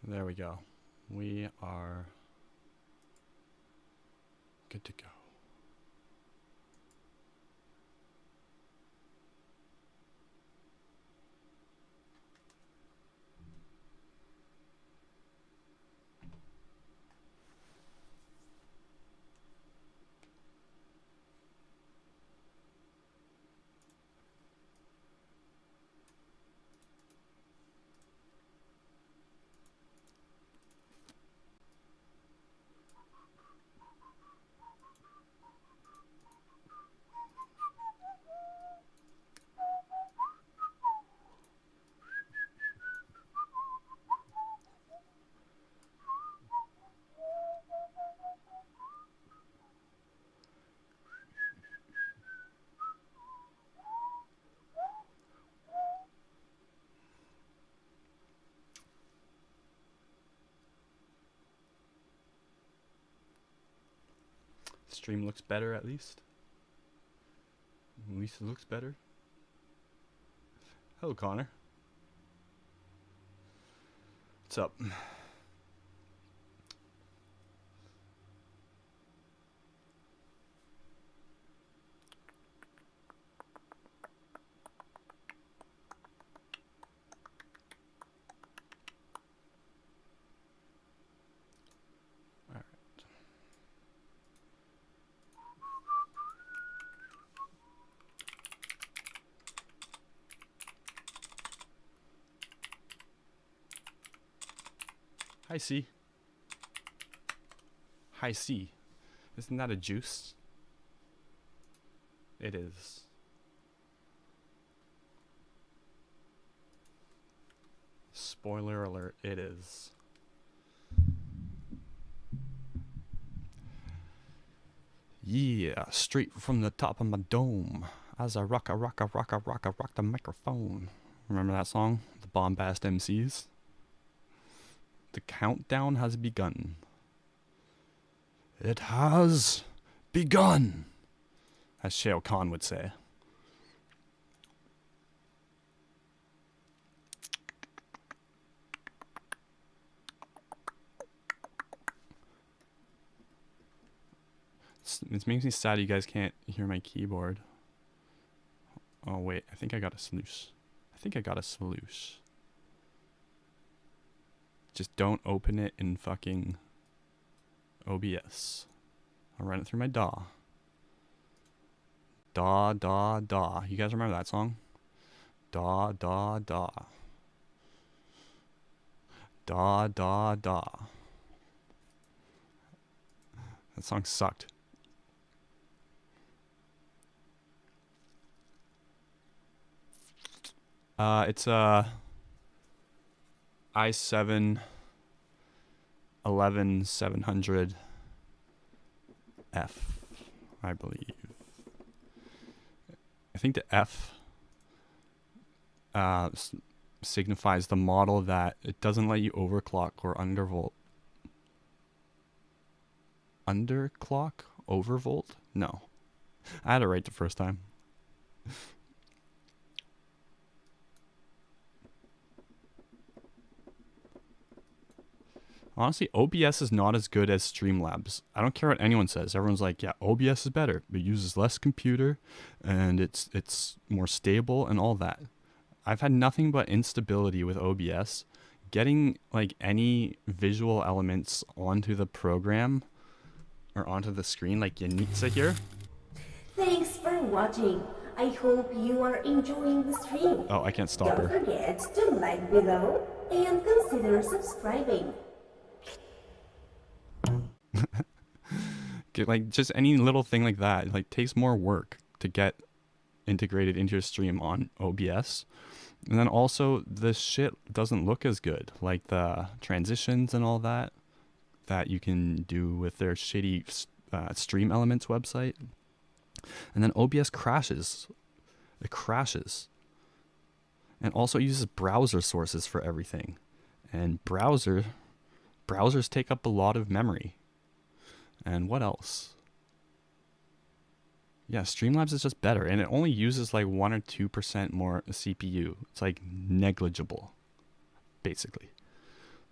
There we go. We are good to go. Stream looks better at least. At least it looks better. Hello, Connor. What's up? Hi, C. Hi, C. Isn't that a juice? It is. Spoiler alert, it is. Yeah, straight from the top of my dome. As I rock the microphone. Remember that song? The Bombast MCs? The countdown has begun. It has begun, as Shao Kahn would say. It makes me sad you guys can't hear my keyboard. Oh wait, I think I got a solution. Just don't open it in fucking OBS. I'll run it through my DAW. DAW, DAW, DAW. You guys remember that song? DAW, DAW, DAW. DAW, DAW, DAW. That song sucked. It's i7 11700F, I believe. I think the F signifies the model that it doesn't let you overclock or undervolt. Underclock? Overvolt? No. I had it right the first time. Honestly, OBS is not as good as Streamlabs. I don't care what anyone says. Everyone's like, yeah, OBS is better. It uses less computer, and it's more stable and all that. I've had nothing but instability with OBS. Getting like any visual elements onto the program or onto the screen, like Yanitza here. Thanks for watching. I hope you are enjoying the stream. Oh, I can't stop her. Don't forget to like below and consider subscribing. Like just any little thing like that, like takes more work to get integrated into your stream on OBS. And then also the shit doesn't look as good, like the transitions and all that you can do with their shitty Stream Elements website. And then OBS crashes. It crashes. And also uses browser sources for everything. And browsers take up a lot of memory. And what else? Yeah, Streamlabs is just better, and it only uses like 1 or 2% more CPU. It's like negligible, basically.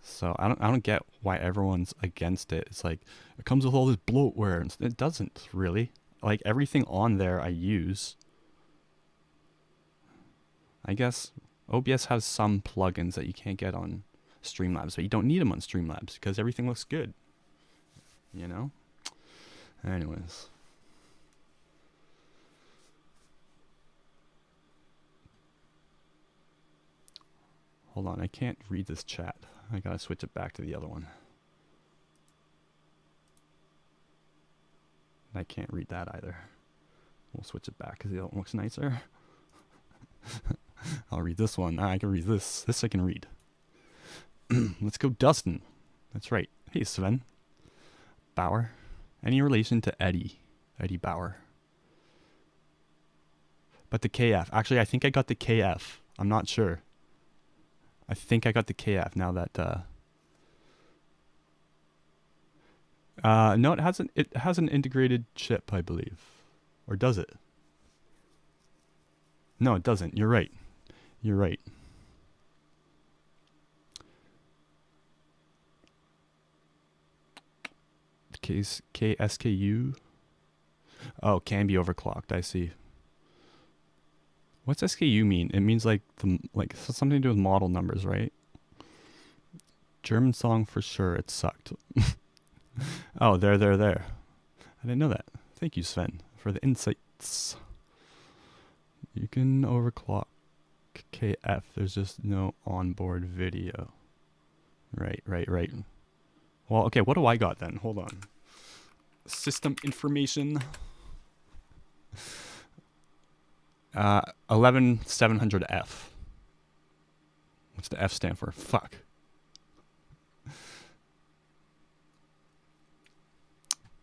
So I don't get why everyone's against it. It's like it comes with all this bloatware, and it doesn't really. Like everything on there I use. I guess OBS has some plugins that you can't get on Streamlabs, but you don't need them on Streamlabs because everything looks good. You know? Anyways. Hold on, I can't read this chat. I gotta switch it back to the other one. I can't read that either. We'll switch it back because the other one looks nicer. I'll read this one. I can read this. This I can read. Let's go Dustin. That's right. Hey Sven. Bauer. Any relation to Eddie? Eddie Bauer. But the KF. Actually, I think I got the KF. I'm not sure. I think I got the KF now that no, it has an integrated chip, I believe. Or does it? No, it doesn't. You're right. You're right. Case KSKU. Oh, can be overclocked. I see. What's SKU mean? It means like something to do with model numbers, right? German song for sure. It sucked. Oh, there. I didn't know that. Thank you, Sven, for the insights. You can overclock KF. There's just no onboard video. Right. Well, okay, what do I got then? Hold on. System information. 11700F. What's the F stand for? Fuck.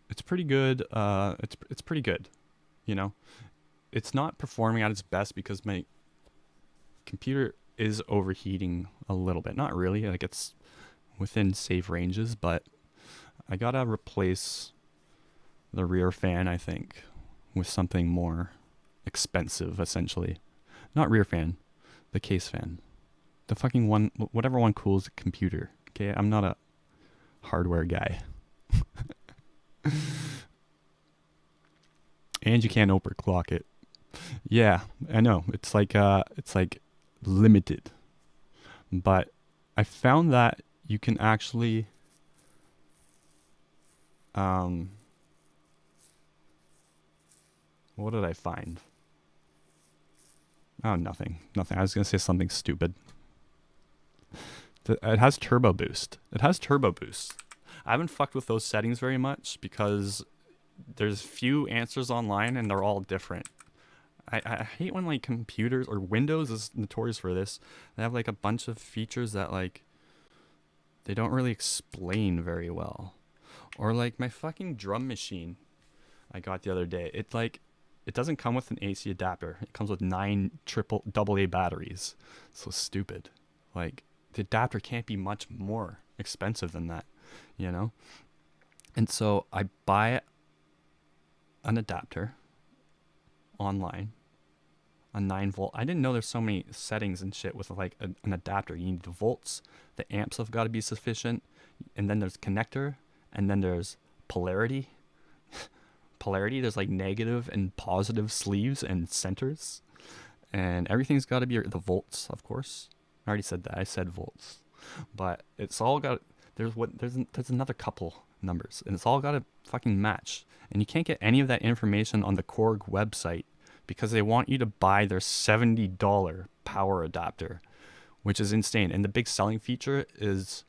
It's pretty good. It's pretty good. You know, it's not performing at its best because my computer is overheating a little bit. Not really. Like it's within safe ranges, but I gotta replace the rear fan, I think, with something more expensive, essentially. Not rear fan, the case fan. The fucking one, whatever one cools the computer. Okay, I'm not a hardware guy. And you can't overclock it. Yeah, I know. It's like limited. But I found that you can actually what did I find? Oh, nothing. I was going to say something stupid. It has turbo boost. I haven't fucked with those settings very much because there's few answers online and they're all different. I hate when like computers or Windows is notorious for this. They have like a bunch of features that like they don't really explain very well. Or like my fucking drum machine I got the other day. It doesn't come with an AC adapter. It comes with 9 AA batteries. So stupid. Like the adapter can't be much more expensive than that, you know? And so I buy an adapter online, a 9-volt. I didn't know there's so many settings and shit with like an adapter. You need the volts, the amps have got to be sufficient, and then there's connector, and then there's polarity. There's like negative and positive sleeves and centers, and everything's got to be the volts, of course. I already said that. I said volts, but it's all got. There's another couple numbers, and it's all got to fucking match. And you can't get any of that information on the Korg website because they want you to buy their $70 power adapter, which is insane. And the big selling feature is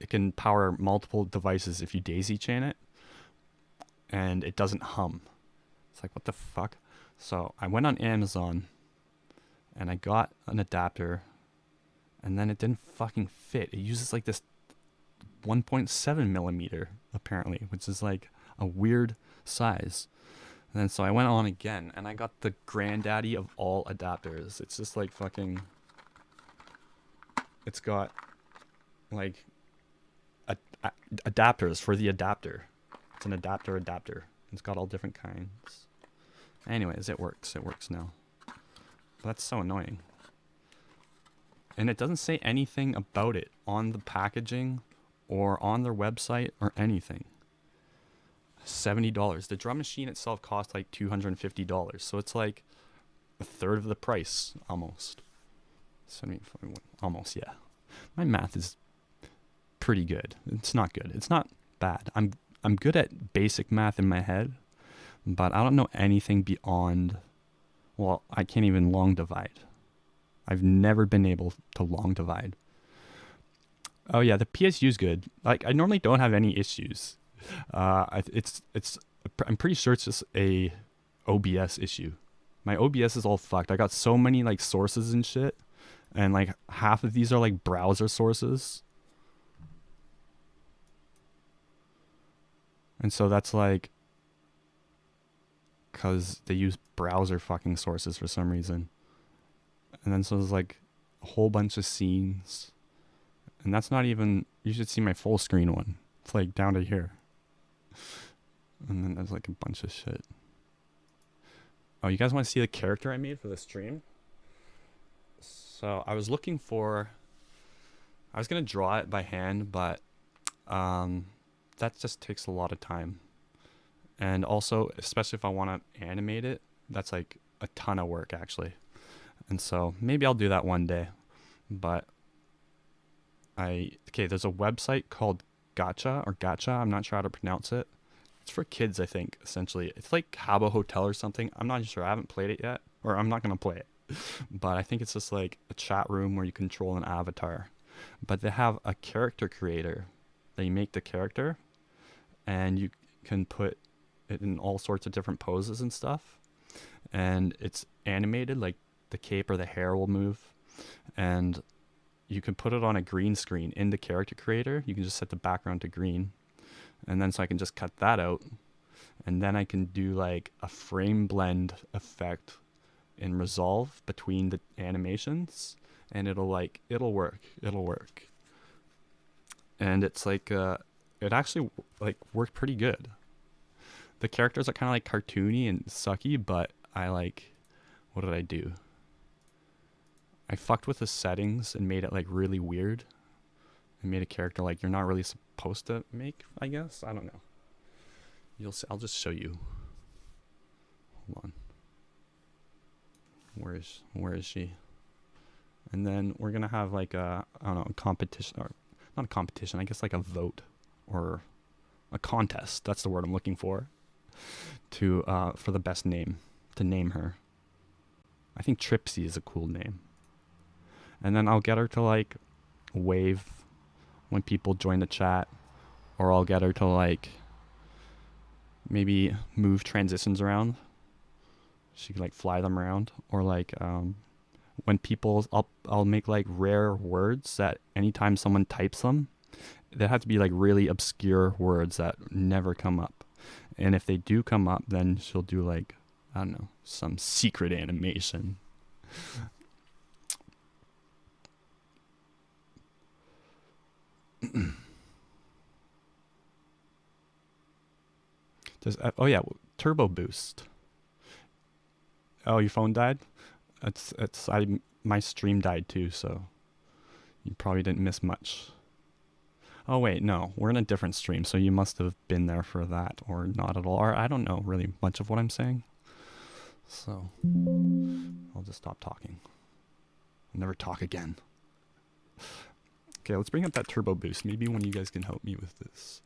it can power multiple devices if you daisy chain it, and it doesn't hum. It's like, what the fuck? So I went on Amazon and I got an adapter, and then it didn't fucking fit. It uses like this 1.7 millimeter apparently, which is like a weird size. And then so I went on again and I got the granddaddy of all adapters. It's just like fucking, it's got like adapters for the adapter. It's an adapter. It's got all different kinds. Anyways, it works now. But that's so annoying. And it doesn't say anything about it on the packaging or on their website or anything. $70. The drum machine itself costs like $250. So it's like a third of the price almost. 75, almost, yeah. My math is pretty good. It's not good. It's not bad. I'm good at basic math in my head, but I don't know anything beyond, well, I can't even long divide. I've never been able to long divide. Oh yeah, the PSU is good. Like I normally don't have any issues. I'm pretty sure it's just a OBS issue. My OBS is all fucked. I got so many like sources and shit, and like half of these are like browser sources. And so that's like, cause they use browser fucking sources for some reason. And then so there's like a whole bunch of scenes. And that's not even, you should see my full screen one. It's like down to here. And then there's like a bunch of shit. Oh, you guys want to see the character I made for the stream? So I was looking for, I was going to draw it by hand, but that just takes a lot of time. And also, especially if I want to animate it, that's like a ton of work actually. And so maybe I'll do that one day. But there's a website called Gacha, I'm not sure how to pronounce it. It's for kids, I think, essentially. It's like Habbo Hotel or something. I'm not sure. I haven't played it yet, or I'm not going to play it. But I think it's just like a chat room where you control an avatar. But they have a character creator. They make the character, and you can put it in all sorts of different poses and stuff. And it's animated, like the cape or the hair will move. And you can put it on a green screen in the character creator. You can just set the background to green. And then so I can just cut that out. And then I can do like a frame blend effect in Resolve between the animations. And it'll work. It'll work. And it's like, it actually like worked pretty good. The characters are kind of like cartoony and sucky, but I like, what did I do? I fucked with the settings and made it like really weird. I made a character like you're not really supposed to make, I guess. I don't know. You'll see. I'll just show you. Hold on. Where is she? And then we're gonna have like a, I don't know, a competition, or not a competition, I guess like a vote or a contest. That's the word I'm looking for. For the best name, to name her. I think Tripsy is a cool name. And then I'll get her to like wave when people join the chat, or I'll get her to like maybe move transitions around. She can like fly them around, or like when people, I'll make like rare words that anytime someone types them, they have to be like really obscure words that never come up. And if they do come up, then she'll do like, I don't know, some secret animation. Oh yeah, turbo boost. Oh, your phone died? My stream died too, so you probably didn't miss much. Oh wait, no, we're in a different stream, so you must have been there for that, or not at all, or I don't know really much of what I'm saying. So I'll just stop talking. I'll never talk again. Okay, let's bring up that turbo boost. Maybe one of you guys can help me with this.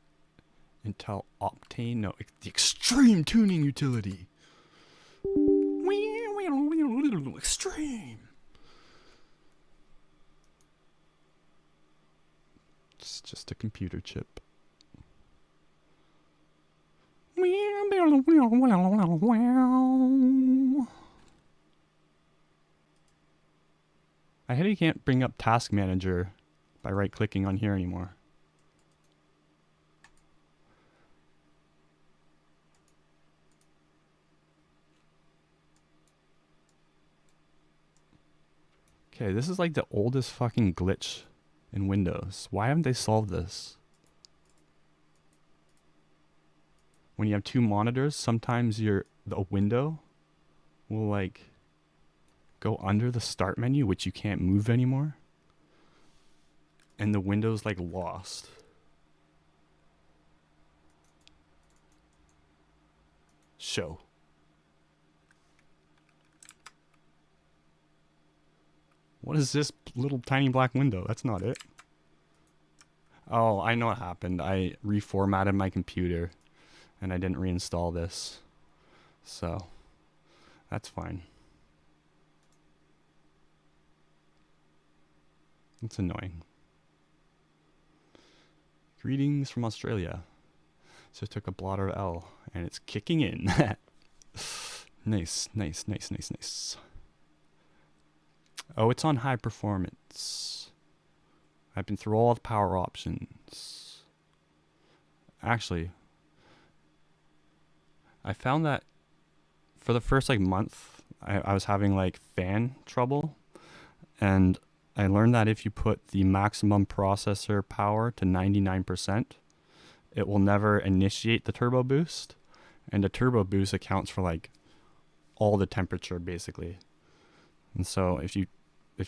Intel Optane, no, the extreme tuning utility. Extreme. It's just a computer chip. I hate you can't bring up Task Manager by right-clicking on here anymore. Okay, this is like the oldest fucking glitch in Windows. Why haven't they solved this? When you have two monitors, sometimes the window will like go under the start menu, which you can't move anymore. and the window's like lost. Show. What is this little tiny black window? That's not it. Oh, I know what happened. I reformatted my computer and I didn't reinstall this. So, that's fine. It's annoying. Greetings from Australia. So I took a blotter L and it's kicking in. Nice, nice, nice, nice, nice. Oh, it's on high performance. I've been through all the power options. Actually, I found that for the first like month, I was having like fan trouble. And I learned that if you put the maximum processor power to 99%, it will never initiate the turbo boost. And the turbo boost accounts for like all the temperature basically. And so if you're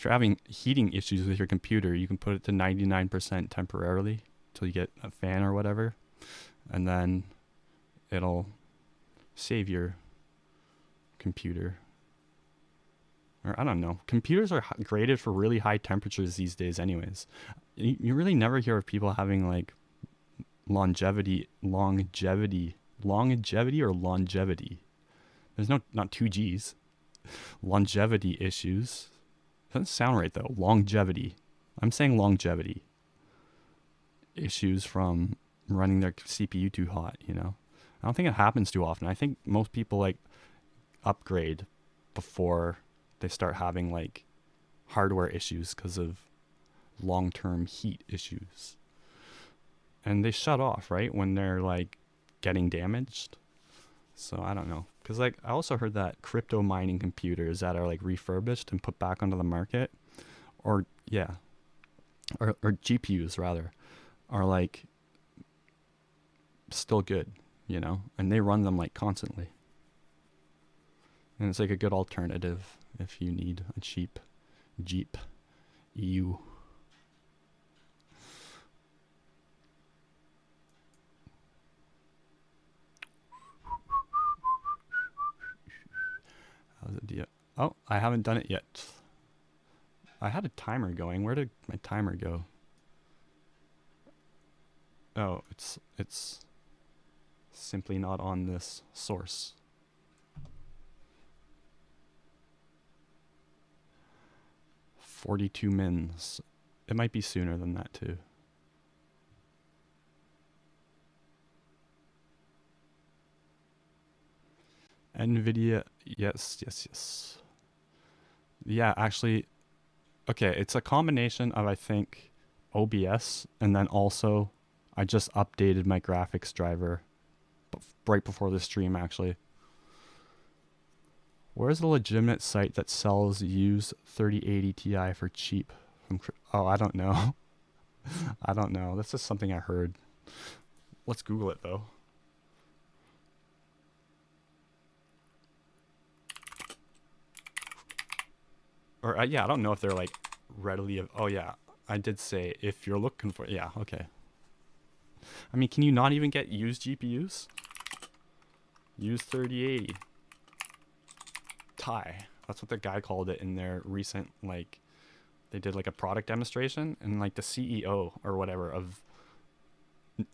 having heating issues with your computer, you can put it to 99% temporarily till you get a fan or whatever. And then it'll save your computer. Or I don't know. Computers are graded for really high temperatures these days anyways. You really never hear of people having like longevity. There's not two G's. Longevity issues. Doesn't sound right though. Longevity. I'm saying longevity. Issues from running their CPU too hot, you know? I don't think it happens too often. I think most people like upgrade before they start having like hardware issues because of long-term heat issues. And they shut off, right? When they're like getting damaged. So I don't know. Because like I also heard that crypto mining computers that are like refurbished and put back onto the market, or GPUs rather, are like still good, you know, and they run them like constantly. And it's like a good alternative if you need a cheap Jeep EU. How's it deal? Oh, I haven't done it yet. I had a timer going. Where did my timer go? Oh, it's simply not on this source. "42 mins." It might be sooner than that too. NVIDIA, yes. Yeah, actually, okay, it's a combination of, I think, OBS, and then also I just updated my graphics driver right before the stream, actually. Where's the legitimate site that sells used 3080 Ti for cheap? Oh, I don't know. I don't know. That's just something I heard. Let's Google it, though. Or, yeah, I don't know if they're, like, readily... Oh, yeah. I did say if you're looking for... Yeah, okay. I mean, can you not even get used GPUs? Used 3080 Ti. That's what the guy called it in their recent, like... They did, like, a product demonstration, and, like, the CEO or whatever of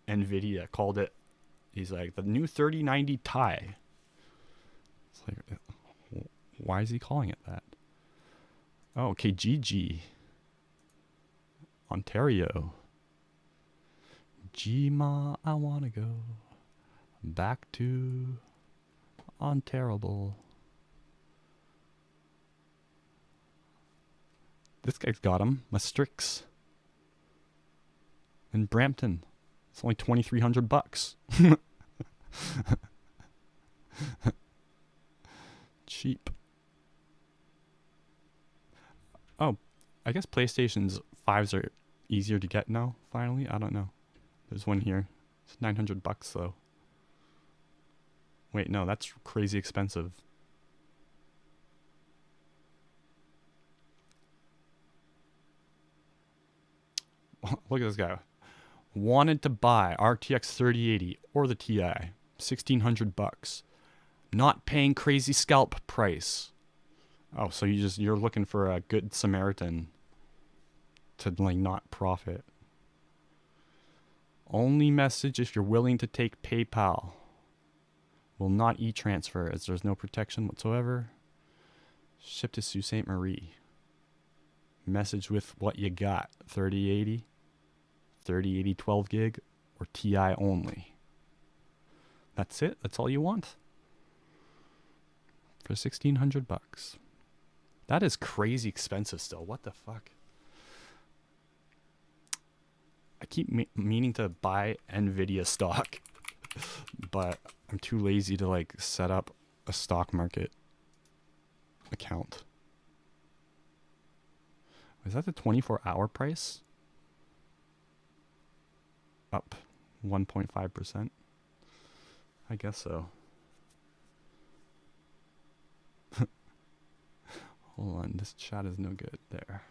NVIDIA called it... He's like, the new 3090 Ti. It's like... Why is he calling it that? Oh, KGG. Ontario. Gma, I wanna go back to Ontario. This guy's got him. Maastricht's in Brampton. It's only $2,300. Cheap. Oh, I guess PlayStation's 5s are easier to get now, finally. I don't know. There's one here. It's $900 though. Wait, no, that's crazy expensive. Look at this guy. Wanted to buy RTX 3080 or the Ti, $1,600. Not paying crazy scalp price. Oh, so you're looking for a good Samaritan to like not profit. Only message if you're willing to take PayPal. Will not e-transfer as there's no protection whatsoever. Ship to Sault Ste. Marie. Message with what you got. 3080, 3080 12 gig, or Ti only. That's it. That's all you want. For $1,600. That is crazy expensive still. What the fuck? I keep meaning to buy Nvidia stock, but I'm too lazy to like set up a stock market account. Is that the 24-hour price? Up 1.5%. I guess so. Hold on, this chat is no good. There.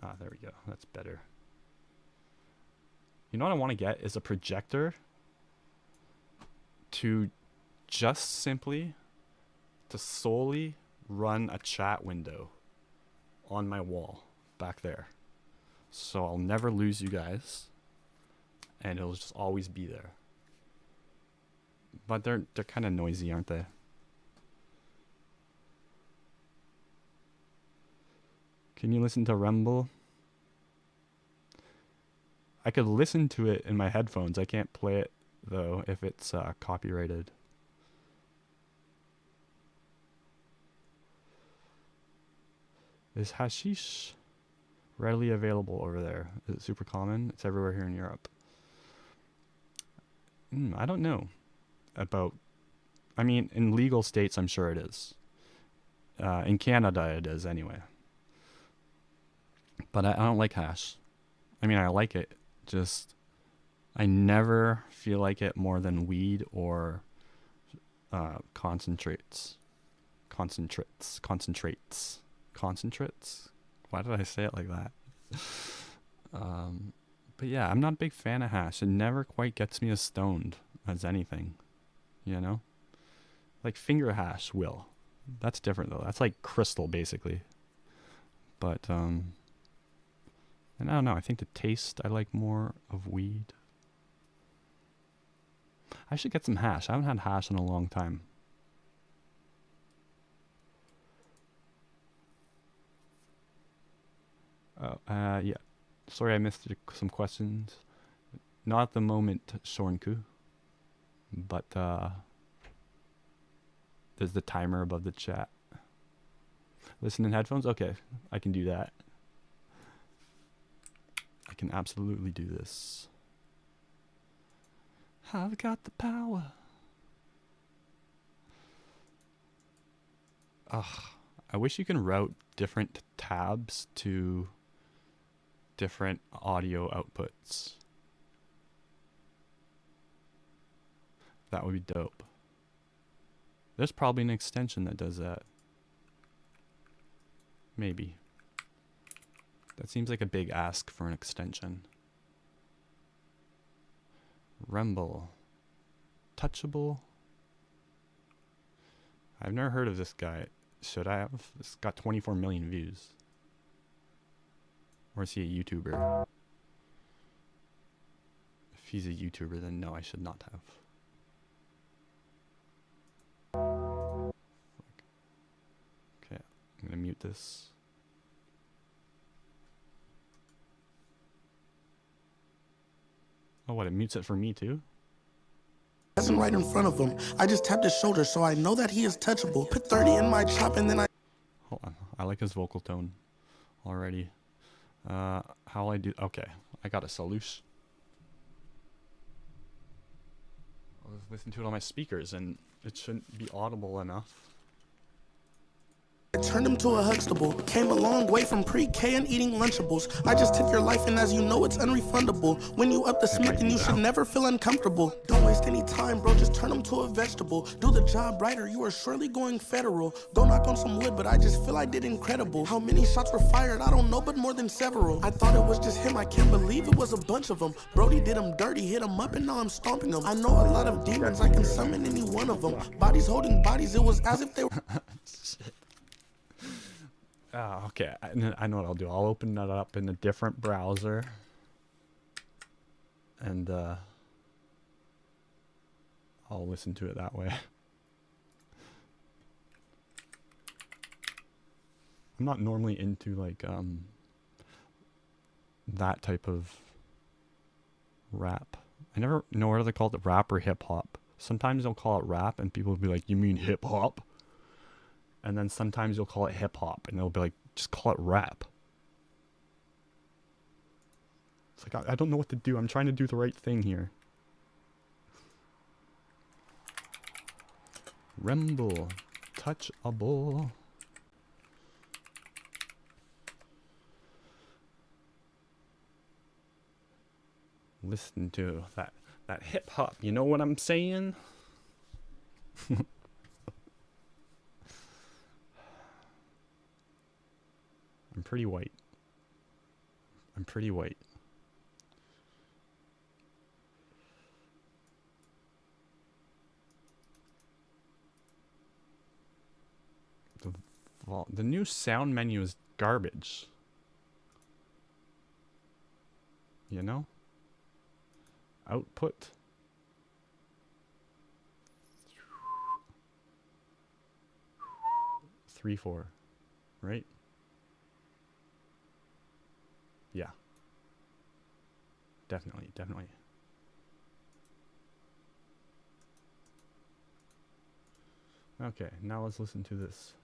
Ah, there we go. That's better. You know what I want to get is a projector to just simply to solely run a chat window on my wall back there. So I'll never lose you guys and it'll just always be there. But they're kind of noisy, aren't they? Can you listen to Rumble? I could listen to it in my headphones. I can't play it though if it's copyrighted. Is hashish readily available over there? Is it super common? It's everywhere here in Europe. I don't know about. I mean, in legal states, I'm sure it is. In Canada, it is anyway. But I don't like hash. I mean, I like it. Just, I never feel like it more than weed or concentrates. Concentrates. Why did I say it like that? But yeah, I'm not a big fan of hash. It never quite gets me as stoned as anything, you know? Like finger hash will. That's different though. That's like crystal basically. But and I don't know. I think the taste I like more of weed. I should get some hash. I haven't had hash in a long time. Oh, yeah. Sorry I missed some questions. Not at the moment, Shornku. But there's the timer above the chat. Listen in headphones? Okay, I can do that. I can absolutely do this. I've got the power. Ugh. I wish you can route different tabs to different audio outputs. That would be dope. There's probably an extension that does that. Maybe. That seems like a big ask for an extension. Rumble. Touchable. I've never heard of this guy. Should I have? It's got 24 million views. Or is he a YouTuber? If he's a YouTuber, then no, I should not have. Okay, I'm gonna mute this. Oh, what? It mutes it for me too? Passing right in front of him. I just tapped his shoulder, so I know that he is touchable. Put 30 in my chop, and then I... Hold on. I like his vocal tone already. How I do... Okay. I got a solution. I was listening to it on my speakers, and it shouldn't be audible enough. I turned him to a Huxtable. Came a long way from pre-K and eating Lunchables. I just took your life and as you know it's unrefundable. When you up the Smith and you should never feel uncomfortable. Don't waste any time, bro, just turn him to a vegetable. Do the job right or you are surely going federal. Go knock on some wood, but I just feel I did incredible. How many shots were fired? I don't know, but more than several. I thought it was just him, I can't believe it was a bunch of them. Brody did him dirty, hit him up and now I'm stomping him. I know a lot of demons, I can summon any one of them. Bodies holding bodies, it was as if they were... Oh, okay, I know what I'll do. I'll open that up in a different browser. And, I'll listen to it that way. I'm not normally into, like, that type of rap. I never know whether they call it rap or hip-hop. Sometimes they'll call it rap, and people will be like, you mean hip-hop? And then sometimes you'll call it hip-hop, and they'll be like, just call it rap. It's like, I don't know what to do. I'm trying to do the right thing here. Remble. Touchable. Listen to that hip-hop. You know what I'm saying? I'm pretty white. I'm pretty white. The new sound menu is garbage. You know? Output. Three, 4. Right? Yeah. Definitely, definitely. Okay, now let's listen to this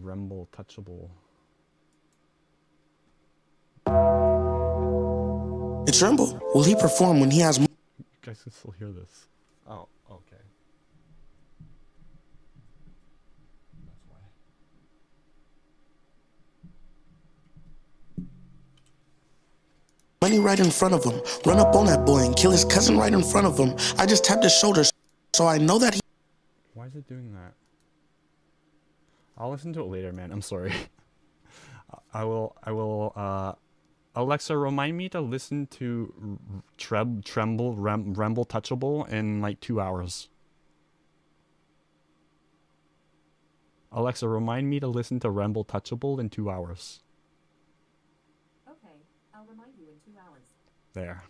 Remble Touchable. It's Remble. Will he perform when he has... You guys can still hear this. Oh, okay. That's why. Money right in front of him. Run up on that boy and kill his cousin right in front of him. I just tapped his shoulders, so I know that he... Why is it doing that? I'll listen to it later, man. I'm sorry. I will, Alexa, remind me to listen to Remble Touchable in like 2 hours. Alexa, remind me to listen to Remble Touchable in 2 hours. Okay, I'll remind you in 2 hours. There.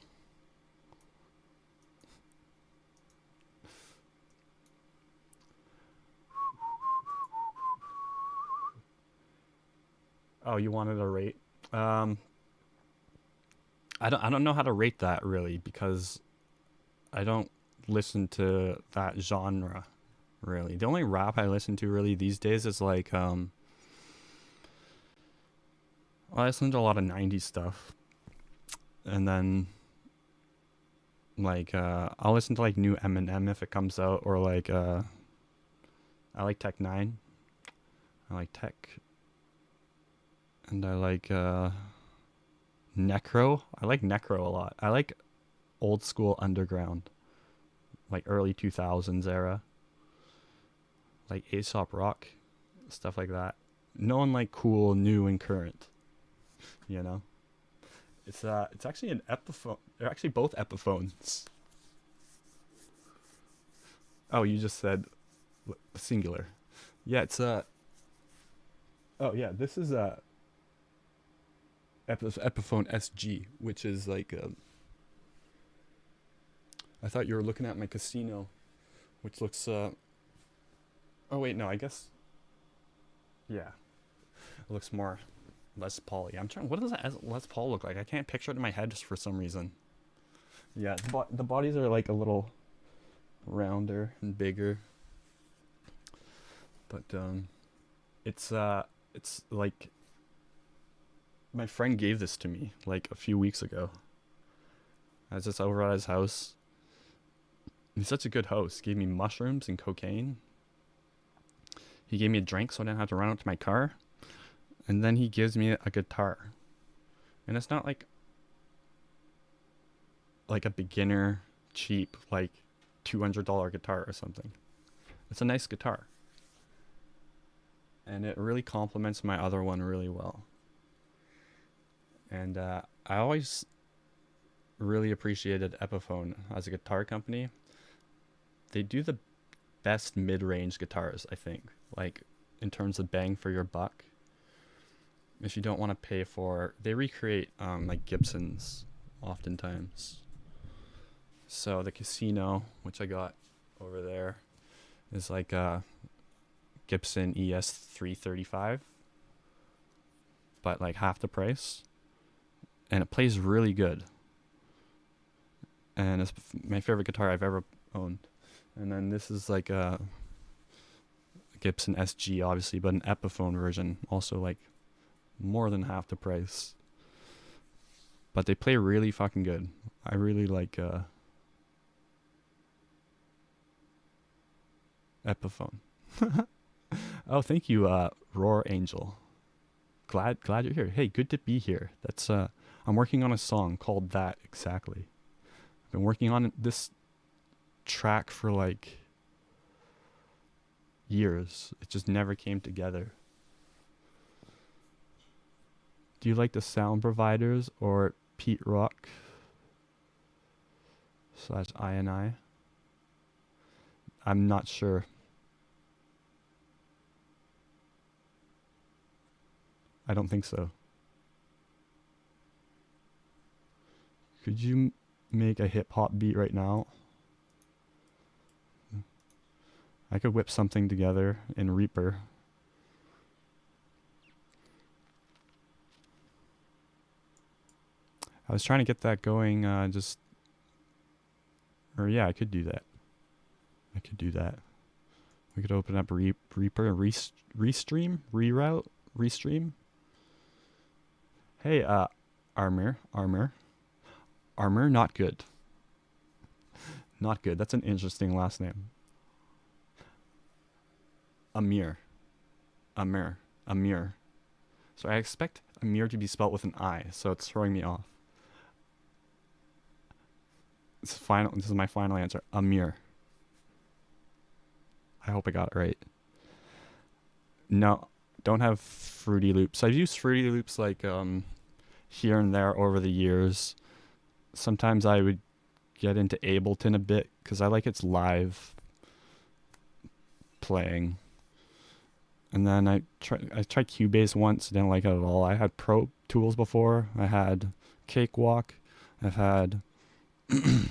Oh, you wanted a rate? I don't know how to rate that really because I don't listen to that genre really. The only rap I listen to really these days is like well, I listen to a lot of 90s stuff. And then like I'll listen to like new Eminem if it comes out, or like I like Tech 9. I like Tech. And I like Necro. I like Necro a lot. I like old school underground, like early 2000s era, like Aesop Rock, stuff like that. No one like cool, new, and current. You know, it's actually an Epiphone. They're actually both Epiphones. Oh, you just said singular. Yeah, it's oh yeah, this is Epiphone SG, which is like I thought you were looking at my Casino, which looks oh wait, no, I guess yeah, it looks more Les Paul. Yeah, I'm trying, what does that Les Paul look like? I can't picture it in my head just for some reason. Yeah, the bodies are like a little rounder and bigger, but it's like, my friend gave this to me like a few weeks ago. I was just over at his house. He's such a good host. Gave me mushrooms and cocaine. He gave me a drink so I didn't have to run out to my car. And then he gives me a guitar. And it's not like a beginner cheap like $200 guitar or something. It's a nice guitar. And it really complements my other one really well. And I always really appreciated Epiphone as a guitar company. They do the best mid-range guitars, I think, like in terms of bang for your buck. If you don't want to pay for, they recreate like Gibsons oftentimes. So the Casino, which I got over there, is like a Gibson ES 335, but like half the price, and it plays really good. And it's my favorite guitar I've ever owned. And then this is like a Gibson SG, obviously, but an Epiphone version, also like more than half the price. But they play really fucking good. I really like Epiphone. Oh, thank you, Roar Angel. Glad you're here. Hey, good to be here. That's I'm working on a song called That Exactly. I've been working on this track for like years. It just never came together. Do you like the Sound Providers or Pete Rock / INI? I'm not sure. I don't think so. Could you make a hip hop beat right now? I could whip something together in Reaper. I was trying to get that going, I could do that. I could do that. We could open up Reaper and restream. Hey, Armor, not good. Not good. That's an interesting last name. Amir. So I expect Amir to be spelled with an I, so it's throwing me off. This is my final answer. Amir. I hope I got it right. No, don't have Fruity Loops. I've used Fruity Loops like here and there over the years. Sometimes I would get into Ableton a bit because I like its live playing. And then I tried Cubase once, didn't like it at all. I had Pro Tools before. I had Cakewalk. I've had the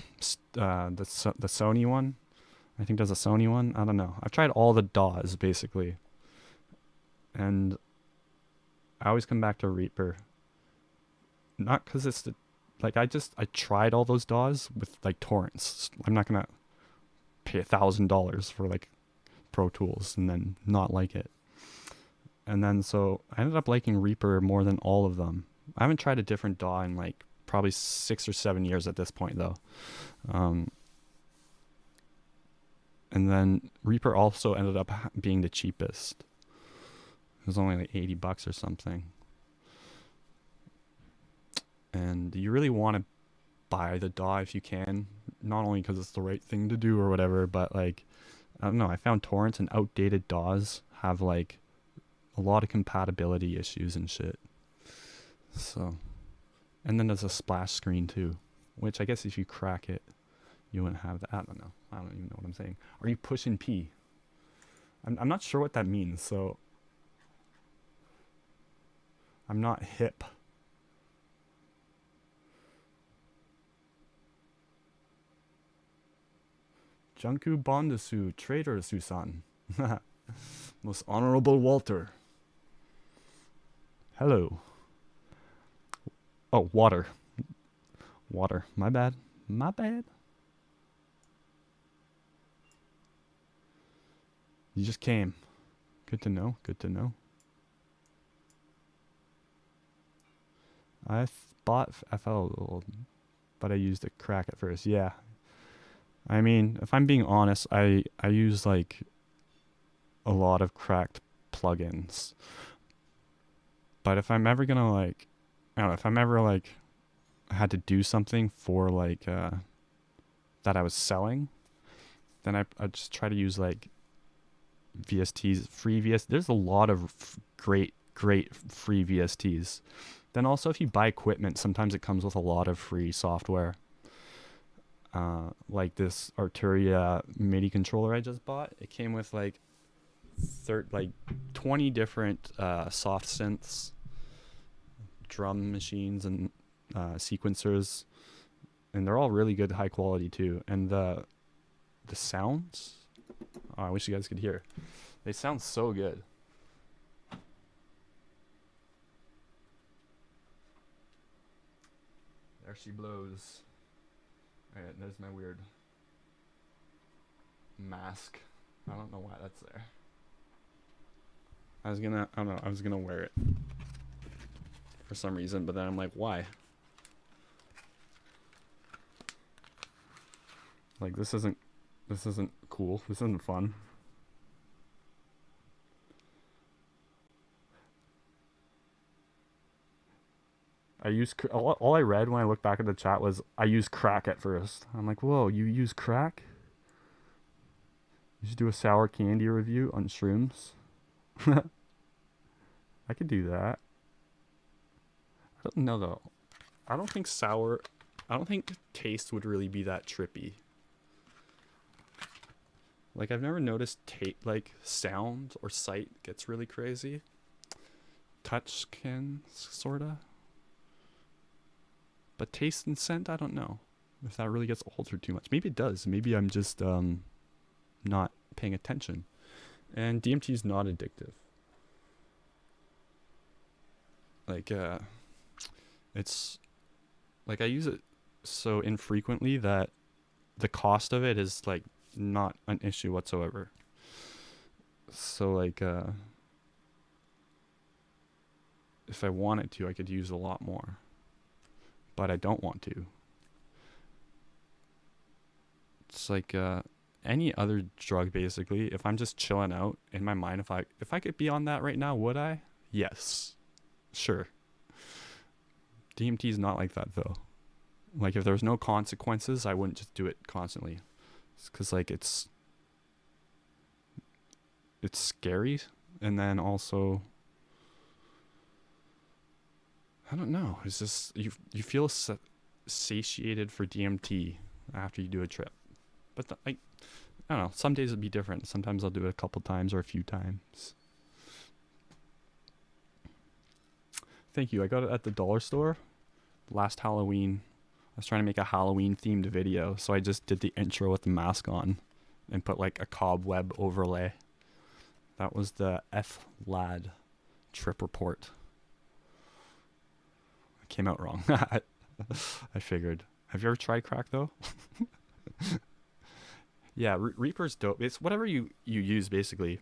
Sony one. I think there's a Sony one. I don't know. I've tried all the DAWs basically, and I always come back to Reaper. Not because it's I tried all those DAWs with like torrents. I'm not gonna pay $1,000 for like Pro Tools and then not like it. And then so I ended up liking Reaper more than all of them. I haven't tried a different DAW in like probably 6 or 7 years at this point though. And then Reaper also ended up being the cheapest. It was only like $80 or something. And you really want to buy the DAW if you can, not only because it's the right thing to do or whatever, but like, I don't know, I found torrents and outdated DAWs have like a lot of compatibility issues and shit. So, and then there's a splash screen too, which I guess if you crack it, you wouldn't have that. I don't know. I don't even know what I'm saying. Are you pushing P? I'm not sure what that means, so I'm not hip. Junku Bondasu, Trader Susan. Most Honorable Walter. Hello. Oh, water. My bad. You just came. Good to know. I bought FL, but I used a crack at first. Yeah. I mean, if I'm being honest, I use like a lot of cracked plugins. But if I'm ever gonna like, I don't know, if I'm ever like had to do something for like that I was selling, then I just try to use like VSTs, free VST. There's a lot of great free VSTs. Then also if you buy equipment, sometimes it comes with a lot of free software. Like this Arturia MIDI controller I just bought. It came with like 20 different soft synths, drum machines, and sequencers, and they're all really good, high quality too. And the sounds, oh, I wish you guys could hear. They sound so good. There she blows. Alright, there's my weird mask. I don't know why that's there. I was gonna wear it for some reason, but then I'm like, why? Like, this isn't cool. This isn't fun. All I read when I looked back at the chat was I used crack at first. I'm like, whoa, you use crack? You should do a sour candy review on shrooms. I could do that. I don't know though. I don't think taste would really be that trippy. Like, I've never noticed like sound or sight gets really crazy. Touch can, sorta. But taste and scent, I don't know if that really gets altered too much. Maybe it does. Maybe I'm just not paying attention. And DMT is not addictive. Like, it's like I use it so infrequently that the cost of it is like not an issue whatsoever. So like if I wanted to, I could use a lot more, but I don't want to. It's like any other drug basically. If I'm just chilling out in my mind, if I could be on that right now, would I? Yes, sure. DMT is not like that though. Like, if there's no consequences, I wouldn't just do it constantly. It's 'cause like it's scary, and then also I don't know. It's just you feel satiated for DMT after you do a trip, but like I don't know. Some days it'll be different. Sometimes I'll do it a couple times or a few times. Thank you. I got it at the dollar store last Halloween. I was trying to make a Halloween themed video, so I just did the intro with the mask on and put like a cobweb overlay. That was the F-Lad trip report. It came out wrong. I figured. Have you ever tried crack though? Yeah, Reaper's dope. It's whatever you use basically.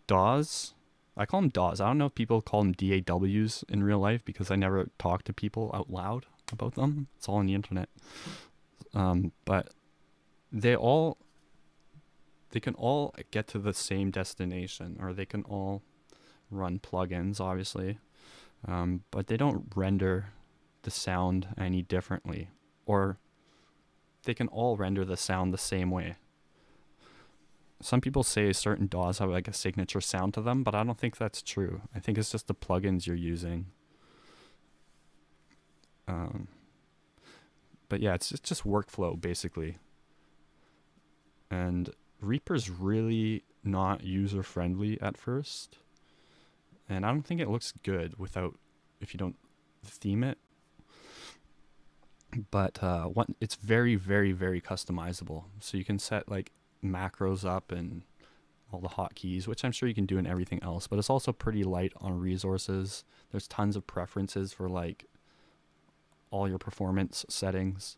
DAWs. I call them DAWs. I don't know if people call them DAWs in real life because I never talk to people out loud about them. It's all on the internet. But they can all get to the same destination, or they can all run plugins, obviously. But they don't render the sound any differently, or they can all render the sound the same way. Some people say certain DAWs have like a signature sound to them, but I don't think that's true. I think it's just the plugins you're using. But yeah, it's just workflow basically. And Reaper's really not user friendly at first, and I don't think it looks good if you don't theme it. But it's very, very, very customizable. So you can set like macros up and all the hotkeys, which I'm sure you can do in everything else, but it's also pretty light on resources. There's tons of preferences for like all your performance settings.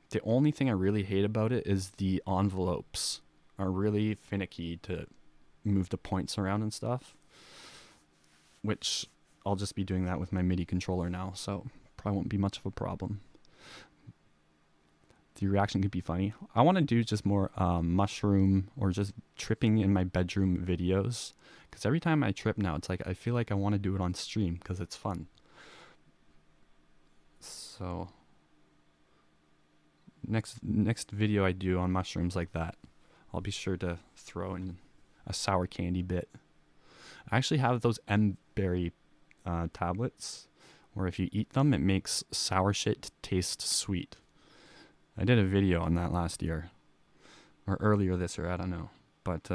The only thing I really hate about it is the envelopes are really finicky to move the points around and stuff, which I'll just be doing that with my MIDI controller now, so probably won't be much of a problem. the reaction could be funny. I want to do just more mushroom or just tripping in my bedroom videos, because every time I trip now, it's like I feel like I want to do it on stream because it's fun. So next video I do on mushrooms like that, I'll be sure to throw in a sour candy bit. I actually have those M-berry tablets where if you eat them, it makes sour shit taste sweet. I did a video on that last year, or earlier this year, I don't know. But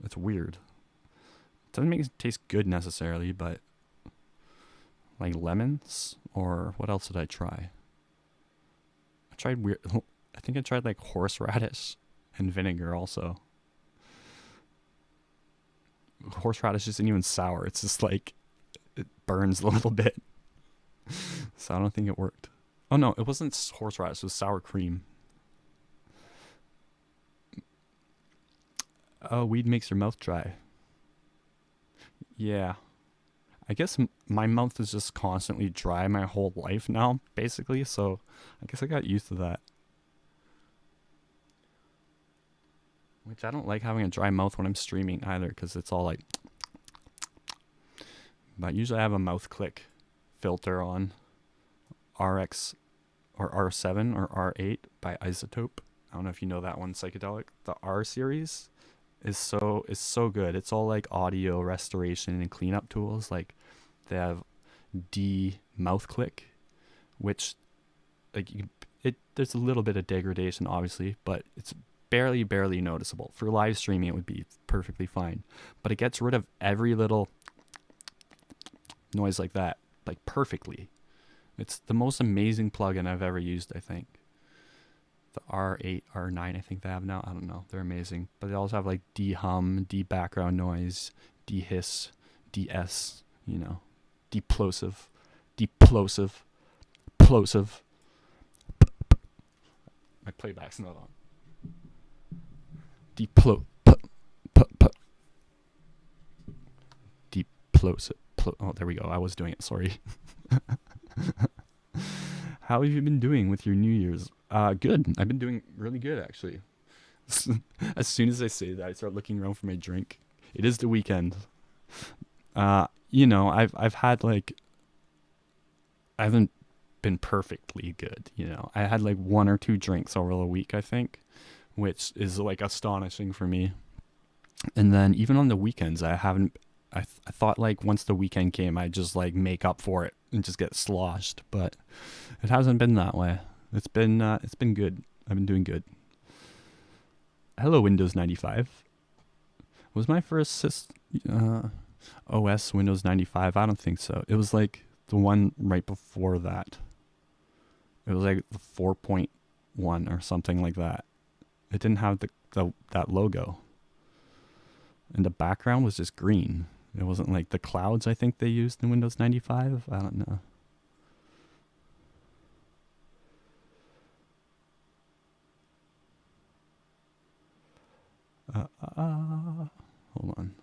it's weird. It doesn't make it taste good necessarily, but like lemons, or what else did I try? I tried weird. I think I tried like horseradish and vinegar also. Horseradish isn't even sour. It's just like it burns a little bit. So I don't think it worked. Oh no, it wasn't horseradish. It was sour cream. Oh, weed makes your mouth dry. Yeah. I guess my mouth is just constantly dry my whole life now, basically. So I guess I got used to that. Which I don't like having a dry mouth when I'm streaming either, because it's all like... But usually I have a mouth click filter on. RX or R7 or R8 by Isotope. I don't know if you know that one, psychedelic. The R series is so good. It's all like audio restoration and cleanup tools. Like they have D mouth click, which like there's a little bit of degradation obviously, but it's barely noticeable. For live streaming it would be perfectly fine. But it gets rid of every little noise like that, like perfectly. It's the most amazing plugin I've ever used, I think. The R8, R9, I think they have now. I don't know. They're amazing. But they also have like de-hum, de-background noise, de-hiss, de-s, you know, de-plosive, de-plosive, plosive. My playback's not on. De-plosive, de-plosive. Oh, there we go. I was doing it. Sorry. How have you been doing with your New Year's? Good. I've been doing really good, actually. As soon as I say that, I start looking around for my drink. It is the weekend. You know, I've had like, I haven't been perfectly good. You know, I had like 1 or 2 drinks over the week, I think, which is like astonishing for me. And then even on the weekends, I haven't. I thought like once the weekend came, I'd just like make up for it and just get sloshed, but it hasn't been that way. It's been good. I've been doing good. Hello, Windows 95. Was my first OS Windows 95? I don't think so. It was like the one right before that. It was like the 4.1 or something like that. It didn't have that logo. And the background was just green. It wasn't like the clouds I think they used in Windows 95. I don't know. Hold on.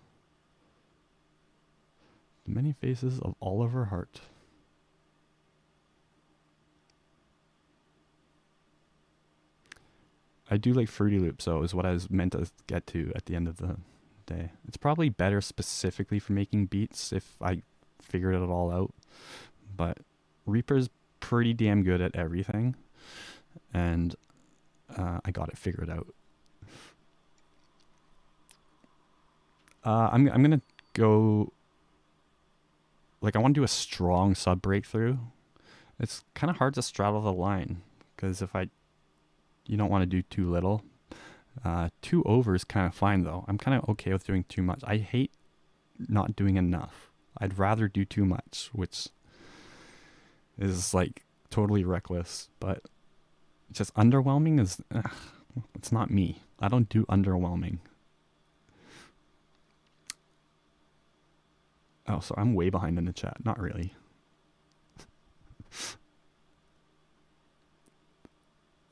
The many faces of Oliver Hart. I do like Fruity Loops, though, is what I was meant to get to at the end of the day. It's probably better specifically for making beats if I figured it all out. But Reaper's pretty damn good at everything. And I got it figured out. I'm gonna go, like, I want to do a strong sub breakthrough. It's kind of hard to straddle the line, because you don't want to do too little. 2 over is kind of fine though. I'm kind of okay with doing too much. I hate not doing enough. I'd rather do too much, which is like totally reckless, but just underwhelming is, it's not me. I don't do underwhelming. Oh, so I'm way behind in the chat. Not really.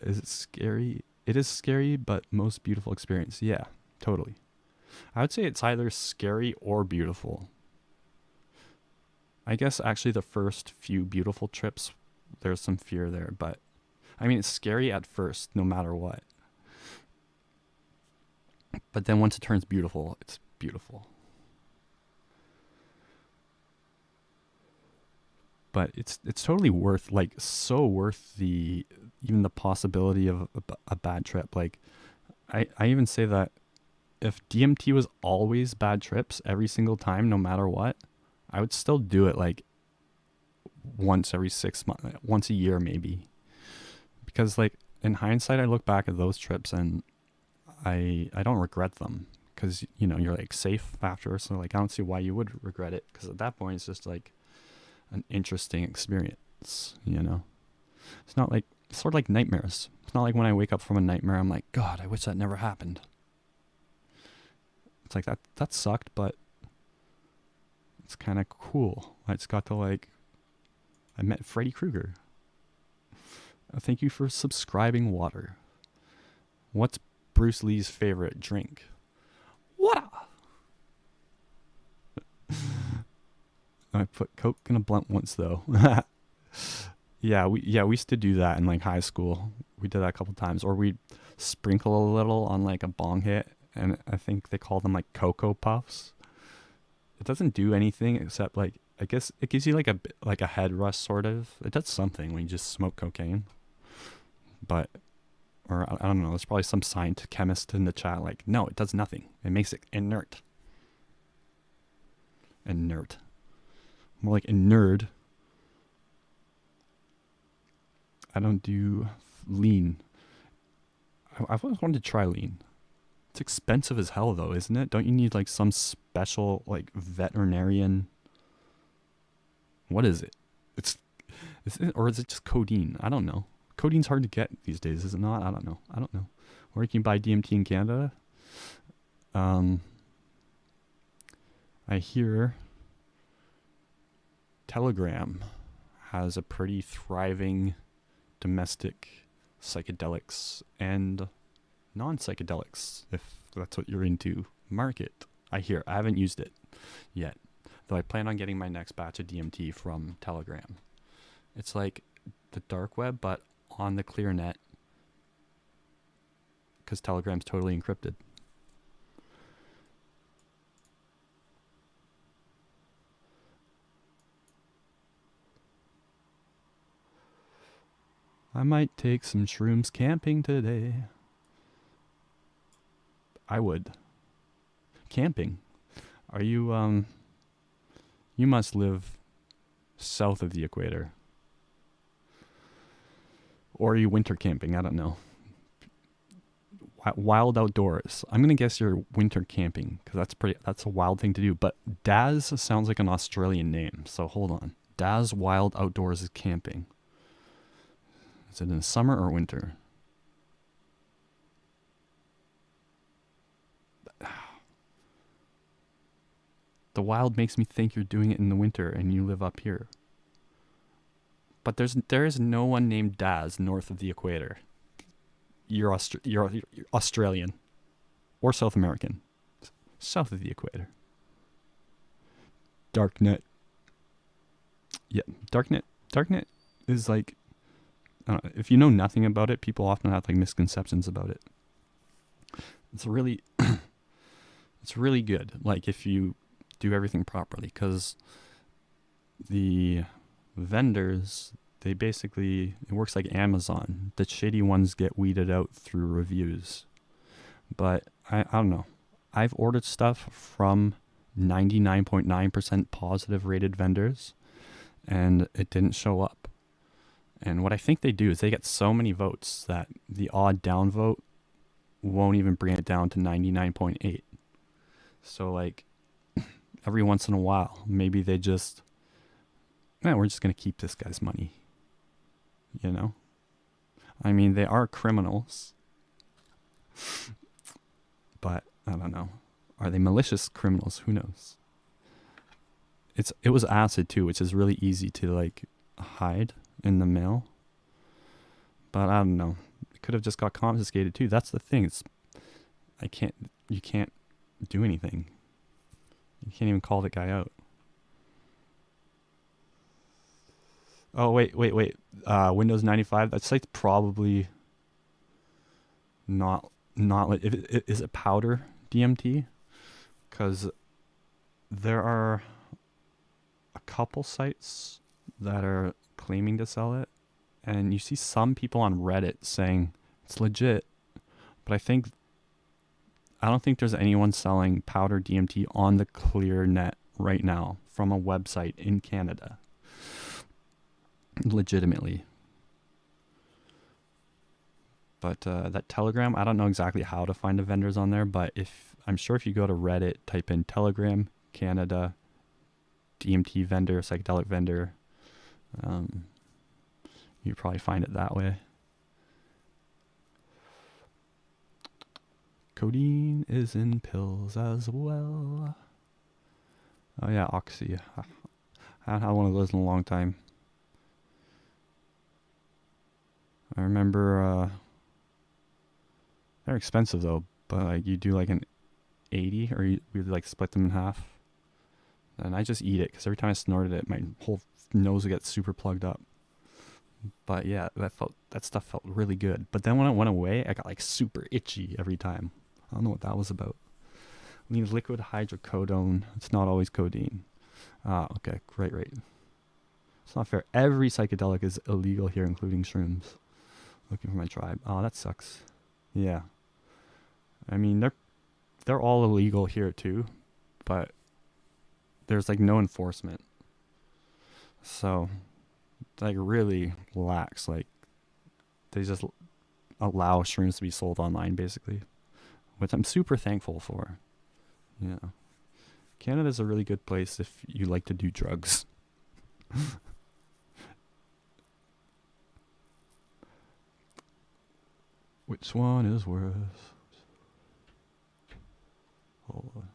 Is it scary? It is scary, but most beautiful experience. Yeah, totally. I would say it's either scary or beautiful. I guess actually the first few beautiful trips, there's some fear there, but I mean, it's scary at first, no matter what. But then once it turns beautiful, it's beautiful. But it's totally worth, like, so worth even the possibility of a bad trip. Like, I even say that if DMT was always bad trips every single time, no matter what, I would still do it like once every 6 months, once a year maybe. Because, like, in hindsight, I look back at those trips and I don't regret them, because, you know, you're like safe after. So, like, I don't see why you would regret it, because at that point it's just like an interesting experience, you know. It's not like, it's sort of like nightmares. It's not like when I wake up from a nightmare, I'm like, God, I wish that never happened. It's like, that sucked, but it's kind of cool. I just got to, like, I met Freddy Krueger. Thank you for subscribing, Water. What's Bruce Lee's favorite drink? Water! I put Coke in a blunt once, though. Yeah, we used to do that in, like, high school. We did that a couple times. Or we'd sprinkle a little on, like, a bong hit, and I think they call them, like, Cocoa Puffs. It doesn't do anything except, like, I guess it gives you, like, a head rush, sort of. It does something when you just smoke cocaine. But, or I don't know, there's probably some scientist, chemist in the chat, like, no, it does nothing. It makes it inert. Inert. More like a nerd. I don't do lean. I've always wanted to try lean. It's expensive as hell, though, isn't it? Don't you need, like, some special, like, veterinarian? What is it? Or is it just codeine? I don't know. Codeine's hard to get these days, is it not? I don't know. Or you can buy DMT in Canada. I hear Telegram has a pretty thriving domestic psychedelics and non-psychedelics, if that's what you're into, market. I hear. I haven't used it yet, though I plan on getting my next batch of DMT from Telegram. It's like the dark web, but on the clear net, because Telegram's totally encrypted. I might take some shrooms camping today. I would. Camping. Are you, you must live south of the equator. Or are you winter camping? I don't know. Wild outdoors. I'm going to guess you're winter camping, because that's a wild thing to do. But Daz sounds like an Australian name, so hold on. Daz Wild Outdoors is camping. Is it in the summer or winter? The wild makes me think you're doing it in the winter and you live up here. But there is no one named Daz north of the equator. You're Australian or South American. South of the equator. Darknet. Yeah, Darknet is like, I don't know, if you know nothing about it, people often have like misconceptions about it. It's really it's really good, like, if you do everything properly, because the vendors, they basically, it works like Amazon. The shady ones get weeded out through reviews. But I don't know. I've ordered stuff from 99.9% positive rated vendors, and it didn't show up. And what I think they do is they get so many votes that the odd downvote won't even bring it down to 99.8. So, like, every once in a while, maybe they just, we're just going to keep this guy's money. You know? I mean, they are criminals. But, I don't know. Are they malicious criminals? Who knows? It was acid, too, which is really easy to, like, hide in the mail. But I don't know. It could have just got confiscated, too. That's the thing. You can't do anything. You can't even call the guy out. Oh wait. Windows 95. That site's probably not like. Is it powder DMT? Because there are a couple sites that are claiming to sell it, and you see some people on Reddit saying it's legit, but I don't think there's anyone selling powder DMT on the clear net right now from a website in Canada. Legitimately. But that Telegram, I don't know exactly how to find the vendors on there, but I'm sure if you go to Reddit, type in Telegram, Canada, DMT vendor, psychedelic vendor, you probably find it that way. Codeine is in pills as well. Oh yeah, Oxy. I haven't had one of those in a long time. I remember they're expensive though, but like you do like an 80 or we like split them in half. And I just eat it because every time I snorted it, my whole nose would get super plugged up. But yeah, that stuff felt really good. But then when it went away, I got like super itchy every time. I don't know what that was about. We need liquid hydrocodone. It's not always codeine. Ah, okay, right. It's not fair. Every psychedelic is illegal here, including shrooms. Looking for my tribe. Oh, that sucks. Yeah. I mean, they're all illegal here too, but there's like no enforcement. So, like really lax. Like they just allow shrooms to be sold online, basically, which I'm super thankful for. Yeah. Canada's a really good place if you like to do drugs. Which one is worse? Hold on.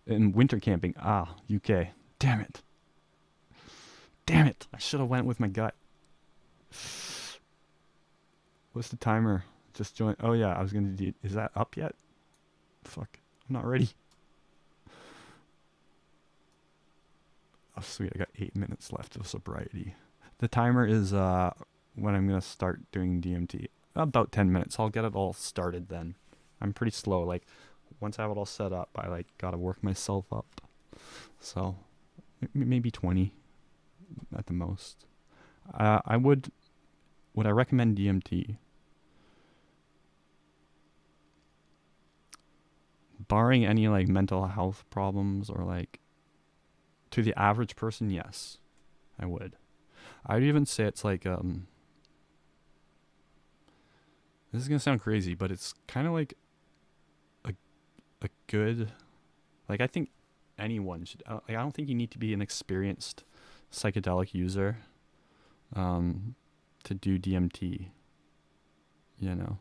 In winter camping. Ah, UK. Damn it. I should have went with my gut. What's the timer? Just join. Oh yeah, I was gonna do. Is that up yet? Fuck. I'm not ready. Oh sweet, I got 8 minutes left of sobriety. The timer is when I'm gonna start doing DMT. About 10 minutes. I'll get it all started then. I'm pretty slow. Like once I have it all set up, I like gotta work myself up. So maybe 20 at the most. Would I recommend DMT? Barring any like mental health problems or like to the average person, yes, I would. I'd even say it's like this is gonna sound crazy, but it's kind of like a good, like I think anyone should. Like I don't think you need to be an experienced psychedelic user to do DMT. You know.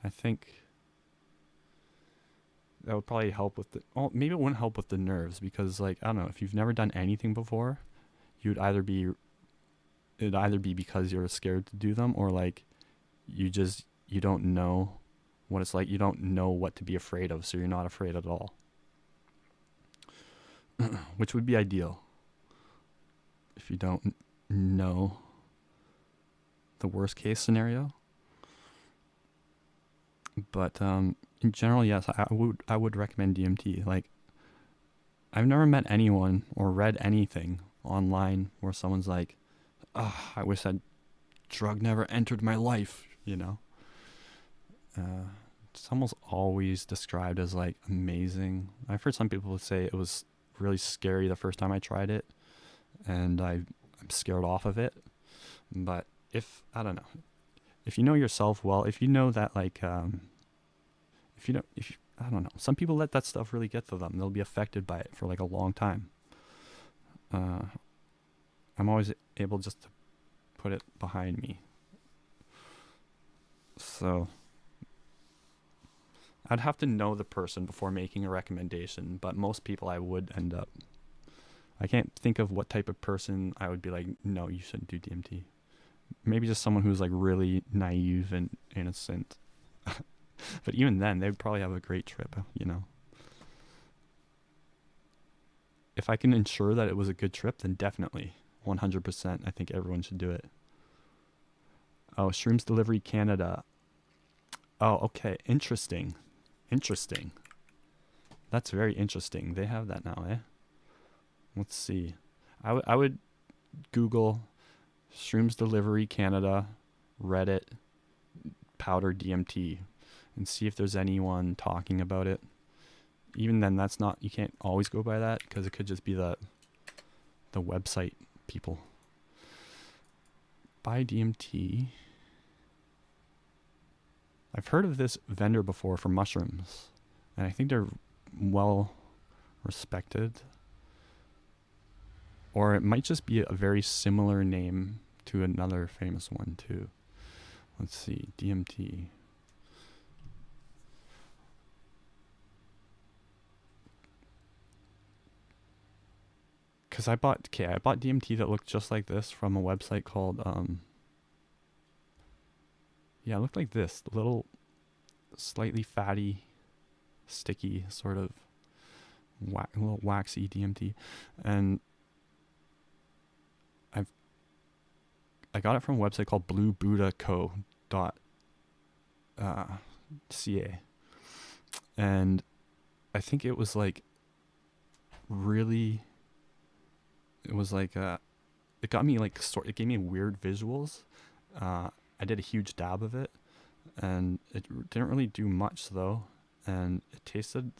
I think that would probably help with maybe it wouldn't help with the nerves because like I don't know, if you've never done anything before, it'd either be because you're scared to do them or like you don't know what it's like, you don't know what to be afraid of, so you're not afraid at all. Which would be ideal if you don't know the worst case scenario. But in general, yes, I would recommend DMT. Like, I've never met anyone or read anything online where someone's like, "Oh, I wish that drug never entered my life." You know, it's almost always described as like amazing. I've heard some people say it was really scary the first time I tried it, and I'm scared off of it. But I don't know. If you know yourself well, if you know that like, I don't know, some people let that stuff really get to them. They'll be affected by it for like a long time. I'm always able just to put it behind me. So I'd have to know the person before making a recommendation, but most people I would end up. I can't think of what type of person I would be like, no, you shouldn't do DMT. Maybe just someone who's like really naive and innocent. But even then, they'd probably have a great trip, you know. if I can ensure that it was a good trip, then definitely 100%. I think everyone should do it. Oh, Shrooms Delivery Canada. Oh, okay. Interesting. Interesting. That's very interesting. They have that now, eh? Let's see. I would Google Shrooms Delivery Canada, Reddit, powder DMT, and see if there's anyone talking about it. Even then, that's not, you can't always go by that because it could just be the website people. Buy DMT. I've heard of this vendor before for mushrooms, and I think they're well respected. Or it might just be a very similar name to another famous one too. Let's see, DMT. Cause I bought DMT that looked just like this from a website called yeah, it looked like this, little slightly fatty, sticky sort of little waxy DMT, and I got it from a website called bluebuddhaco.ca, and I think it was like really, it was like it got me like it gave me weird visuals. I did a huge dab of it, and it didn't really do much though, and it tasted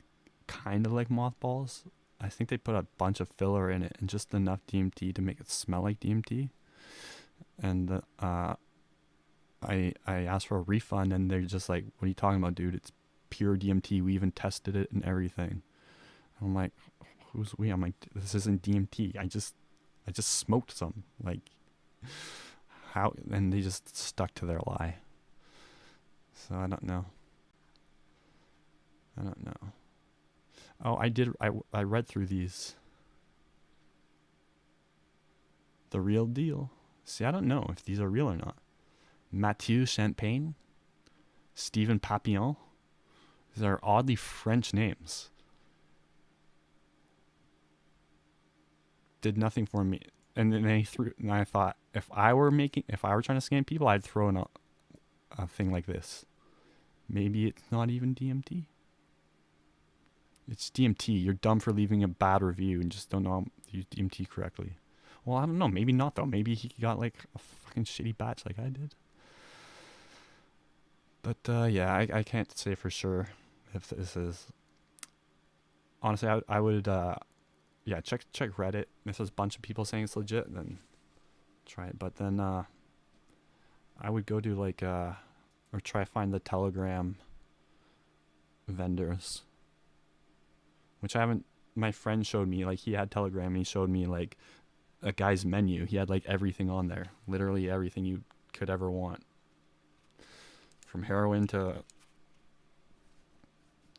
kind of like mothballs. I think they put a bunch of filler in it and just enough DMT to make it smell like DMT. And I asked for a refund, and they're just like, "What are you talking about, dude? It's pure DMT. We even tested it and everything." I'm like, "Who's we?" I'm like, "This isn't DMT. I just smoked some." Like, how? And they just stuck to their lie. So I don't know. Oh, I read through these. The real deal. See, I don't know if these are real or not. Mathieu Champagne, Stephen Papillon. These are oddly French names. Did nothing for me. And then and I thought, if I were trying to scam people, I'd throw in a thing like this. Maybe it's not even DMT. It's DMT. You're dumb for leaving a bad review and just don't know how to use DMT correctly. Well, I don't know. Maybe not, though. Maybe he got like a fucking shitty batch like I did. But yeah, I can't say for sure if this is. Honestly, I would yeah, check Reddit. If there's a bunch of people saying it's legit, then try it. But then I would go to like or try find the Telegram vendors, which I haven't. My friend showed me, like, he had Telegram and he showed me like a guy's menu. He had like everything on there, literally everything you could ever want, from heroin to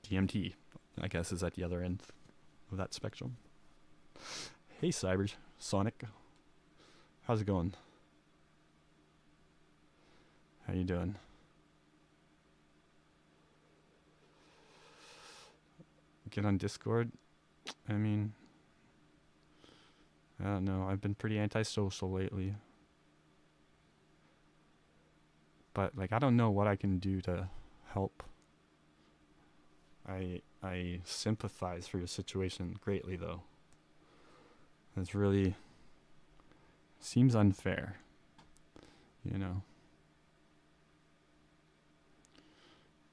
DMT, I guess, is at the other end of that spectrum. Hey, Cyber Sonic, how's it going? How you doing? Get on Discord. I mean, I don't know. I've been pretty antisocial lately. But like, I don't know what I can do to help. I sympathize for your situation greatly, though. It's really seems unfair, you know.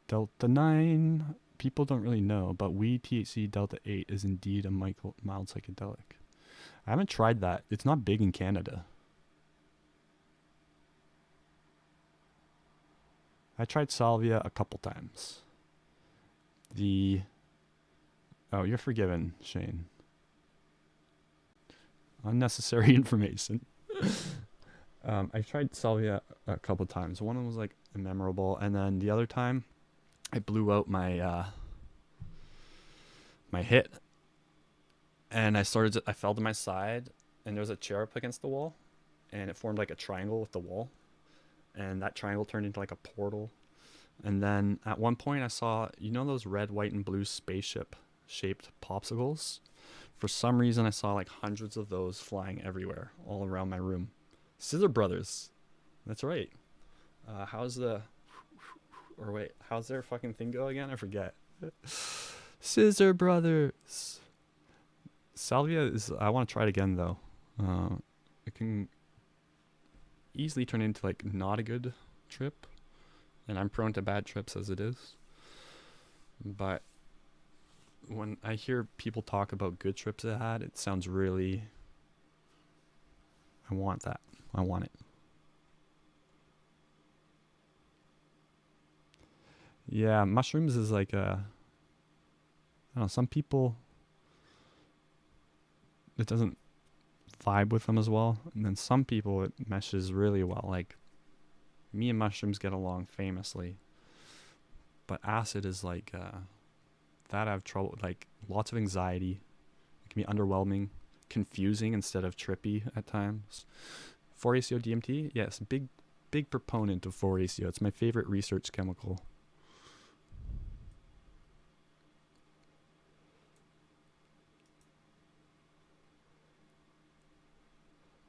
Delta 9, people don't really know, but weed THC Delta 8 is indeed a mild psychedelic. I haven't tried that. It's not big in Canada. I tried salvia a couple times. Oh, you're forgiven, Shane. Unnecessary information. I tried salvia a couple times. One was like memorable, and then the other time I blew out my my hit, and I fell to my side, and there was a chair up against the wall, and it formed like a triangle with the wall, and that triangle turned into like a portal. And then at one point I saw, you know, those red, white, and blue spaceship shaped popsicles For some reason, I saw like hundreds of those flying everywhere, all around my room. Scissor Brothers. That's right. How's the... Or wait, how's their fucking thing go again? I forget. Scissor Brothers. Salvia is... I want to try it again, though. It can easily turn into, like, not a good trip. And I'm prone to bad trips as it is. But when I hear people talk about good trips they had, it sounds really... I want that. I want it. Yeah, mushrooms is like a... I don't know, some people... It doesn't vibe with them as well. And then some people it meshes really well. Like, me and mushrooms get along famously. But acid is like... that I have trouble... Like, lots of anxiety. It can be underwhelming. Confusing instead of trippy at times. 4-ACO DMT? Yes, big proponent of 4-ACO. It's my favorite research chemical.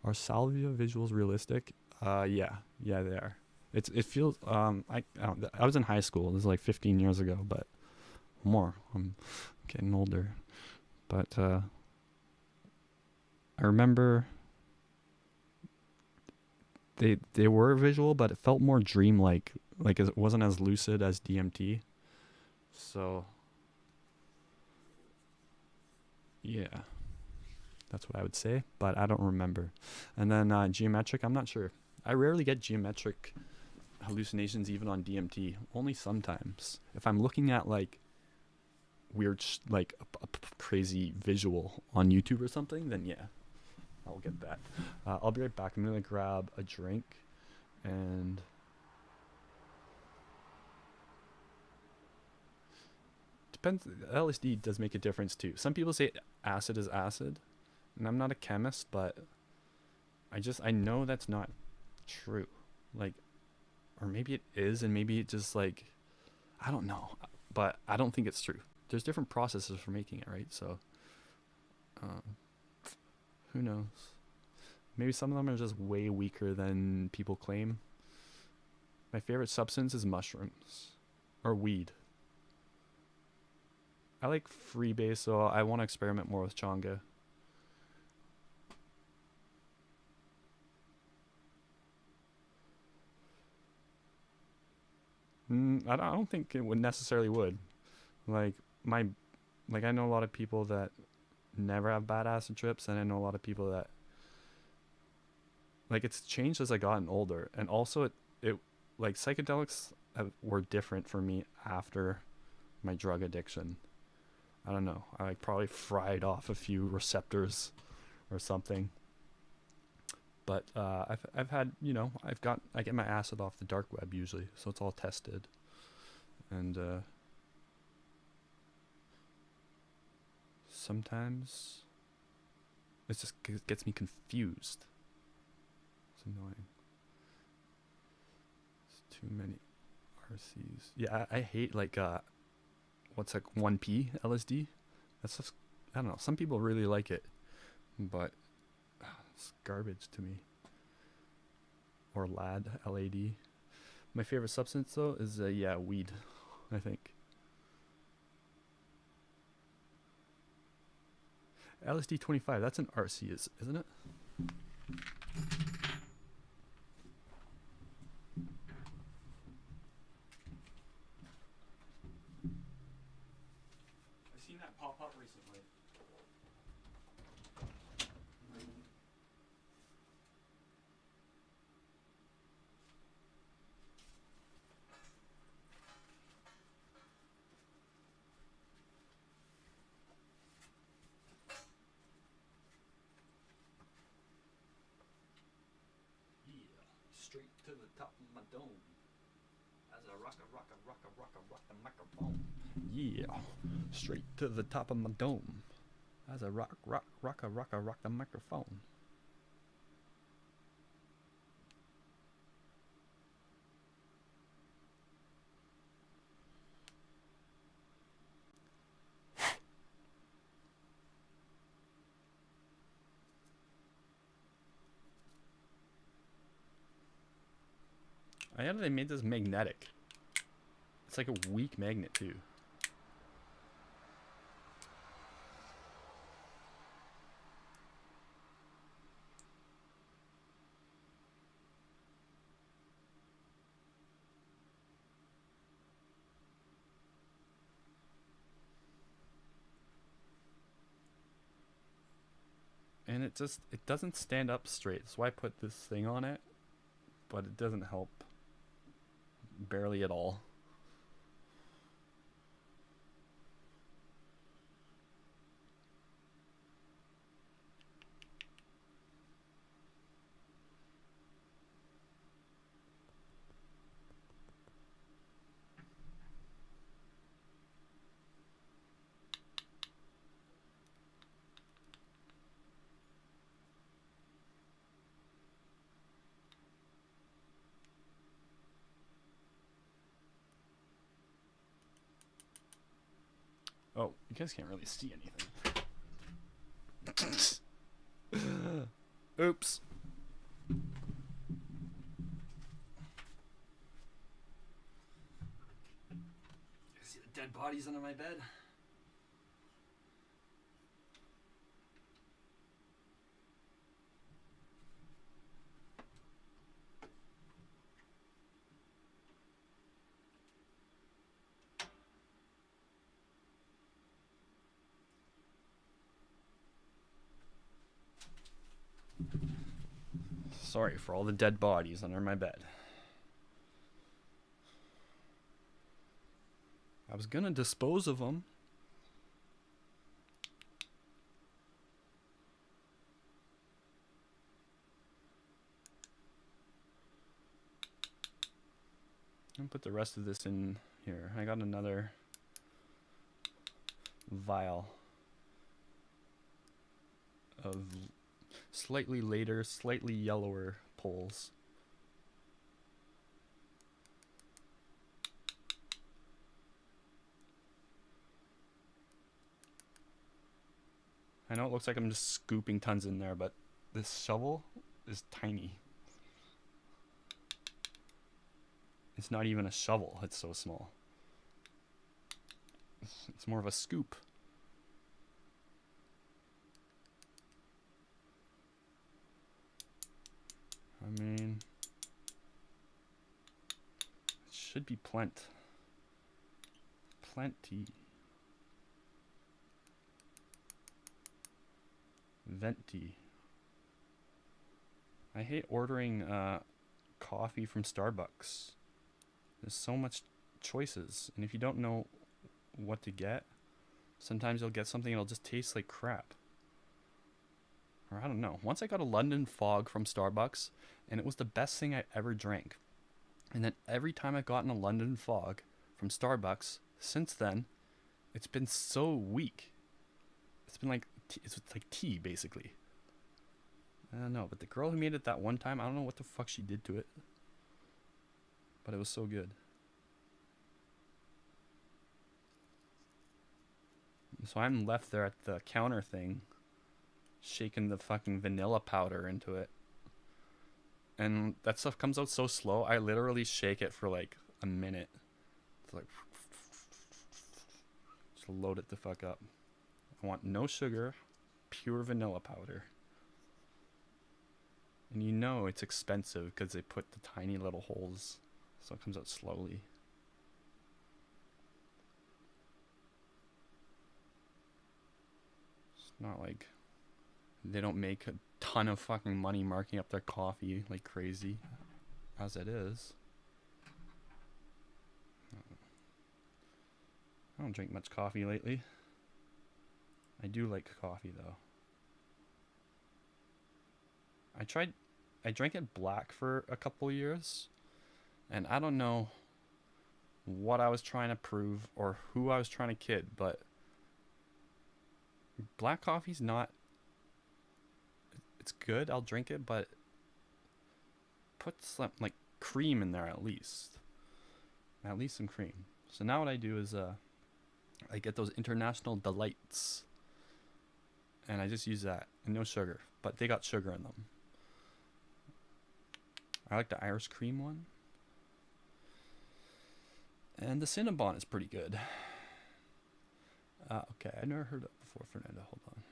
Are salvia visuals realistic? Yeah, they are. It feels I was in high school. This is like 15 years ago, but more. I'm getting older, but I remember they were visual, but it felt more dreamlike. Like it wasn't as lucid as DMT. So yeah. That's what I would say, but I don't remember. And then geometric, I'm not sure. I rarely get geometric hallucinations even on DMT, only sometimes. If I'm looking at like weird, like a crazy visual on YouTube or something, then yeah, I'll get that. I'll be right back. I'm going to grab a drink and... Depends, LSD does make a difference too. Some people say acid is acid. And I'm not a chemist, but I know that's not true. Like, or maybe it is, and maybe it just like, I don't know, but I don't think it's true. There's different processes for making it, right? So, who knows? Maybe some of them are just way weaker than people claim. My favorite substance is mushrooms or weed. I like freebase, so I want to experiment more with changa. I don't think it would necessarily would. Like I know a lot of people that never have bad acid trips, and I know a lot of people that like it's changed as I gotten older, and also it like psychedelics were different for me after my drug addiction. I don't know. I like probably fried off a few receptors or something. But I've had, you know, I get my acid off the dark web usually, so it's all tested, and sometimes it just gets me confused. It's annoying. It's too many RCs. Yeah, I hate like what's like 1P LSD. That's just, I don't know. Some people really like it, but it's garbage to me. Or LAD. My favorite substance though is yeah, weed, I think. LSD 25, that's an RC, isn't it? I've seen that pop up recently. Straight to the top of my dome as I rock the microphone. Yeah, straight to the top of my dome as I rock the microphone. I know they made this magnetic. It's like a weak magnet too. And it doesn't stand up straight. That's why I put this thing on it, but it doesn't help barely at all. Oh, you guys can't really see anything. Oops. See the dead bodies under my bed? Sorry for all the dead bodies under my bed. I was gonna dispose of them. I'll put the rest of this in here. I got another vial of slightly later, slightly yellower poles. I know it looks like I'm just scooping tons in there, but this shovel is tiny. It's not even a shovel, it's so small. It's more of a scoop. I mean, it should be plenty. Venti. I hate ordering coffee from Starbucks. There's so much choices, and if you don't know what to get, sometimes you'll get something that'll just taste like crap. Or I don't know. Once I got a London Fog from Starbucks, and it was the best thing I ever drank. And then every time I've gotten a London Fog from Starbucks since then, it's been so weak. It's been like it's like tea basically. I don't know, but the girl who made it that one time, I don't know what the fuck she did to it, but it was so good. So I'm left there at the counter thing, shaking the fucking vanilla powder into it. And that stuff comes out so slow, I literally shake it for like a minute. It's like, just load it the fuck up. I want no sugar, pure vanilla powder. And you know it's expensive because they put the tiny little holes, so it comes out slowly. It's not like they don't make a ton of fucking money marking up their coffee like crazy, as it is. I don't drink much coffee lately. I do like coffee though. I drank it black for a couple years, and I don't know what I was trying to prove or who I was trying to kid, but black coffee's not, it's good, I'll drink it, but put some like cream in there at least some cream. So now what I do is I get those International Delights, and I just use that, and no sugar, but they got sugar in them. I like the Irish cream one. And the Cinnabon is pretty good. Okay, I never heard that before, Fernando. Hold on.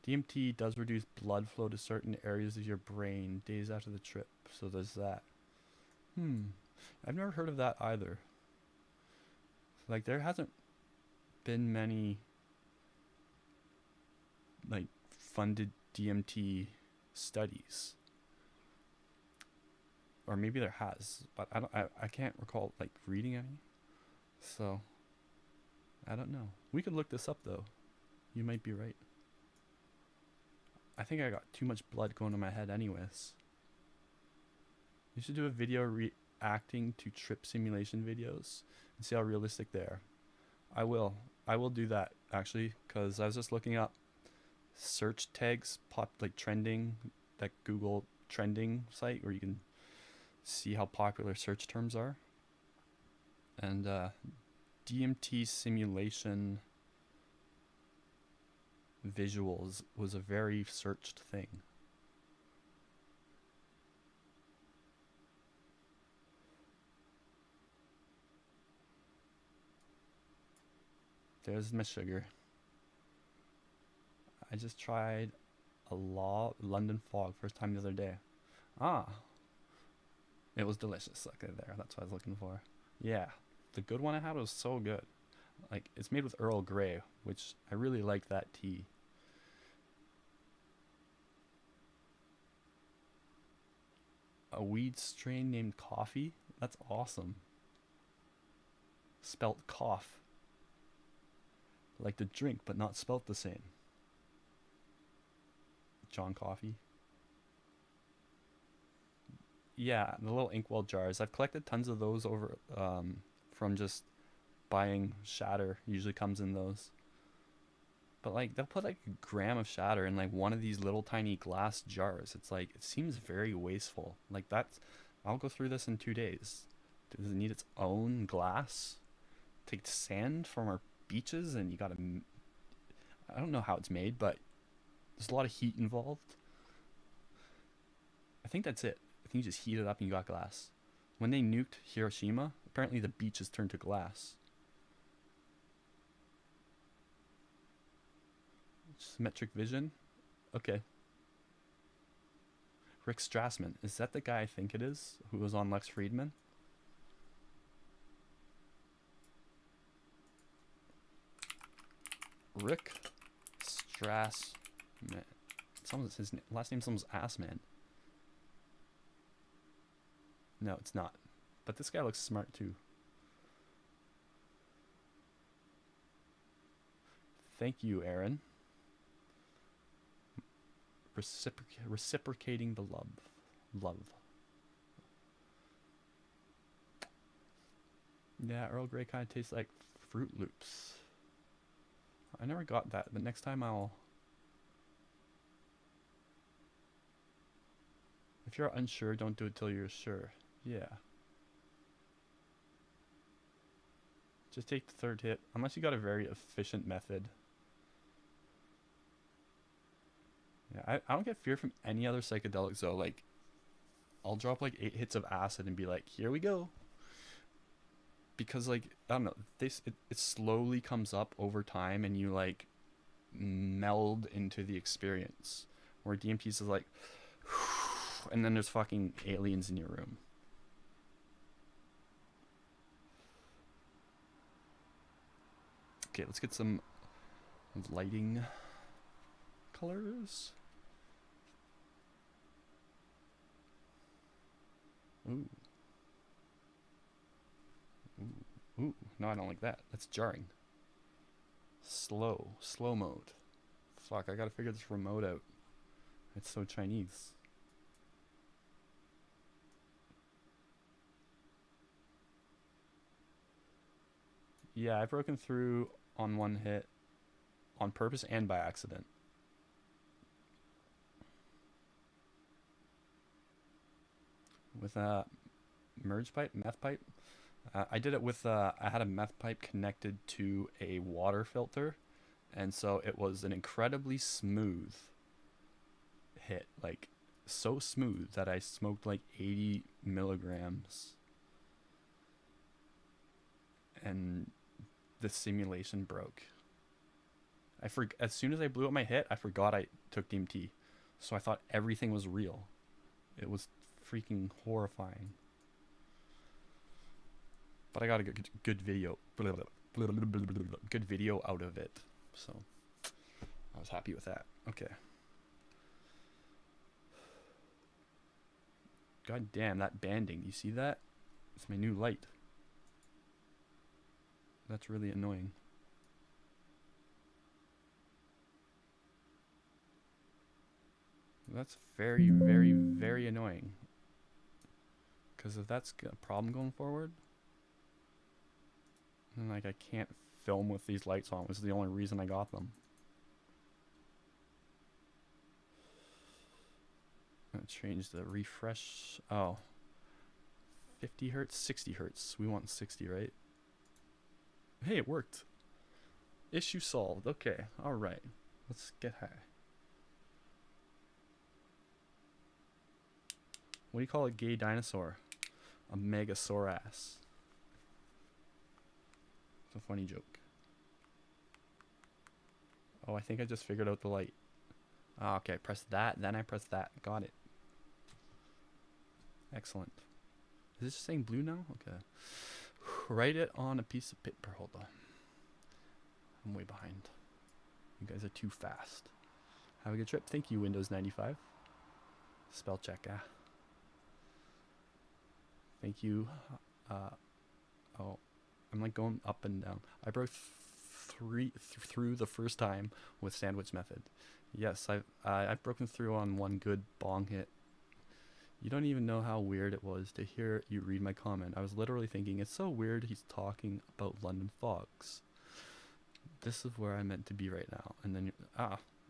DMT does reduce blood flow to certain areas of your brain days after the trip. So there's that. I've never heard of that either. Like, there hasn't been many, like, funded DMT studies. Or maybe there has, but I can't recall, like, reading any. So, I don't know. We could look this up, though. You might be right. I think I got too much blood going to my head anyways. You should do a video reacting to trip simulation videos and see how realistic they are. I will do that, actually, because I was just looking up search tags, like trending, that Google trending site where you can see how popular search terms are. And DMT simulation visuals was a very searched thing. There's my sugar. I just tried a London fog first time the other day. It was delicious. Okay, there. That's what I was looking for. Yeah, the good one I had was so good. Like, it's made with Earl Grey, which I really like that tea. A weed strain named Coffee? That's awesome. Spelt cough. Like the drink, but not spelt the same. John Coffee. Yeah, the little inkwell jars. I've collected tons of those over from just buying shatter. Usually comes in those. But like, they'll put like a gram of shatter in like one of these little tiny glass jars. It's like, it seems very wasteful. Like, I'll go through this in 2 days. Does it need its own glass? Take sand from our beaches and you gotta, I don't know how it's made, but there's a lot of heat involved. I think that's it. I think you just heat it up and you got glass. When they nuked Hiroshima, apparently the beaches turned to glass. Symmetric vision? Okay. Rick Strassman. Is that the guy I think it is? Who was on Lex Friedman? Rick Strassman. His last name's someone's Assman. No, it's not. But this guy looks smart too. Thank you, Aaron. Reciprocating the love. Yeah, Earl Grey kind of tastes like Fruit Loops. I never got that, but next time I'll... If you're unsure, don't do it till you're sure. Yeah. Just take the third hit, unless you got a very efficient method. Yeah, I don't get fear from any other psychedelics though. Like, I'll drop like 8 hits of acid and be like, here we go. Because like, I don't know, it slowly comes up over time and you like meld into the experience. Where DMT's is like, and then there's fucking aliens in your room. Okay, let's get some lighting colors. Ooh. Ooh, no, I don't like that. That's jarring. Slow mode. Fuck, I gotta figure this remote out. It's so Chinese. Yeah, I've broken through on one hit on purpose and by accident. With a merge pipe, meth pipe. I did it with, I had a meth pipe connected to a water filter, and so it was an incredibly smooth hit, like so smooth that I smoked like 80 milligrams. and the simulation broke. As soon as I blew up my hit, I forgot I took DMT. So I thought everything was real. It was freaking horrifying. But I got a good video. Good video out of it. So I was happy with that. Okay. God damn, that banding. You see that? It's my new light. That's really annoying. That's very, very, very annoying. Because if that's a problem going forward, then like I can't film with these lights on, which is the only reason I got them. Let's change the refresh. Oh. 50 hertz, 60 hertz. We want 60, right? Hey, it worked. Issue solved. Okay, alright. Let's get high. What do you call a gay dinosaur? A megasaurus. It's a funny joke. Oh, I think I just figured out the light. Oh, okay, I press that, then I press that. Got it. Excellent. Is this saying blue now? Okay. Write it on a piece of paper. Hold on. I'm way behind. You guys are too fast. Have a good trip. Thank you, Windows 95. Spell check, Thank you. Oh, I'm like going up and down. I broke through the first time with sandwich method. Yes, I've broken through on one good bong hit. You don't even know how weird it was to hear you read my comment. I was literally thinking, it's so weird he's talking about London fogs. This is where I'm meant to be right now. And then,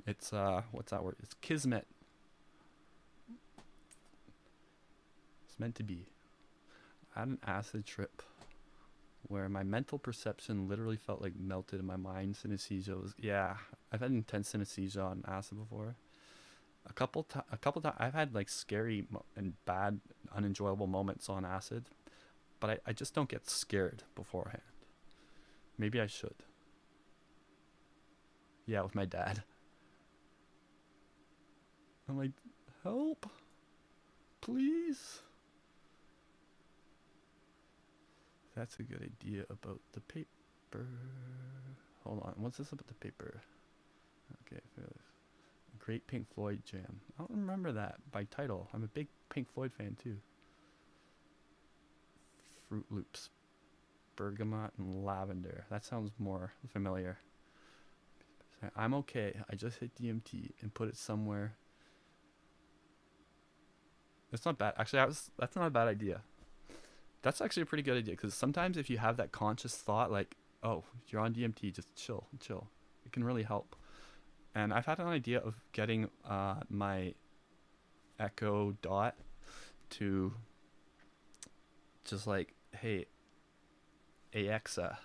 it's, what's that word? It's kismet. It's meant to be. I had an acid trip where my mental perception literally felt like melted in my mind. Synesthesia was, yeah, I've had intense synesthesia on acid before. A couple times I've had like scary and bad, unenjoyable moments on acid, but I just don't get scared beforehand. Maybe I should. Yeah, with my dad. I'm like, help, please. That's a good idea about the paper. Hold on, what's this about the paper? Okay, Great Pink Floyd Jam. I don't remember that by title. I'm a big Pink Floyd fan too. Fruit Loops, bergamot and lavender. That sounds more familiar. I'm okay. I just hit DMT and put it somewhere. It's not bad. Actually, that's not a bad idea. That's actually a pretty good idea, because sometimes if you have that conscious thought like, oh, you're on DMT, just chill. It can really help. And I've had an idea of getting my Echo Dot to just like, hey, Alexa,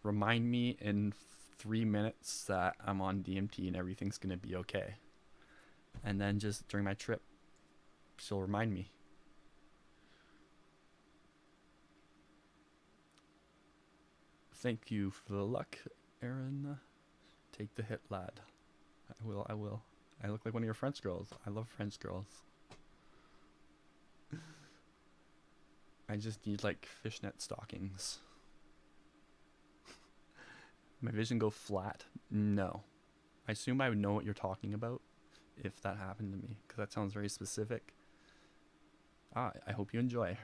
remind me in 3 minutes that I'm on DMT and everything's going to be okay. And then just during my trip, she'll remind me. Thank you for the luck, Aaron. Take the hit, lad. I will. I look like one of your French girls. I love French girls. I just need like fishnet stockings. My vision go flat? No. I assume I would know what you're talking about if that happened to me, because that sounds very specific. I hope you enjoy.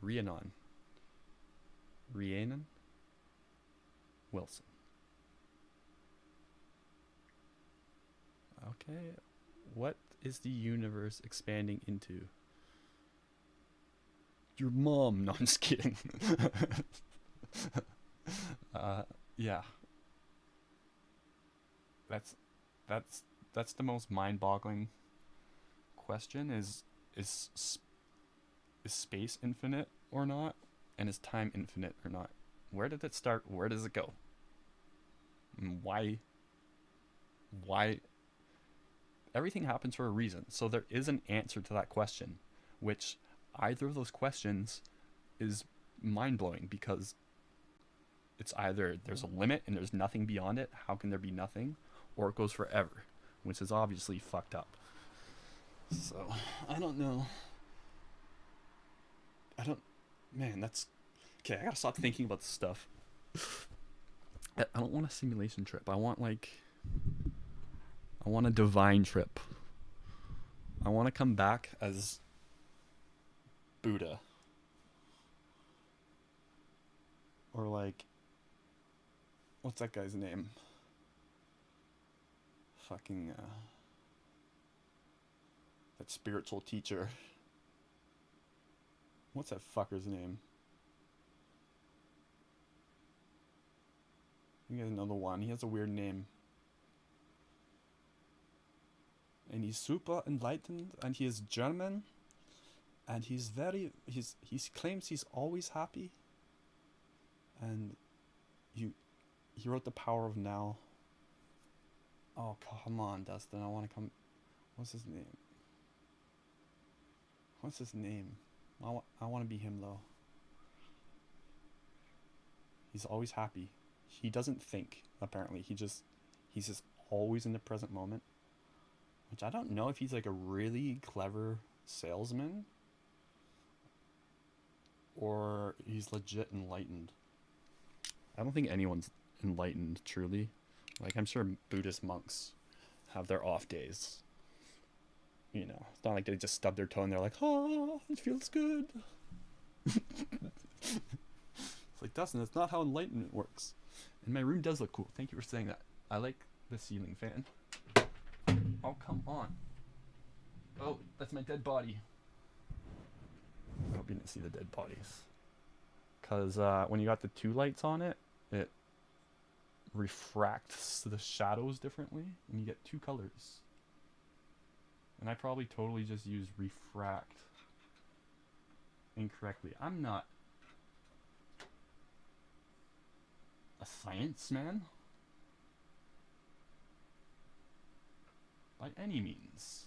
Rhiannon. Rhiannon Wilson. Okay, what is the universe expanding into? Your mom. No, I'm just kidding. Yeah. That's the most mind-boggling question. Is space infinite or not? And is time infinite or not? Where did it start? Where does it go? And why? Everything happens for a reason. So there is an answer to that question, which either of those questions is mind-blowing because it's either there's a limit and there's nothing beyond it. How can there be nothing? Or it goes forever, which is obviously fucked up. So, I don't know. Man, that's... Okay, I gotta stop thinking about this stuff. I don't want a simulation trip. I want a divine trip. I want to come back as Buddha. Or like... What's that guy's name? Fucking, that spiritual teacher. What's that fucker's name? You guys know the one. He has a weird name. And he's super enlightened, and he is German, and he claims he's always happy. And he wrote The Power of Now. Oh, come on, Dustin. I want to come... What's his name? I want to be him, though. He's always happy. He doesn't think, apparently. He's just always in the present moment. Which I don't know if he's like a really clever salesman. Or he's legit enlightened. I don't think anyone's enlightened, truly. Like, I'm sure Buddhist monks have their off days. You know, it's not like they just stub their toe and they're like, oh, it feels good. It's like, Dustin, that's not how enlightenment works. And my room does look cool. Thank you for saying that. I like the ceiling fan. Oh, come on. Oh, that's my dead body. I hope you didn't see the dead bodies. Because when you got the two lights on it, it refracts the shadows differently, and you get two colors. And I probably totally just used refract incorrectly. I'm not a science man by any means.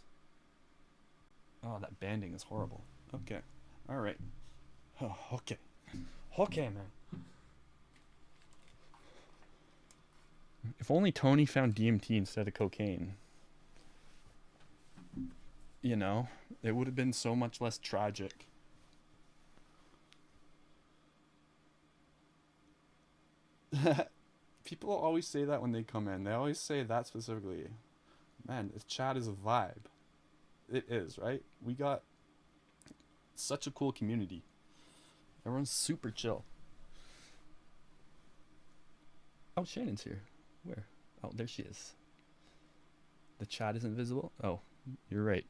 Oh, that banding is horrible. Okay. Alright. Oh, okay. Okay, man. If only Tony found DMT instead of cocaine. You know, it would have been so much less tragic. People always say that when they come in. They always say that specifically. Man, this chat is a vibe. It is, right? We got such a cool community. Everyone's super chill. Oh, Shannon's here. Where? Oh, there she is. The chat isn't visible? Oh, you're right.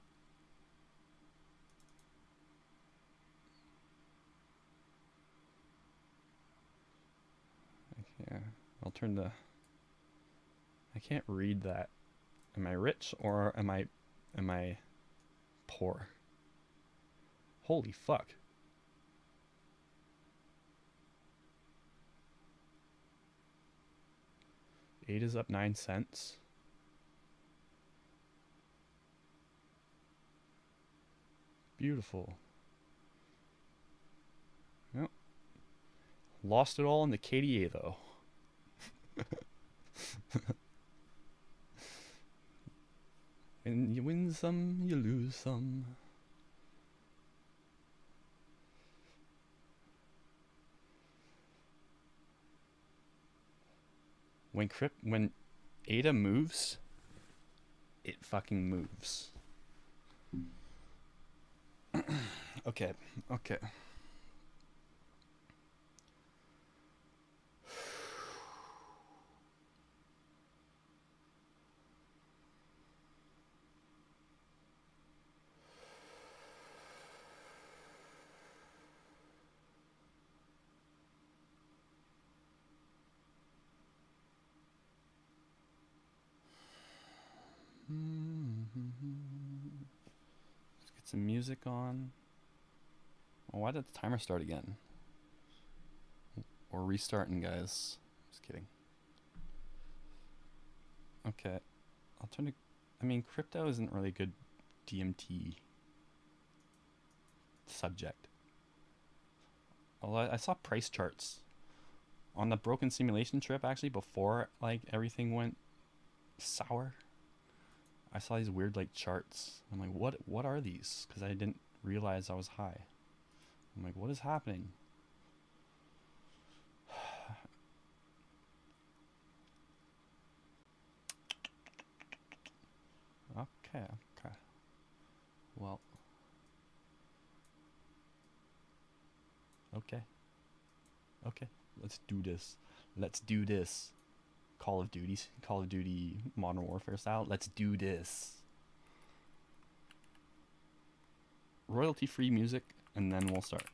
Yeah, I'll turn the... I can't read that. Am I rich or am I poor? Holy fuck. Ada's up 9 cents. Beautiful. Yep. Lost it all in the KDA though. And you win some, you lose some. When Ada moves, it fucking moves. Okay. Let's get some music on. Oh, why did the timer start again? Or restarting, guys. Just kidding. Okay. I'll turn to... I mean, crypto isn't really a good DMT subject. Well, I saw price charts on the broken simulation trip actually before like everything went sour. I saw these weird like charts. I'm like, what are these? Because I didn't realize I was high. I'm like, what is happening? Okay. Well. Okay. Let's do this. Call of Duty Modern Warfare style. Let's do this. Royalty-free music, and then we'll start.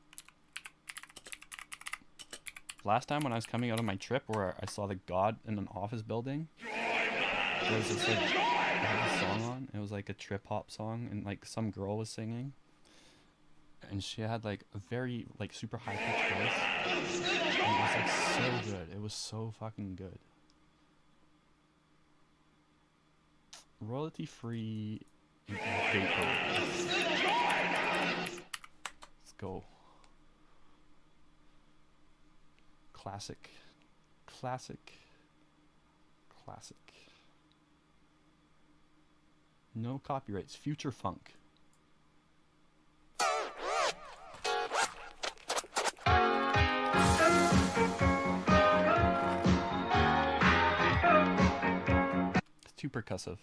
Last time when I was coming out of my trip where I saw the God in an office building, there was this like, I had a song on. It was like a trip-hop song, and like some girl was singing. And she had like a very like super high-pitched voice. And it was like so good. It was so fucking good. Royalty-free vapor. Let's go. Classic. No copyrights. Future funk. It's too percussive.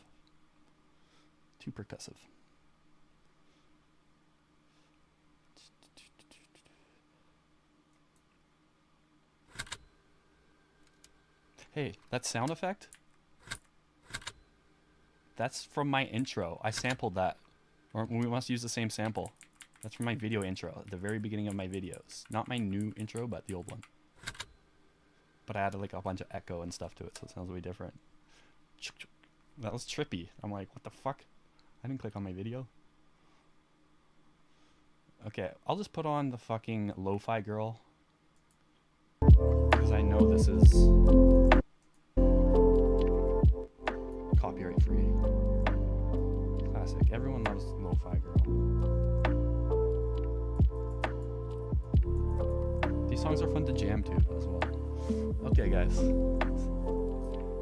Hey, that sound effect? That's from my intro. I sampled that. Or we must use the same sample. That's from my video intro, at the very beginning of my videos. Not my new intro, but the old one. But I added like a bunch of echo and stuff to it, so it sounds way different. That was trippy. I'm like, what the fuck? I didn't click on my video. Okay, I'll just put on the fucking lo-fi girl. Because I know this is copyright free. Classic. Everyone loves lo-fi girl. These songs are fun to jam to as well. Okay, guys.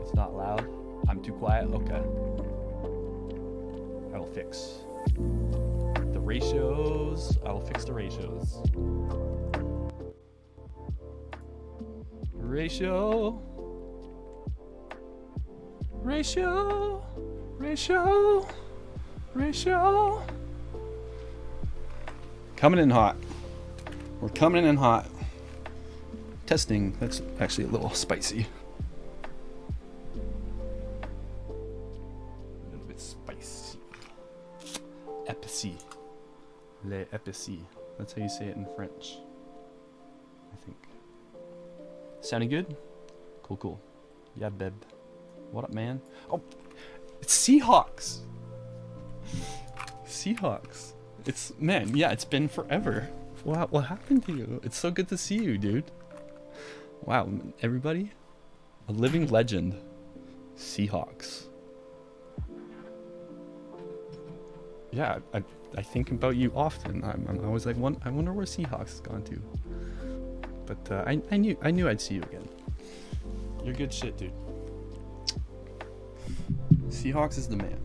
It's not loud. I'm too quiet. Okay. I will fix the ratios. I will fix the ratios. Ratio. Coming in hot. We're coming in hot. Testing. That's actually a little spicy. A little bit spicy. Épicé. Le épicé. That's how you say it in French. I think. Sounding good? Cool. Yeah, babe. What up, man? Oh, it's Seahawks. It's, man, yeah, it's been forever. What happened to you? It's so good to see you, dude. Wow, everybody. A living legend. Seahawks. Yeah, I think about you often. I'm always like, I wonder where Seahawks has gone to. But I knew I'd see you again. You're good shit, dude. Seahawks is the man.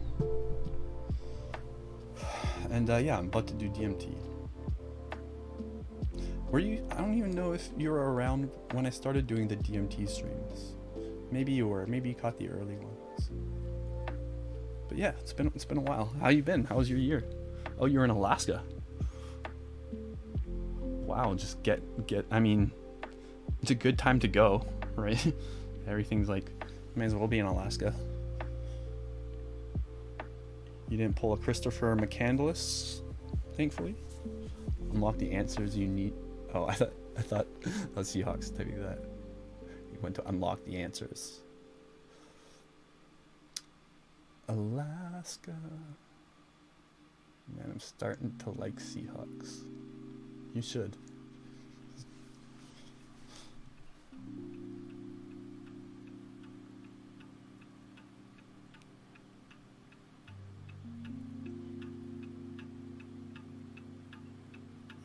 And yeah, I'm about to do DMT. Were you? I don't even know if you were around when I started doing the DMT streams. Maybe you were. Maybe you caught the early ones. But yeah, it's been a while. How you been? How was your year? Oh, you're in Alaska. Wow, just get. I mean, it's a good time to go, right? Everything's like, may as well be in Alaska. You didn't pull a Christopher McCandless, thankfully. Unlock the answers you need. Oh, I thought that was Seahawks typing that. You went to unlock the answers. Alaska. Man, I'm starting to like Seahawks. You should.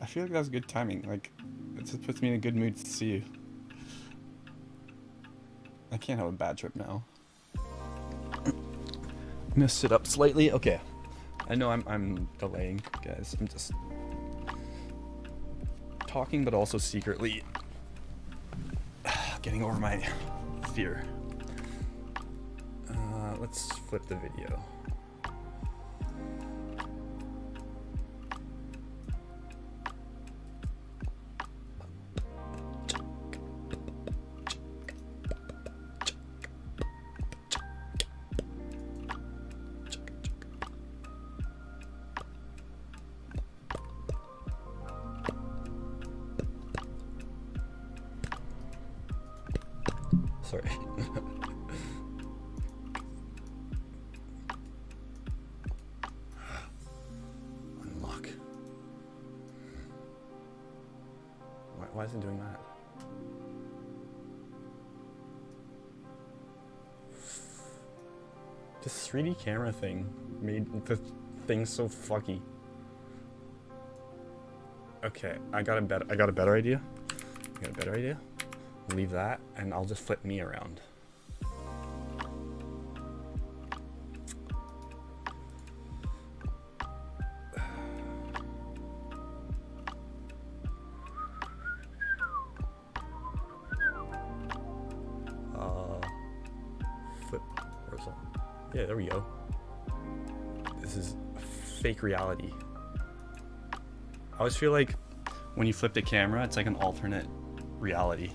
I feel like that was good timing. Like, just puts me in a good mood to see you. I can't have a bad trip now. I'm gonna sit up slightly. Okay. I know I'm delaying, guys. I'm just talking, but also secretly getting over my fear. Let's flip the video. Sorry. Unlock. Why is it doing that? This 3D camera thing made the thing so fucky. Okay, I got a better idea. Leave that, and I'll just flip me around. Flip horizontal. Yeah, there we go. This is a fake reality. I always feel like when you flip the camera, it's like an alternate reality.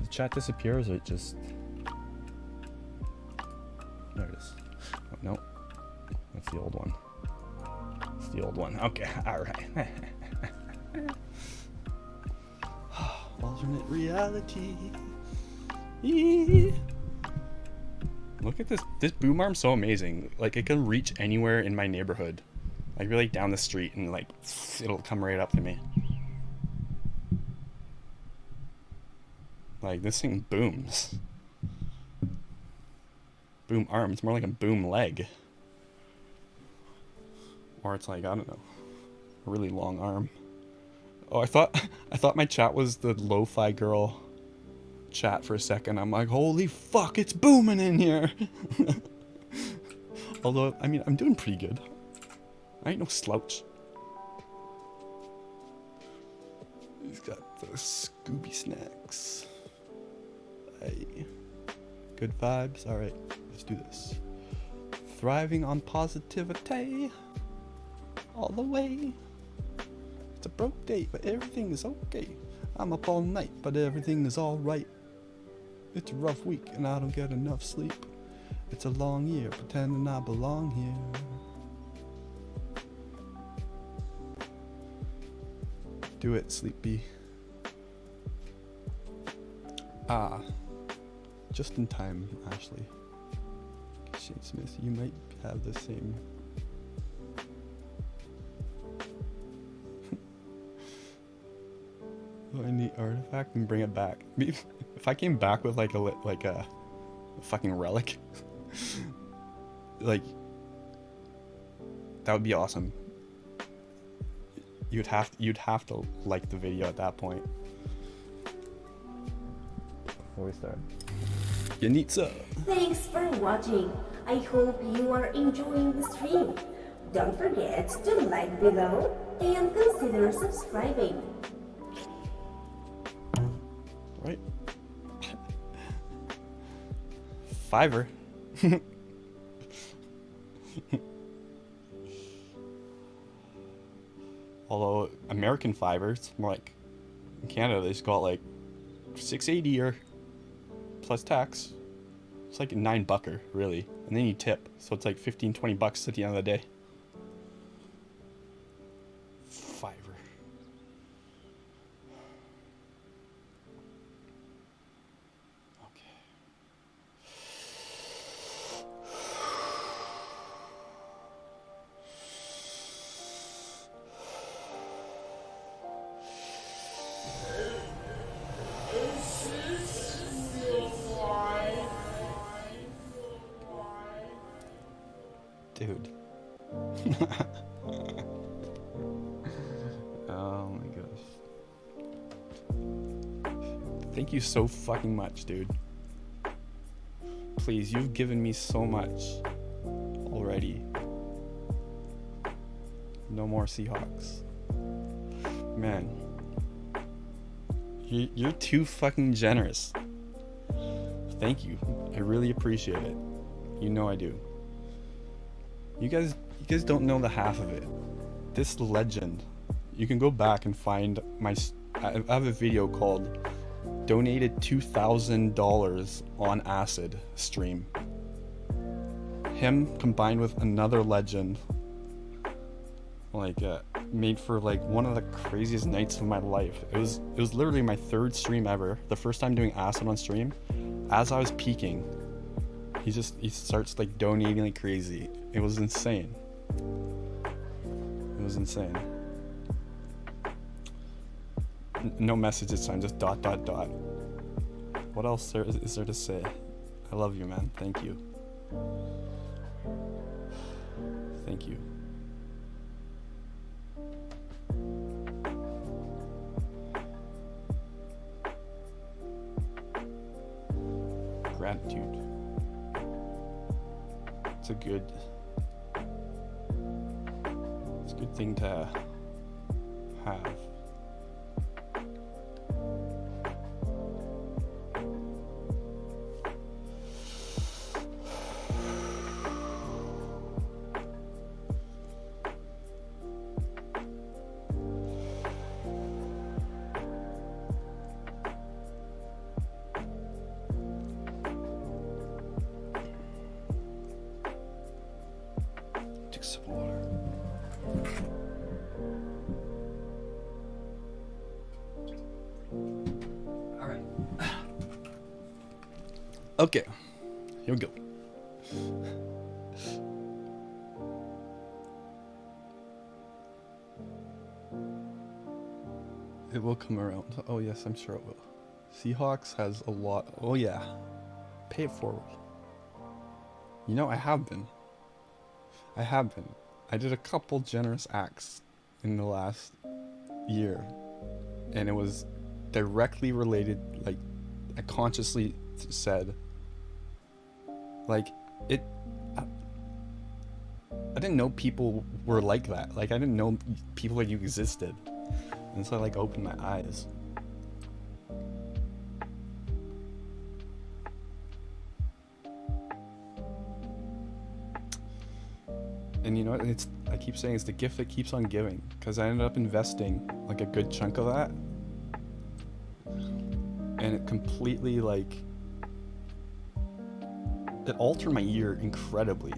The chat disappears, or it just... There it is. Oh, no. That's the old one. It's the old one. Okay, alright. Alternate reality. Look at this. This boom arm's so amazing. Like, it can reach anywhere in my neighborhood. Like, you're like down the street and like, it'll come right up to me. Like, this thing booms. Boom arm. It's more like a boom leg. Or it's like, I don't know, a really long arm. Oh, I thought my chat was the lo-fi girl chat for a second. I'm like, holy fuck, it's booming in here. Although, I mean, I'm doing pretty good. I ain't no slouch. He's got the Scooby snacks. Hey. Good vibes. Alright, let's do this. Thriving on positivity. All the way. It's a broke day, but everything is okay. I'm up all night, but everything is alright. It's a rough week, and I don't get enough sleep. It's a long year, pretending I belong here. Do it, sleepy. Ah. Just in time, Ashley. Shane Smith, you might have the same. I need artifact and bring it back. If I came back with like a fucking relic, like that would be awesome. You'd have to like the video at that point. Before we start. Yanitsa. Thanks for watching. I hope you are enjoying the stream. Don't forget to like below and consider subscribing. Right. Fiverr. Although American Fiverr, it's more like in Canada they just got like $6.80 or plus tax. It's like $9 really, and then you tip, so it's like $15-20 at the end of the day. Fiverr. Dude. Thank you so fucking much, dude. Please, you've given me so much already. No more Seahawks. Man. You're too fucking generous. Thank you. I really appreciate it. You know I do. You guys don't know the half of it. This legend. You can go back and find I have a video called Donated $2,000 on Acid stream. Him combined with another legend, like made for like one of the craziest nights of my life. It was literally my third stream ever. The first time doing acid on stream. As I was peaking, he starts like donating like crazy. It was insane. It was insane. No message this time, just ... What else is there to say? I love you, man. Thank you. Thank you. Gratitude. It's a good thing to have. Okay, here we go. It will come around. Oh yes, I'm sure it will. Seahawks has a lot. Oh yeah. Pay it forward. You know, I have been. I did a couple generous acts in the last year. And it was directly related, like, I consciously said, like, I didn't know people were like that. Like, I didn't know people like you existed. And so I, like, opened my eyes. And you know what? I keep saying it's the gift that keeps on giving. Because I ended up investing, like, a good chunk of that. And it completely, like, it altered my year incredibly.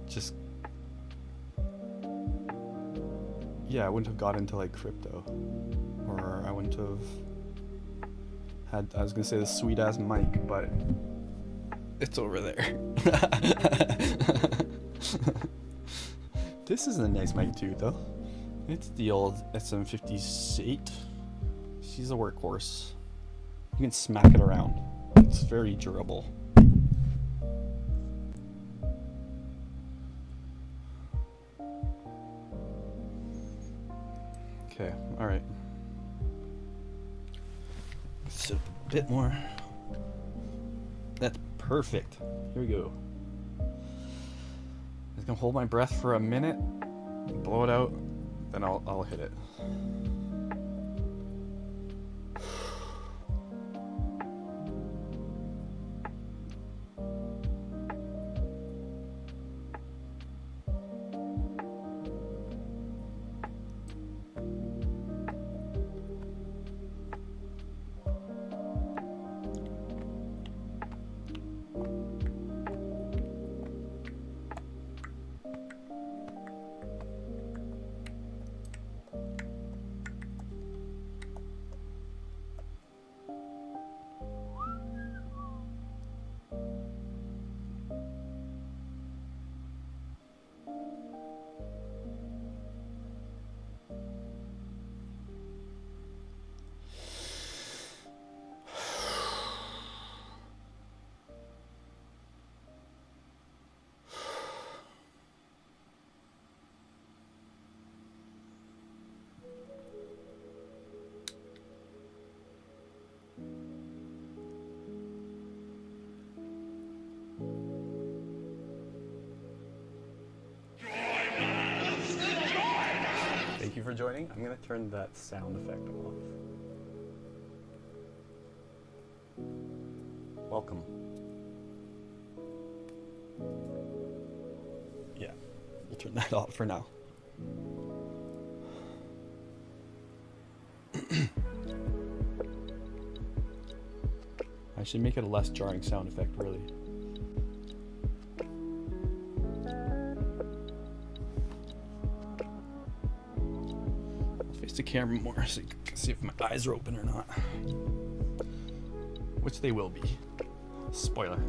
Just, yeah, I wouldn't have got into, like, crypto, or I wouldn't have had, I was gonna say, the sweet ass mic, but it's over there. This is a nice mic too, though. It's the old SM58. She's a workhorse. You can smack it around. It's very durable. Okay, alright. Sip a bit more. That's perfect. Here we go. I'm just gonna hold my breath for a minute, blow it out, then I'll hit it. Thank you for joining. I'm gonna turn that sound effect off. Welcome. Yeah, we'll turn that off for now. I should make it a less jarring sound effect, really. I'll face the camera more so you can see if my eyes are open or not. Which they will be. Spoiler.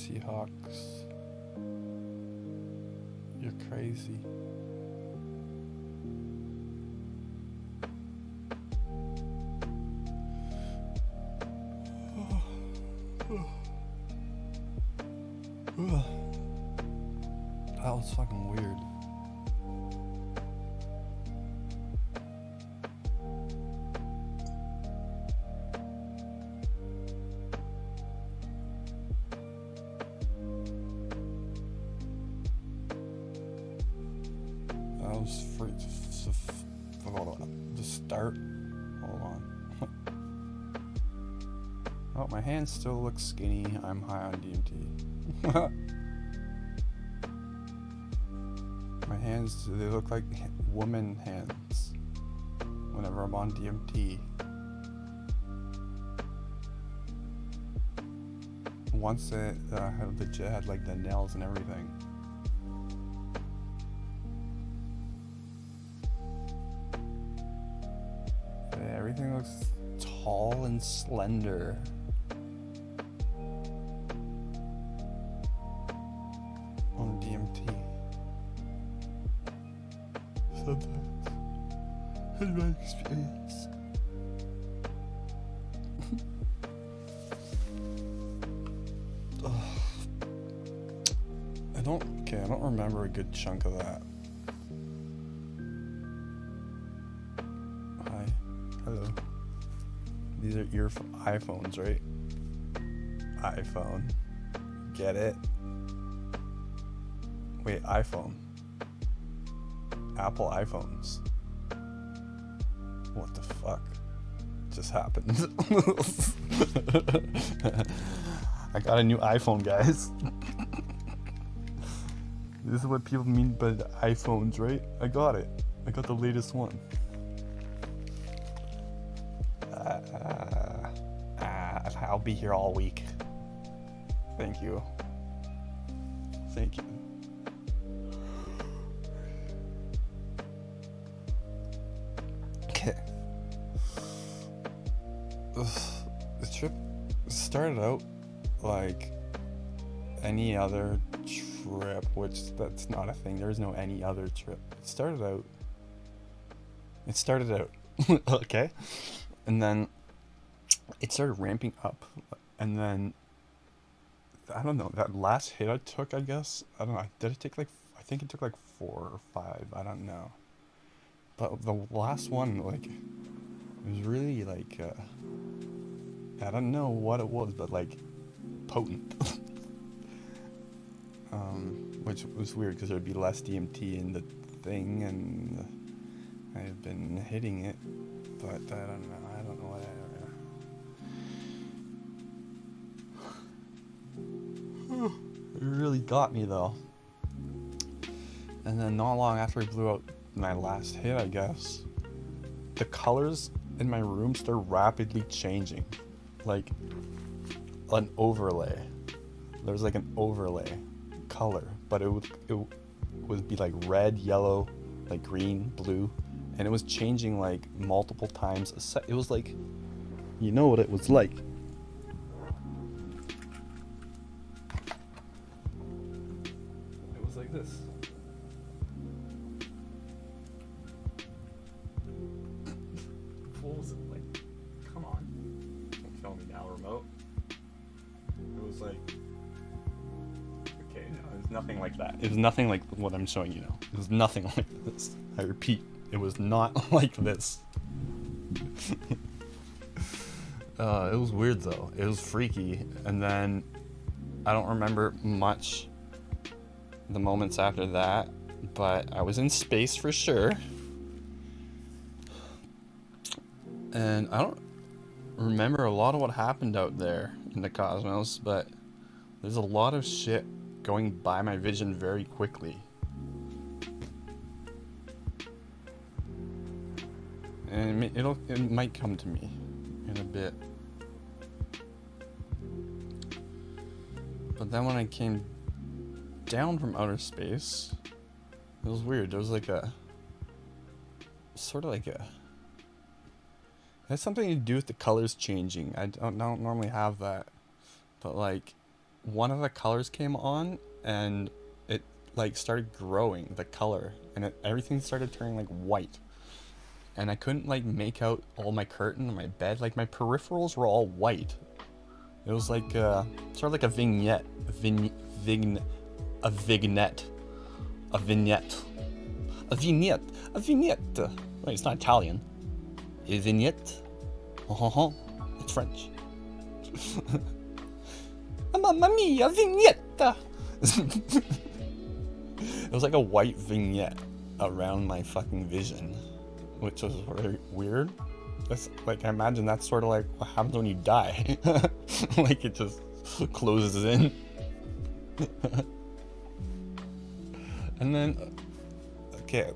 Seahawks. You're crazy. That was fucking weird. That was free. Hold on. The start. Hold on. Oh, my hand still looks skinny. I'm high on DMT. My hands, they look like woman hands whenever I'm on DMT. Once it had legit had like the nails and everything. Yeah, everything looks tall and slender. On DMT. Sometimes. In my experience. I don't remember a good chunk of that. Hi. Hello. These are iPhones, right? iPhone. Get it? Wait, iPhone. Apple iPhones. What the fuck just happened? I got a new iPhone, guys. This is what people mean by the iPhones, right? I got it. I got the latest one. I'll be here all week. Thank you. Thank you. Okay. The trip started out like any other trip, which that's not a thing. There's no any other trip. It started out. Okay. And then it started ramping up. And then I don't know, that last hit I took, I guess, I don't know, did it take like, I think it took like 4 or 5, I don't know. But the last one, like, it was really like, I don't know what it was, but like, potent. Which was weird because there'd be less DMT in the thing, and I've been hitting it, but I don't know what it really got me though. And then not long after I blew out my last hit, I guess, the colors in my room start rapidly changing, like an overlay. There's like an overlay color, but it would be like red, yellow, like green, blue, and it was changing like multiple times a set. It was like, you know what it was like. It was like this. What was it like? Come on. Don't tell me now, remote. It was like, okay, no, it was nothing like that. It was nothing like what I'm showing you now. It was nothing like this. I repeat, it was not like this. It was weird though. It was freaky. And then I don't remember much the moments after that, but I was in space for sure. And I don't remember a lot of what happened out there in the cosmos, but there's a lot of shit going by my vision very quickly. And it might come to me in a bit. But then when I came down from outer space, it was weird. There was like a sort of like a, it has something to do with the colors changing. I don't normally have that, but like one of the colors came on and it like started growing, the color, and everything started turning like white. And I couldn't like make out all my curtain and my bed. Like my peripherals were all white. It was like sort of like a vignette, a vignette, a vignette. Wait, it's not Italian. A vignette. It's French. Mamma mia, vignetta! It was like a white vignette around my fucking vision, which was very weird. That's, like, I imagine that's sort of like what happens when you die. Like, it just closes in. And then, okay,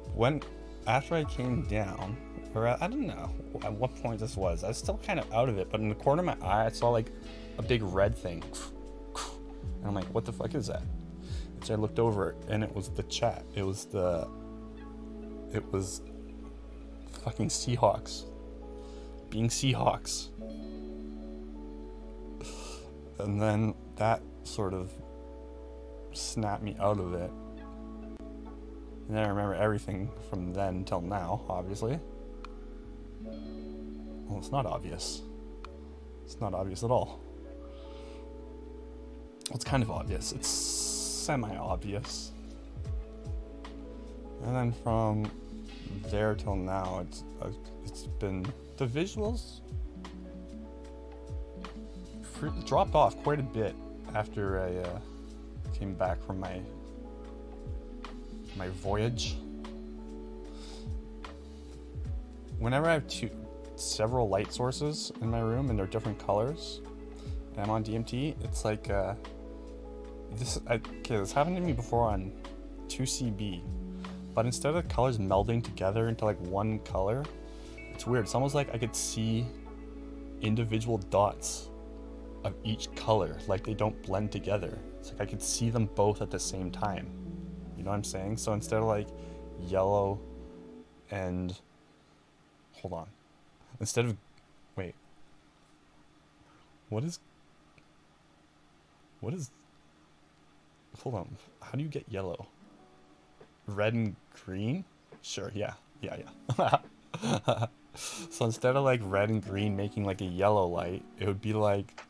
after I came down, or I don't know at what point this was, I was still kind of out of it, but in the corner of my eye, I saw like a big red thing. And I'm like, what the fuck is that? And so I looked over, and it was the chat. It was fucking Seahawks. Being Seahawks. And then that sort of snapped me out of it. And then I remember everything from then till now, obviously. Well, it's not obvious. It's not obvious at all. Well, it's kind of obvious. It's semi-obvious. And then from there till now, it's been the visuals dropped off quite a bit after I came back from my voyage. Whenever I have several light sources in my room and they're different colors, and I'm on DMT, it's like this happened to me before on 2CB, but instead of the colors melding together into like one color, it's weird. It's almost like I could see individual dots of each color, like they don't blend together. It's like I could see them both at the same time. You know what I'm saying? So instead of like yellow and hold on. Instead of wait. What is hold on. How do you get yellow? Red and green? Sure, yeah. So instead of like red and green making like a yellow light, it would be like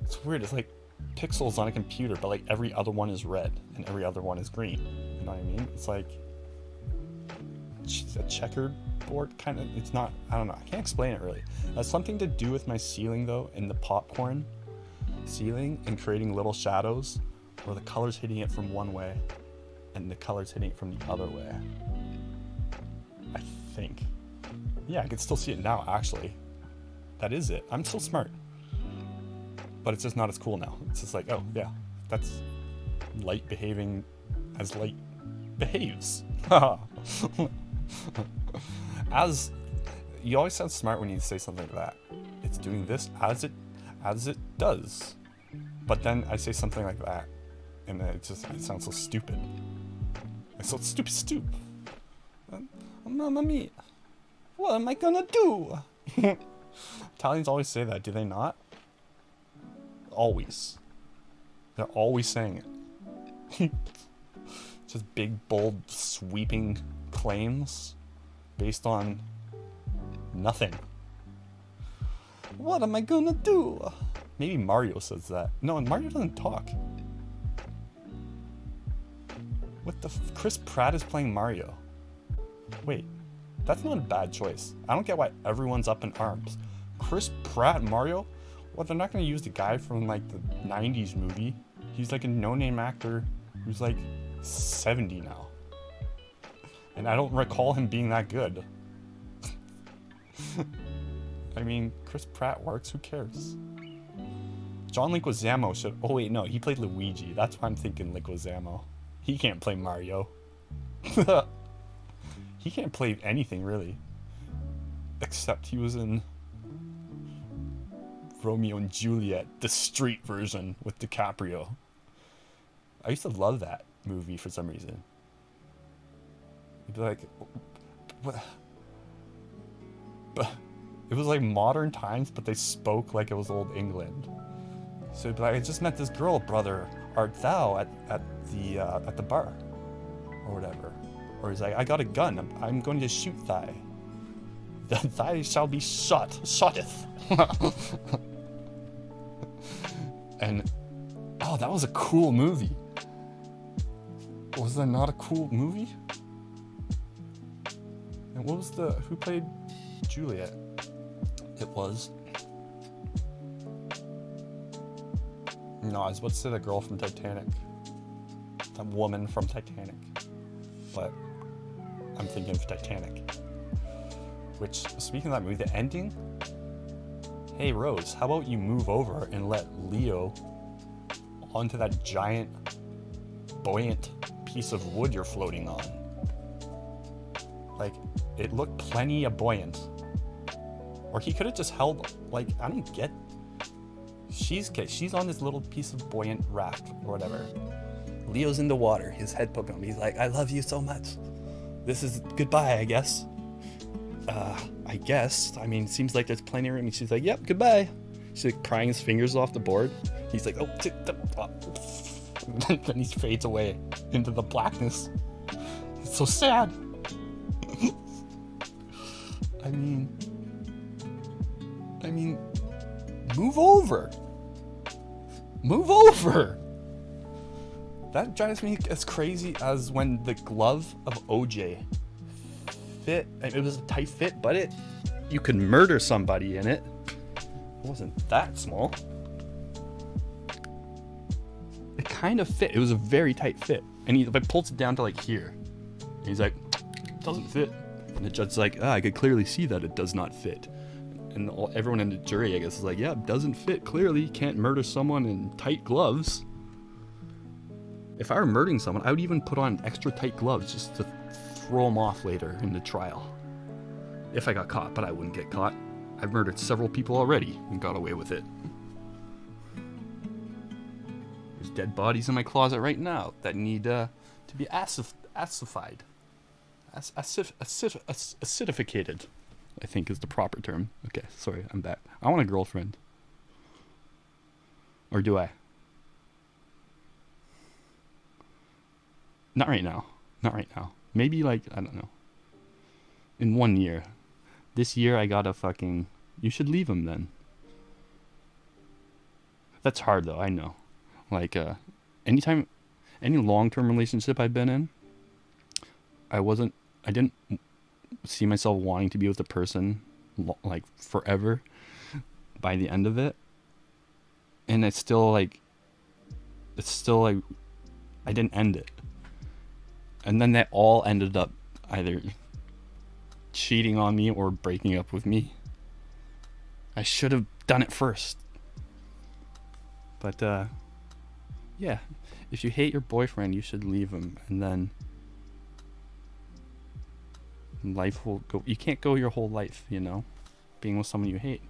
it's weird. It's like pixels on a computer, but like every other one is red and every other one is green. You know what I mean? It's like a checkered board kind of. It's not, I don't know, I can't explain it really. It has something to do with my ceiling though, in the popcorn ceiling, and creating little shadows where the colors hitting it from one way and the colors hitting it from the other way. I think. Yeah, I can still see it now actually. That is it. I'm still smart. But it's just not as cool now. It's just like, oh yeah, that's light behaving as light behaves. As you always sound smart when you say something like that. It's doing this as it does. But then I say something like that, and then it sounds so stupid. It's so stupid. Mamma mia, what am I gonna do? Italians always say that, do they not? Always. They're always saying it. Just big, bold, sweeping claims based on nothing. What am I gonna do? Maybe Mario says that. No, Mario doesn't talk. What the Chris Pratt is playing Mario. Wait, that's not a bad choice. I don't get why everyone's up in arms. Chris Pratt Mario? Well, they're not going to use the guy from like the 90s movie. He's like a no-name actor who's like 70 now. And I don't recall him being that good. I mean, Chris Pratt works, who cares? John Leguizamo should... Oh wait, no, he played Luigi. That's why I'm thinking Leguizamo. He can't play Mario. He can't play anything, really. Except he was in Romeo and Juliet, the street version with DiCaprio. I used to love that movie for some reason. You'd be like, what? It was like modern times, but they spoke like it was old England. So it'd be like, I just met this girl, brother. Art thou at the bar, or whatever? Or he's like, I got a gun. I'm going to shoot thy. Thy shall be shotteth. And oh, that was a cool movie. Was that not a cool movie? And what was who played Juliet? It was. No, I was about to say the girl from Titanic. That woman from Titanic. But I'm thinking of Titanic. Which, speaking of that movie, the ending. Hey Rose, how about you move over and let Leo onto that giant, buoyant piece of wood you're floating on? Like, it looked plenty of buoyant. Or he could have just held, like, I don't get. She's on this little piece of buoyant raft or whatever. Leo's in the water, his head poking him. He's like, I love you so much. This is goodbye, I guess. I guess. I mean, seems like there's plenty of room. And she's like, yep, goodbye. She's like prying his fingers off the board. He's like, oh. Then he fades away into the blackness. It's so sad. I mean, move over. Move over. That drives me as crazy as when the glove of OJ fit. It was a tight fit, but you could murder somebody in it. It wasn't that small. It kind of fit. It was a very tight fit. And he pulls it down to like here. And he's like, it doesn't fit. And the judge's like, I could clearly see that it does not fit. And everyone in the jury, I guess, is like, yeah, it doesn't fit. Clearly, you can't murder someone in tight gloves. If I were murdering someone, I would even put on extra tight gloves just to throw them off later in the trial. If I got caught, but I wouldn't get caught. I've murdered several people already and got away with it. There's dead bodies in my closet right now that need to be acidified. Acidificated, I think is the proper term. Okay, sorry, I'm back. I want a girlfriend. Or do I? Not right now. Not right now. Maybe like, I don't know. In 1 year. This year I gotta fucking... You should leave him then. That's hard though, I know. Like, any long-term relationship I've been in, I didn't see myself wanting to be with the person like forever by the end of it. And it's still like I didn't end it. And then they all ended up either cheating on me or breaking up with me. I should have done it first. But yeah, if you hate your boyfriend, you should leave him, and then life will go. You can't go your whole life, being with someone you hate.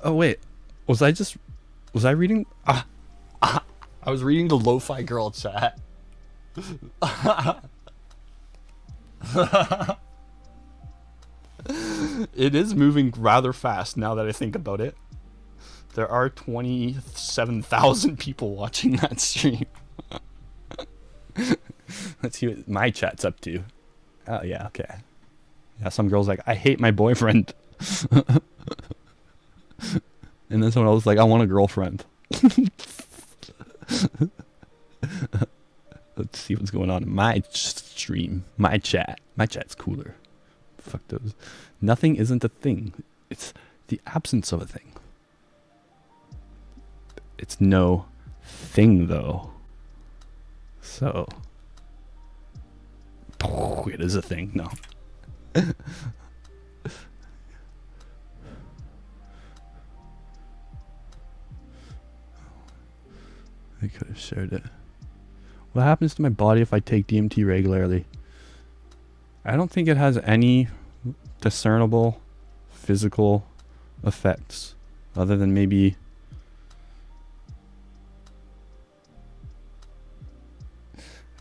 Oh wait, was I reading? I was reading the Lo-Fi Girl chat. It is moving rather fast now that I think about it. There are 27,000 people watching that stream. Let's see what my chat's up to. Oh yeah, okay. Yeah, some girl's like, I hate my boyfriend. And then someone else is like, I want a girlfriend. Let's see what's going on in my stream, my chat. My chat's cooler. Fuck those. Nothing isn't a thing. It's the absence of a thing. It's no thing though. So it is a thing. No. I could have shared it. What happens to my body if I take DMT regularly? I don't think it has any discernible physical effects other than maybe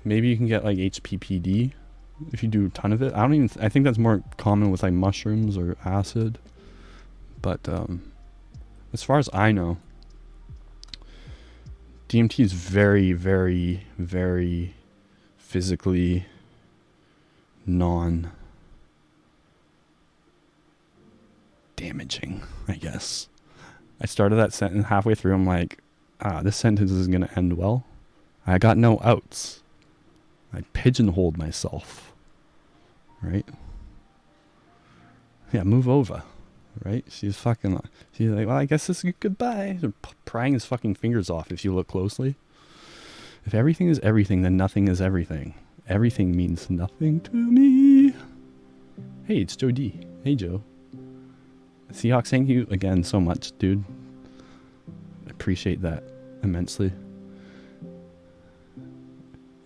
you can get like HPPD if you do a ton of it. I think that's more common with like mushrooms or acid. But as far as I know, DMT is very, very, very physically non-damaging, I guess. I started that sentence halfway through. I'm like, this sentence is going to end well. I got no outs. I pigeonholed myself. Right? Yeah, move over. Right? She's like, well, I guess this is goodbye. Prying his fucking fingers off if you look closely. If everything is everything, then nothing is everything. Everything means nothing to me. Hey, it's Joe D. Hey, Joe. Seahawks, thank you again so much, dude. I appreciate that immensely.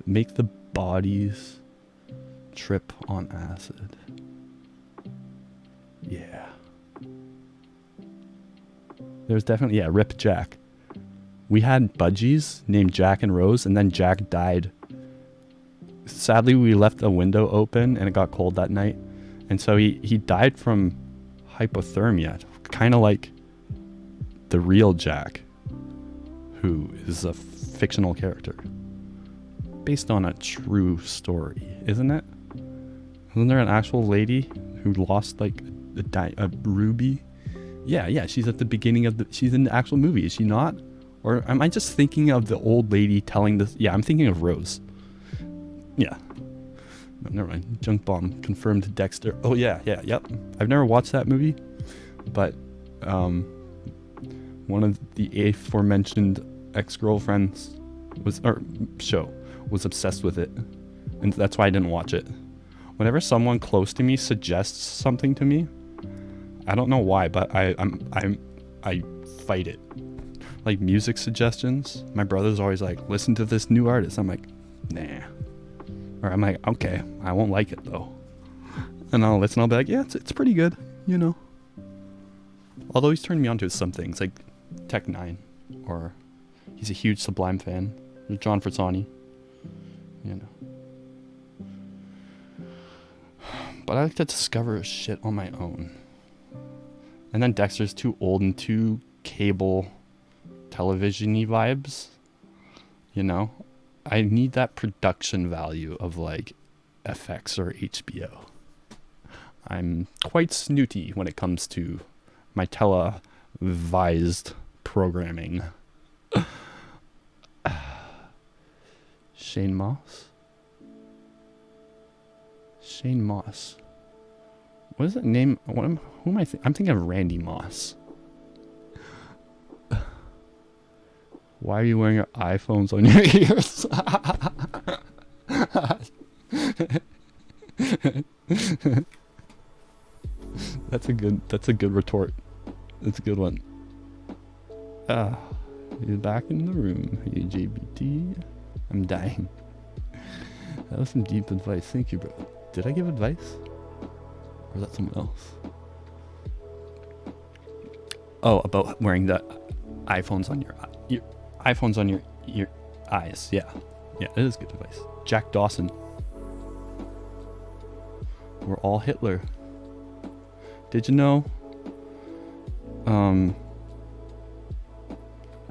Make the bodies trip on acid. Yeah. There's definitely, rip Jack. We had budgies named Jack and Rose, and then Jack died. Sadly, we left the window open and it got cold that night. And so he died from hypothermia, kind of like the real Jack, who is a fictional character based on a true story, isn't it? Isn't there an actual lady who lost like a ruby? Yeah, she's at the beginning of she's in the actual movie, is she not? Or am I just thinking of the old lady telling this? Yeah, I'm thinking of Rose. Yeah. No, never mind. Junk bomb confirmed Dexter. Oh yep. I've never watched that movie, but one of the aforementioned ex-girlfriends was obsessed with it, and that's why I didn't watch it. Whenever someone close to me suggests something to me, I don't know why, but I fight it. Like music suggestions, my brother's always like, listen to this new artist. I'm like, nah. Or I'm like, okay, I won't like it though. And I'll listen, I'll be like, yeah, it's pretty good, you know. Although he's turned me on to some things, like Tech 9, or he's a huge Sublime fan. John Frazzani, you know. But I like to discover shit on my own. And then Dexter's too old and too cable television-y vibes, you know. I need that production value of like FX or HBO. I'm quite snooty when it comes to my televised programming. Shane Moss? Shane Moss. What is that name? Who am I thinking? I'm thinking of Randy Moss. Why are you wearing your iPhones on your ears? That's a good retort. That's a good one. You're back in the room, hey JBT. I'm dying. That was some deep advice. Thank you, bro. Did I give advice? Or is that someone else? Oh, about wearing the iPhones on your iPhones on your eyes. Yeah, it is good advice. Jack Dawson. We're all Hitler. Did you know?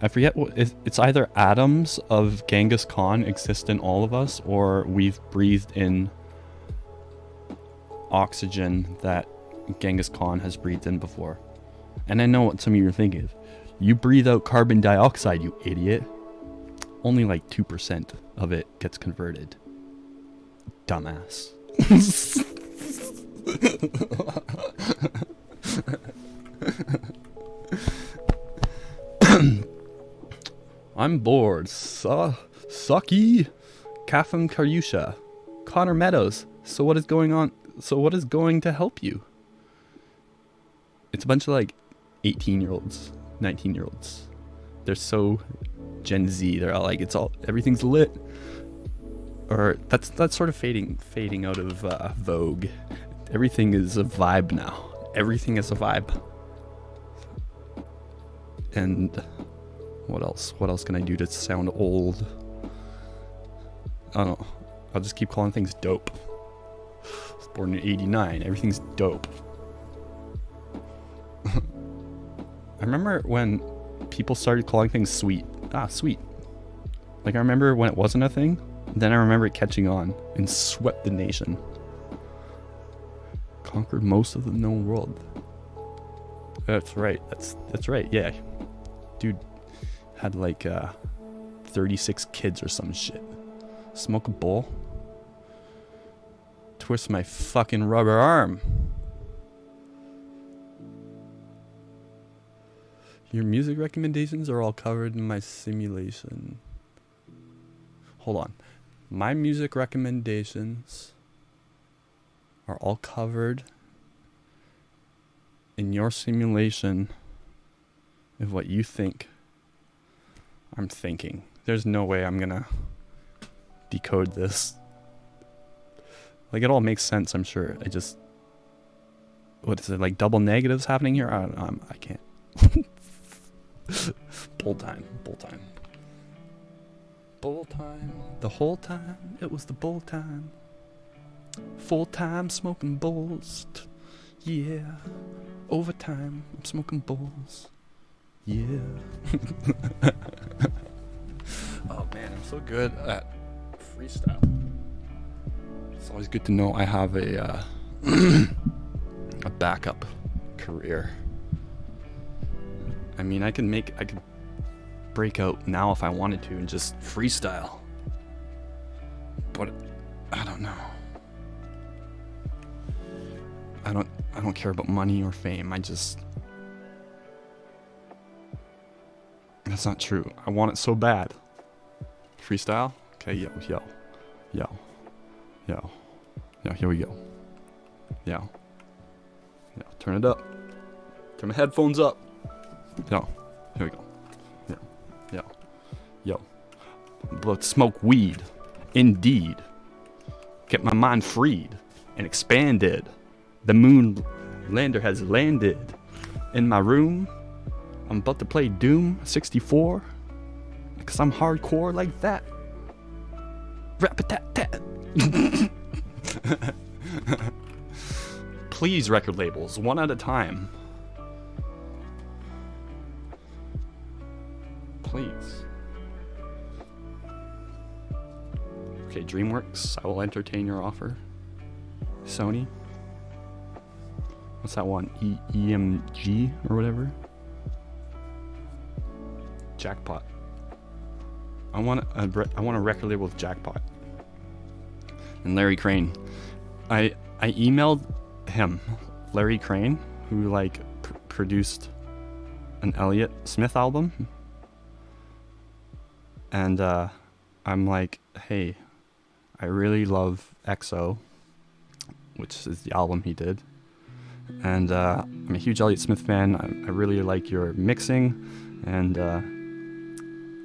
I forget what it's either atoms of Genghis Khan exist in all of us, or we've breathed in oxygen that Genghis Khan has breathed in before. And I know what some of you are thinking. You breathe out carbon dioxide, you idiot. Only like 2% of it gets converted. Dumbass. I'm bored. Sucky. Kafam Karyusha. Connor Meadows. So what is going on? So what is going to help you? It's a bunch of like 18-year-olds, 19-year-olds. They're so Gen Z. They're all like, everything's lit. Or that's sort of fading out of vogue. Everything is a vibe now. Everything is a vibe. And what else? What else can I do to sound old? I don't know. I'll just keep calling things dope. born in 89. Everything's dope. I remember when people started calling things sweet. Ah, sweet. Like, I remember when it wasn't a thing. Then I remember it catching on and swept the nation. Conquered most of the known world. That's right. That's right. Yeah. Dude had like 36 kids or some shit. Smoke a bowl. Twist my fucking rubber arm. Your music recommendations are all covered in my simulation. Hold on. My music recommendations are all covered in your simulation of what you think I'm thinking. There's no way I'm gonna decode this. Like, it all makes sense, I'm sure. What is it, like double negatives happening here? I can't. Bull time. Bull time. The whole time, it was the bull time. Full time smoking bowls. Yeah. Overtime, I'm smoking bowls. Yeah. Oh man, I'm so good at freestyle. It's always good to know I have a a backup career. I mean, I could break out now if I wanted to and just freestyle. But I don't know. I don't care about money or fame. That's not true. I want it so bad. Freestyle? Okay, yo. Here we go. Yo. Turn it up. Turn my headphones up. Yo. Here we go. Yo. I'm about to smoke weed. Indeed. Get my mind freed and expanded. The moon lander has landed in my room. I'm about to play Doom 64 because I'm hardcore like that. Rap-a-tat-tat. Please, record labels, one at a time. Please. Okay, DreamWorks, I will entertain your offer. Sony. What's that one? EMG or whatever? Jackpot. I want a record label with Jackpot. And Larry Crane. I emailed him, Larry Crane, who like produced an Elliott Smith album. And I'm like, hey, I really love EXO, which is the album he did. And I'm a huge Elliott Smith fan. I really like your mixing. And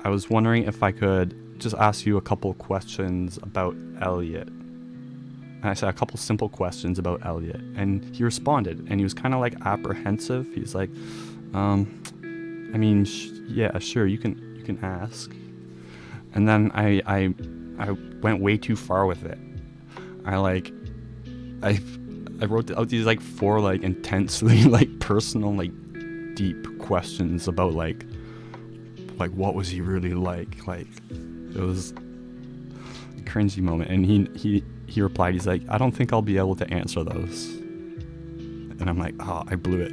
I was wondering if I could just ask you a couple questions about Elliott. And I said a couple simple questions about Elliott. And he responded. And he was kind of like apprehensive. He's like, I mean, yeah, sure, you can ask. And then I went way too far with it. I wrote out these like 4 like intensely like personal like deep questions about like what was he really like it was a cringy moment. And he replied, he's like, I don't think I'll be able to answer those. And I'm like, oh, I blew it.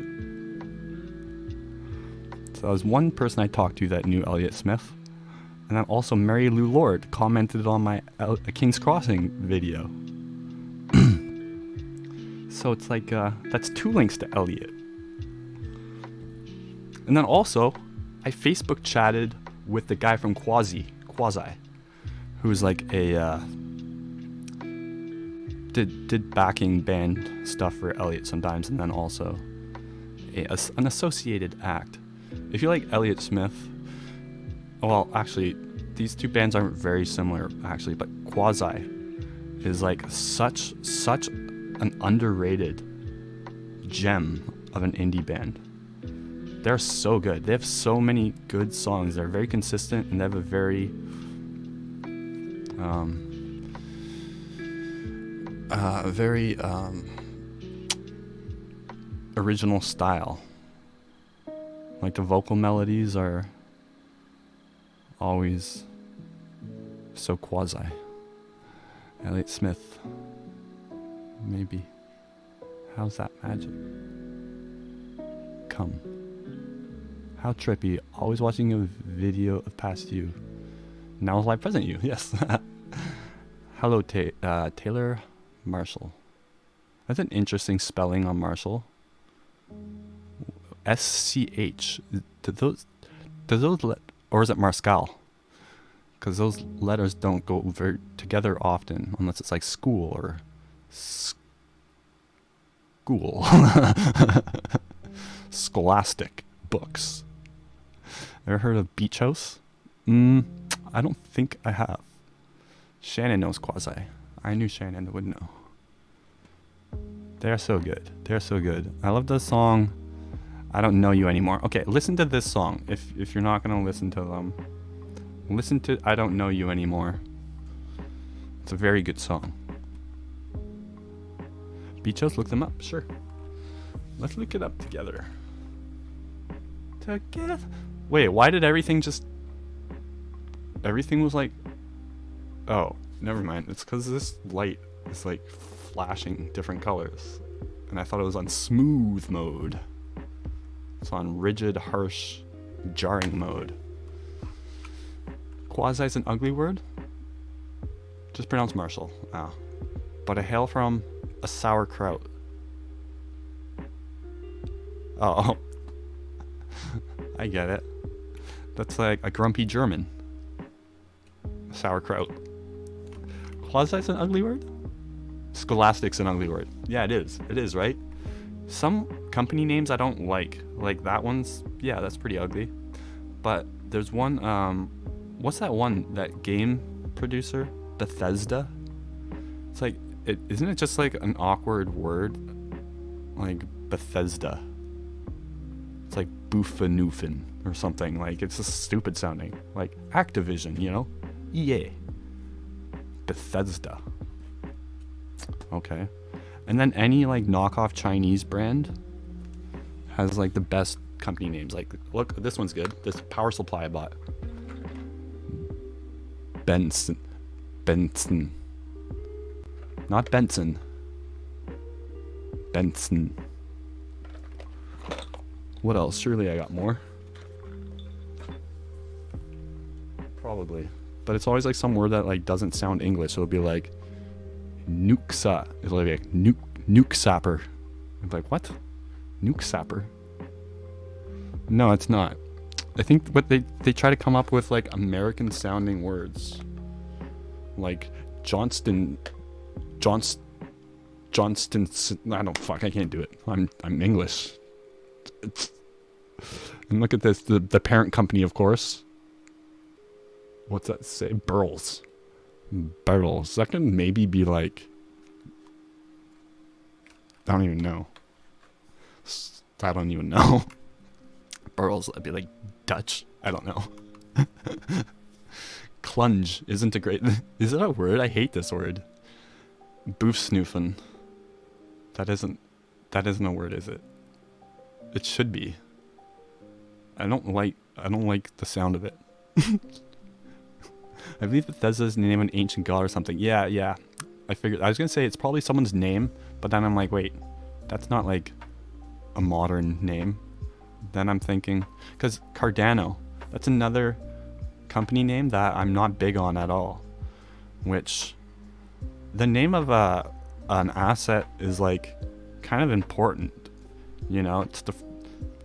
So that was one person I talked to that knew Elliott Smith. And then also Mary Lou Lord commented on my King's Crossing video. So it's like, that's 2 links to Elliott. And then also, I Facebook chatted with the guy from Quasi, who's like a, did backing band stuff for Elliott sometimes, and then also an associated act. If you like Elliott Smith, well, actually, these 2 bands aren't very similar, actually, but Quasi is like such an underrated gem of an indie band. They're so good. They have so many good songs. They're very consistent, and they have a very very original style. Like the vocal melodies are always so quasi. Elliott Smith, maybe. How's that magic? Come. How trippy. Always watching a video of past you. Now is live present you. Yes. Hello, Taylor Marshall. That's an interesting spelling on Marshall. SCH. Do those or is it Marscal? Because those letters don't go very together often, unless it's like school or school. Scholastic books. Ever heard of Beach House? I don't think I have. Shannon knows Quasi. I knew Shannon would know. They're so good. They're so good. I love the song I Don't Know You Anymore. Okay, listen to this song. If you're not going to listen to them, listen to I Don't Know You Anymore. It's a very good song. Beach House, look them up. Sure. Let's look it up together. Together. Wait, why did everything was like... Oh, never mind. It's because this light is like flashing different colors. And I thought it was on smooth mode. It's on rigid, harsh, jarring mode. Quasi is an ugly word? Just pronounce Marshall. Ah. But I hail from a sauerkraut. Oh. I get it. That's like a grumpy German. Sauerkraut. Quasi's an ugly word? Scholastic's an ugly word. Yeah, it is. It is, right? Some company names I don't like. Like that one's, yeah, that's pretty ugly. But there's one, what's that one, that game producer? Bethesda? It's like, isn't it just like an awkward word? Like Bethesda. It's like Boofanoofin or something. Like, it's just stupid sounding. Like Activision, you know? EA. Bethesda. Okay. And then any like knockoff Chinese brand has like the best company names. Like, look, this one's good. This power supply I bought. Benson. Not Benson. Benson. What else? Surely I got more. Probably. But it's always like some word that like doesn't sound English. So it'll be like nukesa. It'll be like nuke sapper. I'm like, what? Nuke sapper? No, it's not. I think what they try to come up with like American sounding words. Like Johnston. I can't do it. I'm English. And look at this, the parent company, of course. What's that say? Burls. That can maybe be like, I don't even know. Burls, that'd be like Dutch. I don't know. Clunge isn't a great... Is that a word? I hate this word. Boofsnoofin. That isn't a word, is it? It should be. I don't like the sound of it. I believe Bethesda's the name of an ancient god or something. Yeah. I was gonna say it's probably someone's name, but then I'm like, wait, that's not like a modern name. Then I'm thinking, because Cardano, that's another company name that I'm not big on at all. Which, the name of an asset is like kind of important. You know, it's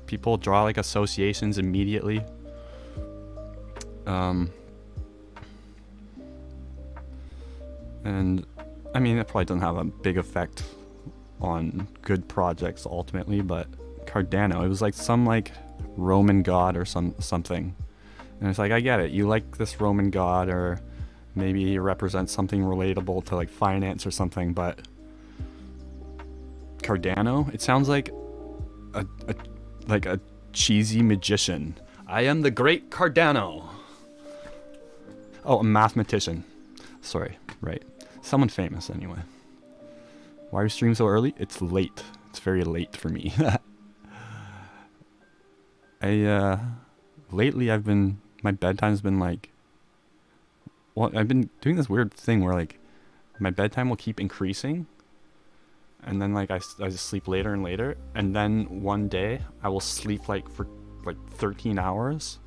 people draw like associations immediately. And I mean, it probably doesn't have a big effect on good projects ultimately, but Cardano, it was like some like Roman god or something. And it's like, I get it. You like this Roman god, or maybe you represent something relatable to like finance or something, but Cardano, it sounds like a cheesy magician. I am the great Cardano. Oh, a mathematician. Sorry, right. Someone famous anyway. Why are you streaming so early? It's late. It's very late for me. Lately my bedtime's been like, well, I've been doing this weird thing where like my bedtime will keep increasing, and then like I just sleep later and later, and then one day I will sleep like for like 13 hours,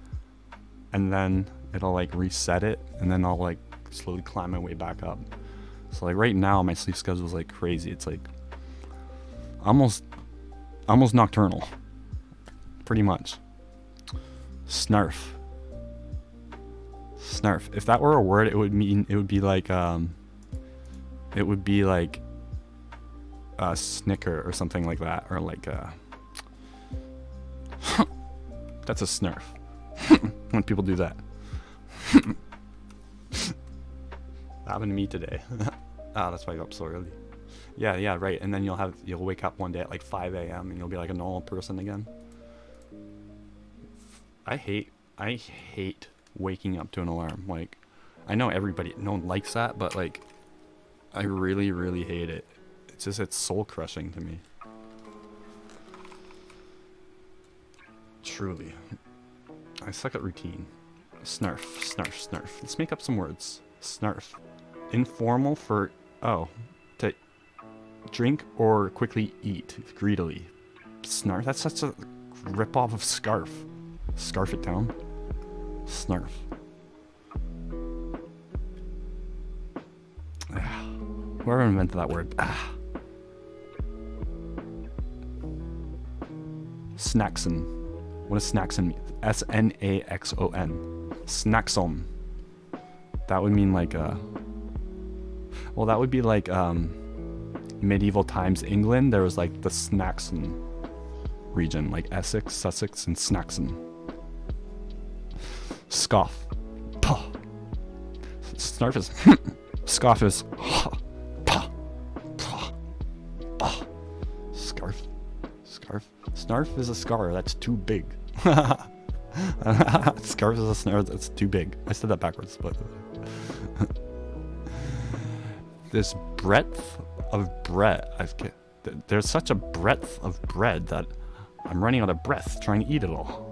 and then it'll like reset it, and then I'll like slowly climb my way back up. So like right now my sleep schedule is like crazy. It's like almost nocturnal, pretty much. Snarf. If that were a word, it would be like a snicker or something like that, or like a that's a snarf. When people do that. Happened to me today. That's why I got up so early. Yeah, right. And then you'll wake up one day at like 5 a.m. and you'll be like a normal person again. I hate waking up to an alarm. Like, I know no one likes that, but like, I really, really hate it. It's soul crushing to me. Truly. I suck at routine. Snarf. Let's make up some words. Snarf. Informal for, to drink or quickly eat greedily. Snarf. That's such a rip-off of scarf. Scarf it down. Snarf. Whoever invented that word. Snackson. What does snackson mean? S-N-A-X-O-N. Snackson. That would mean like well, that would be like medieval times England. There was like the Snackson region, like Essex, Sussex, and Snackson. Scoff. Puh. Snarf is scoff is scarf. Snarf is a scar that's too big. Scarf is a snarf that's too big. I said that backwards, but this breadth of bread, there's such a breadth of bread that I'm running out of breath trying to eat it all.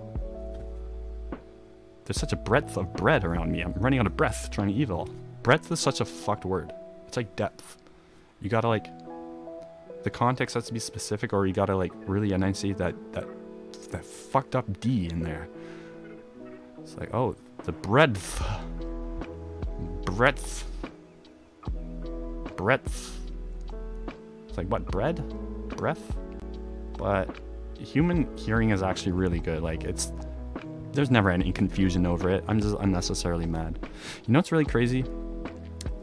There's such a breadth of bread around me. I'm running out of breath trying to eat it all. Breadth is such a fucked word. It's like depth. You gotta like, the context has to be specific, or you gotta like really enunciate that fucked up D in there. It's like, oh, the breadth. Breadth. It's like, what, bread? Breath? But human hearing is actually really good. Like, there's never any confusion over it. I'm just unnecessarily mad. You know what's really crazy?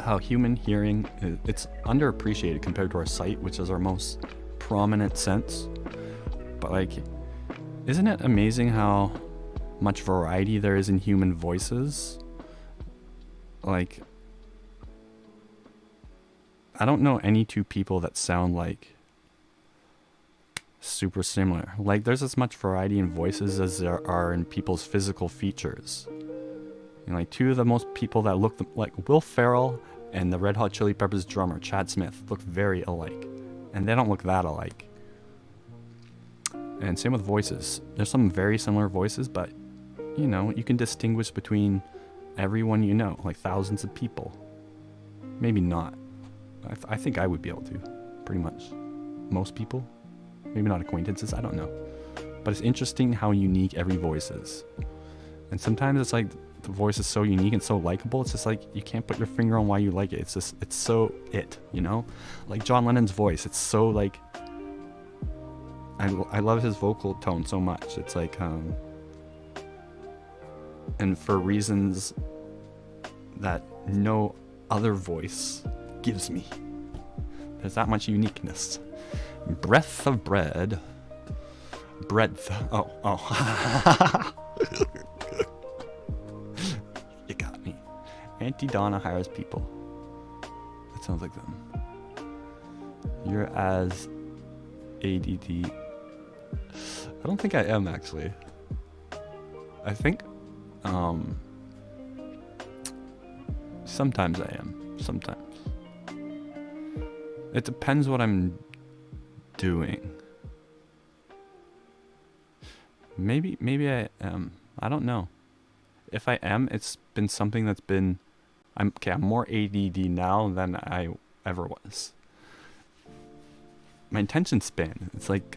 How human hearing, it's underappreciated compared to our sight, which is our most prominent sense. But like, isn't it amazing how much variety there is in human voices? Like, I don't know any two people that sound like super similar. Like, there's as much variety in voices as there are in people's physical features. You know, like, two of the most people that look like Will Ferrell and the Red Hot Chili Peppers drummer Chad Smith look very alike, and they don't look that alike. And same with voices. There's some very similar voices, but you know, you can distinguish between everyone, you know, like thousands of people. Maybe not. I think I would be able to, pretty much. Most people. Maybe not acquaintances, I don't know. But it's interesting how unique every voice is. And sometimes it's like the voice is so unique and so likable, it's just like you can't put your finger on why you like it. It's just, it's so you know? Like John Lennon's voice, it's so like, I love his vocal tone so much. It's like, and for reasons that no other voice gives me. There's that much uniqueness. Breath of bread. Breadth. Oh. You got me. Auntie Donna hires people. That sounds like them. You're as ADD. I don't think I am, actually. I think, sometimes I am. Sometimes. It depends what I'm doing. Maybe I am. I don't know. If I am, it's been something that's been... I'm more ADD now than I ever was. My attention span, it's like...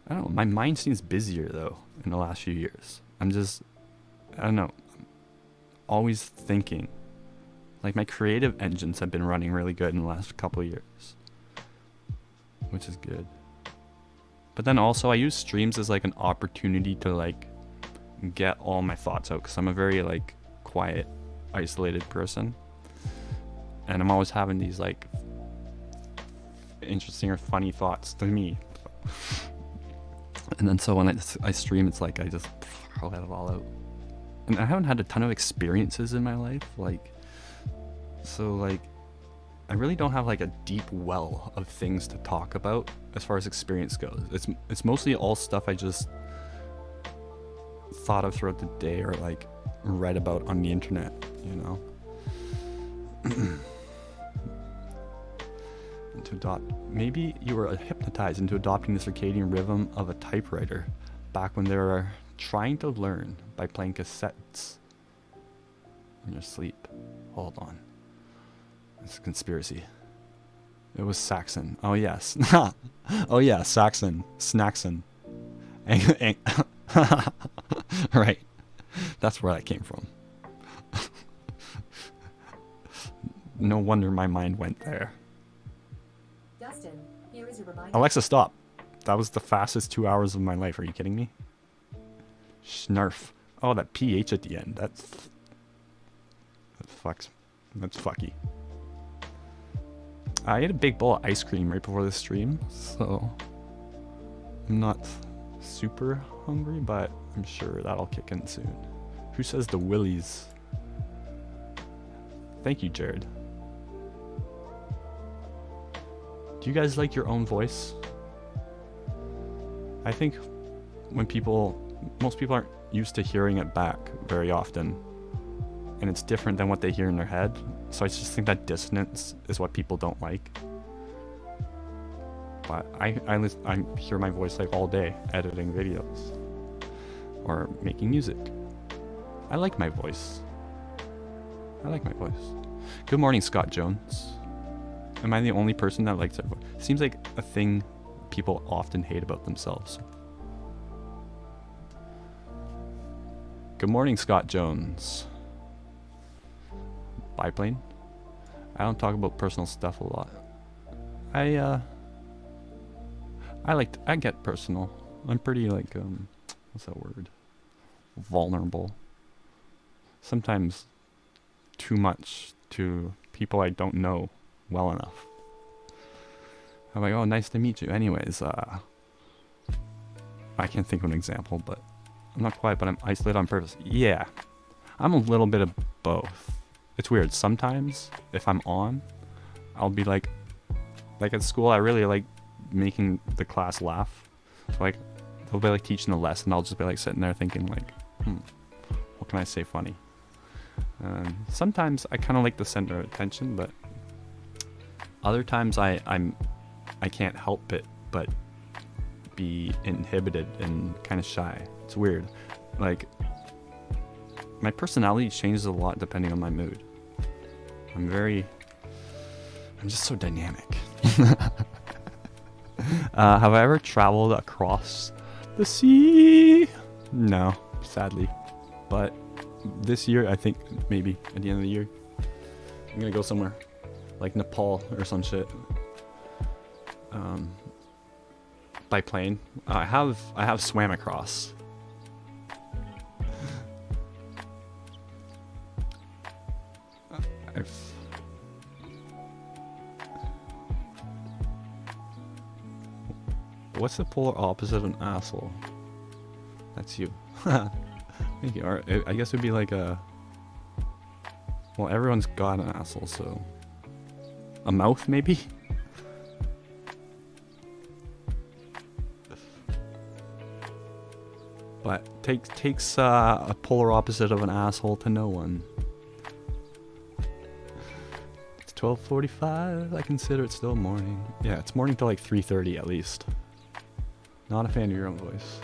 I don't know, my mind seems busier though in the last few years. I don't know, I'm always thinking. Like my creative engines have been running really good in the last couple of years, which is good. But then also I use streams as like an opportunity to like get all my thoughts out, because I'm a very like quiet, isolated person, and I'm always having these like interesting or funny thoughts to me. And then so when I stream, it's like I just let it all out. And I haven't had a ton of experiences in my life, like, so like I really don't have like a deep well of things to talk about as far as experience goes. It's mostly all stuff I just thought of throughout the day or like read about on the internet, you know. To adopt, maybe you were hypnotized into adopting the circadian rhythm of a typewriter back when they were trying to learn by playing cassettes in your sleep. Hold on, it's a conspiracy. It was Saxon. Oh yes. Oh yeah, Saxon. Snaxon. Right, that's where that came from. No wonder my mind went there. Dustin, here is a reminder. Alexa, stop. That was the fastest 2 hours of my life. Are you kidding me? Snarf. Oh, that PH at the end. That's fucky. I ate a big bowl of ice cream right before the stream, so I'm not super hungry, but I'm sure that'll kick in soon. Who says the willies? Thank you, Jared. Do you guys like your own voice? I think when most people aren't used to hearing it back very often, and it's different than what they hear in their head. So I just think that dissonance is what people don't like. But I hear my voice like all day editing videos or making music. I like my voice. Good morning, Scott Jones. Am I the only person that likes it? Seems like a thing people often hate about themselves. Good morning, Scott Jones. Biplane. I don't talk about personal stuff a lot. I get personal. I'm pretty like what's that word? Vulnerable. Sometimes too much to people I don't know well enough. I'm like, oh, nice to meet you. Anyways, I can't think of an example, but I'm not quiet, but I'm isolated on purpose. Yeah, I'm a little bit of both. It's weird. Sometimes if I'm on, I'll be like at school, I really like making the class laugh. So like, they'll be like teaching a lesson. I'll just be like sitting there thinking like, what can I say funny? Sometimes I kind of like the center of attention, but other times I can't help it but be inhibited and kind of shy. It's weird. Like, my personality changes a lot depending on my mood. I'm just so dynamic. Have I ever traveled across the sea? No, sadly. But this year, I think maybe at the end of the year, I'm gonna go somewhere like Nepal or some shit. By plane. I have swam across. What's the polar opposite of an asshole? That's you. Thank you. Or I guess it would be like a... Well, everyone's got an asshole, so... A mouth, maybe? But takes a polar opposite of an asshole to know one. It's 12:45. I consider it still morning. Yeah, it's morning till like 3:30 at least. Not a fan of your own voice.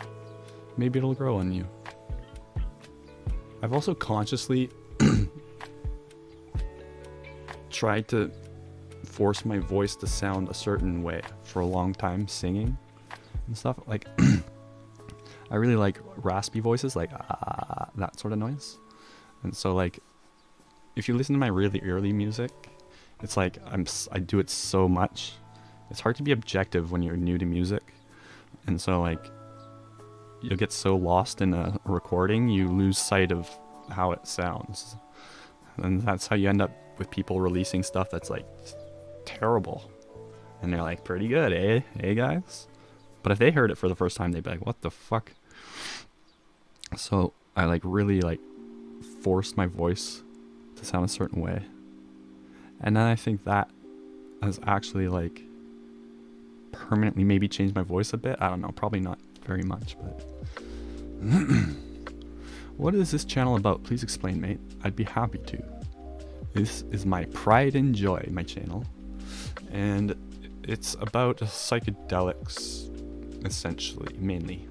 Maybe it'll grow on you. I've also consciously tried to force my voice to sound a certain way for a long time singing and stuff. Like, I really like raspy voices, like that sort of noise. And so, like, if you listen to my really early music, it's like I do it so much. It's hard to be objective when you're new to music. And so, like, you'll get so lost in a recording, you lose sight of how it sounds. And that's how you end up with people releasing stuff that's, like, terrible. And they're like, pretty good, eh? Hey, guys? But if they heard it for the first time, they'd be like, what the fuck? So I, like, really, like, forced my voice to sound a certain way. And then I think that has actually, like, permanently maybe changed my voice a bit. I don't know, probably not very much, but what is this channel about? Please explain, mate. I'd be happy to. This is my pride and joy, my channel, and it's about psychedelics, essentially, mainly,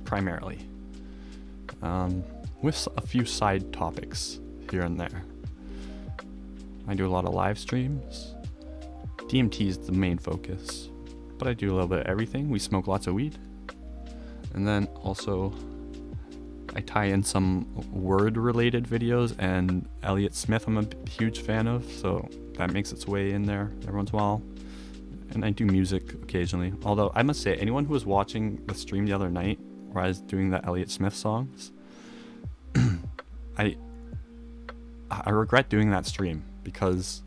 primarily, with a few side topics here and there. I do a lot of live streams. DMT is the main focus, but I do a little bit of everything. We smoke lots of weed. And then also I tie in some word-related videos, and Elliott Smith I'm a huge fan of, so that makes its way in there every once in a while. And I do music occasionally. Although I must say, anyone who was watching the stream the other night where I was doing the Elliott Smith songs, I regret doing that stream because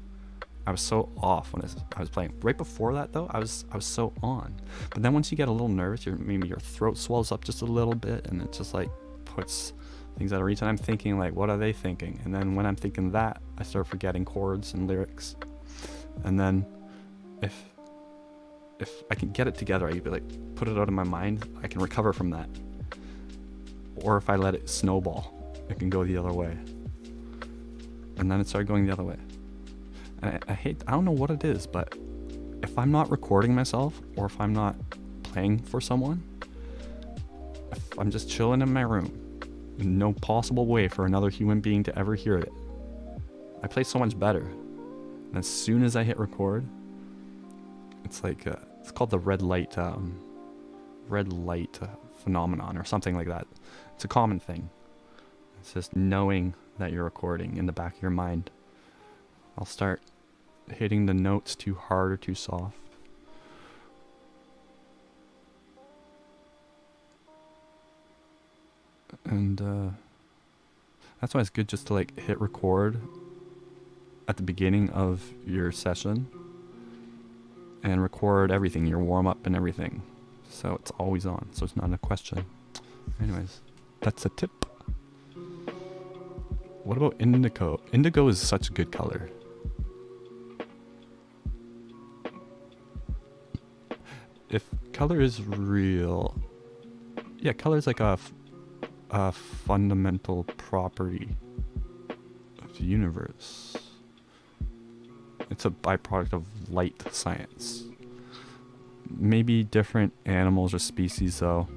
I was so off when I was playing. Right before that, though, I was so on. But then once you get a little nervous, maybe your throat swells up just a little bit, and it just, like, puts things out of reach. And I'm thinking, like, what are they thinking? And then when I'm thinking that, I start forgetting chords and lyrics. And then if I can get it together, I can, like, put it out of my mind, I can recover from that. Or if I let it snowball, it can go the other way. And then it started going the other way. And I don't know what it is, but if I'm not recording myself, or if I'm not playing for someone, if I'm just chilling in my room, no possible way for another human being to ever hear it, I play so much better. And as soon as I hit record, it's like, it's called the red light phenomenon or something like that. It's a common thing. It's just knowing that you're recording in the back of your mind. I'll start hitting the notes too hard or too soft. And that's why it's good just to, like, hit record at the beginning of your session and record everything, your warm-up and everything, so it's always on, so it's not a question. Anyways, that's a tip. What about indigo? Indigo is such a good color. If color is real, yeah, color is like a fundamental property of the universe. It's a byproduct of light science. Maybe different animals or species, though,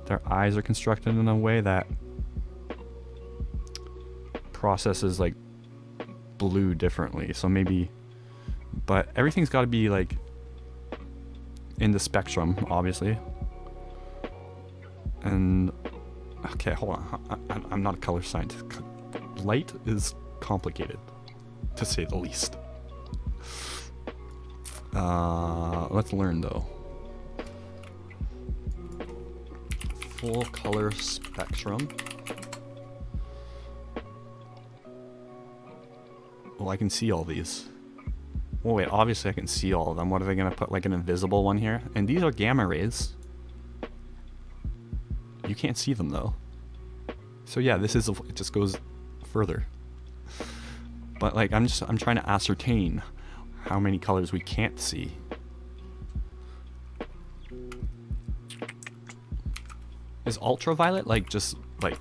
their eyes are constructed in a way that processes, like, blue differently. So maybe, but everything's got to be, like, in the spectrum, obviously. And okay, hold on. I'm not a color scientist. Light is complicated, to say the least. Let's learn, though. Full color spectrum. Well, I can see all these. Well, wait, obviously I can see all of them. What are they going to put, like, an invisible one here? And these are gamma rays. You can't see them, though. So yeah, this is, it just goes further. But, like, I'm trying to ascertain how many colors we can't see. Is ultraviolet, like, just, like,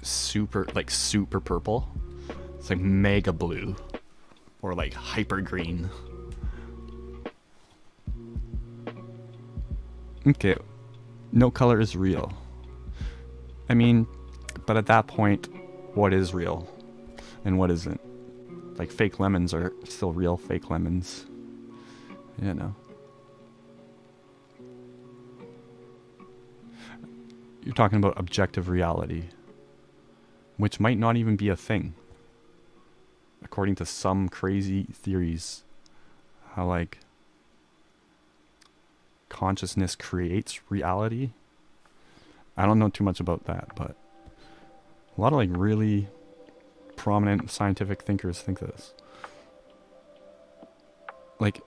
super purple? It's like mega blue. or like hyper green. Okay, no color is real. I mean, but at that point, what is real and what isn't? Like fake lemons are still real fake lemons, you know. You're talking about objective reality, which might not even be a thing, according to some crazy theories. How like consciousness creates reality. I don't know too much about that, but a lot of like really prominent scientific thinkers think this. Like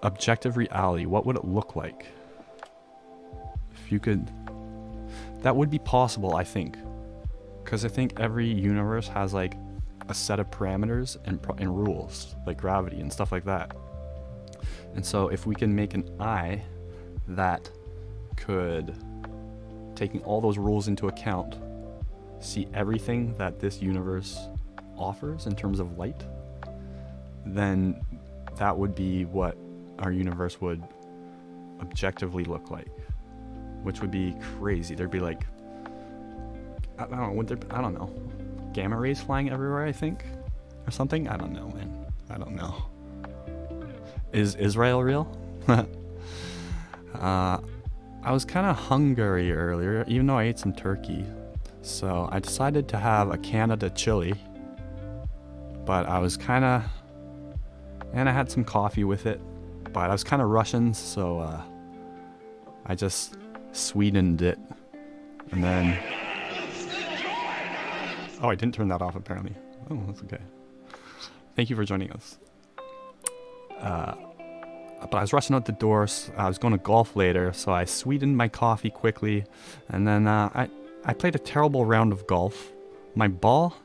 objective reality, what would it look like if you could? That would be possible, I think, because I think every universe has like a set of parameters and rules, like gravity and stuff like that. And so if we can make an eye that could, taking all those rules into account, see everything that this universe offers in terms of light, then that would be what our universe would objectively look like, which would be crazy. There'd be like, I don't know, gamma rays flying everywhere, I think, or something. I don't know, man. I don't know. Is Israel real? I was kind of hungry earlier, even though I ate some turkey. So I decided to have a Canada chili. But I was kind of, and I had some coffee with it. But I was kind of rushing, so I just sweetened it. And then, oh, I didn't turn that off apparently. Oh, that's okay. Thank you for joining us. But I was rushing out the door. So I was going to golf later, so I sweetened my coffee quickly, and then I played a terrible round of golf. My ball,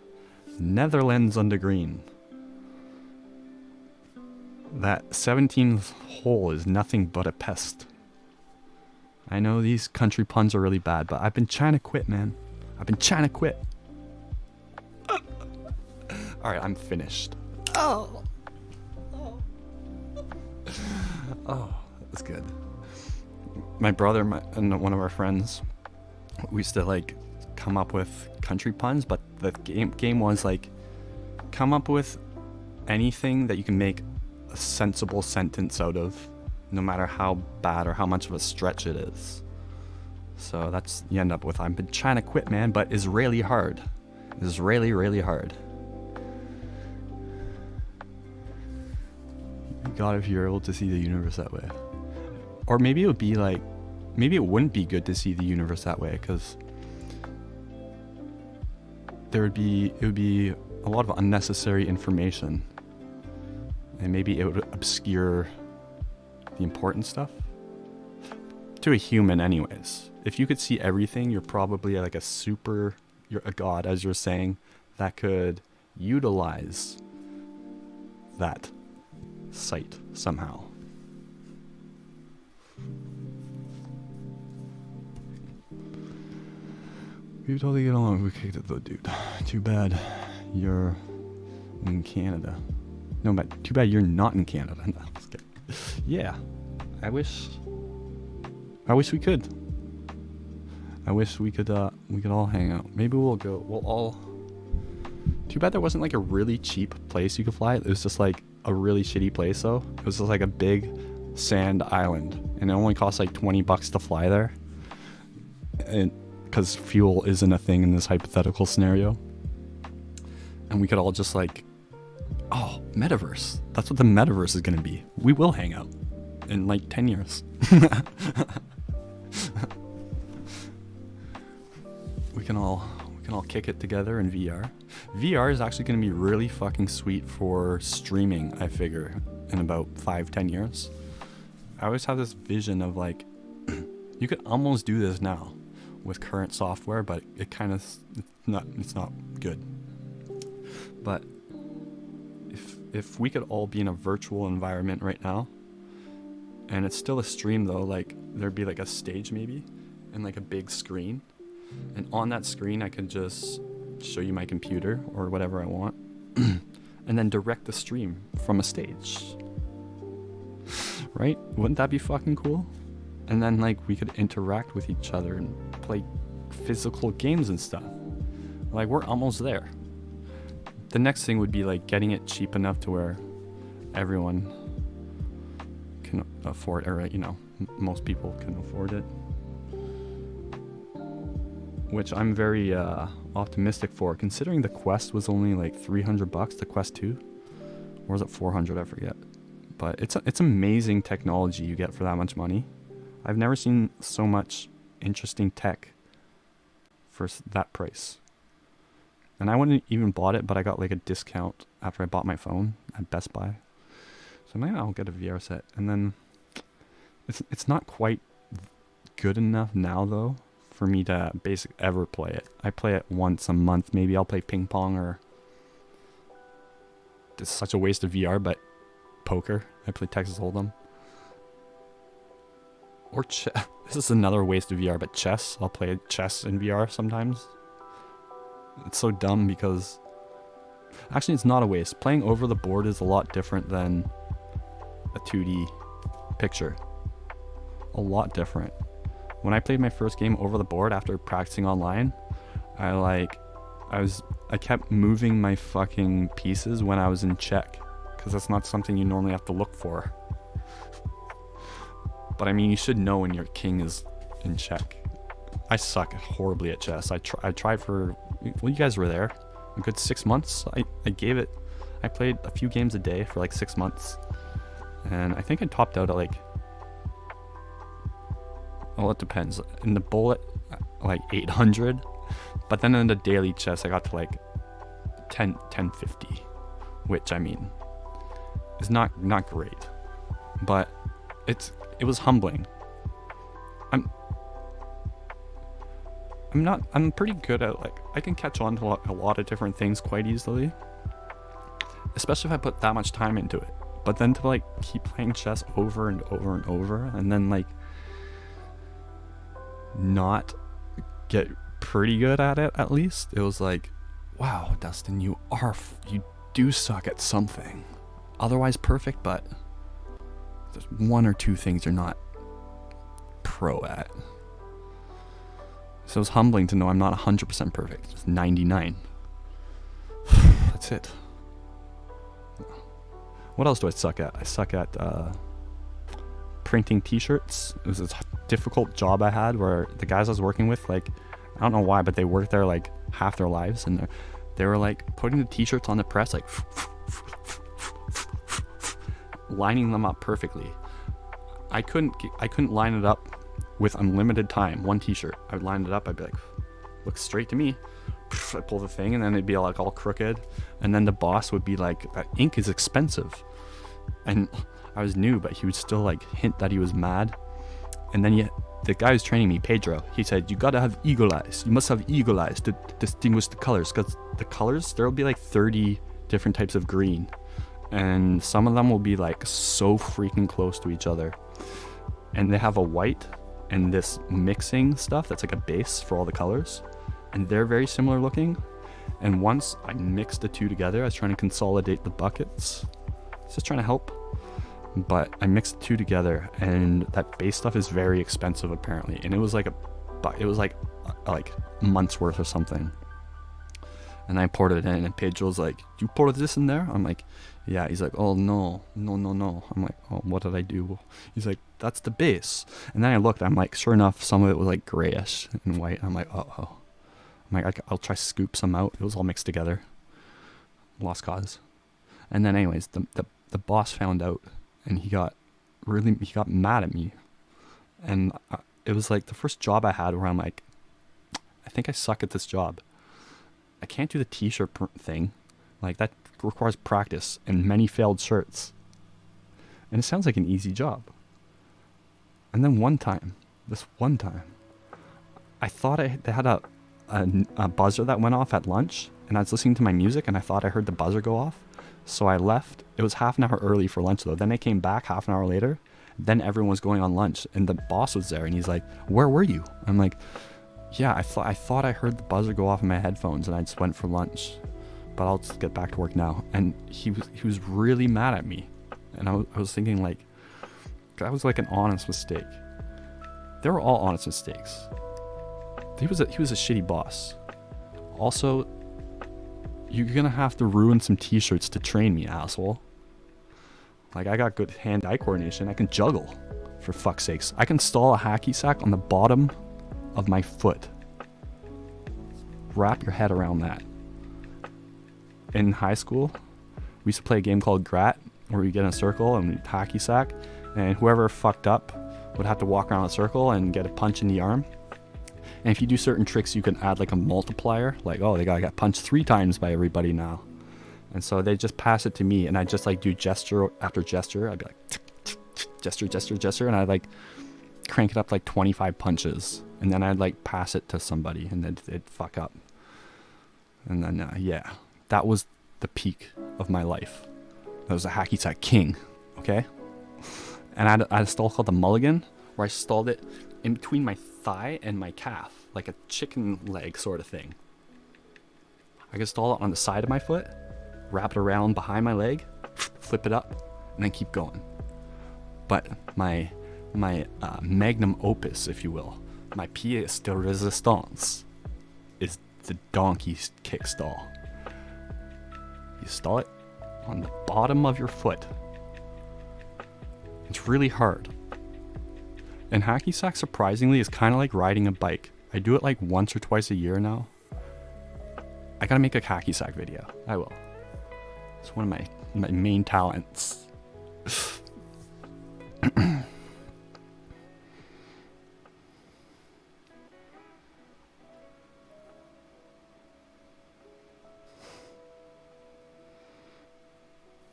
Netherlands on the green. That 17th hole is nothing but a pest. I know these country puns are really bad, but I've been trying to quit, man. I've been trying to quit. Alright, I'm finished. Oh, that's good. My brother and one of our friends, we used to like come up with country puns, but the game was like, come up with anything that you can make a sensible sentence out of, no matter how bad or how much of a stretch it is. So that's, you end up with, I've been trying to quit, man, but it's really hard. It's really, really hard. God, if you're able to see the universe that way. Or maybe it would be like, maybe it wouldn't be good to see the universe that way, because it would be a lot of unnecessary information, and maybe it would obscure the important stuff to a human anyways. If you could see everything, you're probably like you're a god, as you're saying, that could utilize that sight somehow. We totally get along. We kicked it though, dude. Too bad you're in Canada. No, but too bad you're not in Canada. No, just kidding. Yeah, I wish we could. I wish we could all hang out. Maybe we'll all. Too bad there wasn't like a really cheap place you could fly. It was just like a really shitty place though. It was just like a big sand island, and it only cost like $20 to fly there. And because fuel isn't a thing in this hypothetical scenario. And we could all just like, oh, metaverse. That's what the metaverse is going to be. We will hang out in like 10 years. We can all kick it together in VR. VR is actually going to be really fucking sweet for streaming, I figure, in about 5-10 years. I always have this vision of like, you could almost do this now with current software, but it's not good. But if we could all be in a virtual environment right now, and it's still a stream though, like there'd be like a stage maybe, and like a big screen, and on that screen I could just show you my computer or whatever I want, and then direct the stream from a stage. Right? Wouldn't that be fucking cool? And then like we could interact with each other and play physical games and stuff. Like we're almost there. The next thing would be like getting it cheap enough to where everyone can afford, or you know, most people can afford it. Which I'm very optimistic for, considering the Quest was only like $300, the Quest 2, or was it 400? I forget. But it's amazing technology you get for that much money. I've never seen so much interesting tech for that price. And I wouldn't even bought it, but I got like a discount after I bought my phone at Best Buy. So maybe I'll get a VR set. And then it's not quite good enough now though for me to basically ever play it. I play it once a month. Maybe I'll play ping pong, or it's such a waste of VR, but poker. I play Texas Hold'em. Or this is another waste of VR, but chess. I'll play chess in VR sometimes. It's so dumb because actually it's not a waste. Playing over the board is a lot different than a 2D picture. A lot different. When I played my first game over the board after practicing online, I kept moving my fucking pieces when I was in check, because that's not something you normally have to look for. But I mean, you should know when your king is in check. I suck horribly at chess. I tried for, well, you guys were there, a good 6 months. I played a few games a day for like 6 months. And I think I topped out at like, well, it depends. In the bullet, like 800. But then in the daily chess, I got to like 1050, which I mean, is not great. But it was humbling. I'm pretty good at, like, I can catch on to a lot of different things quite easily, especially if I put that much time into it. But then to like keep playing chess over and over and over, and then like not get pretty good at it, at least it was like, wow, Dustin, you do suck at something. Otherwise perfect, but there's one or two things you're not pro at. So it's humbling to know I'm not 100% perfect. It's 99. That's it. What else do I suck at? I suck at printing t-shirts. It was a difficult job I had where the guys I was working with, like, I don't know why, but they worked there like half their lives, and they were like putting the t-shirts on the press, like lining them up perfectly. I couldn't line it up with unlimited time. One t-shirt, I would line it up, I'd be like, looks straight to me. I pull the thing and then it'd be like all crooked, and then the boss would be like, that ink is expensive, and I was new, but he would still like hint that he was mad. And then the guy who's training me, Pedro, he said, you gotta have eagle eyes. You must have eagle eyes to distinguish the colors, because the colors, there'll be like 30 different types of green, and some of them will be like so freaking close to each other, and they have a white and this mixing stuff that's like a base for all the colors, and they're very similar looking. And once I mixed the two together, I was trying to consolidate the buckets, just trying to help, but I mixed the two together, and that base stuff is very expensive apparently, and it was like months worth or something. And I poured it in, and Pedro's like, you poured this in there? I'm like, yeah. He's like, oh no. I'm like, oh, what did I do? He's like, that's the base. And then I looked, I'm like, sure enough, some of it was like grayish and white. I'm like, uh-oh. I'm like, I'll try scoop some out. It was all mixed together. Lost cause. And then anyways, the boss found out, and he got mad at me. And it was like the first job I had where I'm like, I think I suck at this job. I can't do the t-shirt thing. Like, that requires practice and many failed shirts. And it sounds like an easy job. And then this one time, I thought they had a buzzer that went off at lunch, and I was listening to my music, and I thought I heard the buzzer go off. So I left. It was half an hour early for lunch though. Then I came back half an hour later. Then everyone was going on lunch, and the boss was there, and he's like, where were you? I'm like, yeah, I thought I heard the buzzer go off in my headphones, and I just went for lunch. but I'll just get back to work now. And he was really mad at me. And I was thinking, like, that was like an honest mistake. They were all honest mistakes. He was a shitty boss. Also, you're gonna have to ruin some t-shirts to train me, asshole. Like, I got good hand-eye coordination. I can juggle, for fuck's sakes. I can install a hacky sack on the bottom of my foot. Wrap your head around that. In high school, we used to play a game called Grat, where we get in a circle and we hacky sack, and whoever fucked up would have to walk around a circle and get a punch in the arm. And if you do certain tricks, you can add like a multiplier, like, oh, they got punched 3 times by everybody now. And so they just pass it to me, and I just like do gesture after gesture. I'd be like, gesture, gesture, gesture, and I'd like crank it up like 25 punches, and then I'd like pass it to somebody, and then it'd fuck up. And then yeah, that was the peak of my life. That was a hacky sack king, okay? And I had a stall called the mulligan, where I stalled it in between my thigh and my calf, like a chicken leg sort of thing. I could stall it on the side of my foot, wrap it around behind my leg, flip it up, and then keep going. But my magnum opus, if you will, my pièce de résistance, is the donkey kick stall. You stall it on the bottom of your foot. It's really hard. And hacky sack, surprisingly, is kind of like riding a bike. I do it like once or twice a year now. I gotta make a hacky sack video. I will. It's one of my main talents.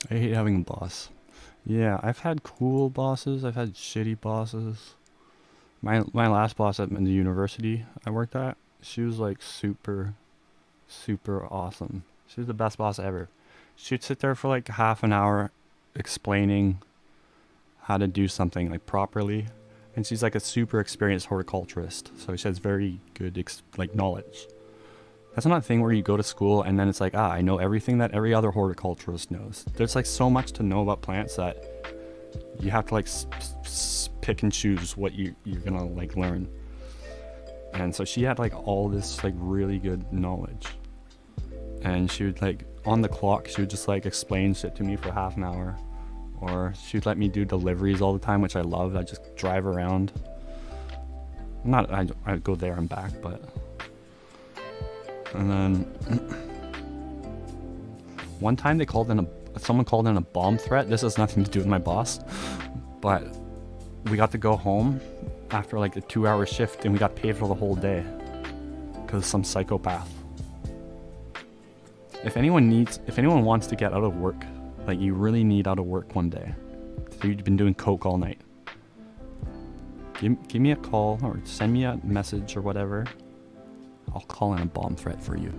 I hate having a boss. Yeah, I've had cool bosses. I've had shitty bosses. My last boss at the university I worked at, she was like super awesome. She was the best boss ever. She'd sit there for like half an hour explaining how to do something like properly, and she's like a super experienced horticulturist, so she has very good knowledge. That's not a thing where you go to school and then it's like, I know everything that every other horticulturist knows. There's like so much to know about plants that you have to like pick and choose what you're gonna like learn. And so she had like all this like really good knowledge, and she would like on the clock she would just like explain shit to me for half an hour, or she'd let me do deliveries all the time, which I loved. I'd just drive around. I'd go there and back, but. And then one time someone called in a bomb threat. This has nothing to do with my boss, but we got to go home after like a 2-hour shift, and we got paid for the whole day because some psychopath. If anyone wants to get out of work, like you really need out of work one day, so you've been doing coke all night, give me a call or send me a message or whatever. I'll call in a bomb threat for you.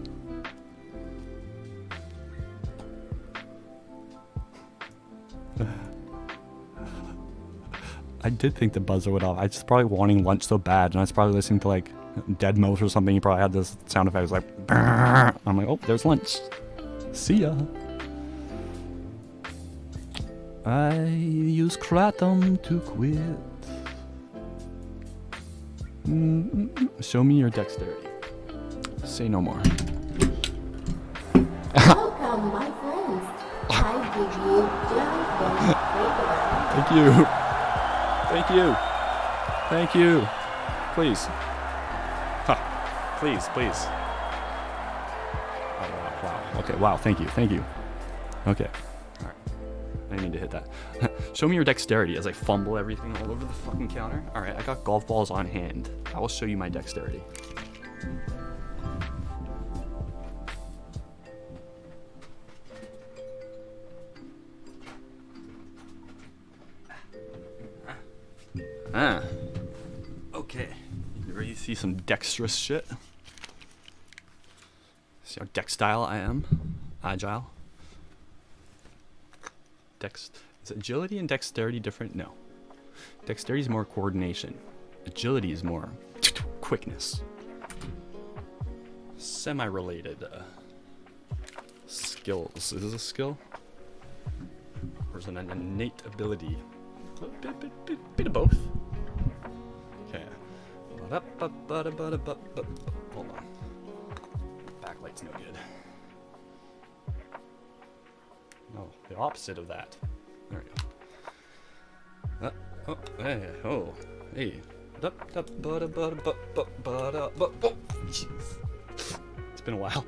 I did think the buzzer went off. I was probably wanting lunch so bad, and I was probably listening to like Dead Mouse or something. He probably had this sound effect. It was like, brrr. I'm like, oh, there's lunch. See ya. I use kratom to quit. Show me your dexterity. Say no more. Welcome, my friends. I give you just Thank you. Thank you. Thank you. Please. Huh. Please. Oh, wow. Okay, wow. Thank you. Okay. All right. I need to hit that. Show me your dexterity as I fumble everything all over the fucking counter. All right, I got golf balls on hand. I will show you my dexterity. Okay. You ready to see some dexterous shit? See how dextile I am? Agile. Is agility and dexterity different? No. Dexterity is more coordination. Agility is more quickness. Semi-related. skills. Is this a skill? Or is it an innate ability? Bit of both. Okay. Hold on. Backlight's no good. No, the opposite of that. There we go. Oh, hey, oh, hey. Jeez. It's been a while.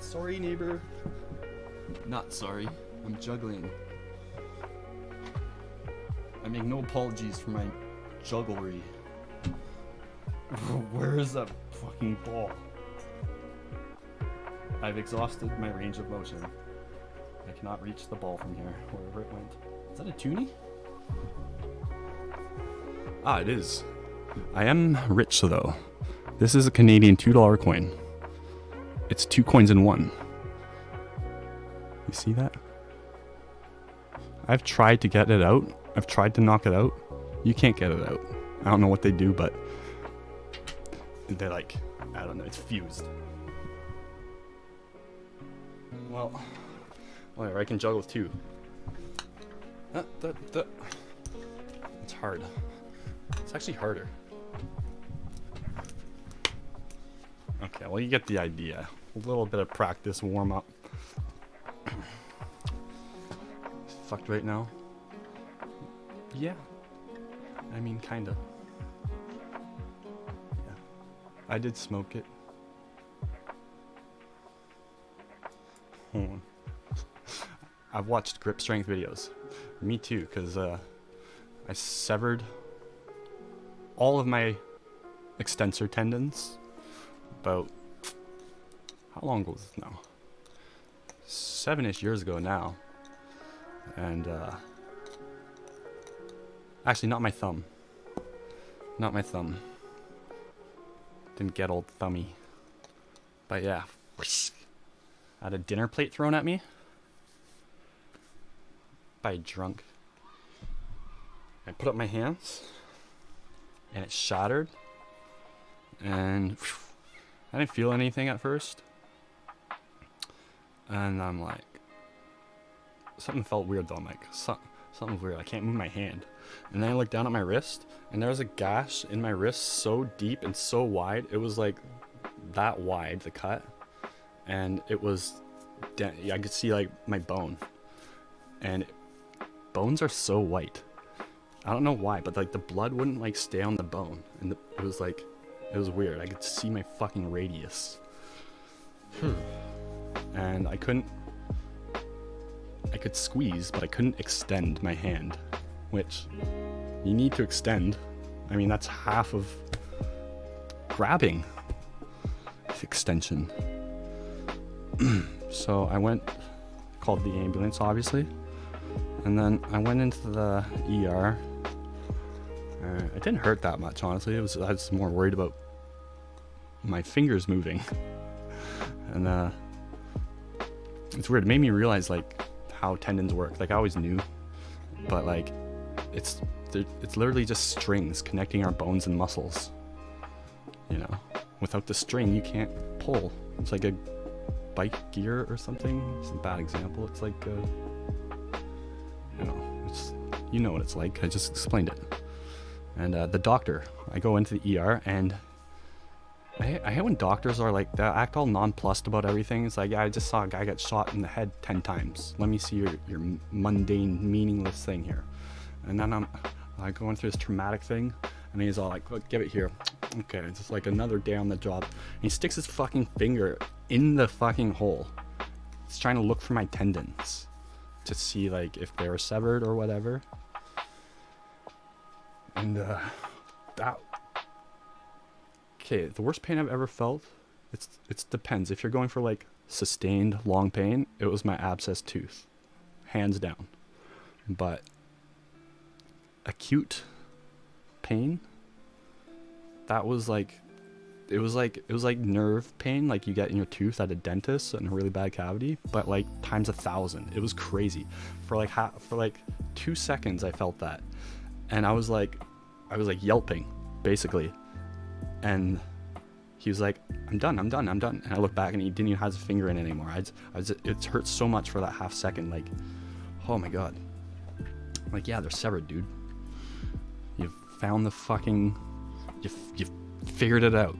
Sorry, neighbor. Not sorry. I'm juggling. I make no apologies for my jugglery. Where is that fucking ball? I've exhausted my range of motion. I cannot reach the ball from here, wherever it went. Is that a toonie? Ah, it is. I am rich though. This is a Canadian $2 coin. It's 2 coins in one. You see that? I've tried to get it out. I've tried to knock it out. You can't get it out. I don't know what they do, but they're like, I don't know, it's fused. Well, whatever, I can juggle with 2. It's hard. It's actually harder. Okay, well, you get the idea. A little bit of practice, warm up. Fucked right now? Yeah. I mean, kinda. Yeah. I did smoke it. Hold on. I've watched grip strength videos. Me too, because I severed all of my extensor tendons about, how long ago was this now? 7-ish years ago now. And actually not my thumb. Not my thumb. Didn't get old thummy. But yeah. I had a dinner plate thrown at me by a drunk. I put up my hands and it shattered, and I didn't feel anything at first, and I'm like, something felt weird though. I'm like, something's weird. I can't move my hand. And then I looked down at my wrist, and there was a gash in my wrist so deep and so wide. It was like that wide, the cut, and it was, I could see like my bone, and bones are so white. I don't know why, but like the blood wouldn't like stay on the bone, and it was like, it was weird. I could see my fucking radius, and I could squeeze, but I couldn't extend my hand, which you need to extend. I mean, that's half of grabbing, extension. So I called the ambulance, obviously, and then I went into the ER. It didn't hurt that much, honestly. I was more worried about my fingers moving. And it's weird. It made me realize like how tendons work. Like I always knew, but like it's literally just strings connecting our bones and muscles. You know, without the string, you can't pull. It's like a bike gear or something. It's a bad example. It's like you know what it's like. I just explained it. And the doctor, I go into the ER, and I hate when doctors are like, they act all nonplussed about everything. It's like, yeah, I just saw a guy get shot in the head 10 times. Let me see your mundane, meaningless thing here. And then I go through this traumatic thing, and he's all like, look, give it here. Okay, it's just like another day on the job. And he sticks his fucking finger in the fucking hole. He's trying to look for my tendons to see like if they were severed or whatever. And that, okay, the worst pain I've ever felt, it depends. If you're going for like sustained long pain, it was my abscess tooth, hands down. But acute pain, that was like, it was like nerve pain like you get in your tooth at a dentist in a really bad cavity, but like times 1,000. It was crazy. For like 2 seconds I felt that, and I was like yelping. basically. And he was like, I'm done. And I look back and he didn't even have his finger in it anymore. It hurt so much for that half second. Like, oh my God. I'm like, yeah, they're severed, dude. You've found the fucking, you've figured it out.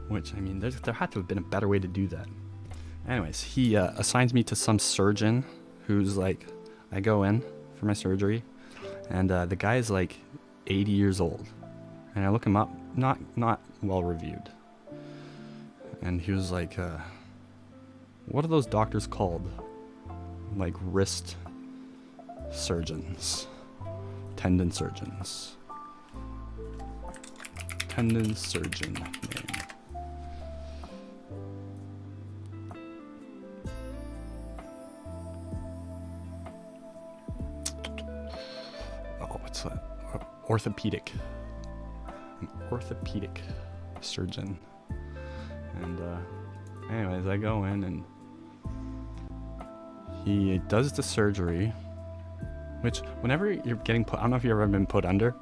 Which, I mean, there had to have been a better way to do that. Anyways, he assigns me to some surgeon who's like, I go in for my surgery, and the guy is like 80 years old. And I look him up, not well reviewed. And he was like, what are those doctors called? Like wrist surgeons. Tendon surgeons. Tendon surgeon name. Oh, what's that? Orthopedic. An orthopedic surgeon. And anyways, I go in and he does the surgery, which whenever you're getting put, I don't know if you've ever been put under,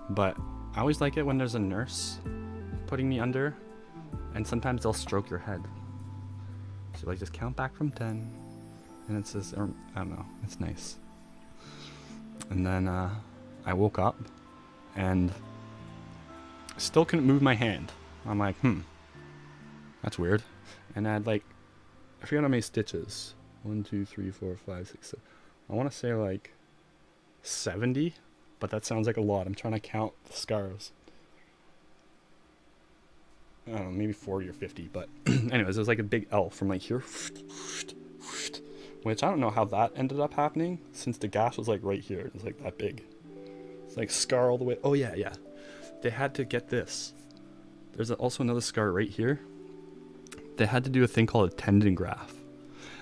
but I always like it when there's a nurse putting me under, and sometimes they'll stroke your head. So like, just count back from 10, and it says, or, I don't know, it's nice. And then I woke up and still couldn't move my hand. I'm like, that's weird. And I had like, I forget how many stitches. 1, 2, 3, 4, 5, 6, 7. I want to say like 70, but that sounds like a lot. I'm trying to count the scars. I don't know, maybe 40 or 50, but anyways, it was like a big L from like here, which I don't know how that ended up happening, since the gash was like right here. It was like that big. It's like scar all the way. Oh yeah. They had to get this. There's also another scar right here. They had to do a thing called a tendon graft.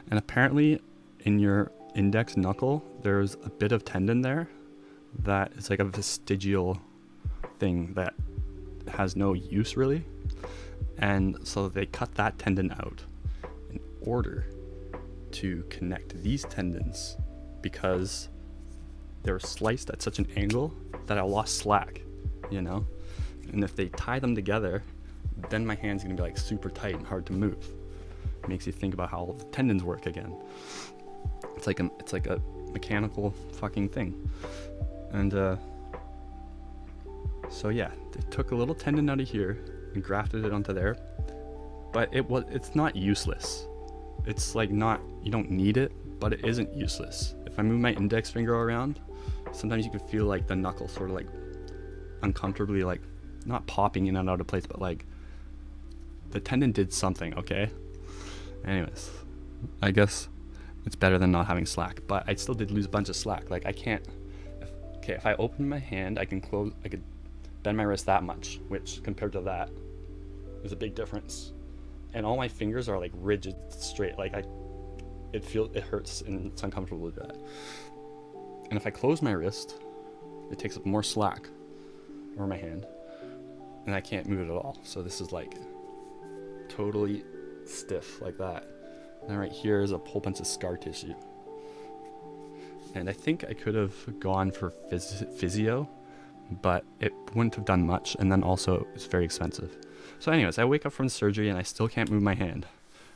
And apparently in your index knuckle, there's a bit of tendon there that is like a vestigial thing that has no use really. And so they cut that tendon out in order to connect these tendons, because they were sliced at such an angle that I lost slack, you know? And if they tie them together, then my hand's gonna be like super tight and hard to move. It makes you think about how all the tendons work again. It's like a mechanical fucking thing. And so yeah, they took a little tendon out of here and grafted it onto there, but it's not useless. It's like not, you don't need it, but it isn't useless. If I move my index finger around, sometimes you can feel like the knuckle sort of like uncomfortably, like not popping in and out of place, but like the tendon did something, okay? Anyways, I guess it's better than not having slack, but I still did lose a bunch of slack. Like I can't, if I open my hand, I could bend my wrist that much, which compared to that is a big difference. And all my fingers are like rigid, straight. Like it hurts and it's uncomfortable to do that. And if I close my wrist, it takes up more slack over my hand, and I can't move it at all. So this is like totally stiff like that. And right here is a whole bunch of scar tissue. And I think I could have gone for physio, but it wouldn't have done much, and then also it's very expensive. So anyways, I wake up from the surgery and I still can't move my hand.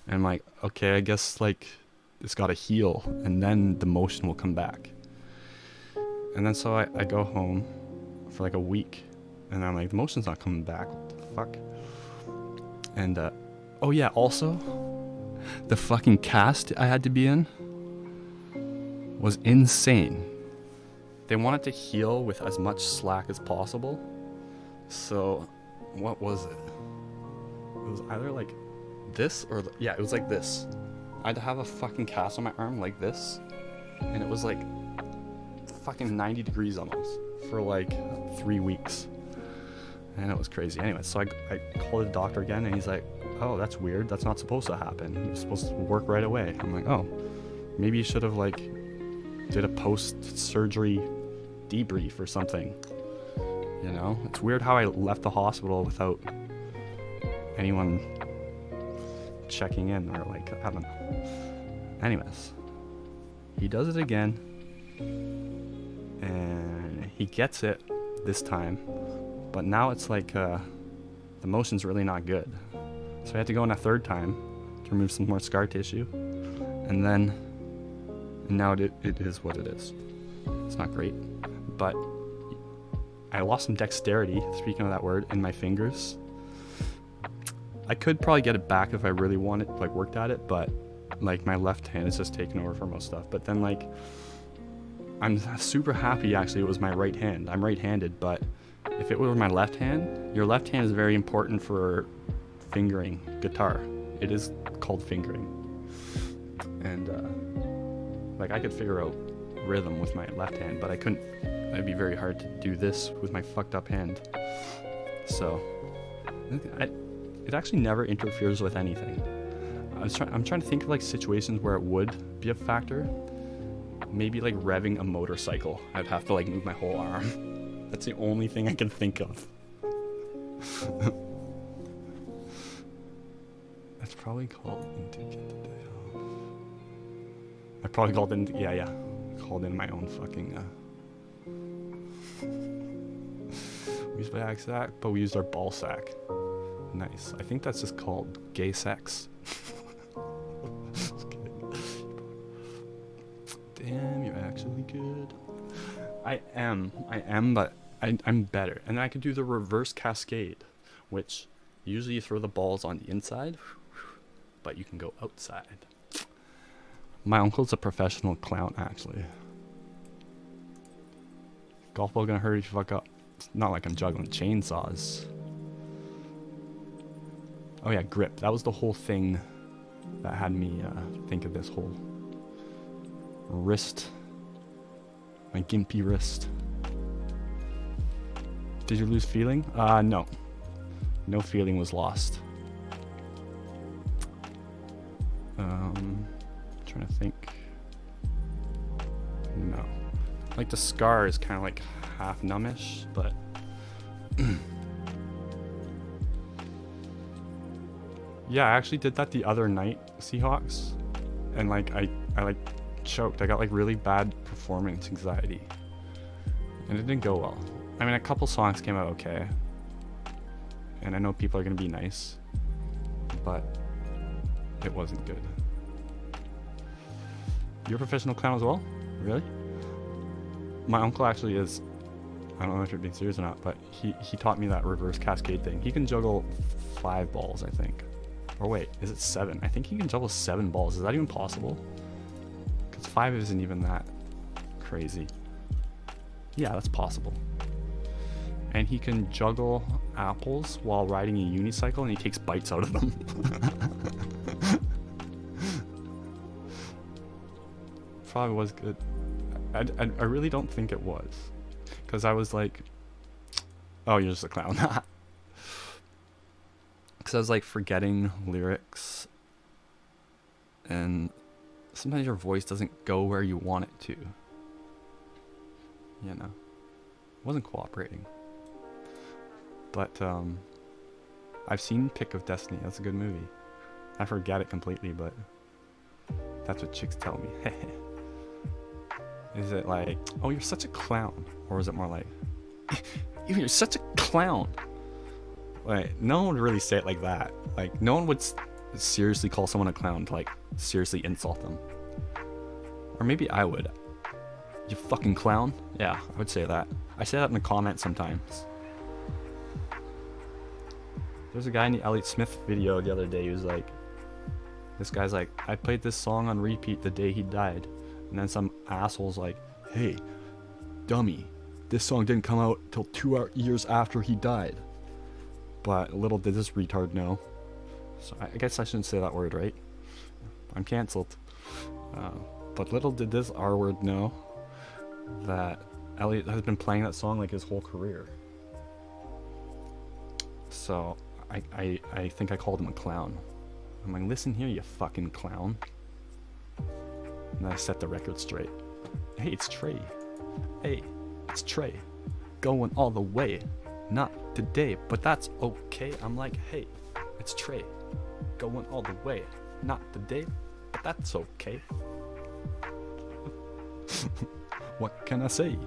And I'm like, okay, I guess like it's gotta heal and then the motion will come back. And then so I go home for like a week, and I'm like, the motion's not coming back, what the fuck? And oh yeah, also the fucking cast I had to be in was insane. They wanted to heal with as much slack as possible. So what was it? It was either like this or yeah, it was like this. I had to have a fucking cast on my arm like this, and it was like fucking 90 degrees almost for like 3 weeks, and it was crazy. Anyway, so I called the doctor again, and he's like, oh, that's weird, that's not supposed to happen, you're supposed to work right away. I'm like, oh, maybe you should have like did a post-surgery debrief or something, you know? It's weird how I left the hospital without anyone checking in, or like, I don't know. Anyways, he does it again, and he gets it this time But now it's like the motion's really not good. So I had to go in a third time to remove some more scar tissue. And now it is what it is. It's not great. But I lost some dexterity, speaking of that word, in my fingers. I could probably get it back if I really wanted, like worked at it, but like my left hand is just taking over for most stuff. But then like, I'm super happy actually it was my right hand. I'm right-handed, but if it were my left hand, your left hand is very important for fingering guitar. It is called fingering. And like I could figure out rhythm with my left hand, but I couldn't. It'd be very hard to do this with my fucked up hand. So it actually never interferes with anything. I'm trying to think of like situations where it would be a factor. Maybe like revving a motorcycle. I'd have to like move my whole arm. That's the only thing I can think of. That's probably called I probably called in, yeah. Called in my own fucking, we used my sack, but we used our ball sack. Nice. I think that's just called gay sex. Damn, you're actually good. I am, but I'm better. And I can do the reverse cascade, which usually you throw the balls on the inside, but you can go outside. My uncle's a professional clown, actually. Golf ball gonna hurt if you fuck up. It's not like I'm juggling chainsaws. Oh yeah, grip. That was the whole thing that had me think of this whole wrist. My gimpy wrist. Did you lose feeling? No. No feeling was lost. Trying to think. No. Like the scar is kind of like half numbish, but yeah, I actually did that the other night, Seahawks, and like I like choked. I got like really bad performance anxiety, and it didn't go well. I mean, a couple songs came out okay, and I know people are gonna be nice, but it wasn't good. You're a professional clown as well? Really? My uncle actually is. I don't know if you're being serious or not, but he taught me that reverse cascade thing. He can juggle 5 balls, I think. Or wait, is it 7? I think he can juggle 7 balls. Is that even possible? Because 5 isn't even that crazy. Yeah, that's possible. And he can juggle apples while riding a unicycle, and he takes bites out of them. Probably was good. I really don't think it was. Because I was like, oh, you're just a clown. Because I was like forgetting lyrics. And sometimes your voice doesn't go where you want it to. You know? It wasn't cooperating. But I've seen Pick of Destiny. That's a good movie. I forget it completely, but that's what chicks tell me. Is it like, oh, you're such a clown? Or is it more like, you're such a clown? Like, no one would really say it like that. Like, no one would seriously call someone a clown to, like, seriously insult them. Or maybe I would. You fucking clown? Yeah, I would say that. I say that in the comments sometimes. There's a guy in the Elliott Smith video the other day who's like, this guy's like, I played this song on repeat the day he died. And then some asshole's like, hey, dummy, this song didn't come out till 2 years after he died. But little did this retard know. So I guess I shouldn't say that word, right? I'm cancelled. But little did this R word know that Elliot has been playing that song like his whole career. So I think I called him a clown. I'm like, listen here, you fucking clown. And then I set the record straight. Hey, it's Trey. Hey, it's Trey. Going all the way. Not today, but that's okay. I'm like, hey, it's Trey. Going all the way. Not today, but that's okay. What can I say?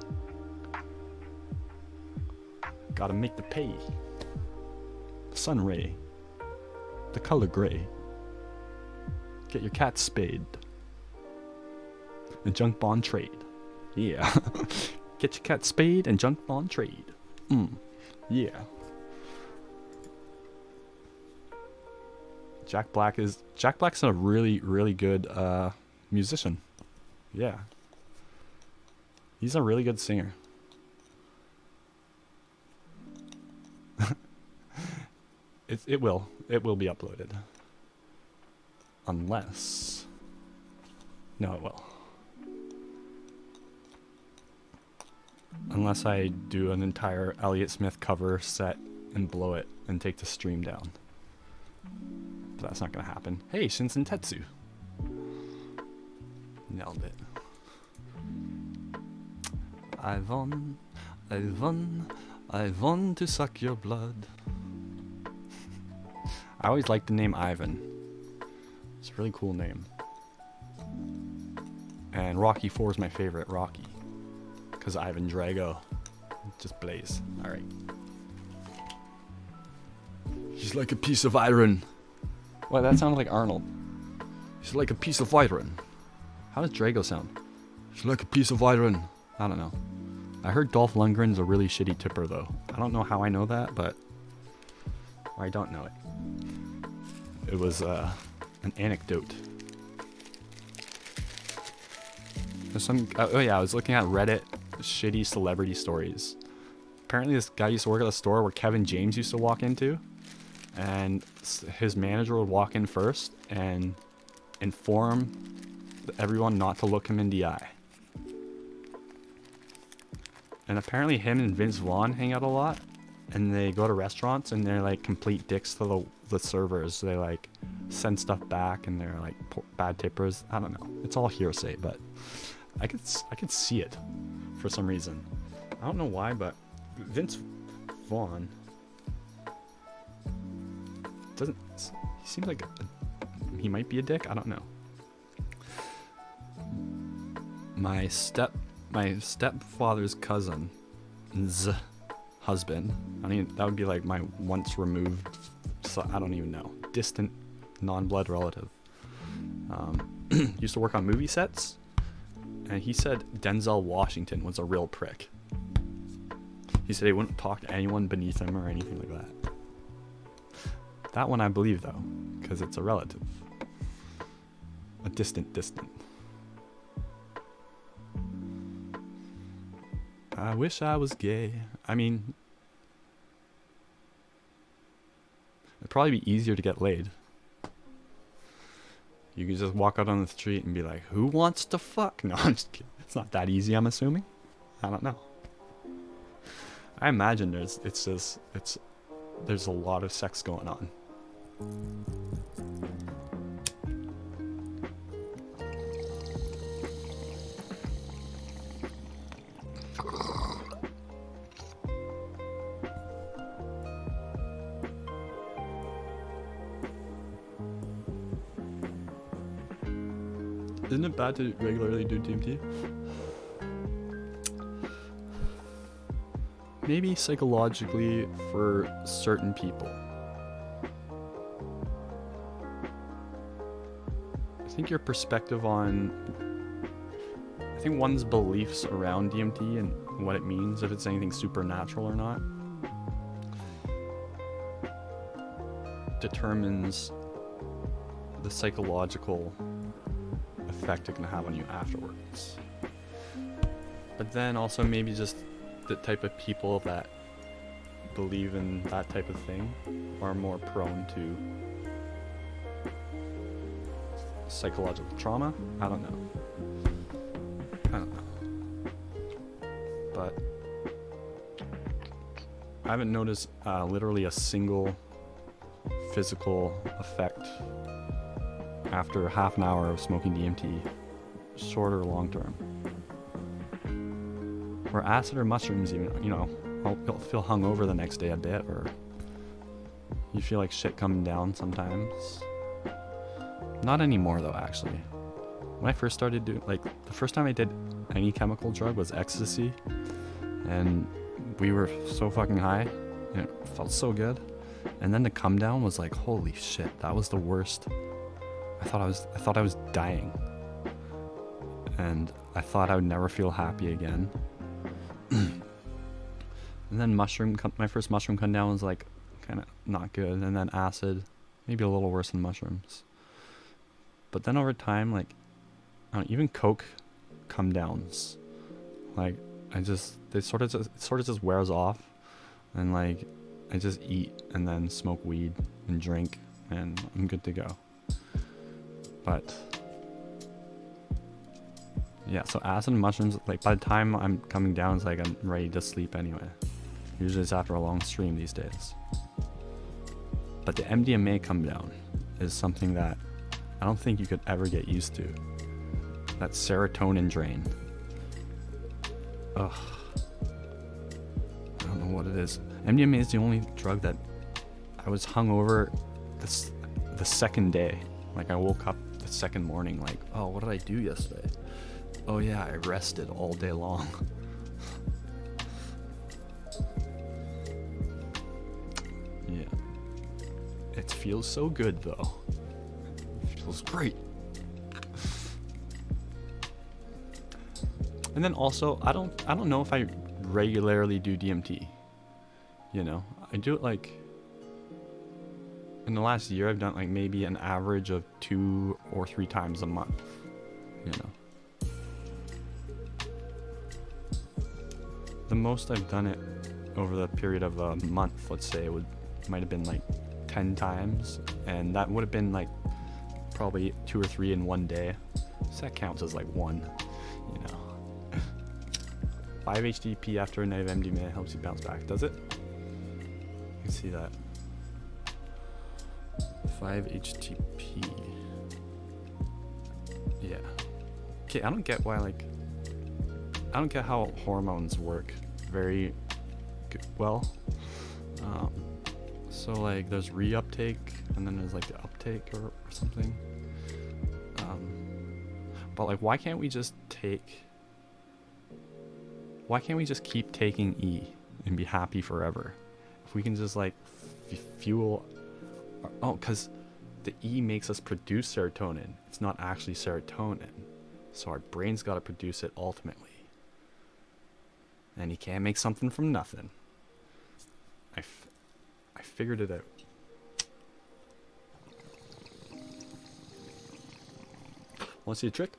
Gotta make the pay. Sun ray. The color gray. Get your cat spayed. And junk bond trade. Yeah. Get your cat spayed and junk bond trade. Yeah. Jack Black's a really, really good musician. Yeah. He's a really good singer. It will be uploaded. Unless... No, it will. Unless I do an entire Elliott Smith cover set and blow it and take the stream down. But that's not gonna happen. Hey, Shinsen Tetsu. Nailed it. I want to suck your blood. I always liked the name Ivan. It's a really cool name. And Rocky 4 is my favorite Rocky. Because Ivan Drago just blaze. Alright. He's like a piece of iron. Well, that sounded like Arnold. He's like a piece of iron. How does Drago sound? He's like a piece of iron. I don't know. I heard Dolph Lundgren's a really shitty tipper though. I don't know how I know that, but I don't know it. It was an anecdote. There's some. Oh yeah, I was looking at Reddit shitty celebrity stories. Apparently, this guy used to work at a store where Kevin James used to walk into, and his manager would walk in first and inform everyone not to look him in the eye. And apparently, him and Vince Vaughn hang out a lot, and they go to restaurants and they're like complete dicks to the servers. They like send stuff back and they're like bad tippers. I don't know. It's all hearsay, but I could see it for some reason. I don't know why, but Vince Vaughn doesn't. He seems like he might be a dick. I don't know. My stepfather's cousin's husband. I mean, that would be like my once removed. So I don't even know. Distant, non-blood relative. Used to work on movie sets, and he said Denzel Washington was a real prick. He said he wouldn't talk to anyone beneath him or anything like that. That one I believe though, because it's a relative. A distant. I wish I was gay. I mean, it'd probably be easier to get laid. You could just walk out on the street and be like, who wants to fuck? No, I'm just kidding. It's not that easy, I'm assuming. I don't know. I imagine there's a lot of sex going on. Isn't it bad to regularly do DMT? Maybe psychologically for certain people. I think your perspective on... I think one's beliefs around DMT and what it means, if it's anything supernatural or not, determines the psychological effect it can have on you afterwards. But then also maybe just the type of people that believe in that type of thing are more prone to psychological trauma. I don't know. But I haven't noticed literally a single physical effect after half an hour of smoking DMT, short or long term. Or acid or mushrooms even, you know, you'll feel hungover the next day a bit, or you feel like shit coming down sometimes. Not anymore though, actually. When I first started doing, like, the first time I did any chemical drug was ecstasy, and we were so fucking high, and it felt so good. And then the come down was like, holy shit, that was the worst. I thought I was dying, and I thought I would never feel happy again. And then my first mushroom come down was like kind of not good, and then acid, maybe a little worse than mushrooms. But then over time, like, I don't know, even coke come downs, like it sort of just wears off, and like I just eat and then smoke weed and drink, and I'm good to go. But yeah, so acid and mushrooms, like by the time I'm coming down, it's like I'm ready to sleep anyway. Usually it's after a long stream these days. But the MDMA come down is something that I don't think you could ever get used to. That serotonin drain. Ugh. I don't know what it is. MDMA is the only drug that I was hungover the second day. Like I woke up the second morning like, oh, what did I do yesterday? Oh yeah, I rested all day long. Yeah. It feels so good though. It feels great. And then also, I don't know if I regularly do DMT. You know, I do it like in the last year. I've done like maybe an average of 2 or 3 times a month. You know, the most I've done it over the period of a month, let's say, might have been like 10 times, and that would have been like probably 2 or 3 in one day. So that counts as like one, you know. 5 HTP after a night of MDMA helps you bounce back, does it? You can see that. 5 HTP. Yeah. Okay, I don't get why, like, I don't get how hormones work very well. So like there's reuptake and then there's like the uptake or something. But like why can't we just keep taking E and be happy forever? If we can just like fuel because the E makes us produce serotonin. It's not actually serotonin. So our brain's got to produce it ultimately. And you can't make something from nothing. I figured it out. Want to see a trick?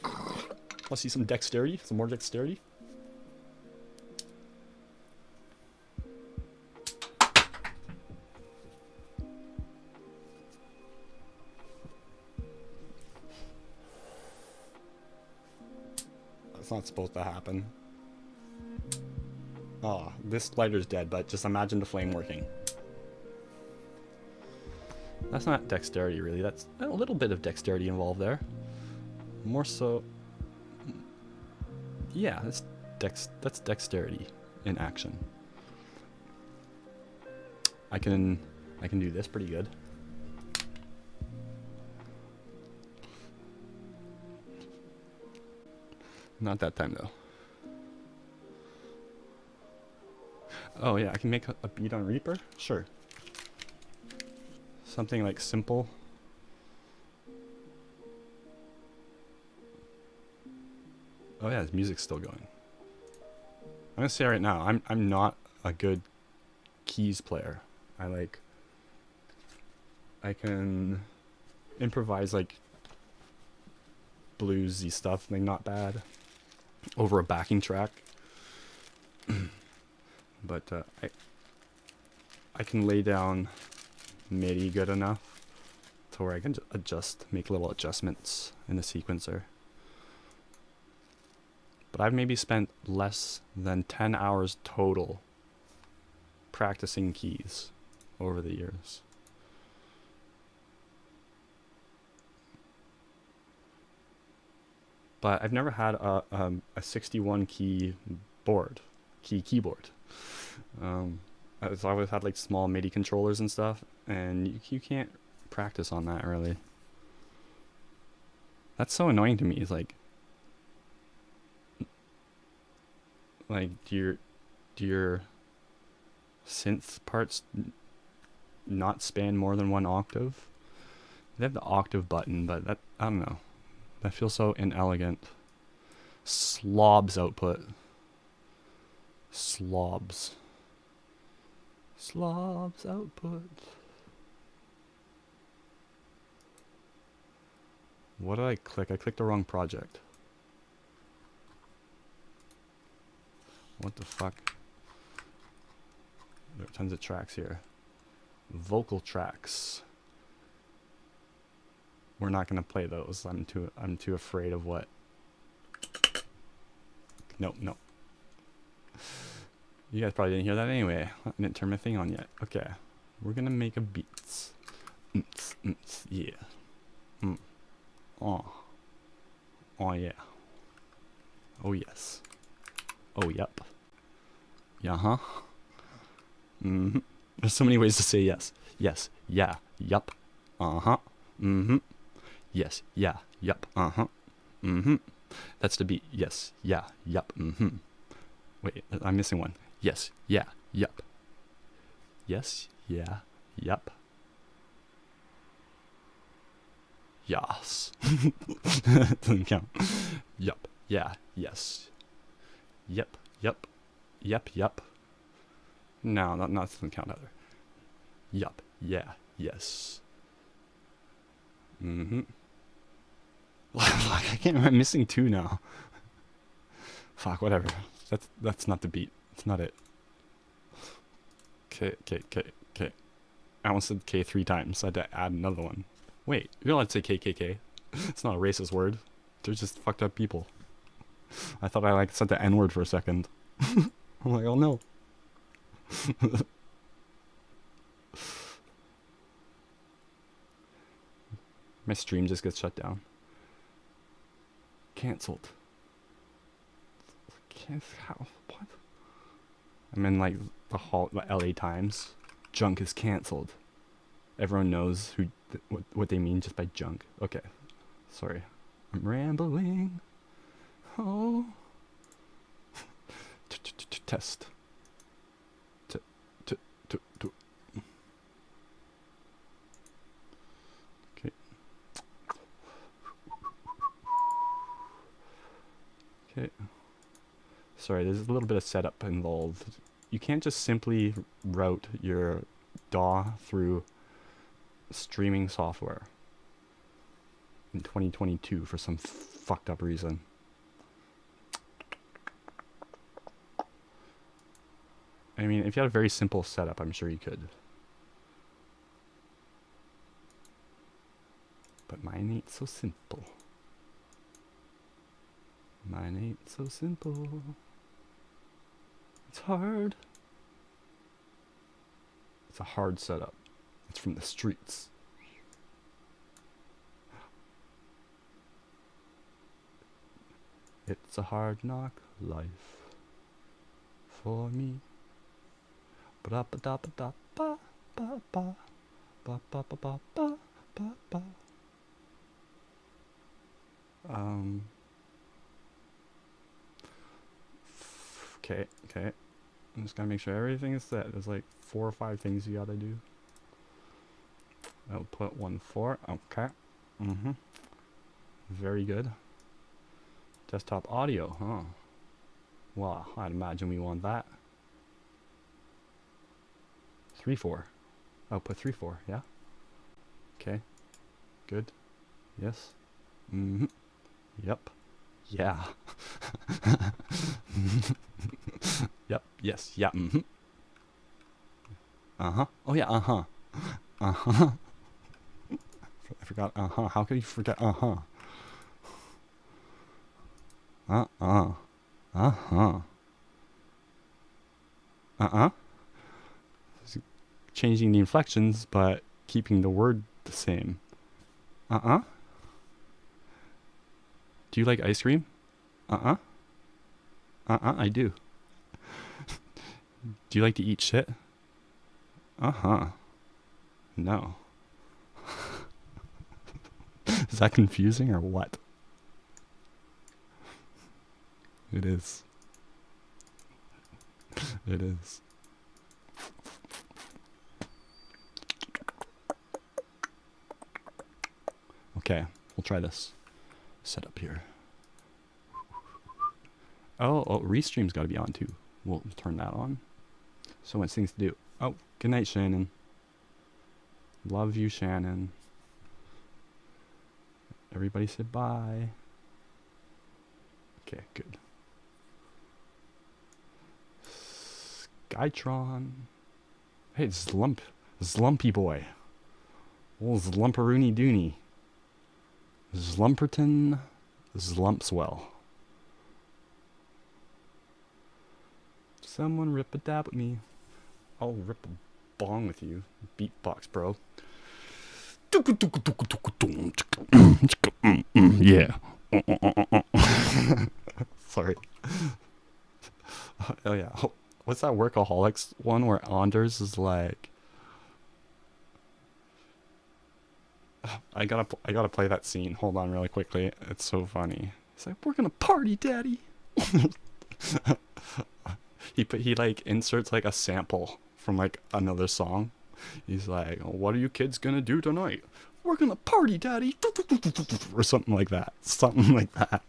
Want to see some dexterity? Some more dexterity? That's not supposed to happen. Oh, this lighter's dead, but just imagine the flame working. That's not dexterity, really. That's a little bit of dexterity involved there. More so... Yeah, that's dexterity in action. I can do this pretty good. Not that time, though. Oh yeah, I can make a beat on Reaper? Sure. Something like simple. Oh yeah, his music's still going. I'm gonna say right now, I'm not a good keys player. I can improvise like bluesy stuff, like not bad, over a backing track. But I can lay down MIDI good enough to where I can make little adjustments in the sequencer. But I've maybe spent less than 10 hours total practicing keys over the years. But I've never had a 61 key keyboard. I've always had like small MIDI controllers and stuff, and you can't practice on that really. That's so annoying to me. It's like Do your synth parts not span more than one octave? They have the octave button, but that, I don't know. That feels so inelegant. Slobs output. Slobs. Slobs output. What did I click? I clicked the wrong project. What the fuck? There are tons of tracks here. Vocal tracks. We're not gonna play those. I'm too afraid of what. Nope, nope. You guys probably didn't hear that anyway. I didn't turn my thing on yet. Okay. We're gonna make a beats. Yeah. Oh. Oh yeah. Oh yes. Oh yep. Yeah, huh? Mm-hmm. There's so many ways to say yes. Yes. Yeah. Yup. Uh-huh. Mm-hmm. Yes. Yeah. Yup. Uh-huh. Mm-hmm. That's the beat. Yes. Yeah. Yup. Mm-hmm. Wait, I'm missing one. Yes. Yeah. Yup. Yes. Yeah. Yup. Yas. Doesn't count. Yup. Yeah. Yes. Yep. Yup. Yep. Yup. No, that doesn't count either. Yup. Yeah. Yes. Mm-hmm. I can't remember. I'm missing two now. Fuck, whatever. That's not the beat. It's not it. K. I almost said K 3 times. I had to add another one. Wait, you're allowed to say KKK. It's not a racist word. They're just fucked up people. I thought I said the N word for a second. I'm like, oh no. My stream just gets shut down. Cancelled. How? What? I'm in like the LA Times. Junk is cancelled. Everyone knows what they mean just by junk. Okay. Sorry. I'm rambling. Oh. Test. Okay. Okay. Sorry, there's a little bit of setup involved. You can't just simply route your DAW through streaming software in 2022 for some fucked up reason. I mean, if you had a very simple setup, I'm sure you could. But mine ain't so simple. Mine ain't so simple. It's hard. It's a hard setup. It's from the streets. It's a hard knock life for me. Ba ba da ba da ba ba ba ba ba ba ba ba ba ba. Okay. I'm just gonna make sure everything is set. There's like 4 or 5 things you gotta do. Output 1.4. Okay. Very good. Desktop audio, huh? Well, I'd imagine we want that. 3.4. Output 3.4, yeah? Okay. Good. Yes. Yep. Yeah. Yep. Yes. Yeah. Oh yeah. I forgot. How could you forget? Changing the inflections, but keeping the word the same. Do you like ice cream? I do. Do you like to eat shit? No. Is that confusing or what? It is. It is. Okay, we'll try this. Set up here. Oh, Restream's got to be on too. We'll turn that on. So much things to do. Oh, good night, Shannon. Love you, Shannon. Everybody say bye. Okay, good. Skytron. Hey, Zlumpy boy. Old Zlumperoony Dooney. Zlumperton Zlumpswell. Someone rip a dab with me. I'll rip a bong with you. Beatbox, bro. Yeah. Sorry. Oh yeah. What's that Workaholics one where Anders is like, I gotta play that scene. Hold on really quickly. It's so funny. He's like, we're gonna party, daddy. He like inserts like a sample from like another song. He's like, what are you kids gonna do tonight? We're gonna party, daddy. Or something like that. Something like that.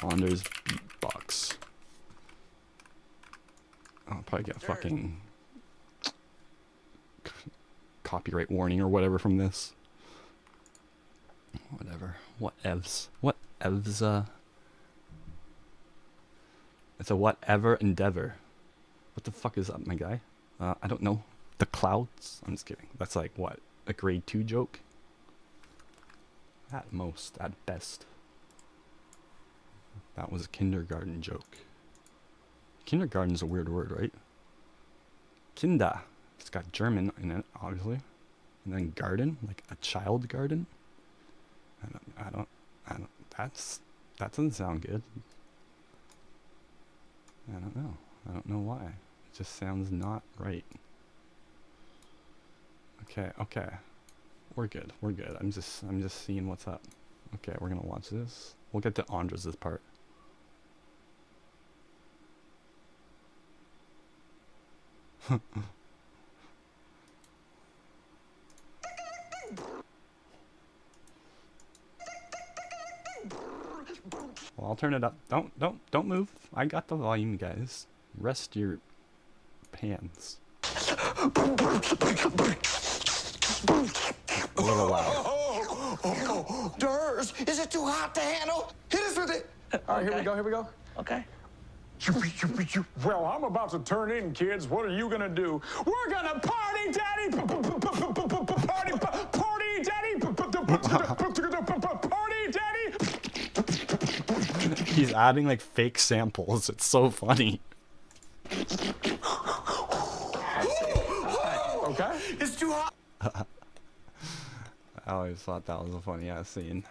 Anders beatbox. I'll probably get a fucking copyright warning or whatever from this. Whatever. Whatevs. Whatevs. It's a whatever endeavor. What the fuck is up, my guy? I don't know. The clouds? I'm just kidding. That's like, what? A grade 2 joke? At most. At best. That was a kindergarten joke. Kindergarten's a weird word, right? Kinder. It's got German in it, obviously. And then garden, like a child garden. I don't, that doesn't sound good. I don't know. I don't know why. It just sounds not right. Okay. We're good. I'm just seeing what's up. Okay, we're gonna watch this. We'll get to Andres' part. Well, I'll turn it up. Don't move. I got the volume, guys. Rest your pants. A little loud. Durs, is it too hot to handle? Hit us with it. All right, here we go. Okay. Well, I'm about to turn in, kids. What are you gonna do? We're gonna party, daddy. Party, daddy. Party, daddy. He's adding like fake samples. It's so funny. Okay. It's too hot. I always thought that was a funny ass scene.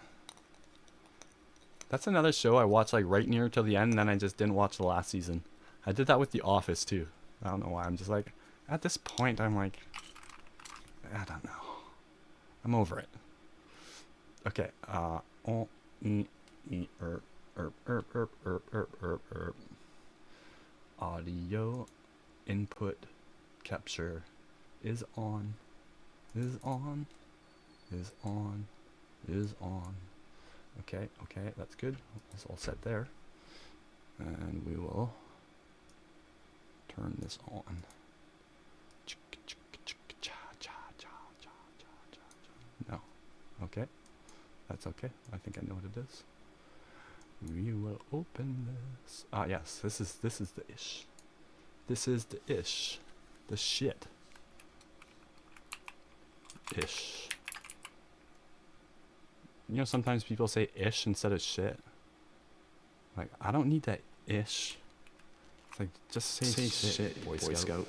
That's another show I watched like right near till the end, and then I just didn't watch the last season. I did that with The Office too. I don't know why. I'm just like, at this point, I'm like, I don't know. I'm over it. Okay. Audio input capture is on. Is on. Okay, that's good. It's all set there. And we will turn this on. No. Okay. That's okay. I think I know what it is. We will open this. Ah, yes. This is the ish. This is the ish. The shit. Ish. You know, sometimes people say ish instead of shit. Like, I don't need that ish. It's like, just say shit, Boy Scout.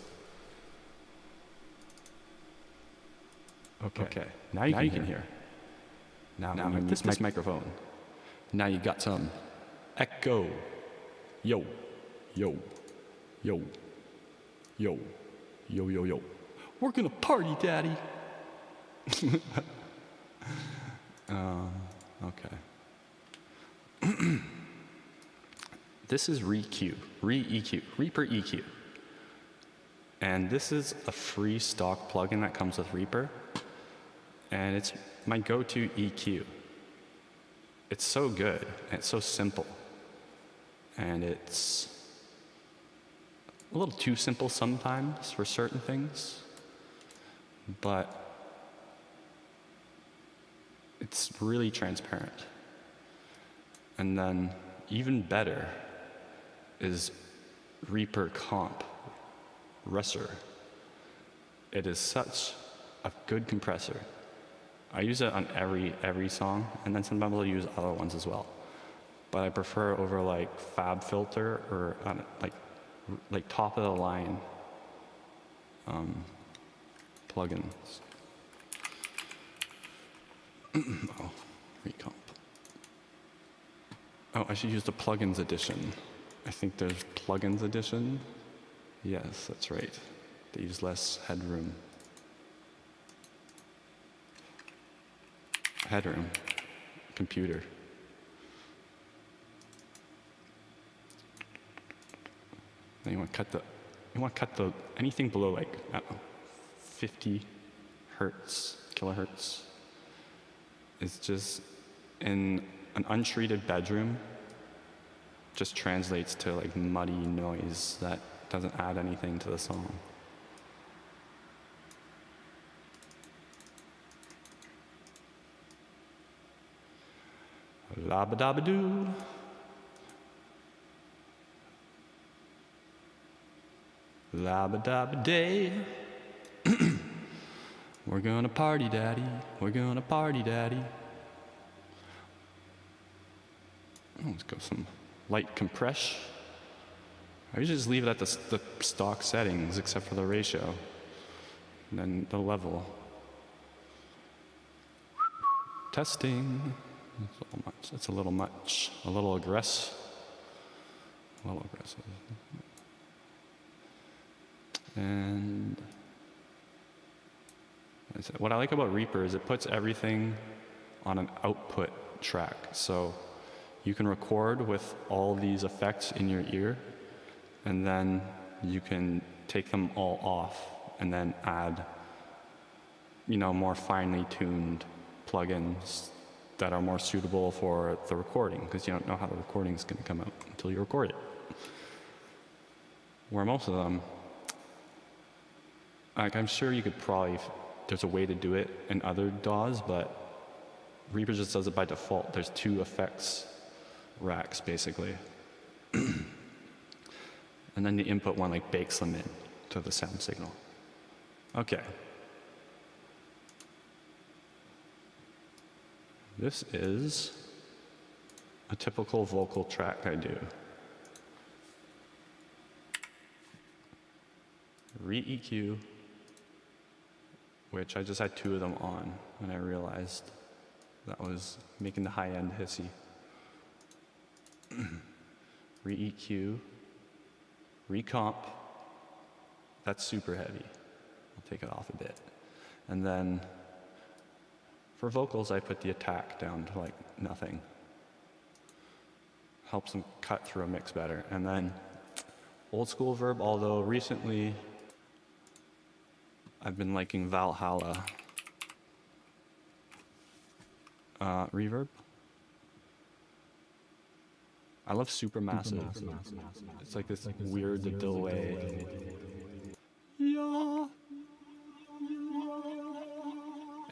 Okay. Now you can hear. Now with this microphone. Now you got some echo. Yo. We're gonna party, daddy. Okay. This is Reaper EQ. And this is a free stock plugin that comes with Reaper. And it's my go-to EQ. It's so good, and it's so simple. And it's a little too simple sometimes for certain things, but it's really transparent. And then even better is Reaper Comp Resser. It is such a good compressor. I use it on every song, and then sometimes I'll use other ones as well. But I prefer over like Fab Filter or like top of the line plugins. Oh, recomp. Oh, I should use the plugins edition. I think there's plugins edition. Yes, that's right. They use less headroom. Headroom. Computer. Then you want to cut the anything below like, I don't know, 50 hertz, kilohertz. It's just in an untreated bedroom, just translates to like muddy noise that doesn't add anything to the song. La-ba-da-ba-doo. La-ba-da-ba-day. We're gonna party, daddy. We're gonna party, daddy. Let's go some light compress. I usually just leave it at the stock settings, except for the ratio, and then the level. Testing. That's a little much. A little aggressive. A little aggressive. And what I like about Reaper is it puts everything on an output track. So you can record with all these effects in your ear, and then you can take them all off and then add, more finely tuned plugins that are more suitable for the recording, because you don't know how the recording is going to come out until you record it. Where most of them, like I'm sure you could probably, there's a way to do it in other DAWs, but Reaper just does it by default. There's 2 effects racks basically. And then the input one like bakes them in to the sound signal. Okay. This is a typical vocal track I do. Re-EQ, which I just had 2 of them on, and I realized that was making the high end hissy. Re-EQ, recomp, that's super heavy. I'll take it off a bit. And then for vocals, I put the attack down to like nothing. Helps them cut through a mix better. And then old school verb, although recently I've been liking Valhalla reverb. I love Supermassive. It's like this weird delay. Yeah.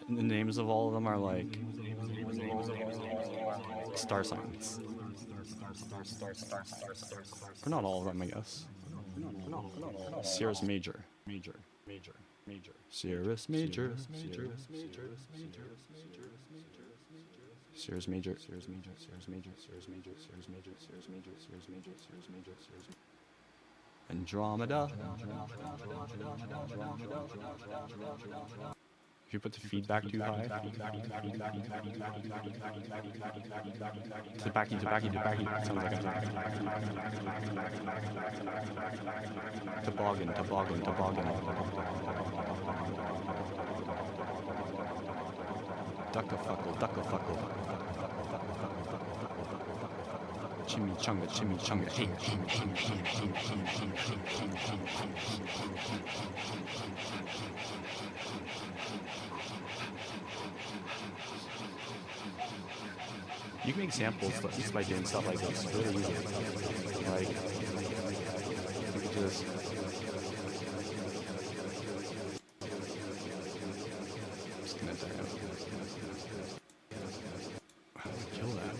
And the names of all of them are like star signs. Or not all of them, I guess. Cirrus major. Cirrus major. Cirrus major. Andromeda. If you put the feedback too high, tobacco, sounds like a toboggan. Duckafuckle. chimichanga, chimichanga, hey, hey, hey, hey, hey, You can make samples just by doing stuff like this. It's really easy. Like, you could just gonna die out. Kill that.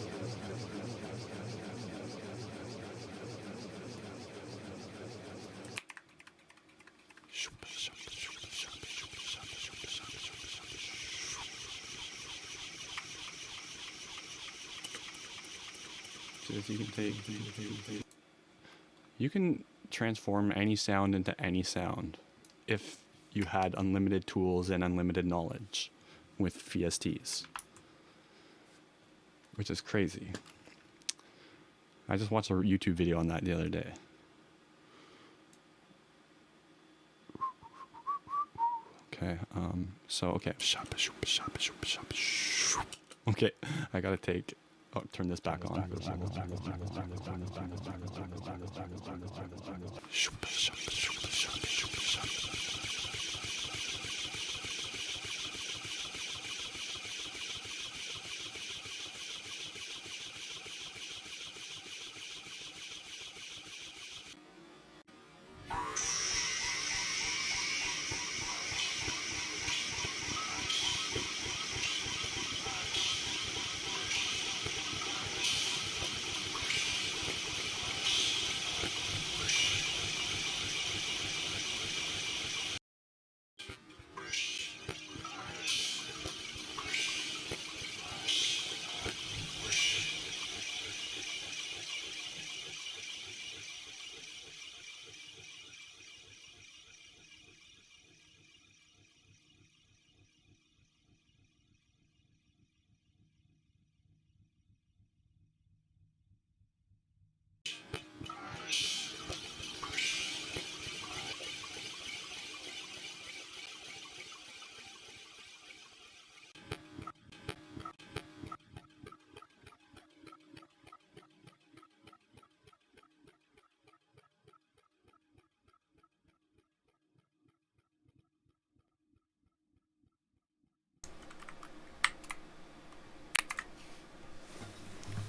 You can transform any sound into any sound if you had unlimited tools and unlimited knowledge with VSTs, which is crazy. I just watched a YouTube video on that the other day. Okay, okay, I gotta turn this back on.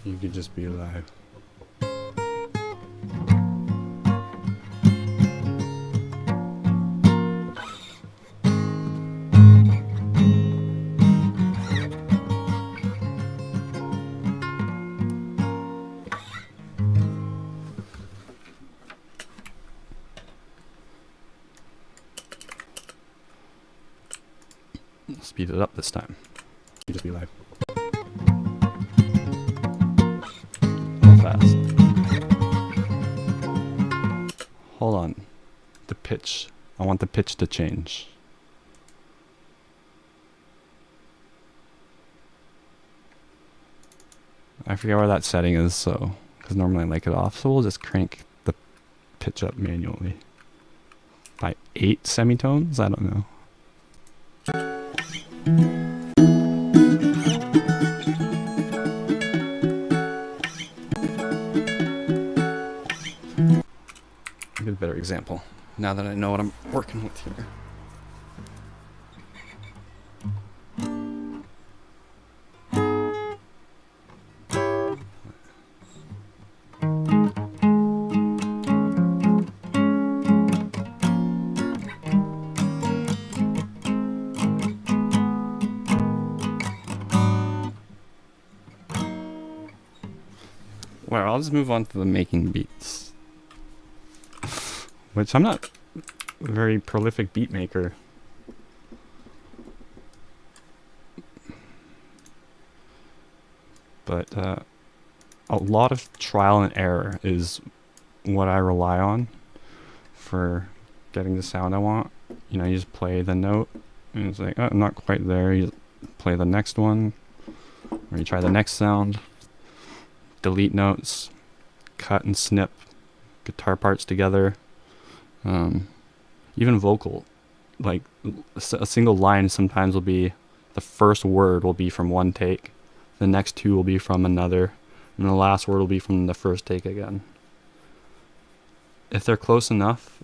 You could just be alive. Speed it up this time. You just be alive. Fast. Hold on. The pitch. I want the pitch to change. I forget where that setting is, so because normally I like it off, so we'll just crank the pitch up manually by 8 semitones. I don't know. Get a better example now that I know what I'm working with here. Well, I'll just move on to the making beats, which I'm not a very prolific beat maker. But a lot of trial and error is what I rely on for getting the sound I want. You know, you just play the note and it's like, oh, I'm not quite there. You play the next one, or you try the next sound. Delete notes, cut and snip guitar parts together, even vocal, like a single line sometimes will be, the first word will be from one take, the next two will be from another, And the last word will be from the first take again. If they're close enough,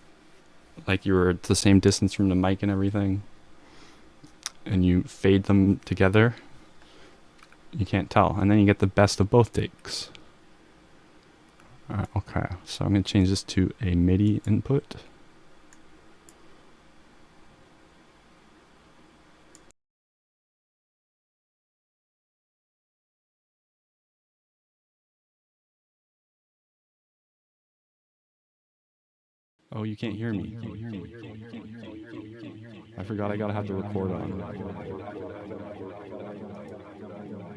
like you were at the same distance from the mic and everything, and you fade them together, you can't tell. And then you get the best of both takes. Okay, so I'm going to change this to a MIDI input. Oh, you can't hear me. I forgot I gotta have the record on.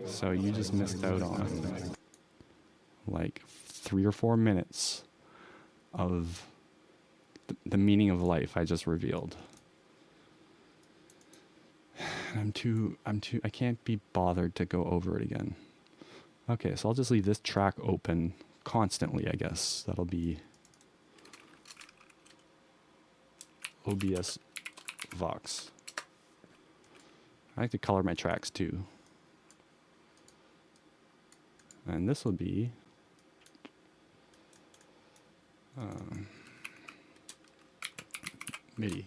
So you just missed out on like 3 or 4 minutes of the meaning of life I just revealed. I can't be bothered to go over it again. Okay, so I'll just leave this track open constantly, I guess. That'll be OBS Vox. I like to color my tracks too. And this will be MIDI.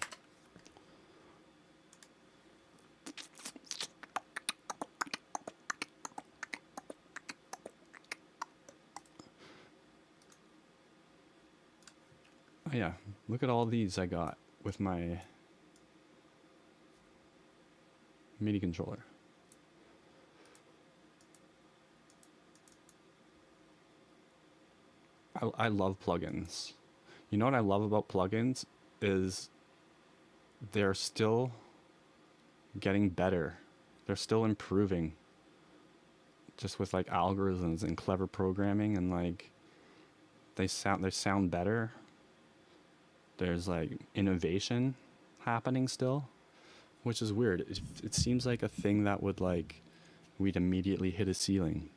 Oh yeah, look at all these I got with my MIDI controller. I love plugins. You know what I love about plugins is they're still getting better. They're still improving. Just with like algorithms and clever programming, and like they sound better. There's like innovation happening still, which is weird. It seems like a thing that would like we'd immediately hit a ceiling.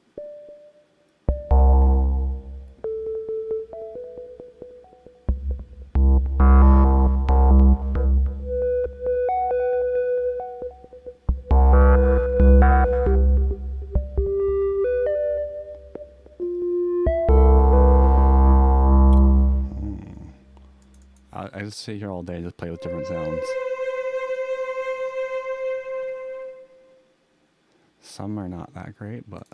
I just sit here all day and just play with different sounds. Some are not that great, but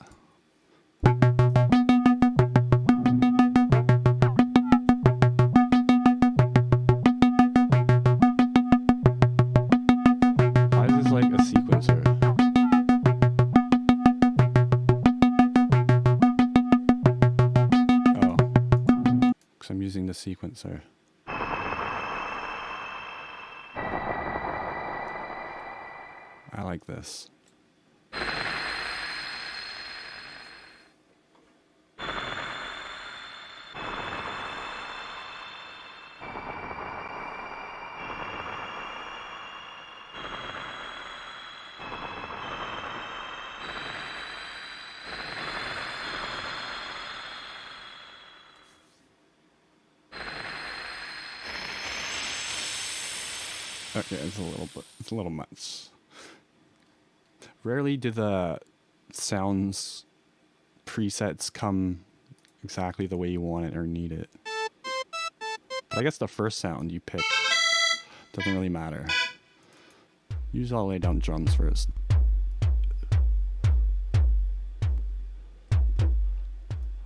why is this like a sequencer? Oh, because I'm using the sequencer. I like this. Okay, it's a little much. Rarely do the sounds presets come exactly the way you want it or need it. But I guess the first sound you pick doesn't really matter. Usually I'll lay down drums first.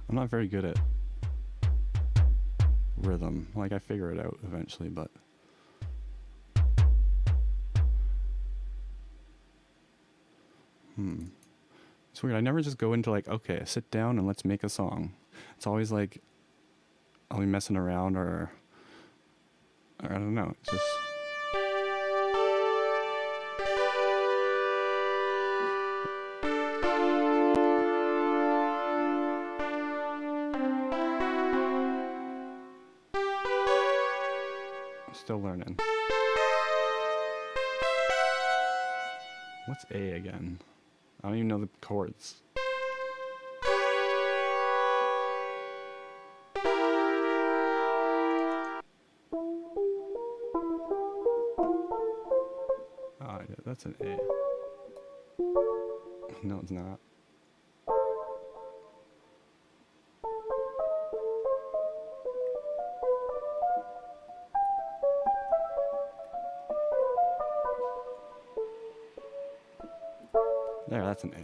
I'm not very good at rhythm. Like, I figure it out eventually, but it's weird. I never just go into like, okay, sit down and let's make a song. It's always like I'll be messing around or I don't know. It's just I'm still learning. What's A again? I don't even know the chords. Oh, yeah, that's an A. No, it's not. There, that's an A.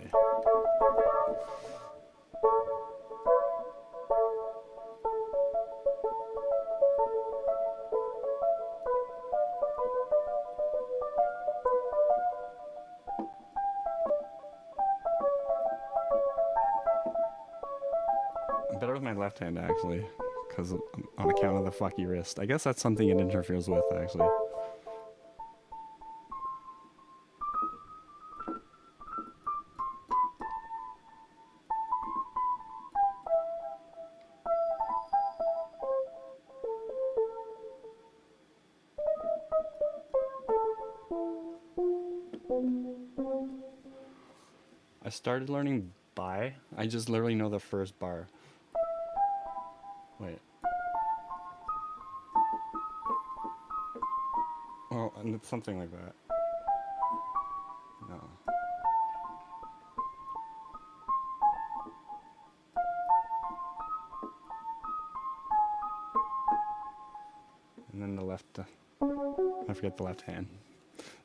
I'm better with my left hand, actually, because on account of the fucky wrist. I guess that's something it interferes with, actually. I started learning by. I just literally know the first bar. Wait. Oh, and it's something like that. No. And then the left. I forget the left hand.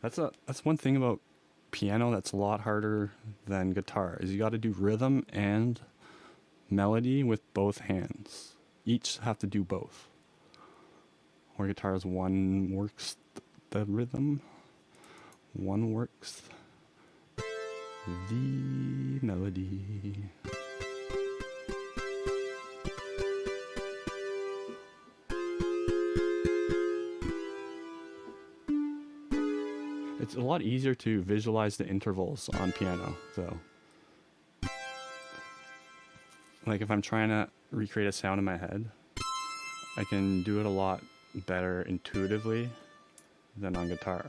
That's one thing about piano that's a lot harder than guitar, is you got to do rhythm and melody with both hands. Each have to do both. Or guitars, one works the rhythm, one works the melody. It's a lot easier to visualize the intervals on piano, though. Like if I'm trying to recreate a sound in my head, I can do it a lot better intuitively than on guitar.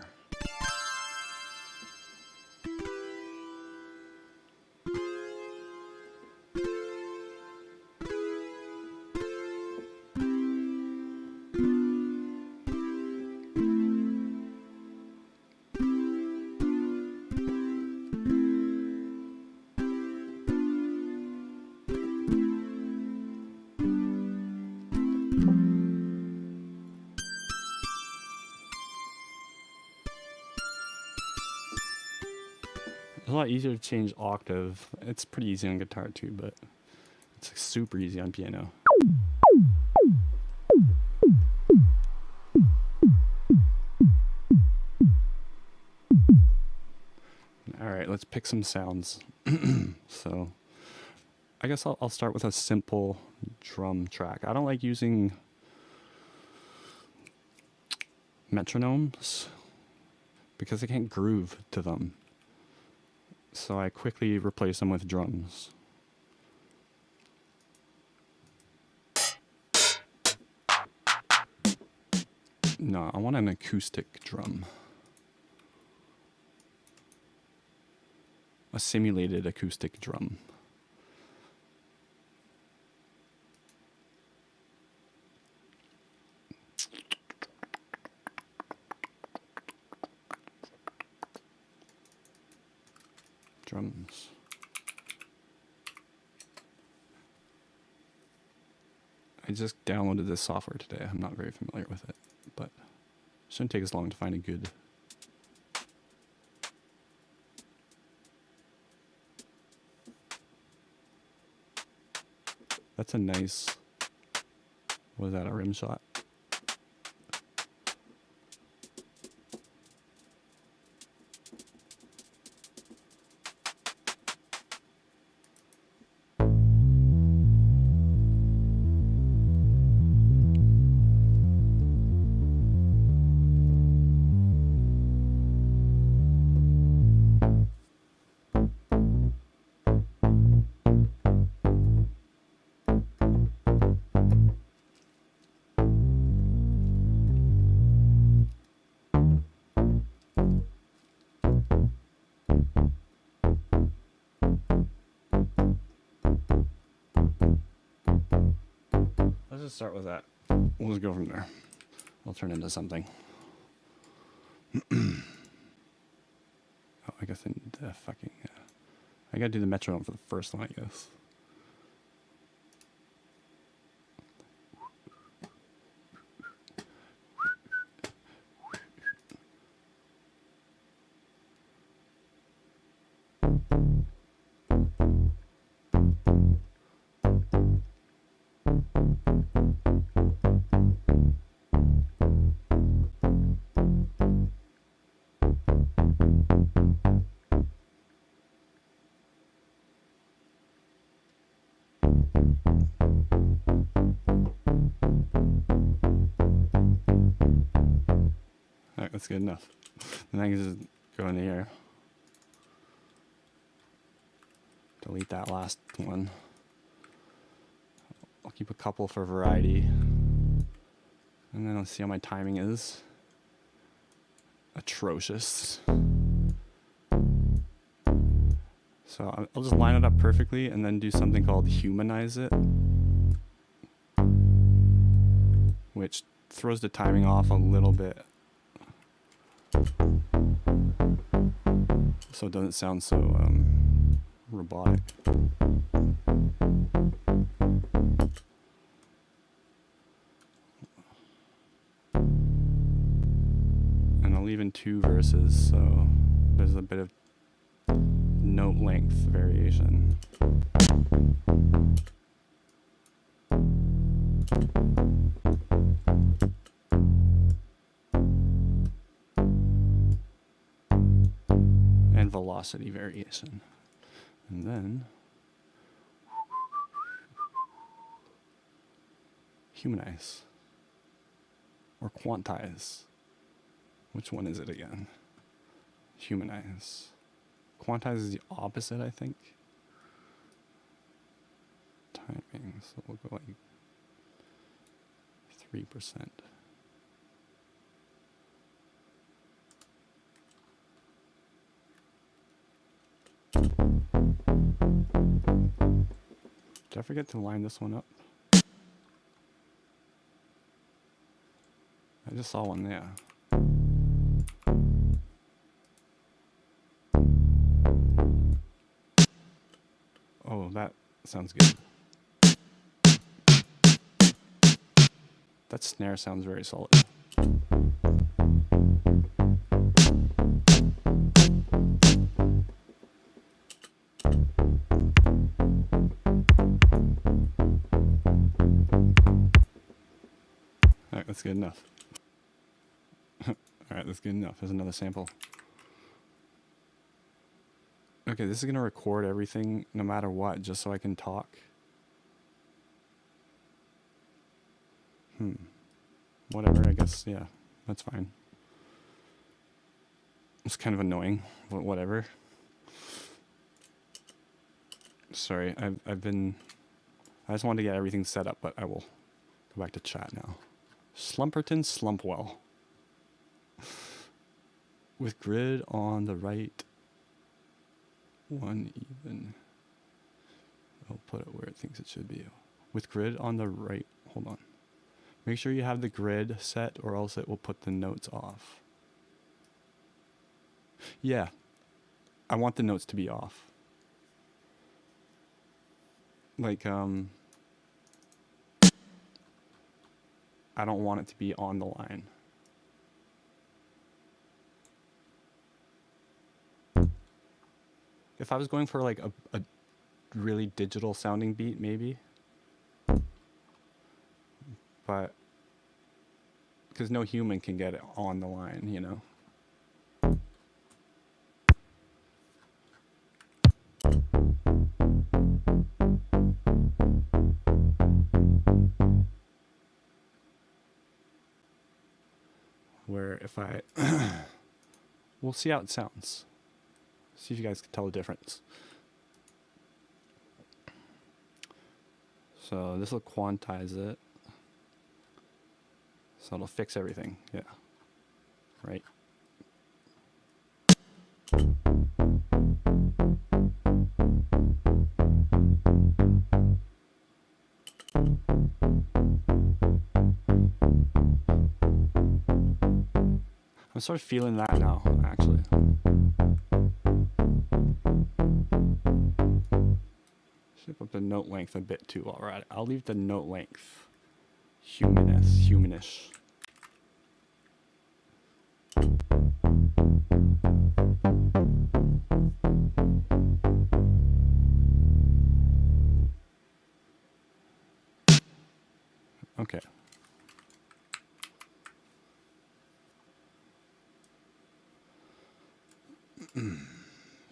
It's a lot easier to change octave. It's pretty easy on guitar too, but it's super easy on piano. Alright, let's pick some sounds. So, I guess I'll start with a simple drum track. I don't like using metronomes because I can't groove to them. So I quickly replace them with drums. No, I want an acoustic drum. A simulated acoustic drum. Drums. I just downloaded this software today. I'm not very familiar with it, but it shouldn't take as long to find a good. That's a nice, what is that, a rim shot? Let's just start with that. We'll just go from there. I'll turn into something. Oh, I guess I need the fucking... I gotta do the metronome for the first one, I guess. Alright, that's good enough. Then I can just go into here. Delete that last one. I'll keep a couple for variety. And then I'll see how my timing is. Atrocious. So I'll just line it up perfectly and then do something called humanize it, which throws the timing off a little bit, so it doesn't sound so robotic. And I'll leave in 2 verses, so there's a bit of note length variation. And velocity variation. And then humanize or quantize. Which one is it again? Humanize. Quantize is the opposite, I think. Timing, so we'll go like 3%. Did I forget to line this one up? I just saw one there. Oh, that sounds good. That snare sounds very solid. Alright, that's good enough. Alright, that's good enough. There's another sample. Okay, this is going to record everything no matter what, just so I can talk. Whatever, I guess, yeah, that's fine. It's kind of annoying, but whatever. Sorry, I just wanted to get everything set up, but I will go back to chat now. Slumperton Slumpwell. With grid on the right. One even. I'll put it where it thinks it should be. With grid on the right. Hold on. Make sure you have the grid set or else it will put the notes off. Yeah. I want the notes to be off. Like, I don't want it to be on the line. If I was going for like a really digital sounding beat, maybe. But, because no human can get it on the line, you know? Where if I, we'll see how it sounds. See if you guys can tell the difference. So this will quantize it. So it'll fix everything. Yeah. Right. I'm sort of feeling that now, actually. Shape up the note length a bit too. Alright, I'll leave the note length humanish.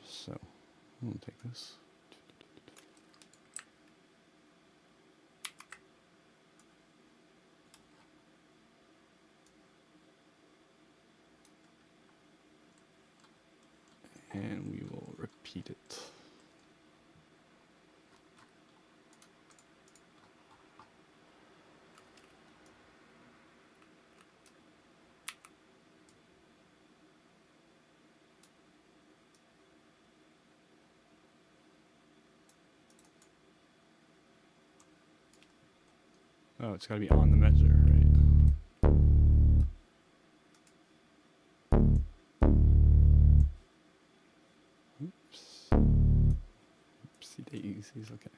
So, we'll take this. And we will repeat it. Oh, it's got to be on the measure, right? Oops. Oopsie daisies, okay.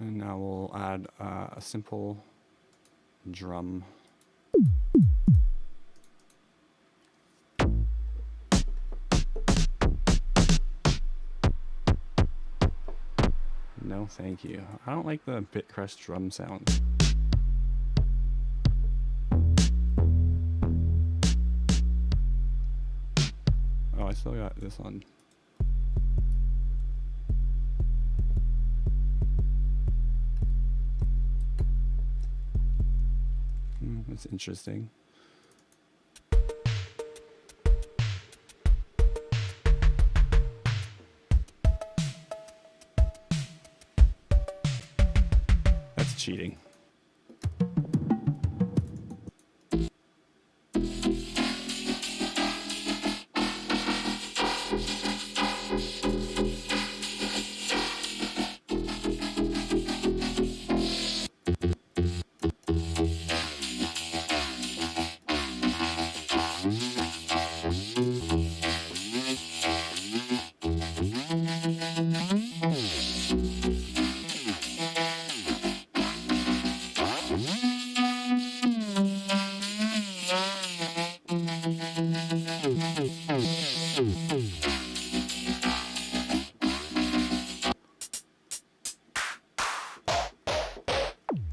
And now we'll add a simple drum. No, thank you. I don't like the bit crest drum sound. Oh, I still got this on. That's interesting. That's cheating.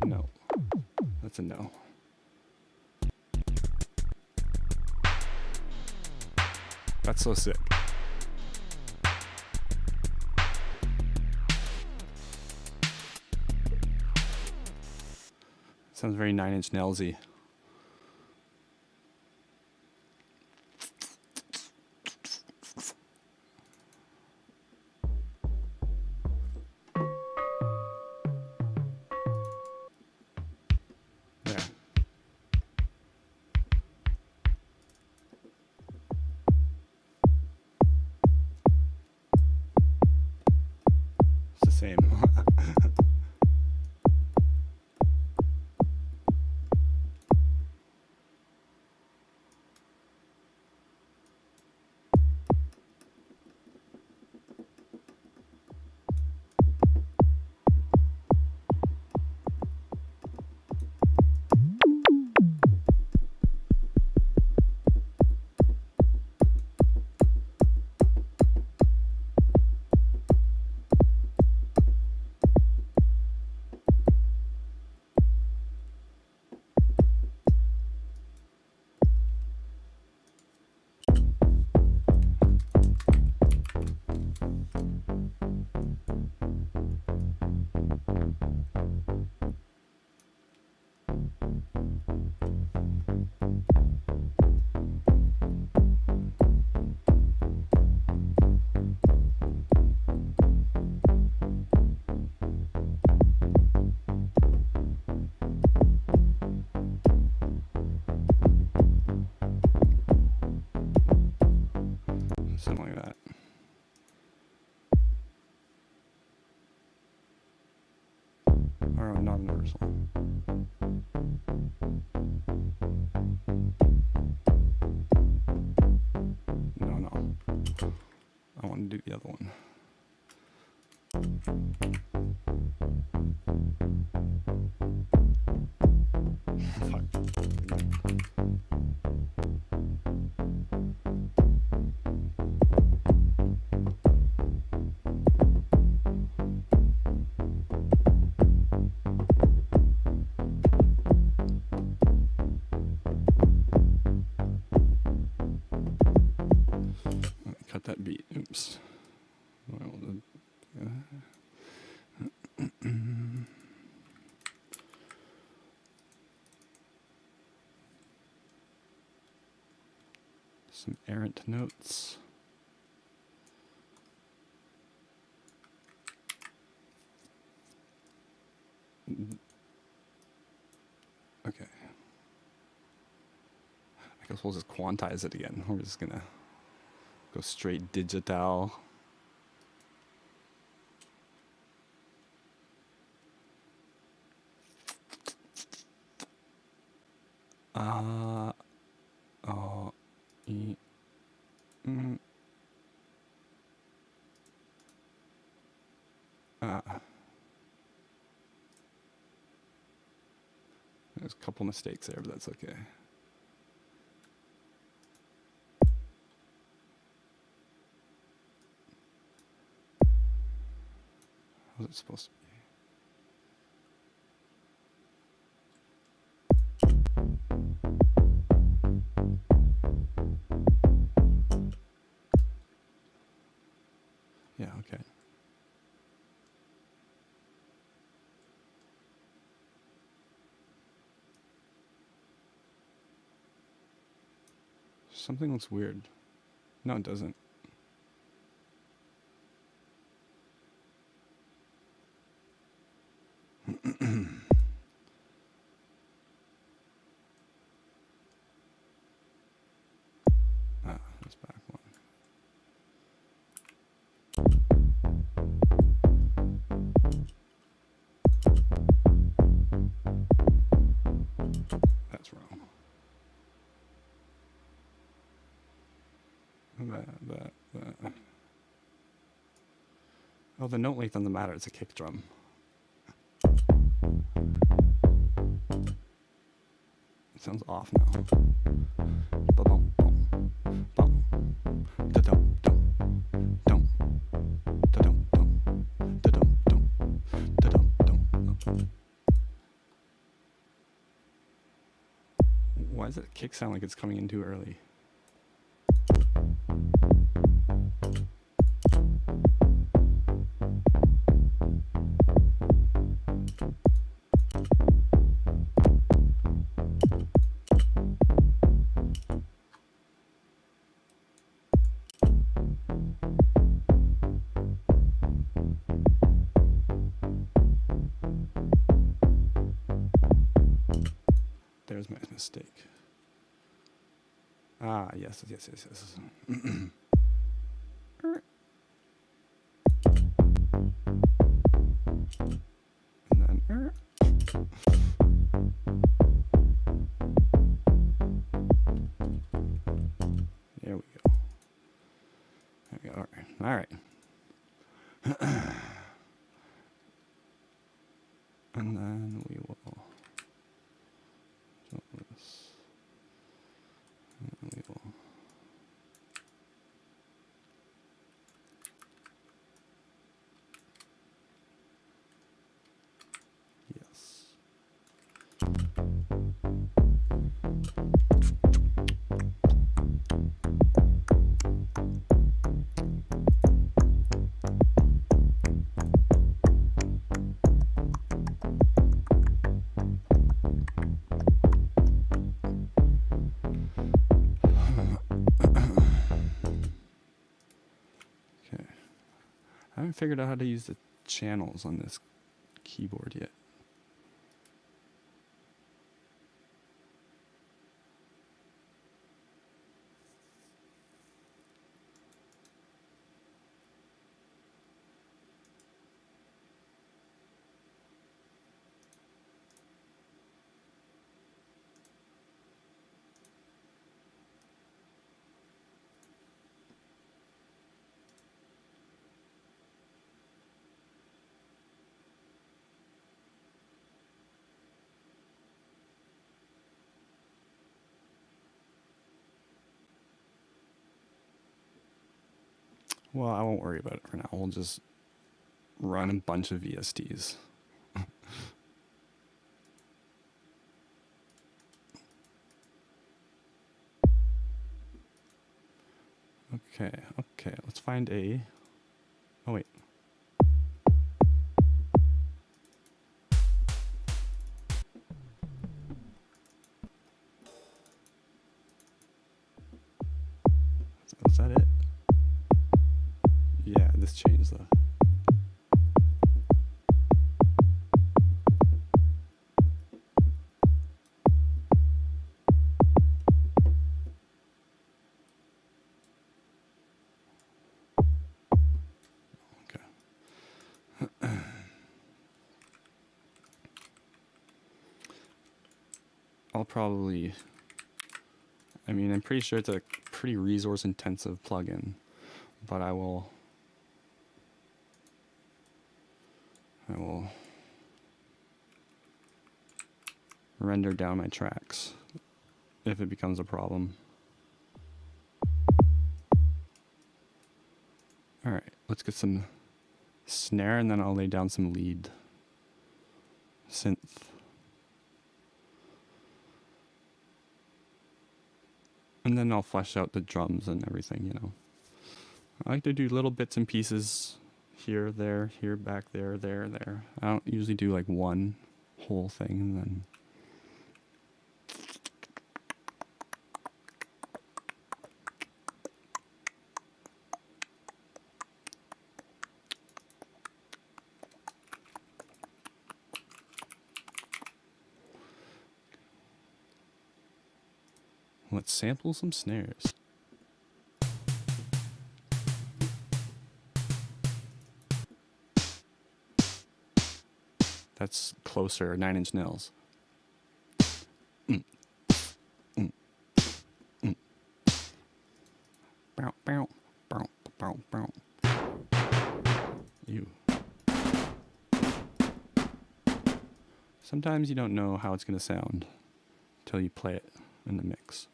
No. That's a no. That's so sick. Sounds very Nine Inch Nailsy. There. It's the same. Something like that. Or non-universal. do the other one. Fuck. Cut that beat. Oops. Well, some errant notes. Okay. I guess we'll just quantize it again. We're just gonna go straight digital. Oh, there's a couple mistakes there, but that's okay. How's it supposed to be? Yeah, okay. Something looks weird. No, it doesn't. That's back one. That's wrong. That. Oh, the note length doesn't matter. It's a kick drum. It sounds off now. Why does that kick sound like it's coming in too early? There's my mistake. Ah, yes. And then, there we go. There we go. All right. And then we will jump this. And then we will. Yes. I haven't figured out how to use the channels on this keyboard yet. Well, I won't worry about it for now. We'll just run a bunch of VSTs. Okay, let's find a... Oh, wait. Is that it? Yeah, this changed the... I'll probably, I mean, I'm pretty sure it's a pretty resource intensive plugin, but I will render down my tracks if it becomes a problem. Alright, let's get some snare and then I'll lay down some lead synth. And then I'll flesh out the drums and everything, you know. I like to do little bits and pieces here, there, here, back, there, there, there. I don't usually do like one whole thing and then... Let's sample some snares. That's closer, 9 Inch Nails. Bow, bow, bow, bow, bow. Ew. Sometimes you don't know how it's gonna sound until you play it in the mix.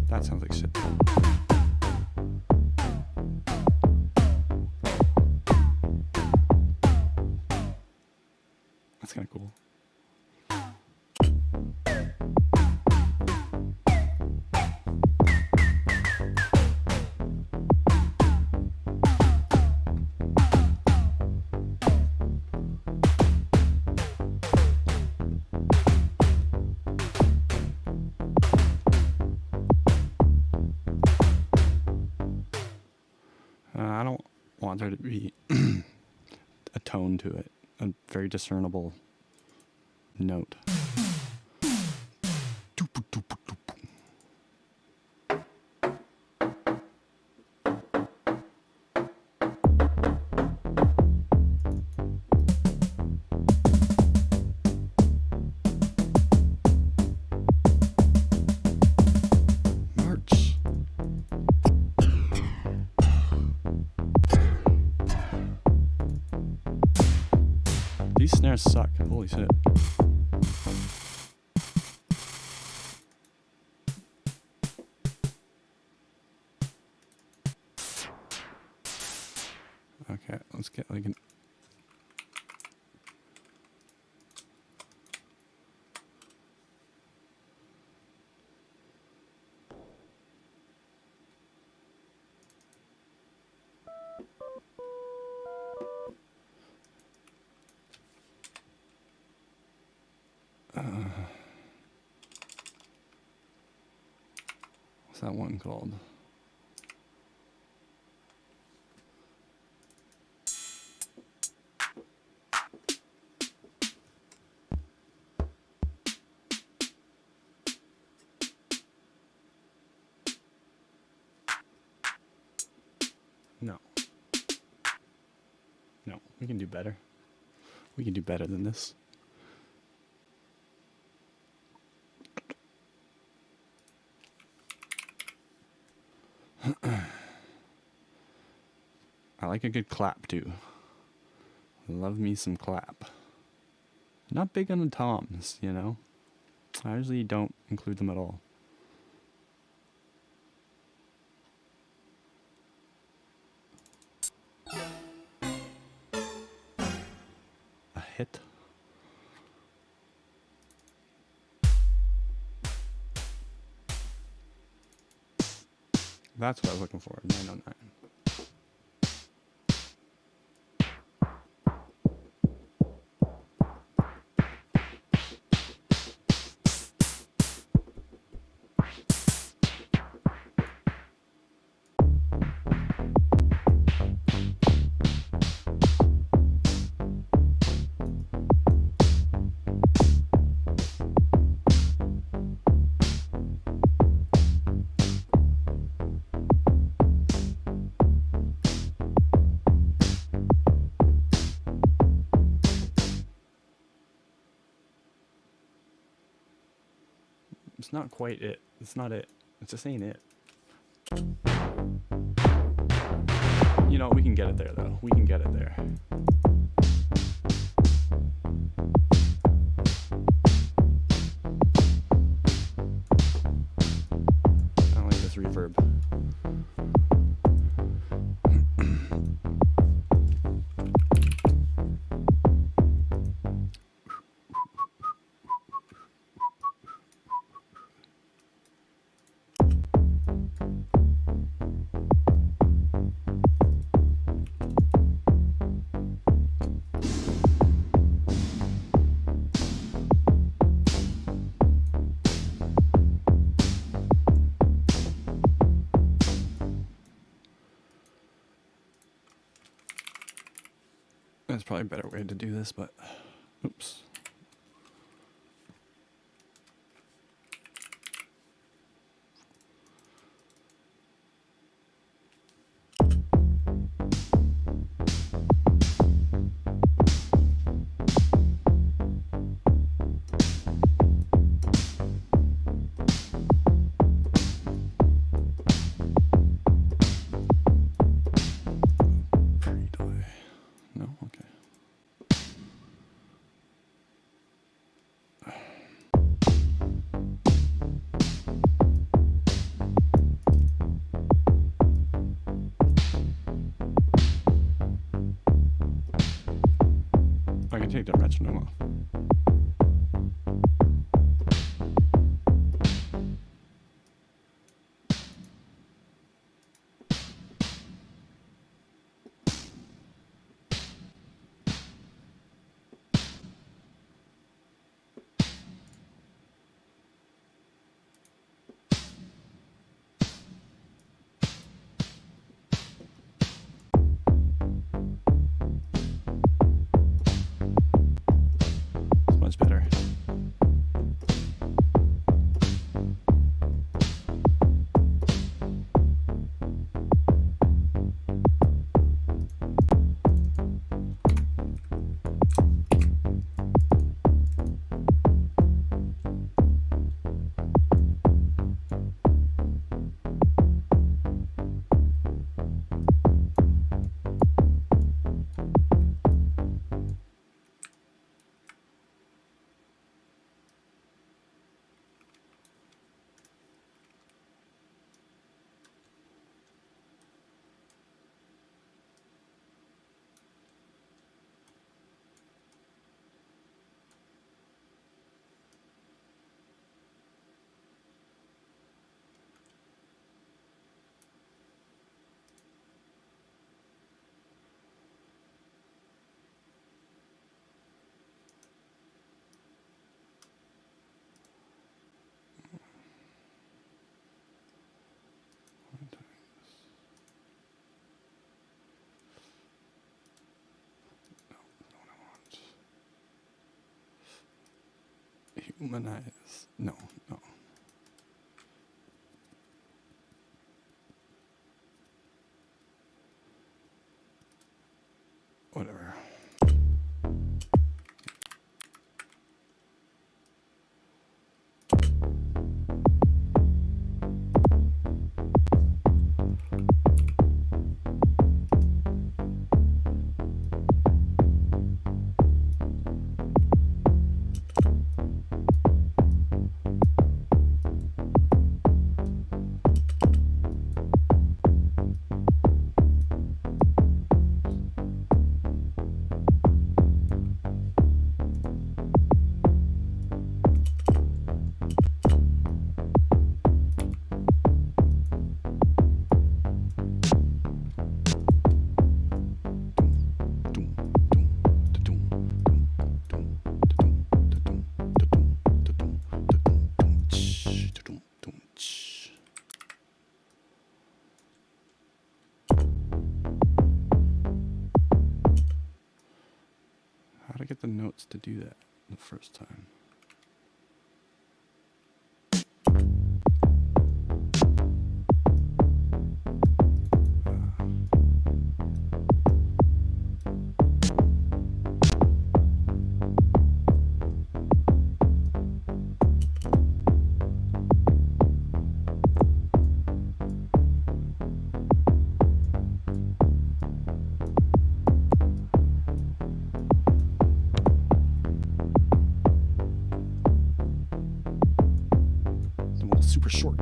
That sounds like shit. That's kind of cool. I don't want there to be a tone to it, a very discernible note. March. These snares suck. Holy shit. Okay, let's get like an... what's that one called? No. No, we can do better. We can do better than this. I like a good clap too. Love me some clap. Not big on the toms, you know? I usually don't include them at all. A hit. That's what I was looking for. 909. It's not quite it. It's not it. It just ain't it. You know, we can get it there, though. We can get it there. I don't like this reverb. There's probably a better way to do this, but oops. Pre-delay. No? Okay. I can take that metronome off. It's much better. Humanize. No, no. Whatever. get the notes to do that the first time. Super short.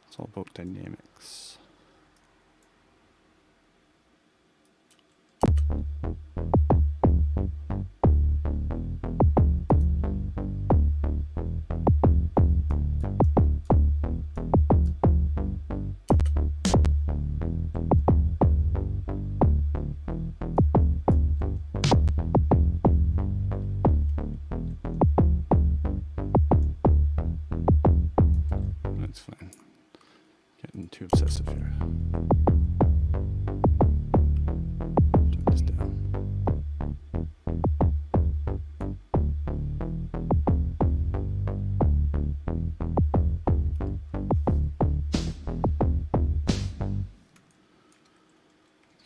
It's all about dynamics. That's fine. Getting too obsessive here. Turn this down.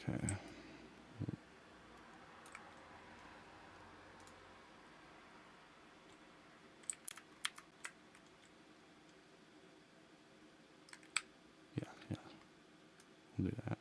Okay. Yeah. We'll do that.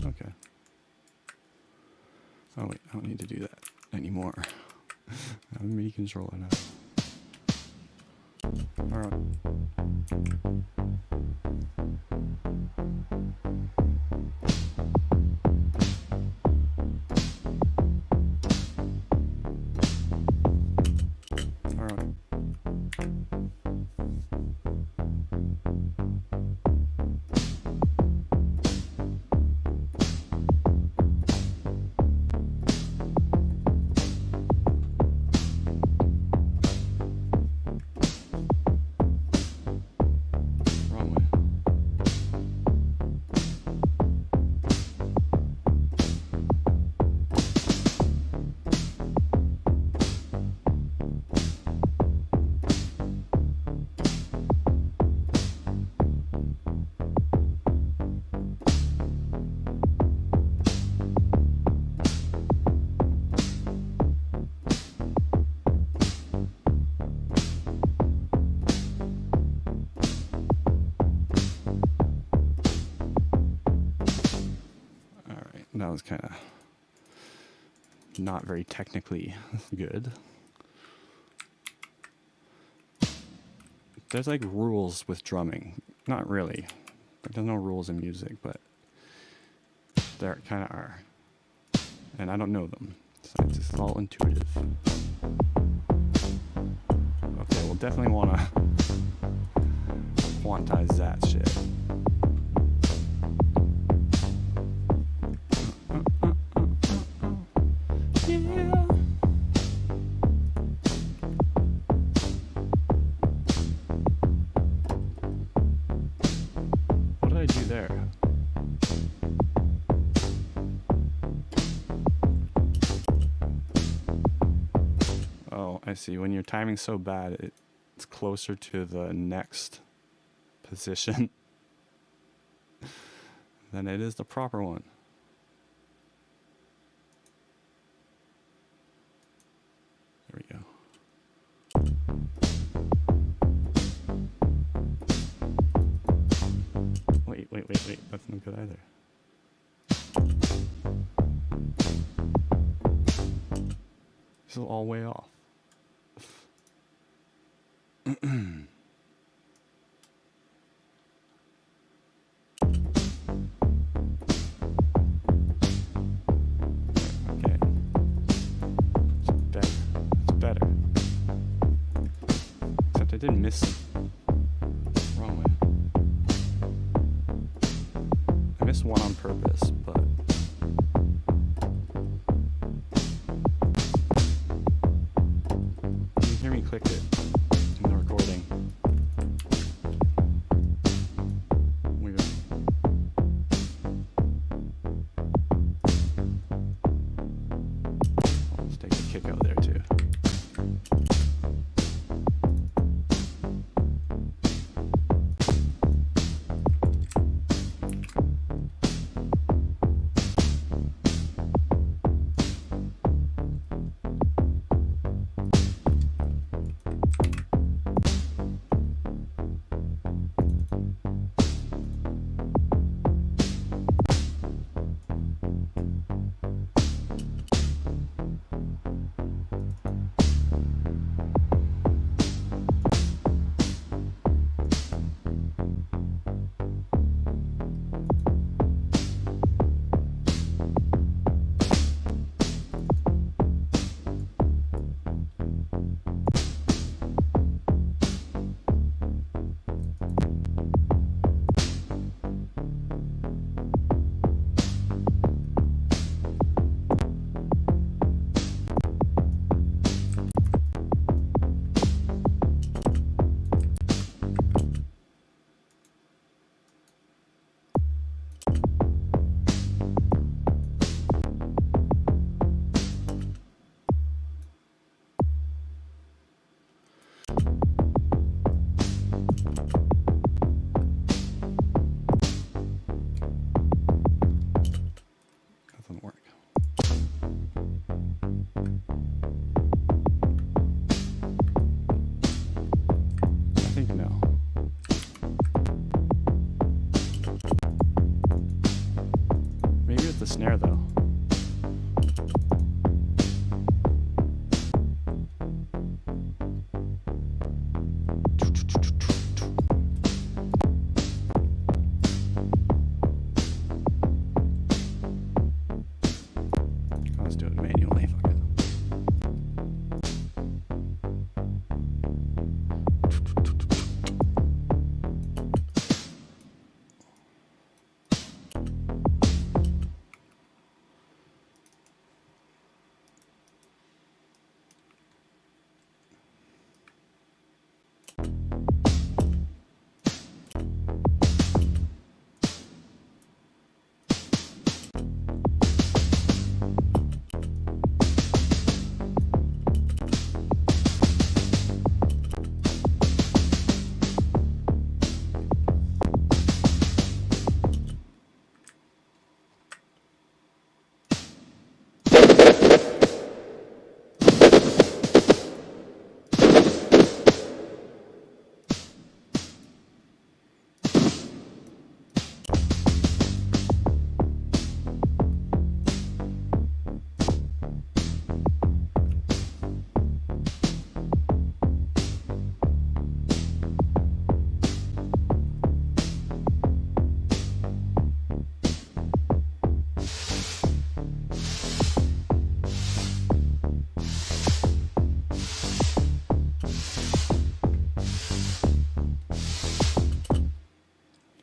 Okay. Oh wait, I don't need to do that anymore. I have a MIDI controller now. Alright. Wrong way. Alright, that was kind of not very technically good. There's like rules with drumming. Not really. There's no rules in music, but there kind of are. And I don't know them. So it's just all intuitive. Okay, we'll definitely want to quantize that shit. Yeah. What did I do there? I see. When your timing's so bad, it's closer to the next position than it is the proper one. There we go. Wait. That's not good either. This is all way off. Okay. It's better. Except I didn't miss. Wrong way. I missed one on purpose, but you can hear me click it in the recording. Weird. Let's take the kick out there too. Doesn't work. I think no. Maybe it's the snare though. Let's do it manually. Fuck it.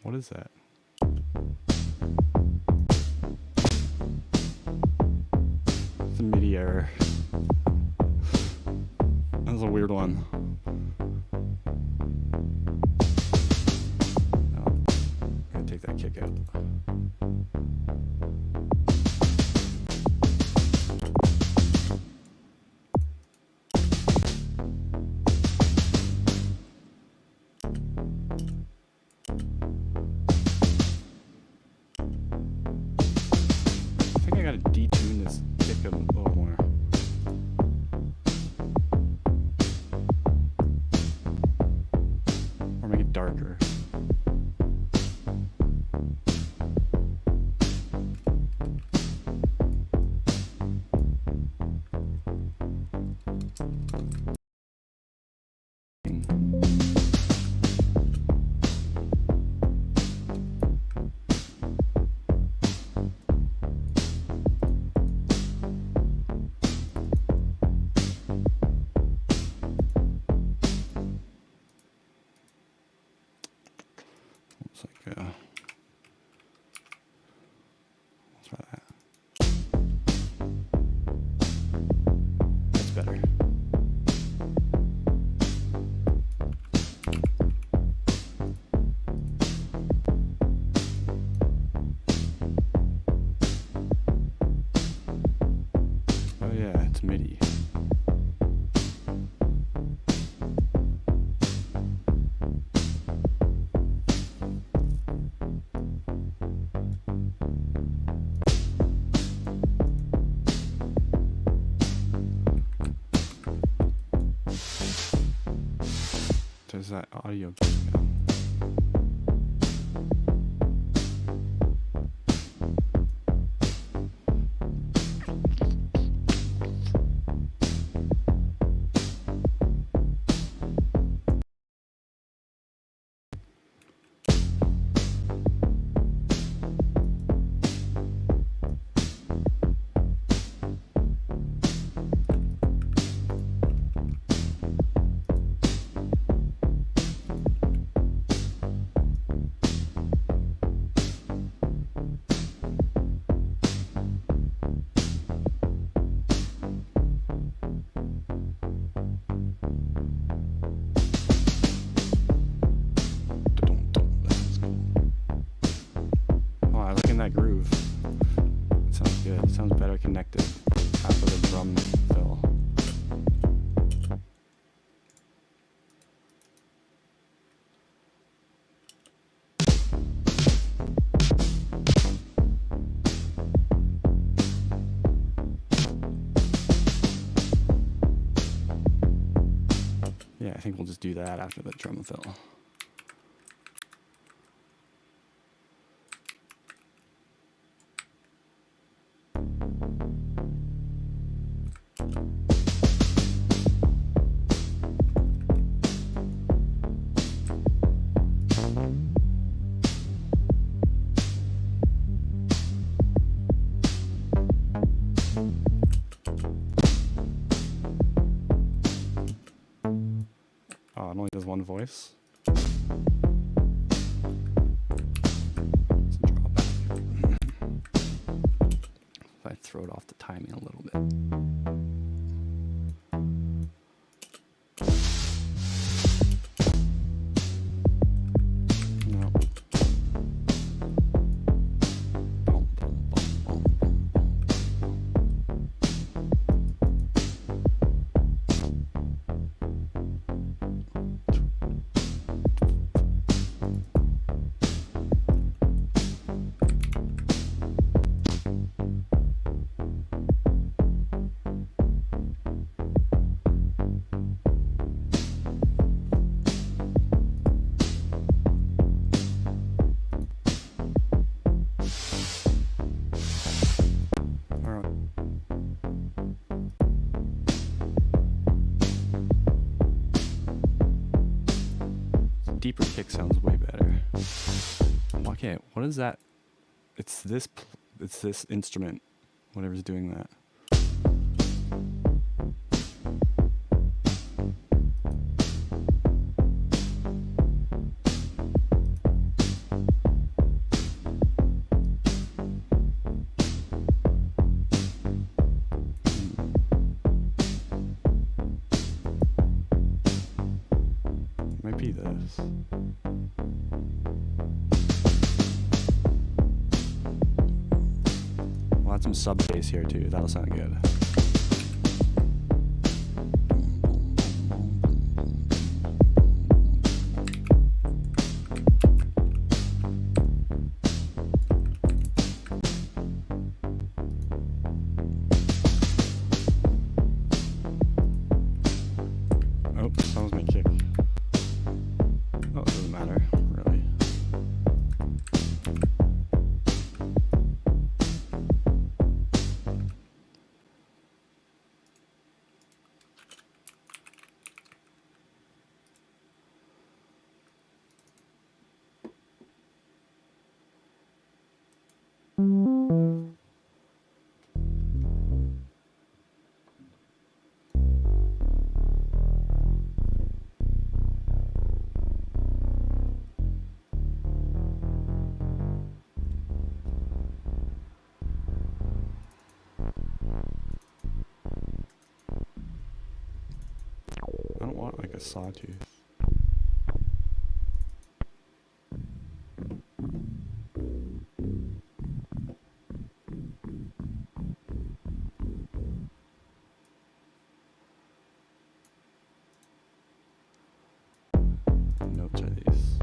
What is that? It's a MIDI error. That was a weird one. Oh, I'm gonna take that kick out. darker. It's like, let's try that. That's better. Oh yeah, it's MIDI. Does that audio go? That groove. It sounds good. It sounds better connected after the drum fill. Yeah, I think we'll just do that after the drum fill. Oh, it only does one voice. It's a drawback. If I throw it off the timing a little bit. No. Boom, boom, boom, boom, deeper kick sounds way better. Okay, what is that? It's this instrument, whatever's doing that. Might be this. We'll add some sub bass here too. That'll sound good. Oh, that was my kick. Oh, it doesn't matter, really. I don't want like a sawtooth. What notes are these?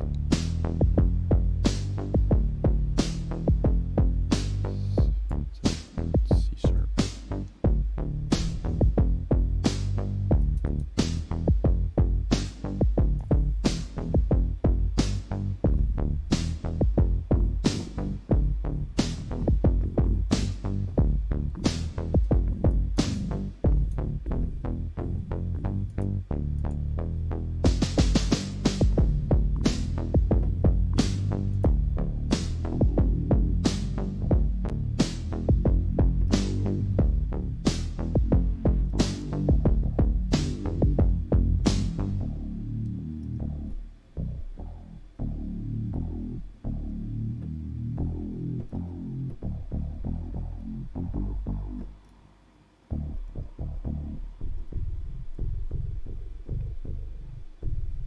C sharp.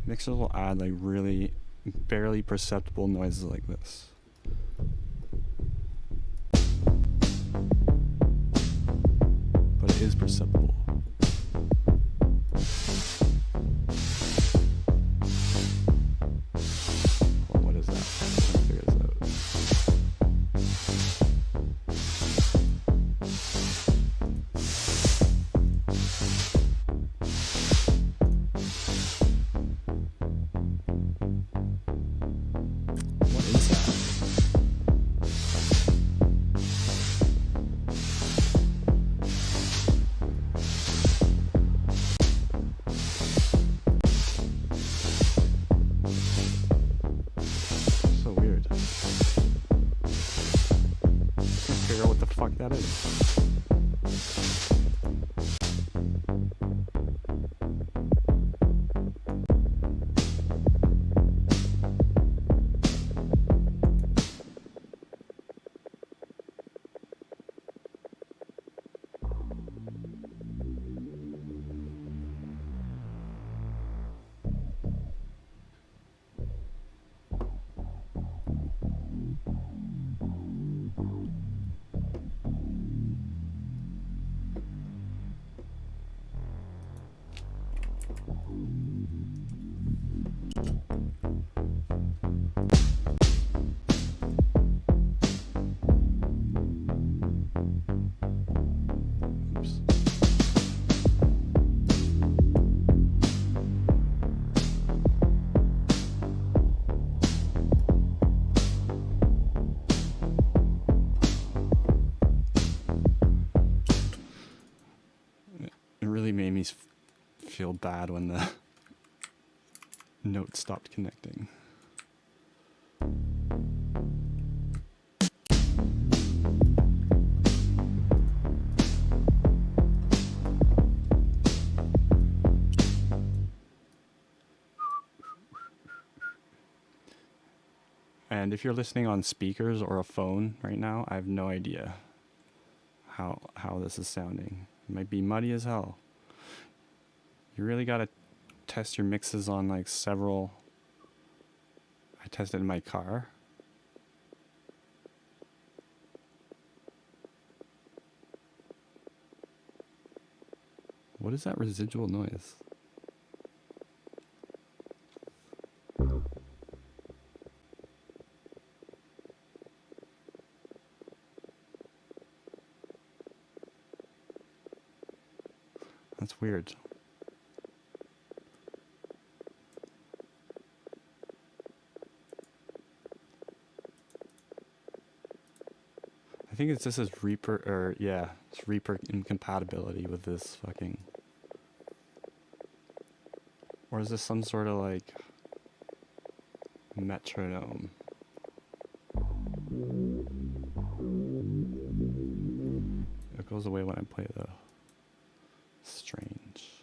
Mixers will add like really barely perceptible noises like this. But it is perceptible. Well, what is that? I'm trying to figure this out. What is that? So weird. Can't figure out what the fuck that is. Oops. It really made me feel bad when the note stopped connecting. And if you're listening on speakers or a phone right now, I have no idea how this is sounding. It might be muddy as hell. You really gotta test your mixes on like several. I tested in my car. What is that residual noise? That's weird. think it's just his Reaper, or yeah, it's Reaper incompatibility with this fucking. Or is this some sort of like metronome? It goes away when I play the strange.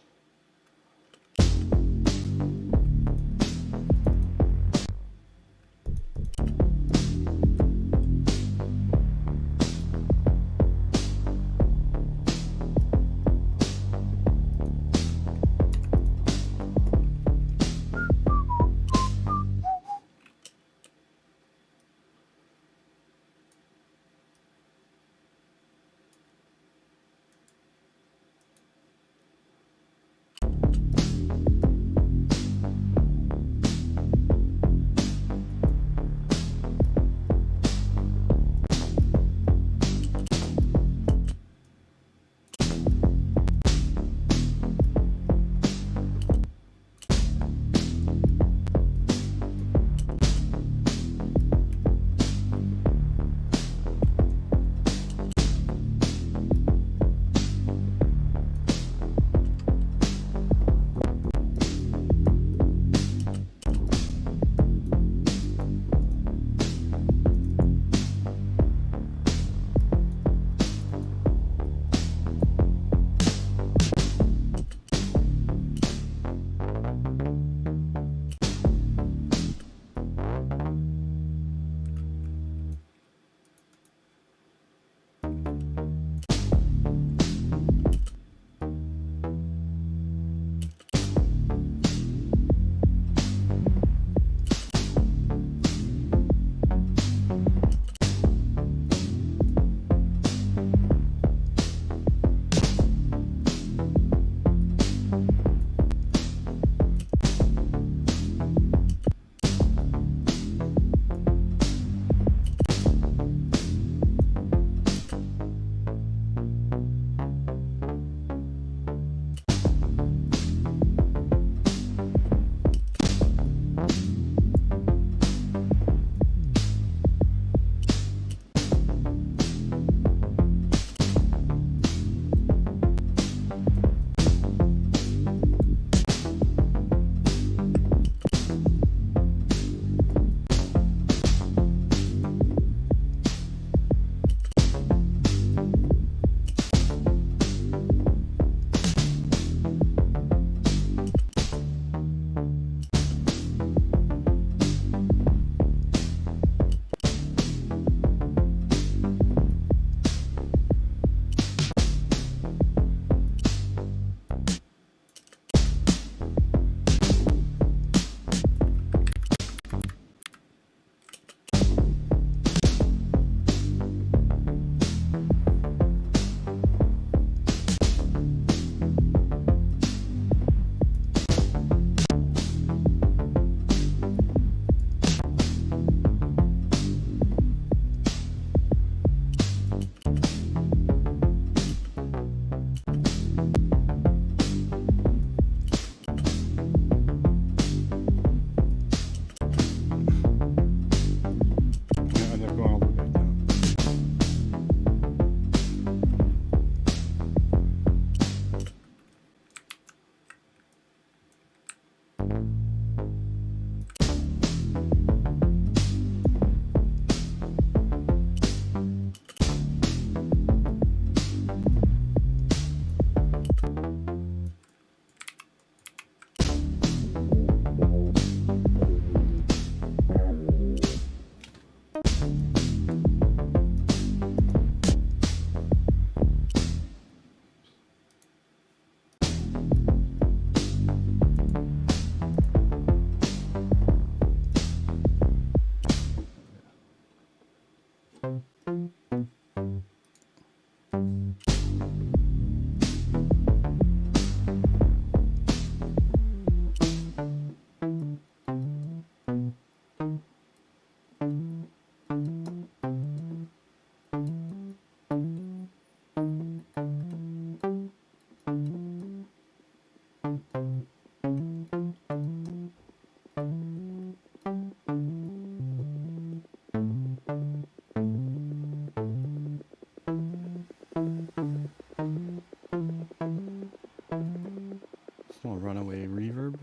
reverb.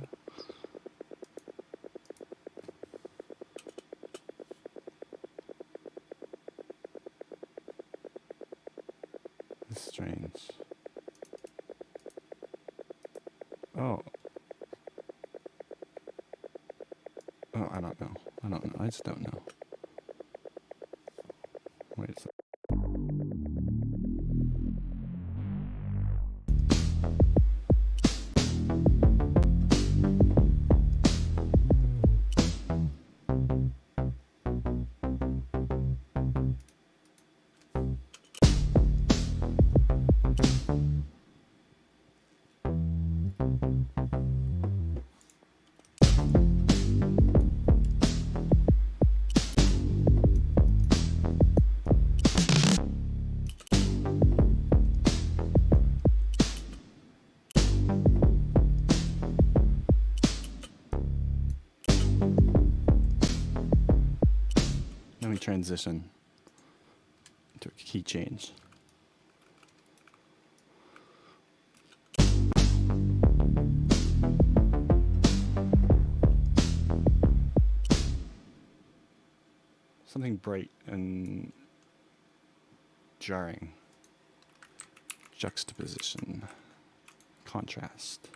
It's strange. Oh. Oh, I don't know. I don't know. I just don't know. Wait a second. Let me transition to a key change. Something bright and jarring. Juxtaposition. Contrast.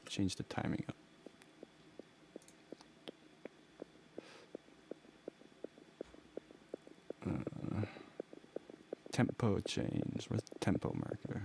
Change the timing up. Tempo change. Where's the tempo marker?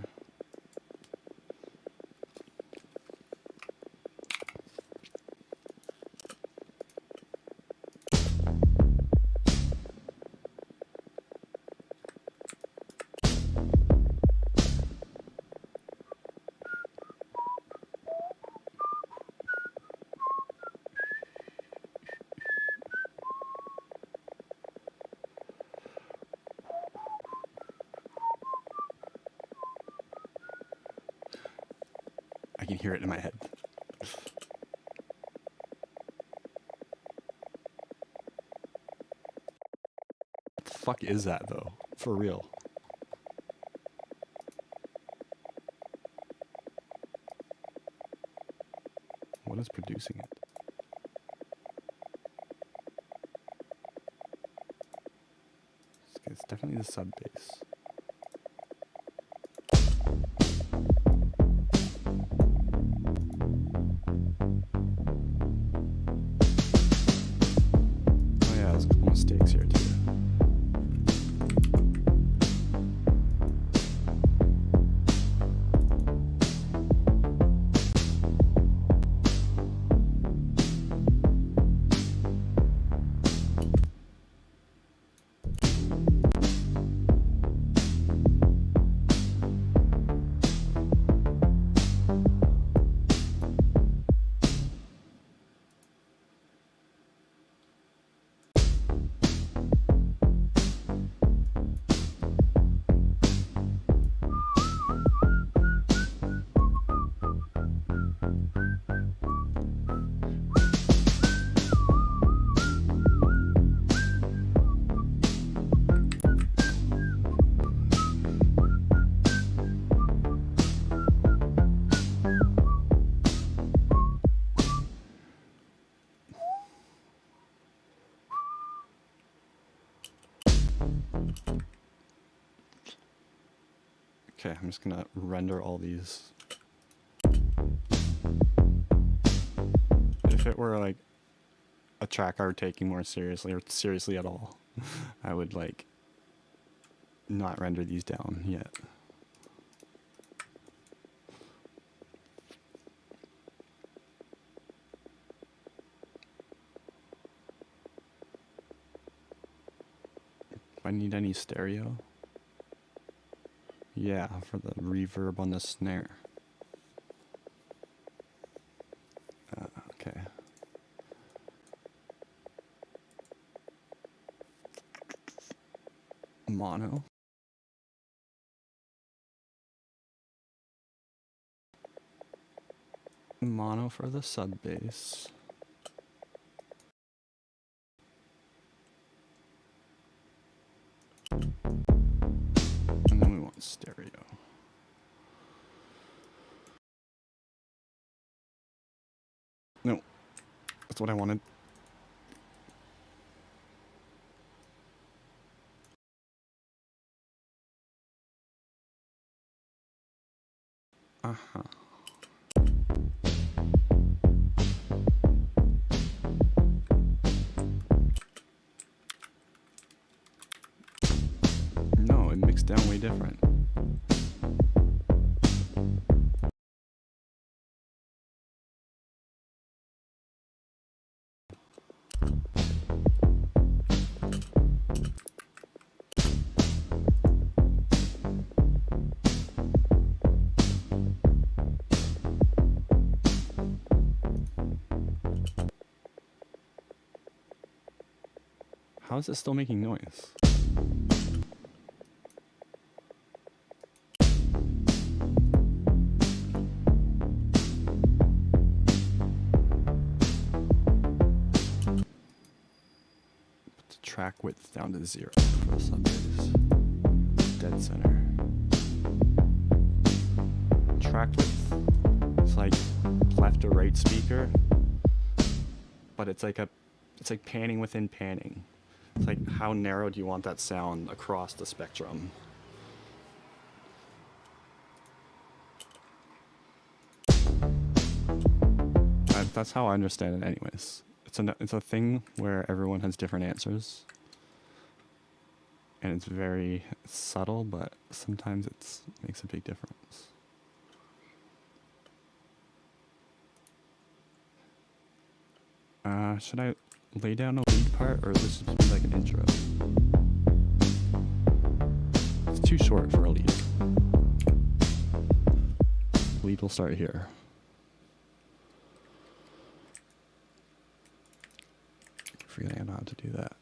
I can hear it in my head. What the fuck is that though? For real. What is producing it? It's definitely the sub bass. Oh yeah, there's a couple mistakes here too. Okay, I'm just gonna render all these. If it were like a track I were taking more seriously or seriously at all, I would like not render these down yet. Do I need any stereo? Yeah, for the reverb on the snare. Okay. mono. Mono for the sub bass. And then we want stereo. No, that's what I wanted. Uh-huh. No, it mixed down way different. How is it still making noise? Put the track width down to 0 for the sub bass. Dead center. Track width. It's like left or right speaker, but it's like panning within panning. It's like, how narrow do you want that sound across the spectrum? That's how I understand it anyways. It's a thing where everyone has different answers. And it's very subtle, but sometimes it makes a big difference. Should I lay down a lead part, or this should be like an intro? It's too short for a lead. Lead will start here. Forgetting I know how to do that.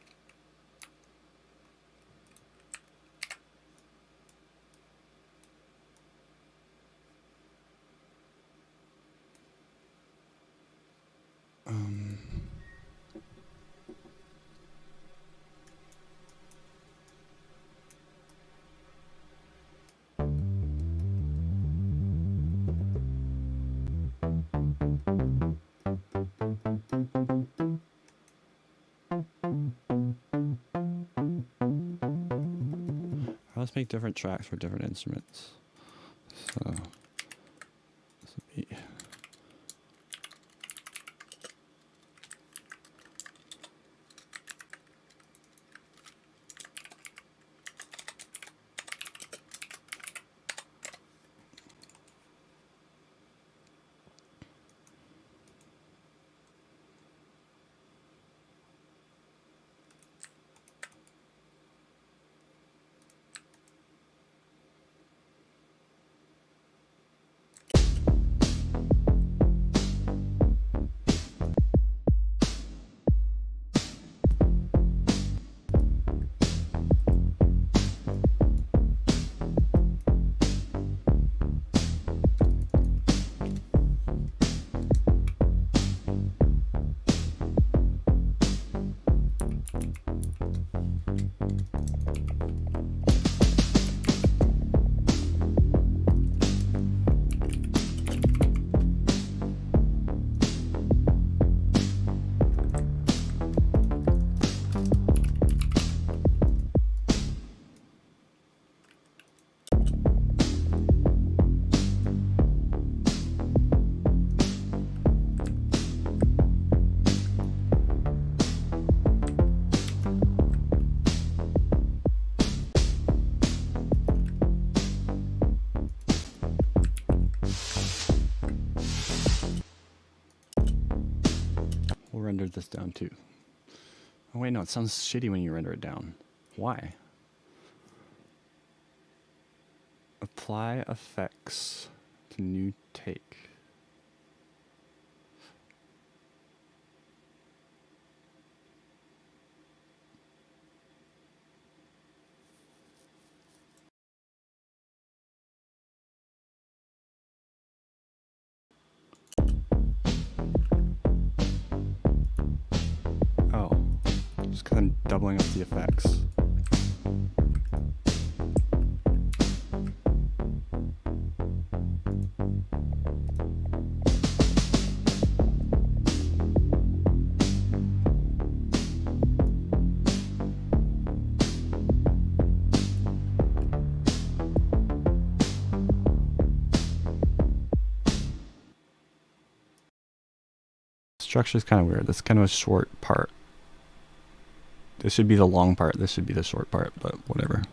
Let's make different tracks for different instruments. So this would be rendered this down too. Oh wait, no, it sounds shitty when you render it down. Why? Apply effects to new take. then doubling up the effects. Structure is kind of weird. That's kind of a short part. This should be the long part. This should be the short part, but whatever.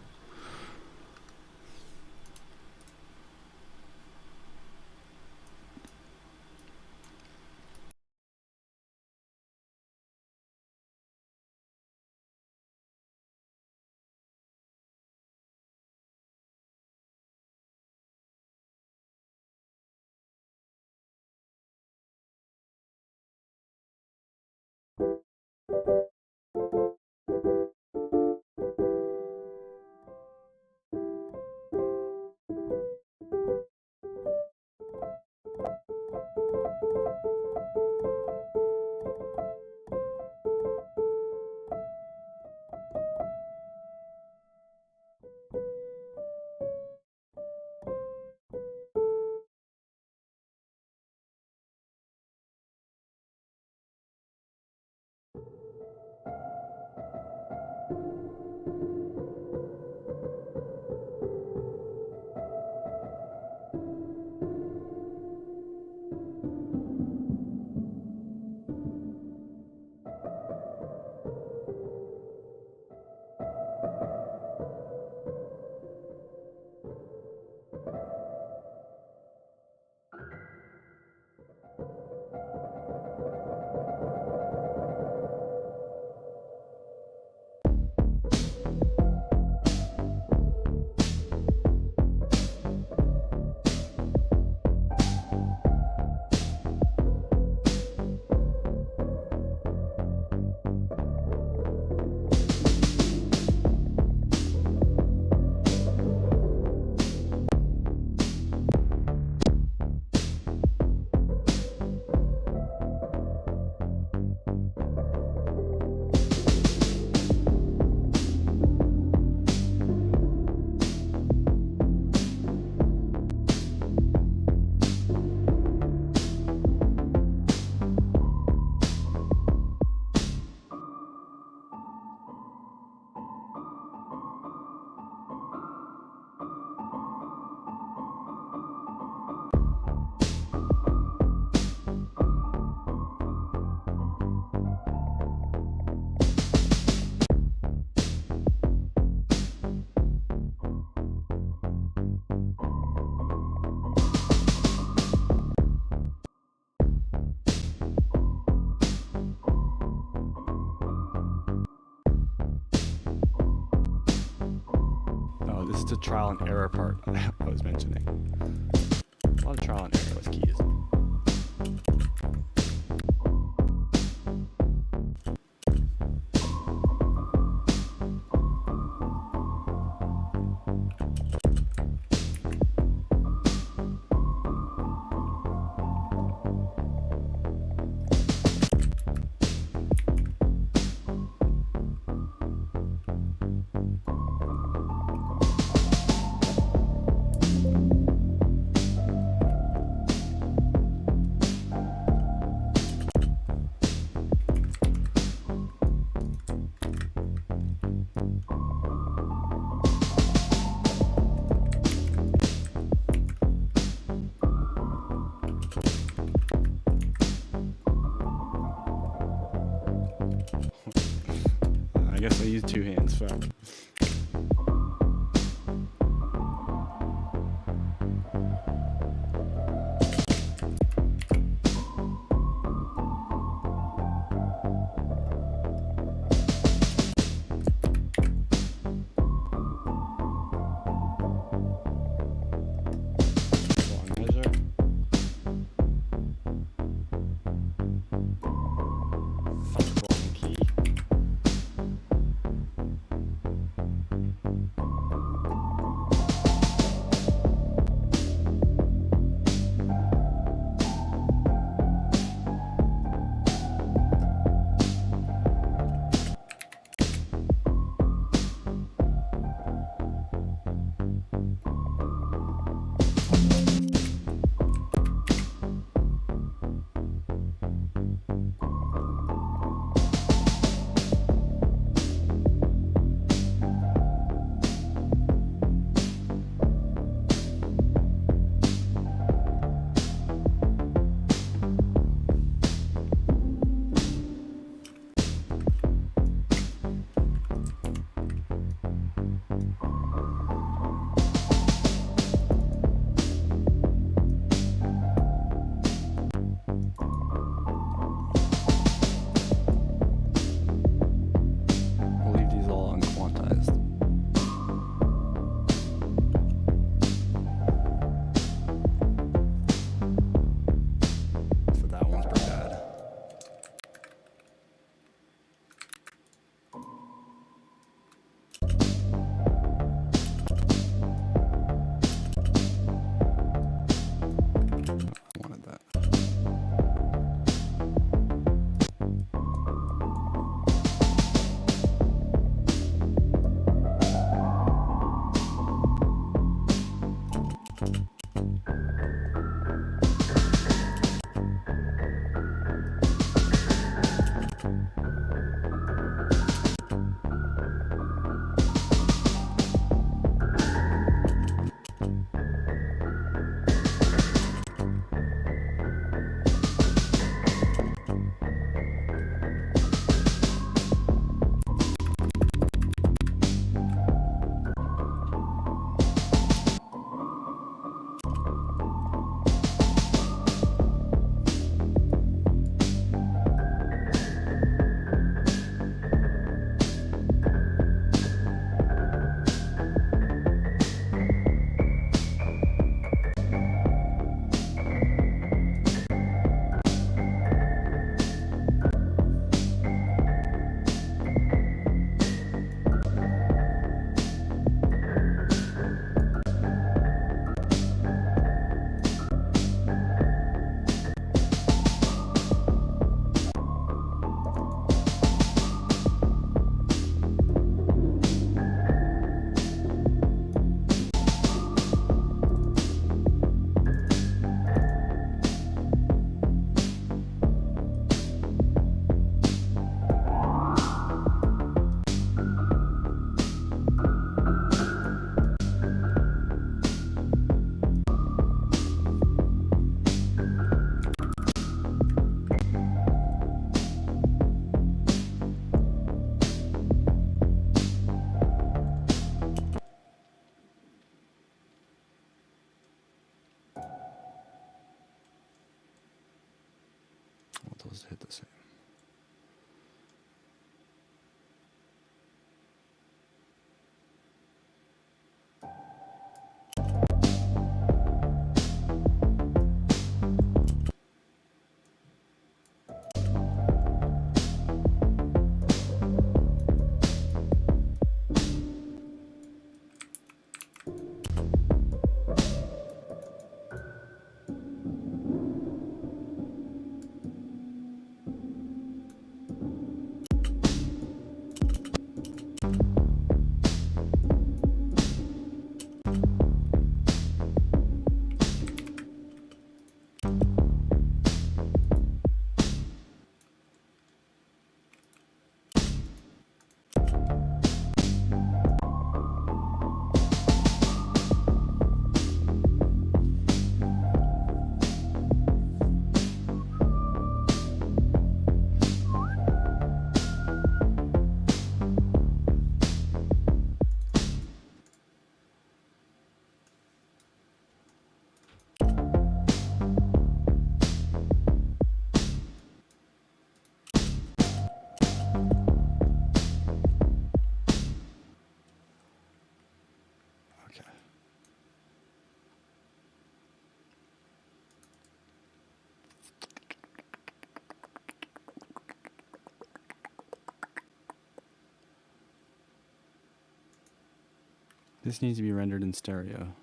This is the trial and error part I was mentioning. A lot of trial and error with keys. I guess I use two hands, fuck. Long measure. Fuck, wrong key. just hit the same. Okay. This needs to be rendered in stereo.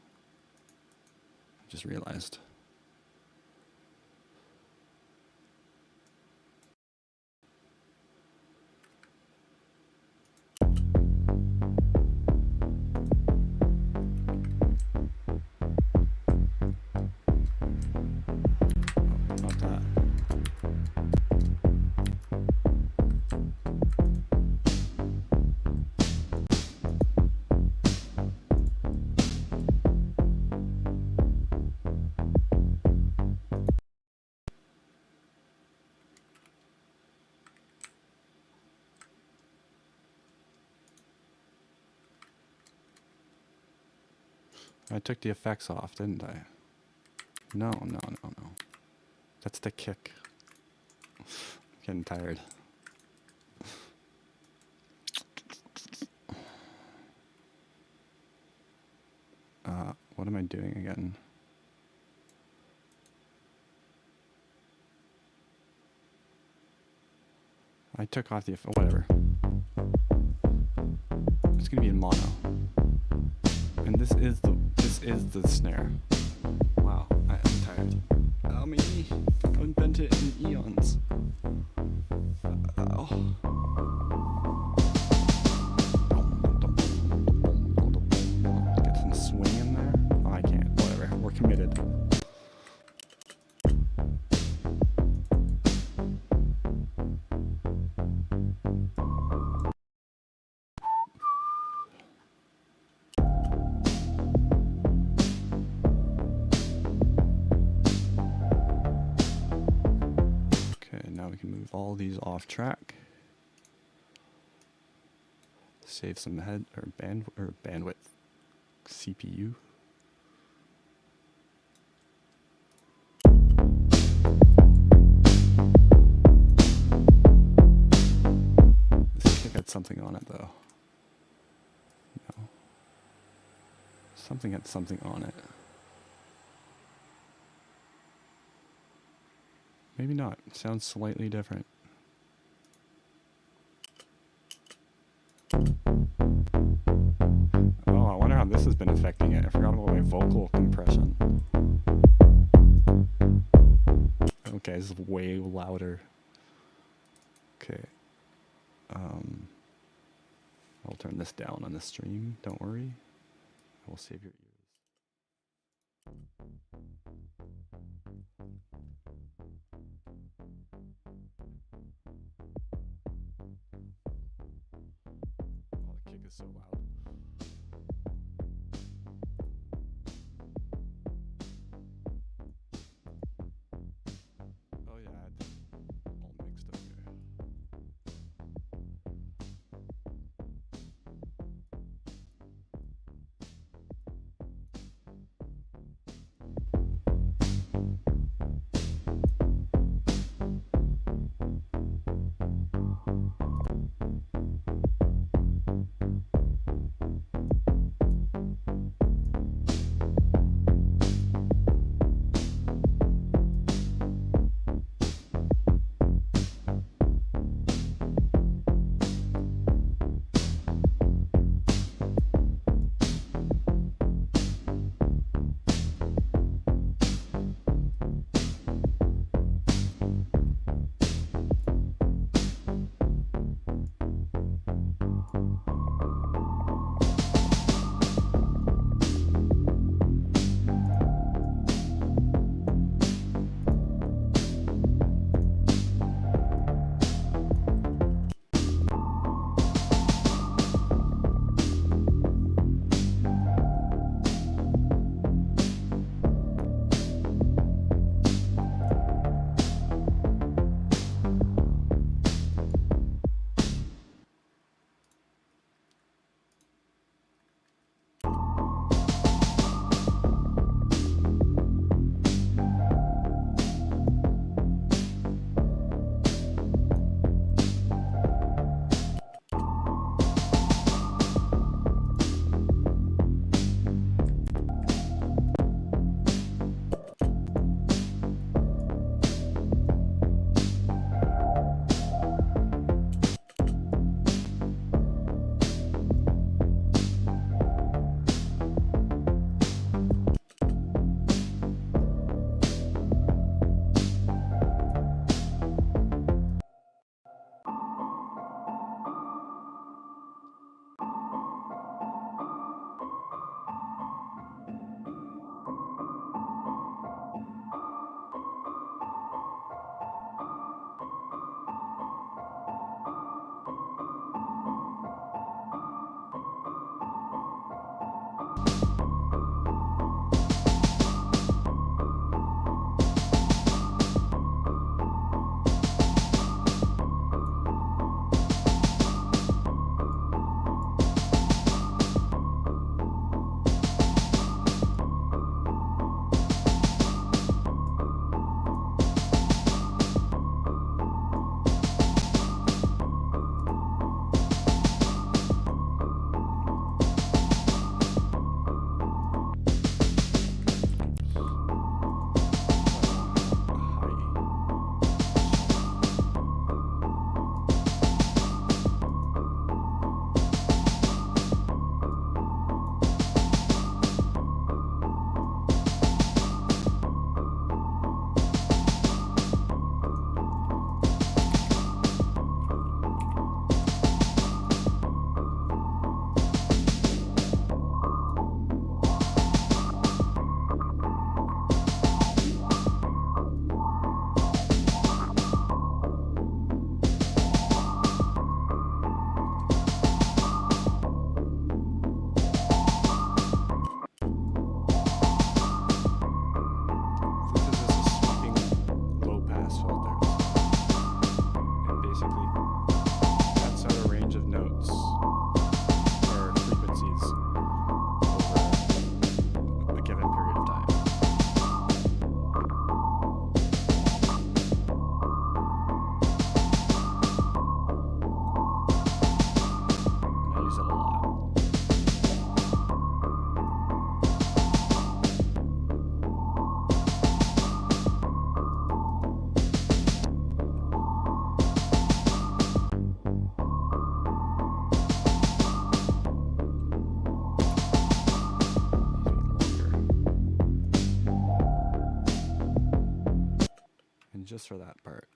I just realized. Not that. I took the effects off, didn't I? No. That's the kick. I'm getting tired. What am I doing again? I took off the whatever. It's gonna be in mono. And this is the snare. Wow, I'm tired. How many? I haven't been to it in eons. Get some swing in there. Oh, I can't. Whatever. We're committed. We can move all these off track. Save some head or bandwidth. CPU. This kick had something on it though. No. Something had something on it. Maybe not. It sounds slightly different. Oh, I wonder how this has been affecting it. I forgot about my vocal compression. Okay, this is way louder. Okay. I'll turn this down on the stream. Don't worry. I will save your ears. Is so loud. Oh yeah, I had them all mixed up here. just for that part.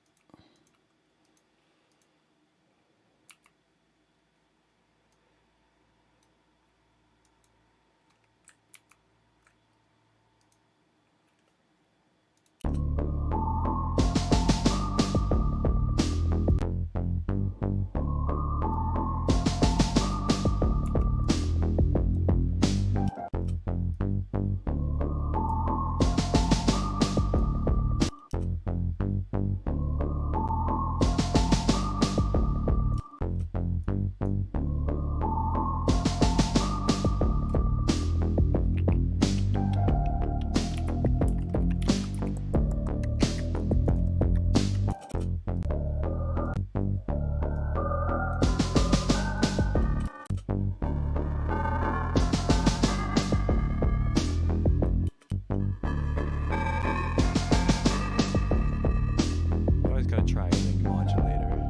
Always gotta try a ring modulator.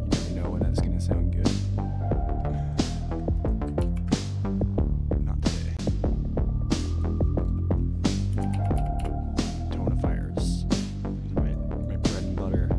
You never know when that's gonna sound good. Not today. Tonifiers. These are my bread and butter.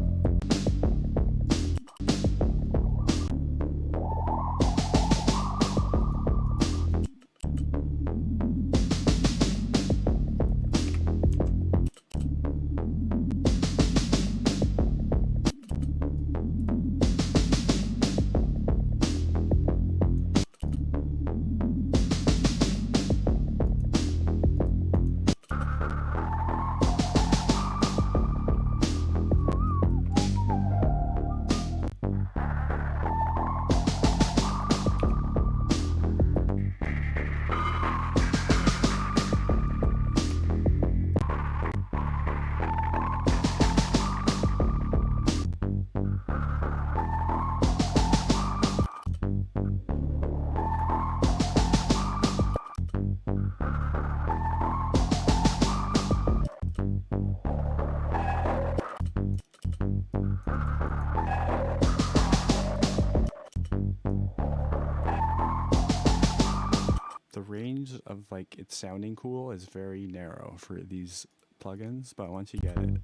The range of like it sounding cool is very narrow for these plugins, but once you get it,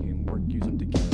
you can use them together.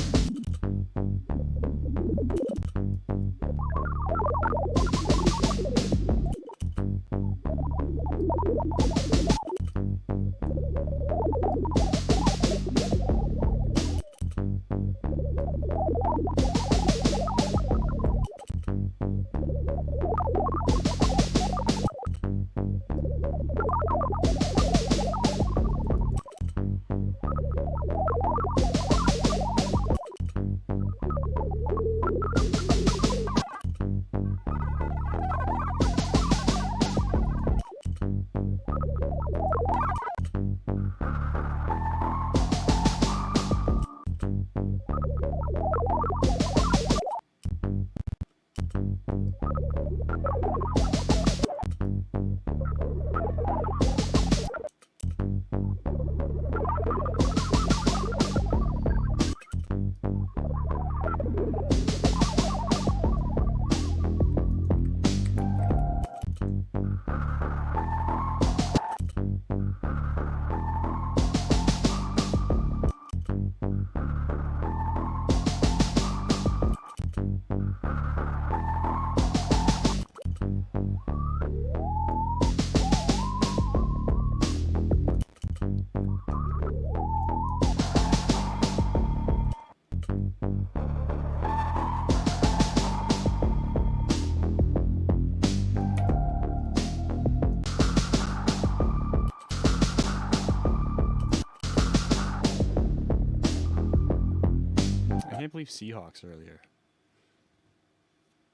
I can't believe Seahawks earlier.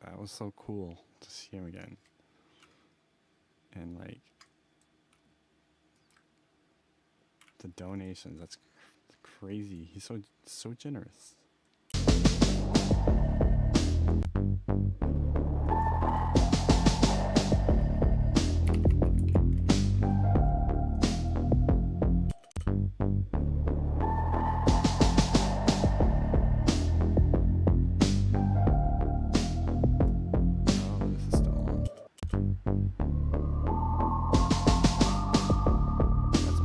That was so cool to see him again. And like the donations, that's crazy. He's so generous. That's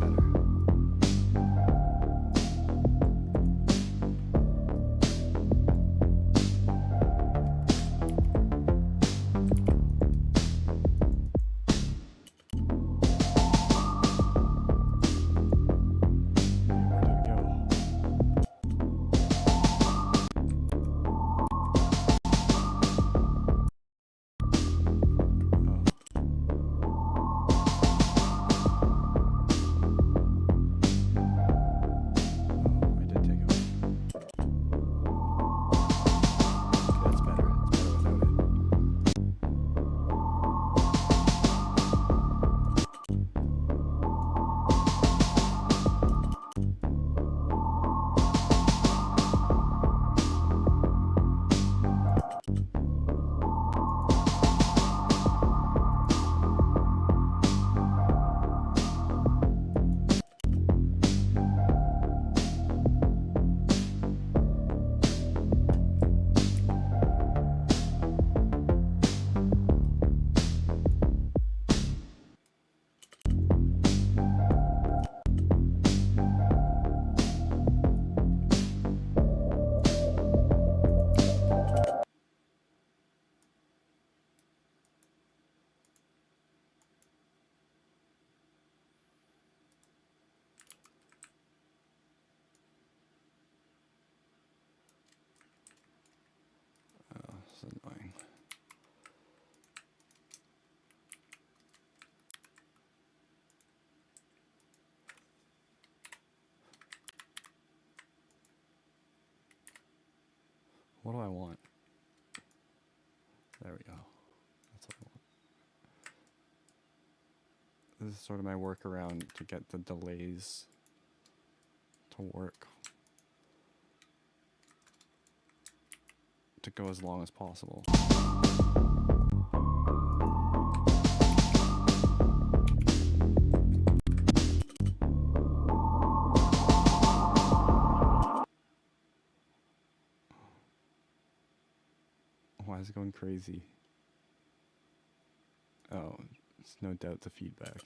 want. There we go. That's what I want. This is sort of my workaround to get the delays to work. To go as long as possible. Why is it going crazy? Oh, it's no doubt the feedback.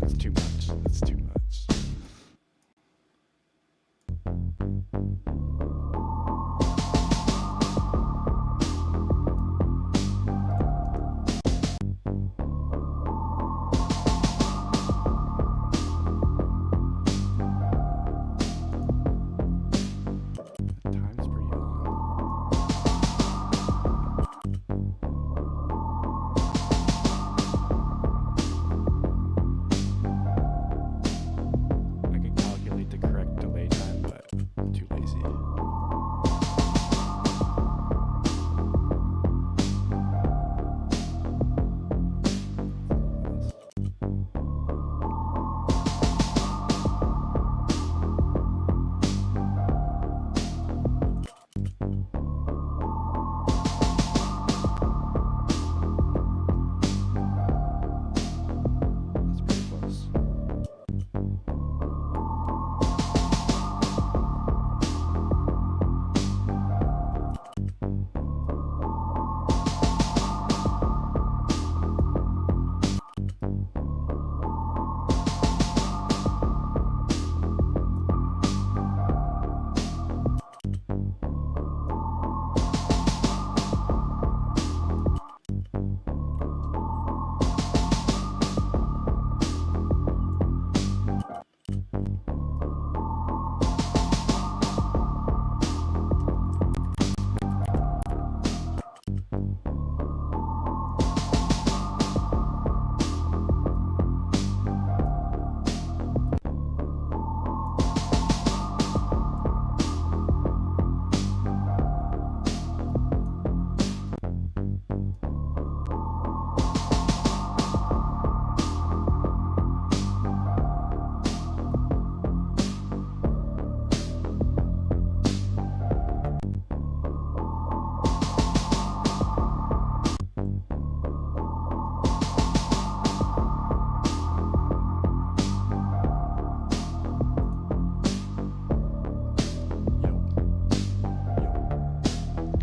That's too much. That's too much. The time's pretty on. I could calculate the correct delay time, but I'm too lazy. That's pretty close.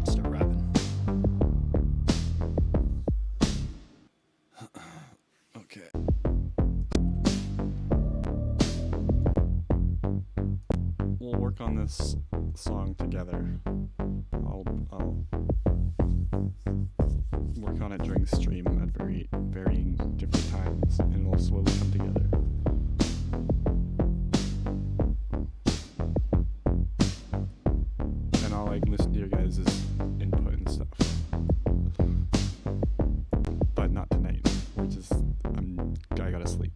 Start rapping. Okay. We'll work on this song together. I'll work on it during stream at varying different times, and it'll slowly come together. And I'll like listen to your guys' input and stuff. But not tonight. I gotta sleep.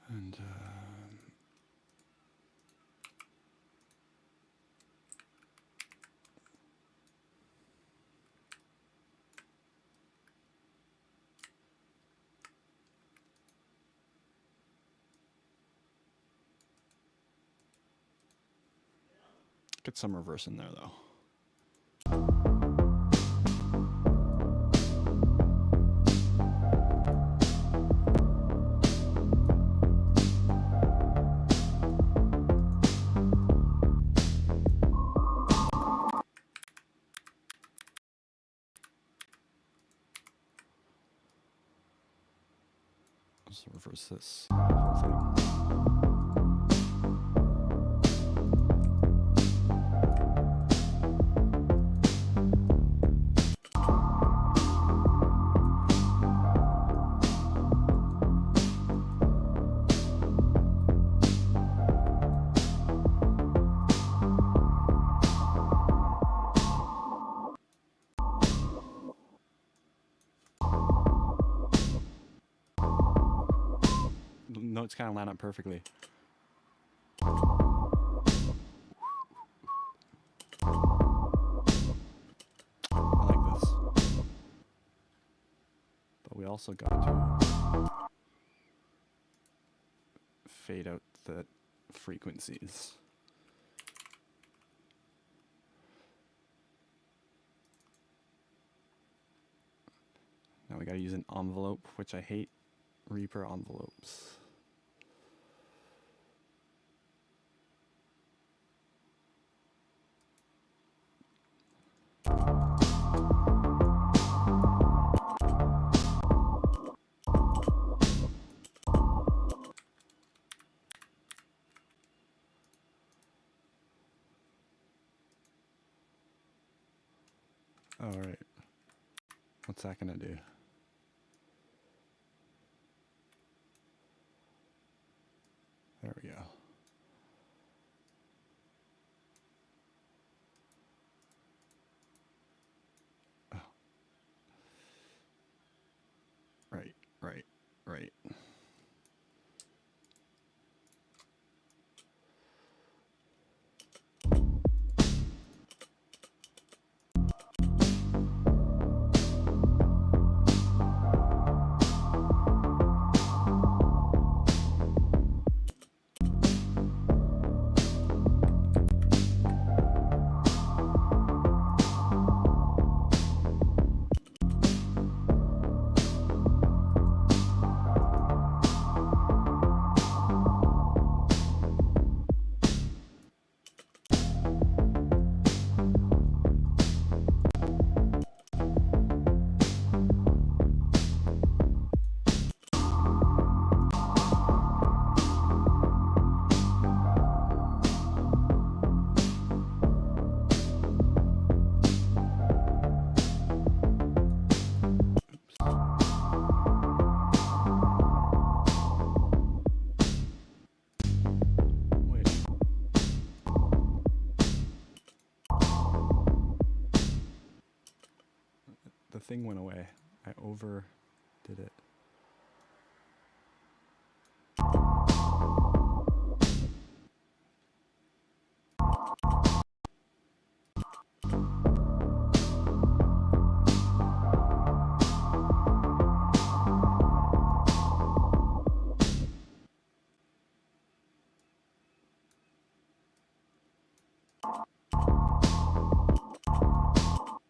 And get some reverse in there though. Let's reverse this whole thing. Notes kind of line up perfectly. I like this. But we also got to fade out the frequencies. Now we gotta use an envelope, which I hate Reaper envelopes. All right. What's that gonna do? There we go. Oh. Right, right, right. The thing went away. I overdid it.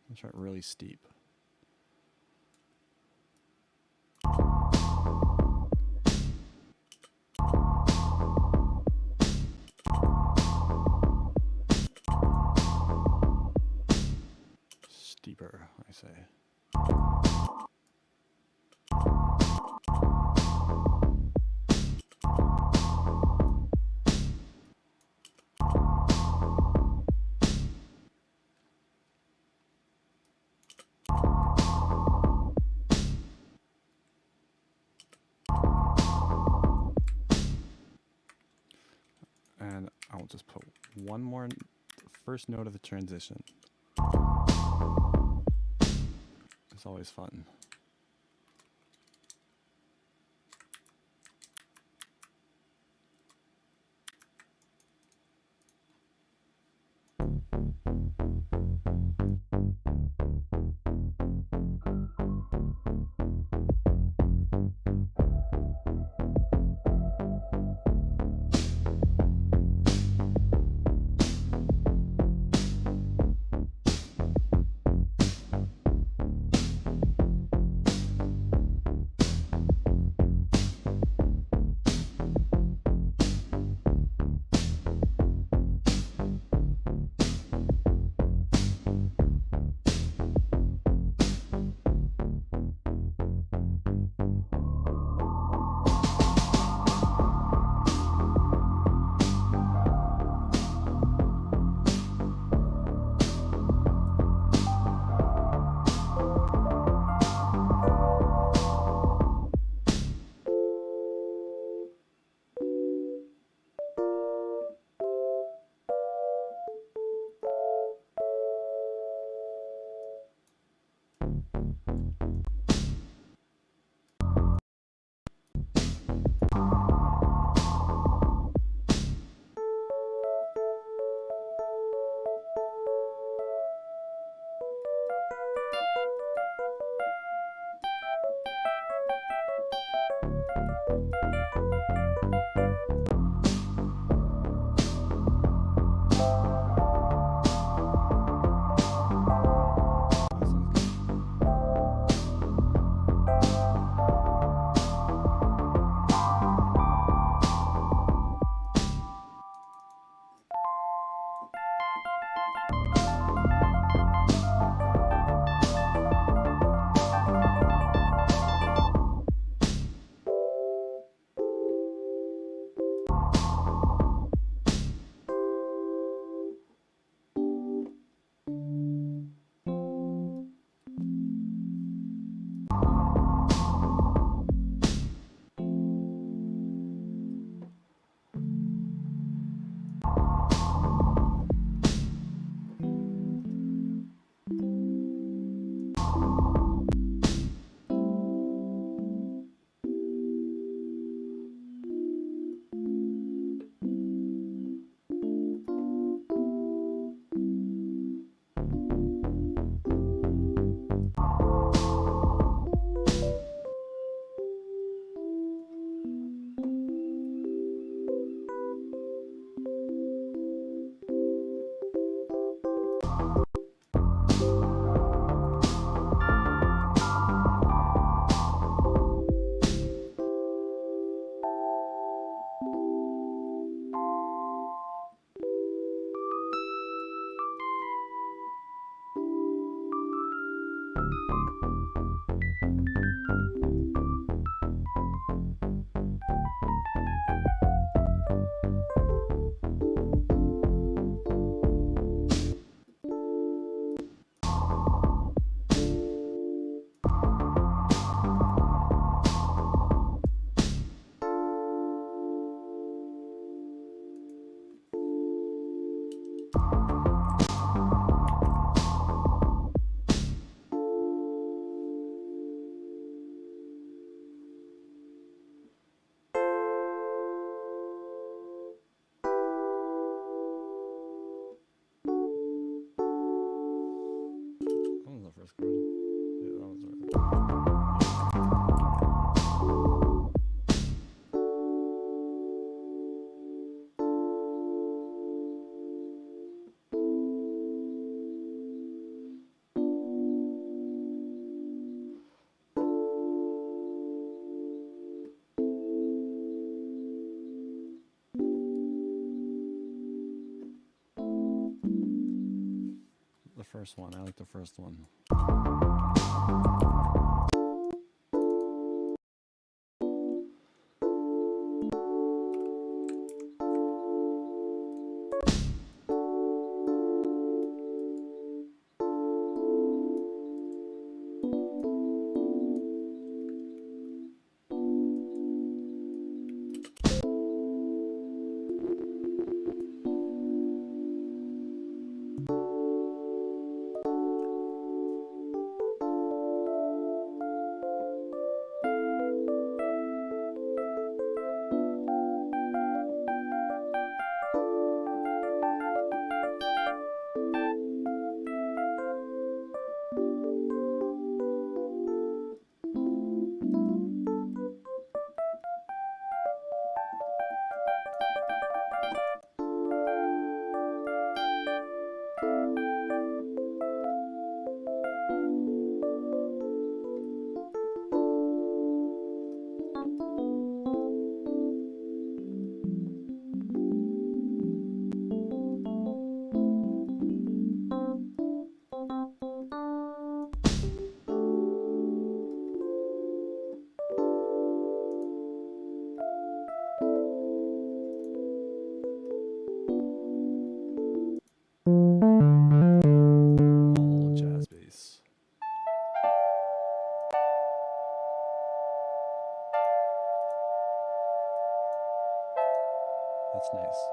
Let's try it really steep. Steeper, I say. And I'll just put one more, first note of the transition. It's always fun. first one. I like the first one. That's nice.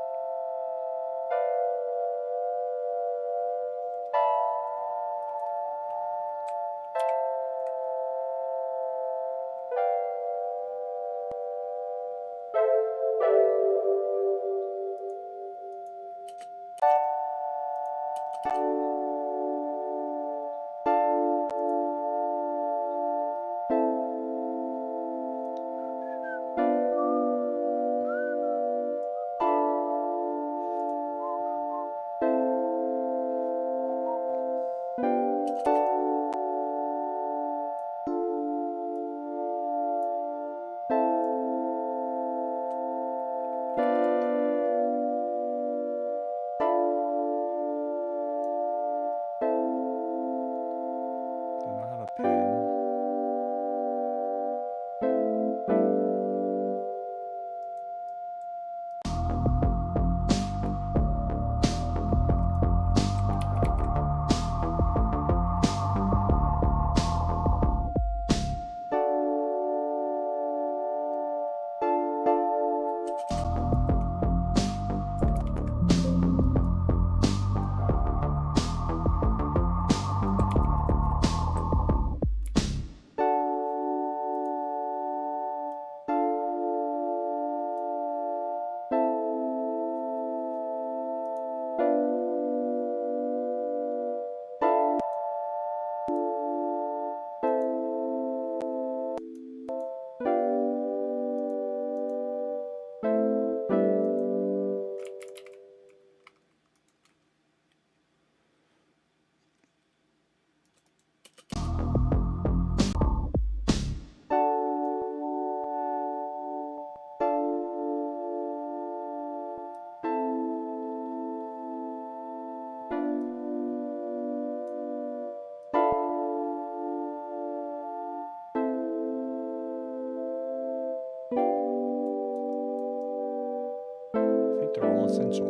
Do I not have a pen? I think they're all essential.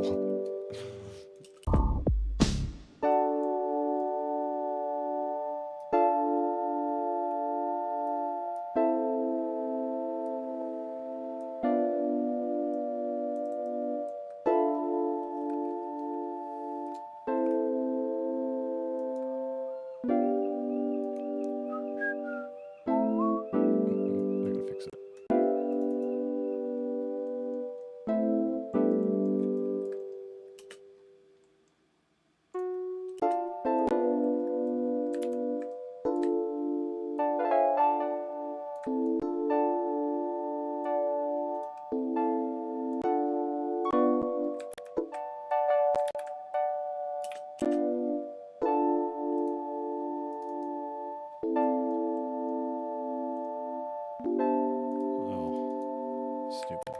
I gotta fix it. Oh, stupid.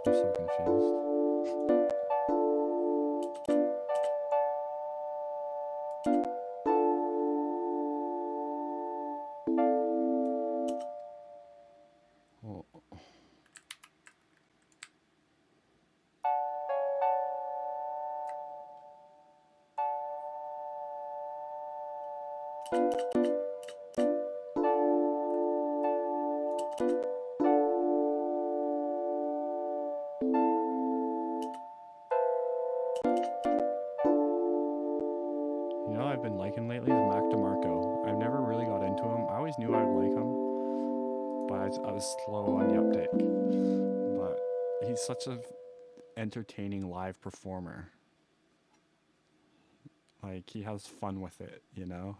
I'm so confused. Oh. You know what I've been liking lately is Mac DeMarco. I've never really got into him. I always knew I'd like him, but I was slow on the uptake. But he's such a entertaining live performer. Like, he has fun with it, you know?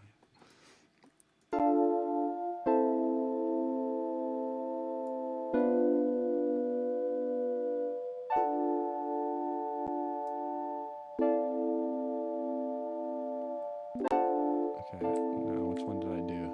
Okay, now which one did I do?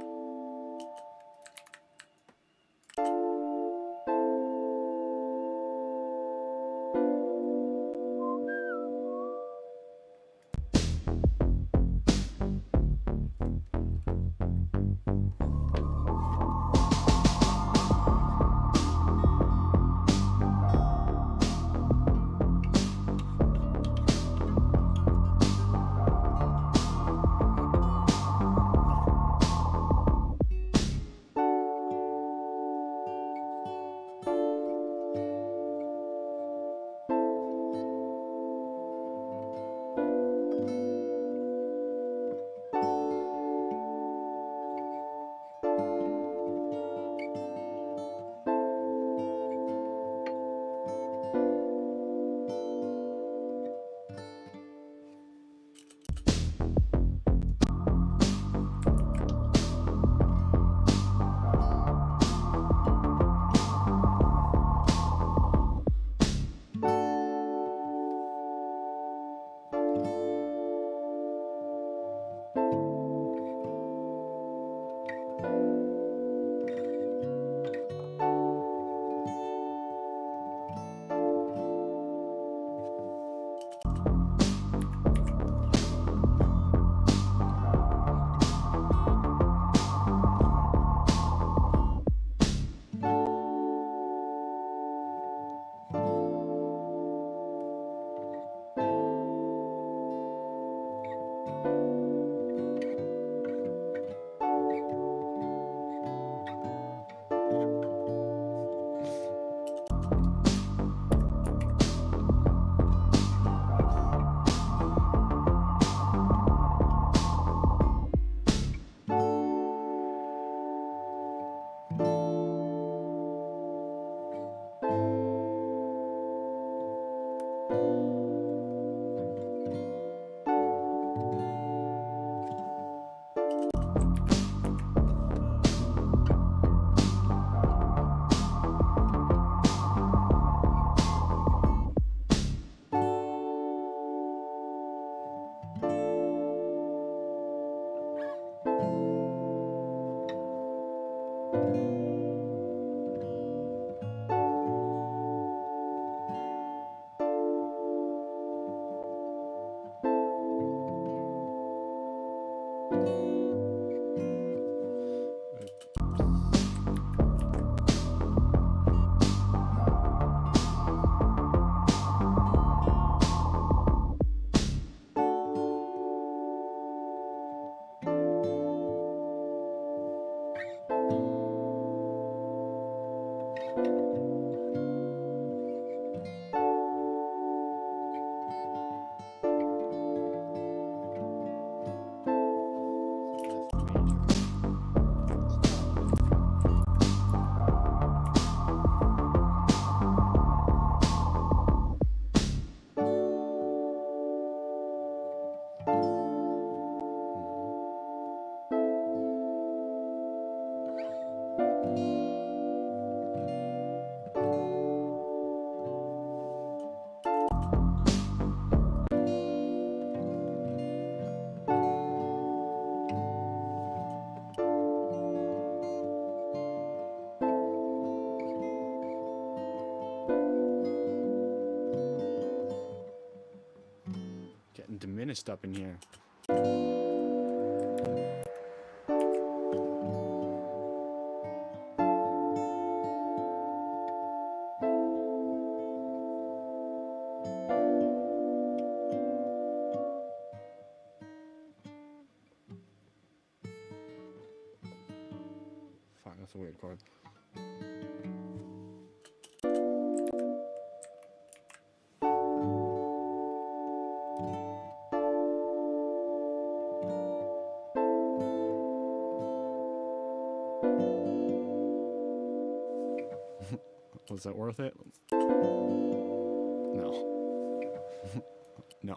Getting diminished up in here. Fuck, that's a weird chord. Was that worth it? No. No.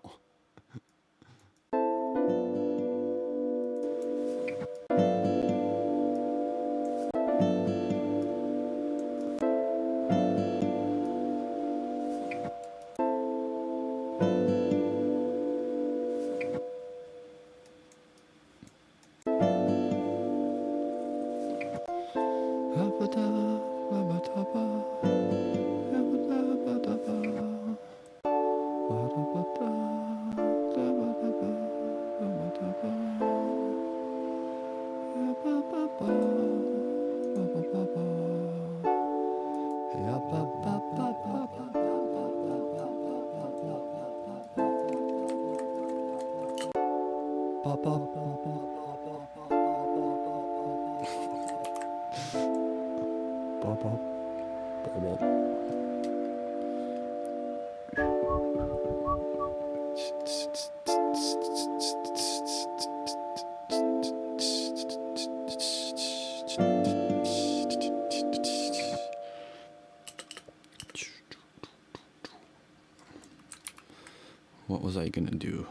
What was I gonna do?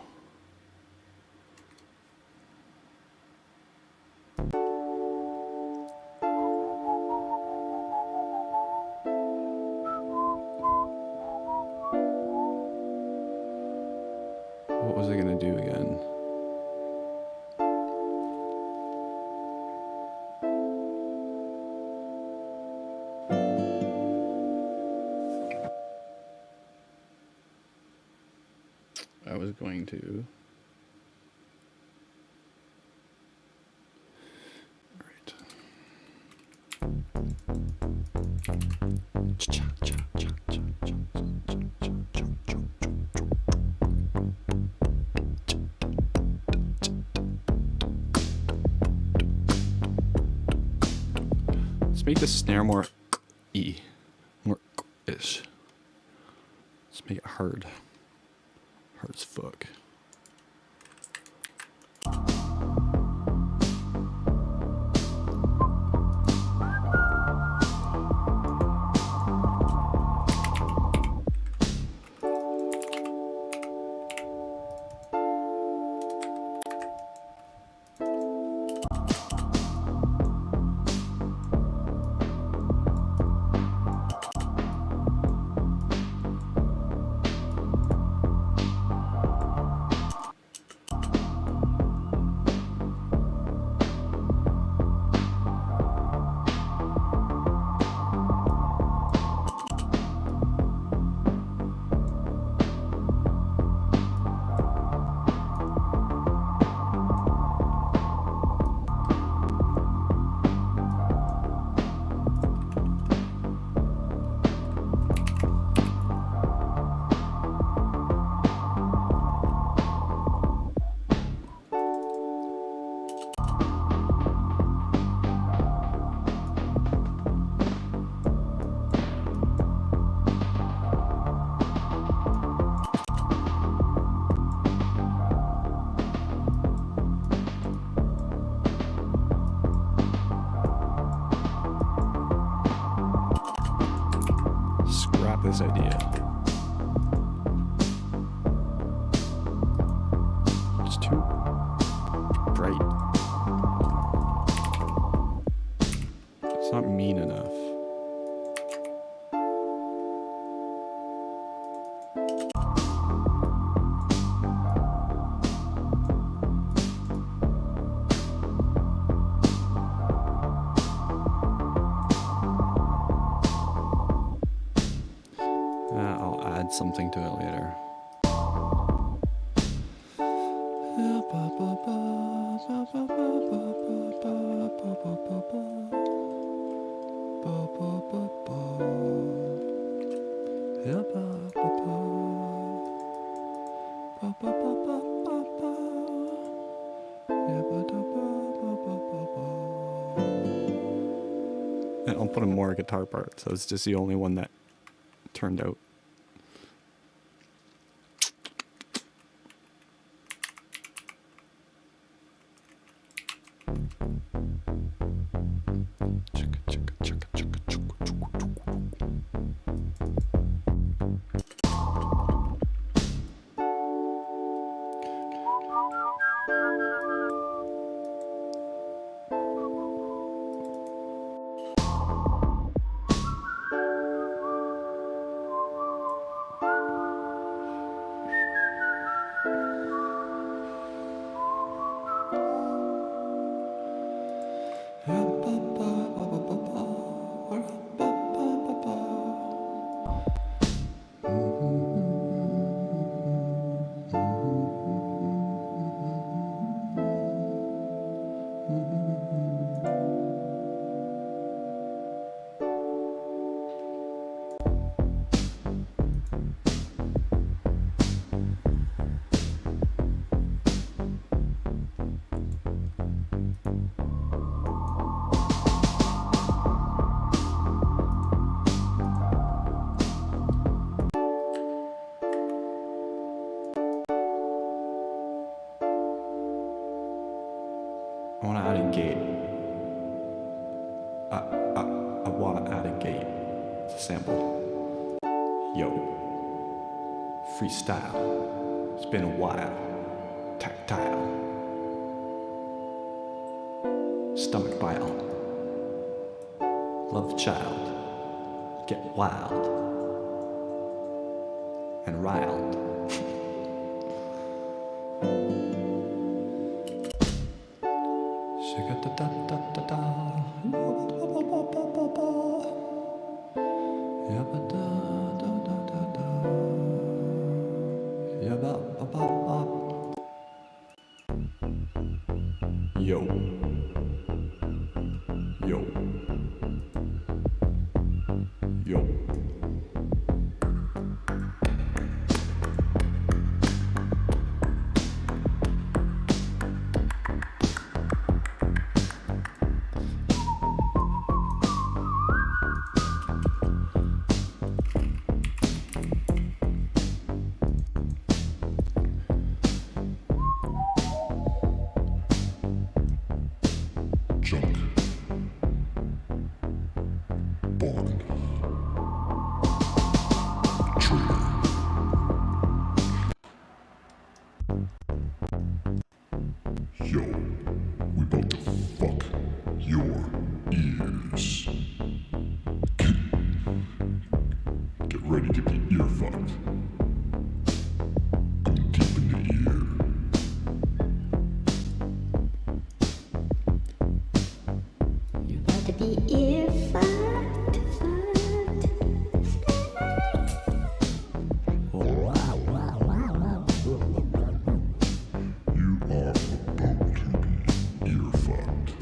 What was I gonna do again? I was going to. All right. Let's make the snare more E, more ish. Let's make it hard. Hard as fuck. this idea. It's too bright. It's not mean enough. I'll add something to it later. And I'll put in more guitar parts, so it's just the only one that turned out. I want to add a gate. I want to add a gate. It's a sample. Yo. Freestyle. It's been a while. Tactile. Stomach bile. Love child. Get wild. And riled. Yo. Yo. Yo. Junk. Born. Traitor. Yo, we about to fuck your ears. Get ready to be ear fucked. Go deep in the ear. You're about to be ear fucked, You are about to be ear fucked.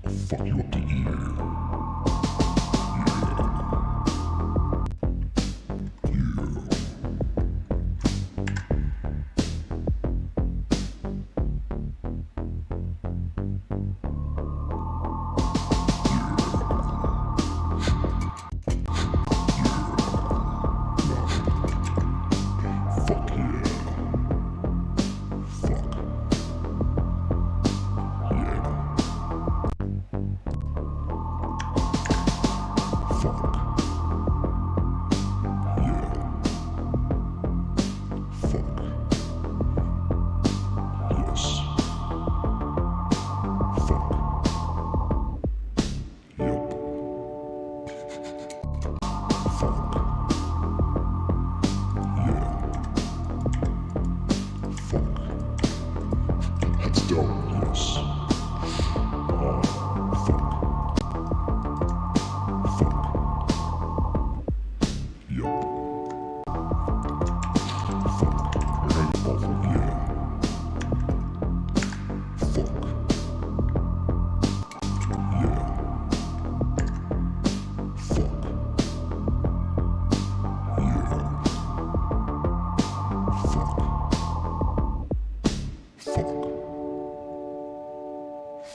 I'll fuck you up the ear. Fuck yeah. Fuck. Yeah.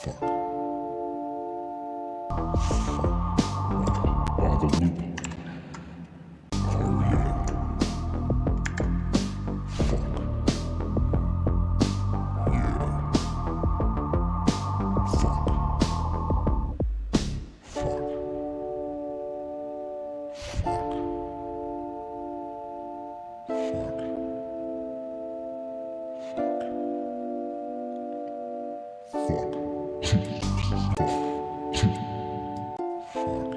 Fuck. Oh, the loop. Oh yeah. Fuck. Yeah. Fuck. Fuck. Fuck.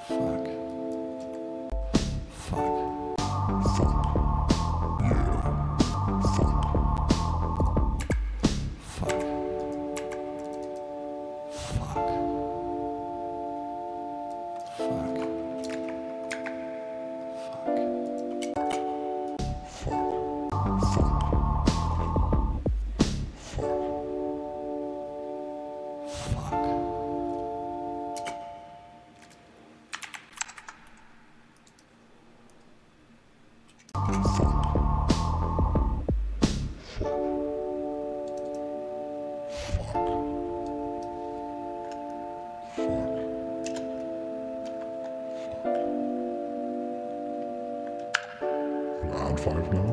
Fuck. Fuck. Add 5 now?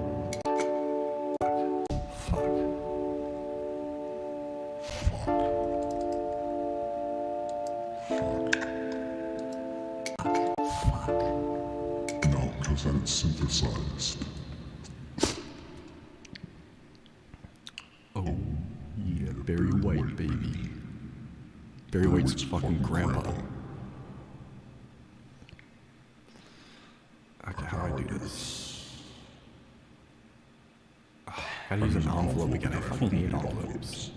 No, because then it's synthesized. Oh, yeah, Barry White, baby. Barry White's fucking grandpa. Okay, how do I do this? Ugh, I gotta use an envelope again. I fucking hate envelopes.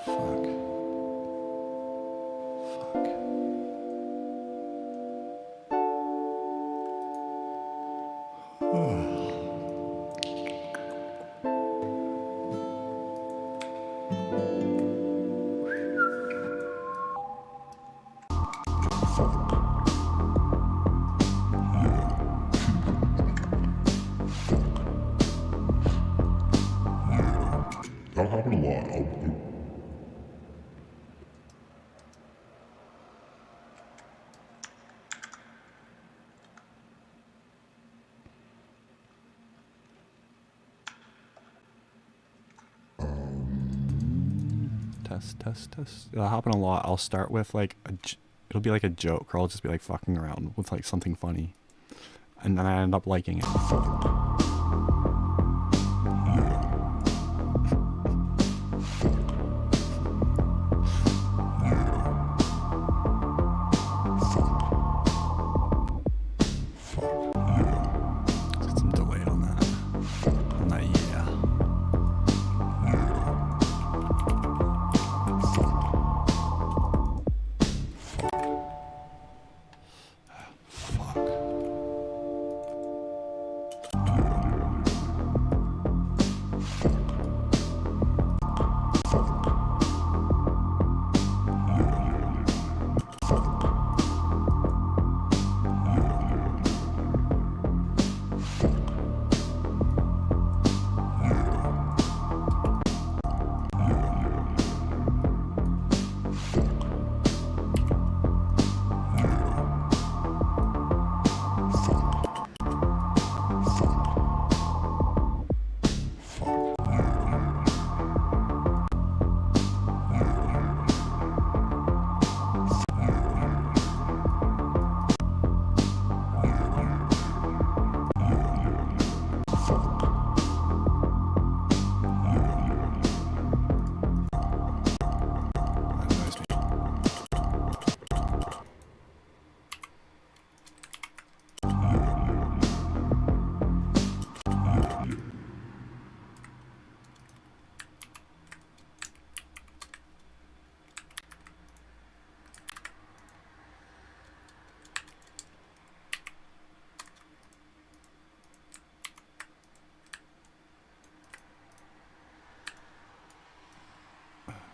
Fuck. That'll happen a lot. Test. It'll happen a lot. I'll start with like it'll be like a joke, or I'll just be like fucking around with like something funny, and then I end up liking it. Get some delay on that. Yeah.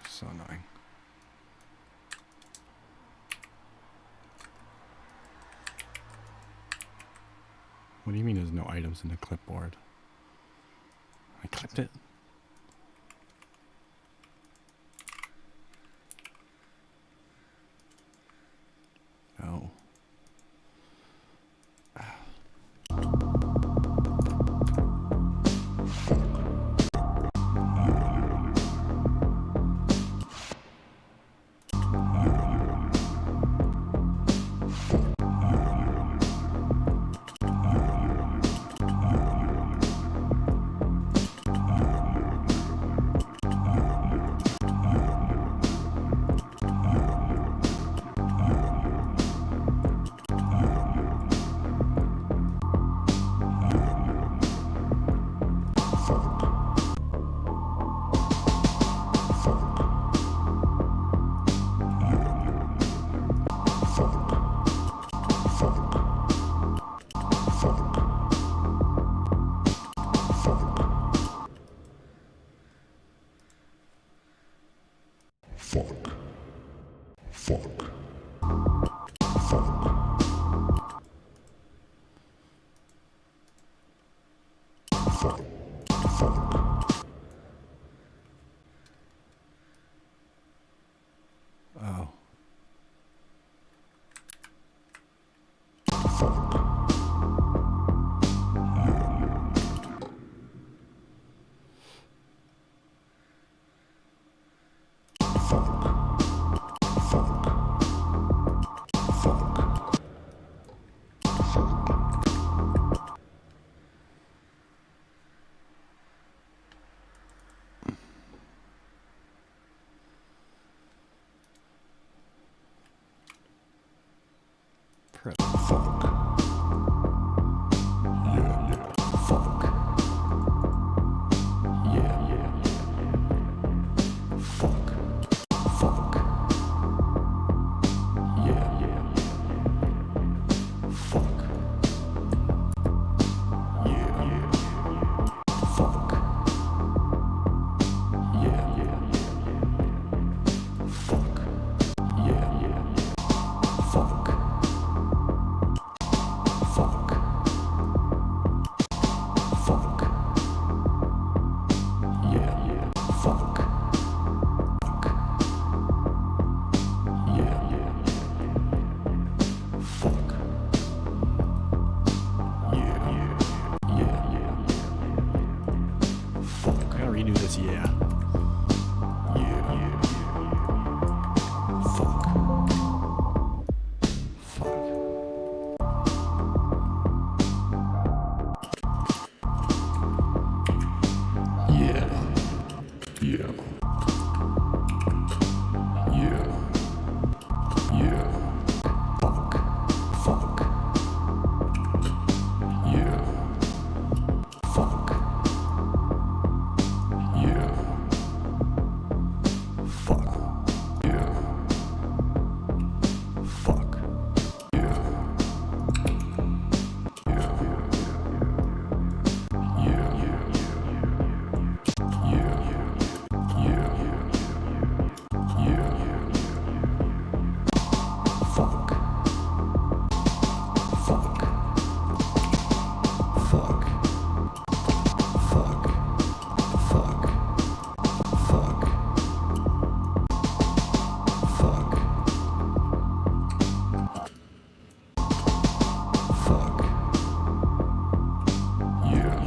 So annoying. What do you mean there's no items in the clipboard? I clipped it. Oh. Oh. Prep. Fuck. Yeah. Fuck. Yeah. you do this, yeah. Yeah. Fuck. Yeah. Yeah. Yeah. Yeah. Fuck. Fuck. Yeah. Fuck. Yeah. Fuck. Yeah. Fuck. Yeah. Yeah. Yeah. Fuck. Fuck. Fuck. Fuck. Fuck. Fuck. Fuck. Fuck. Yeah.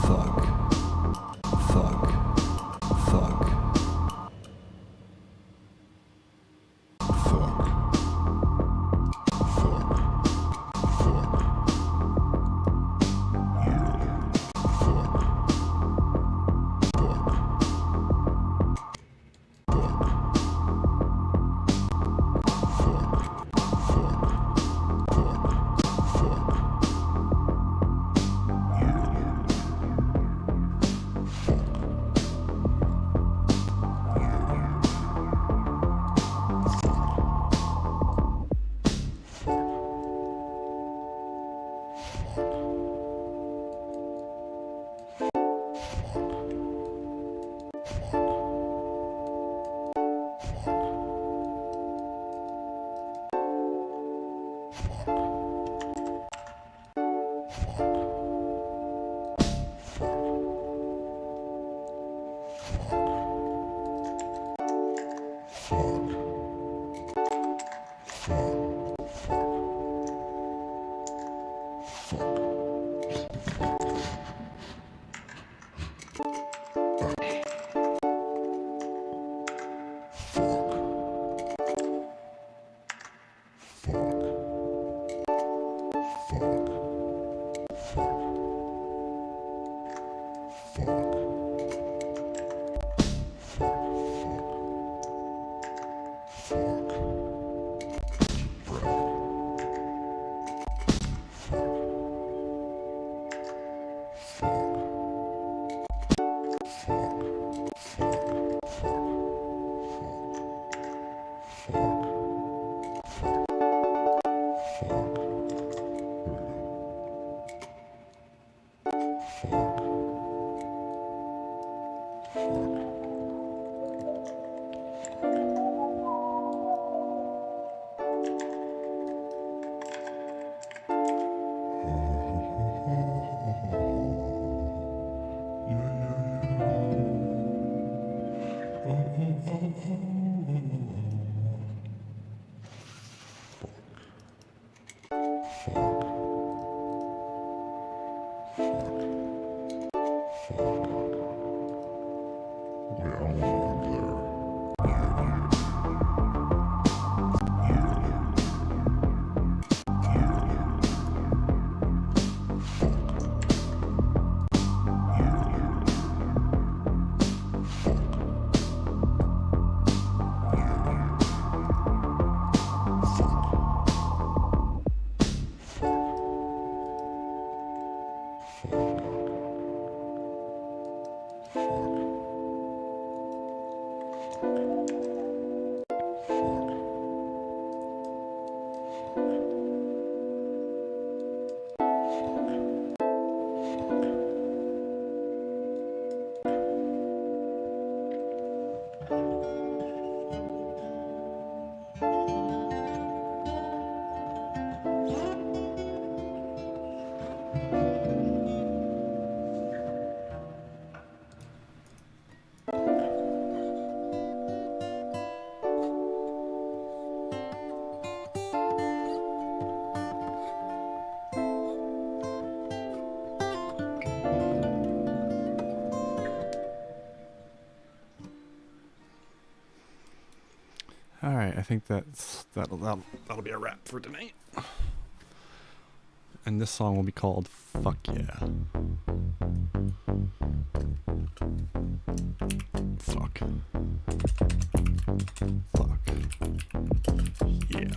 Fuck. Fuck. Fuck. Fuck. Fuck. Fuck. Fuck. Fuck. Fuck. Yeah. Fuck. Fuck. Fuck. Fuck. Fuck. Fuck. Fuck. Fuck. All right, I think that'll be a wrap for tonight. And this song will be called "Fuck Yeah." Fuck. Fuck. Yeah.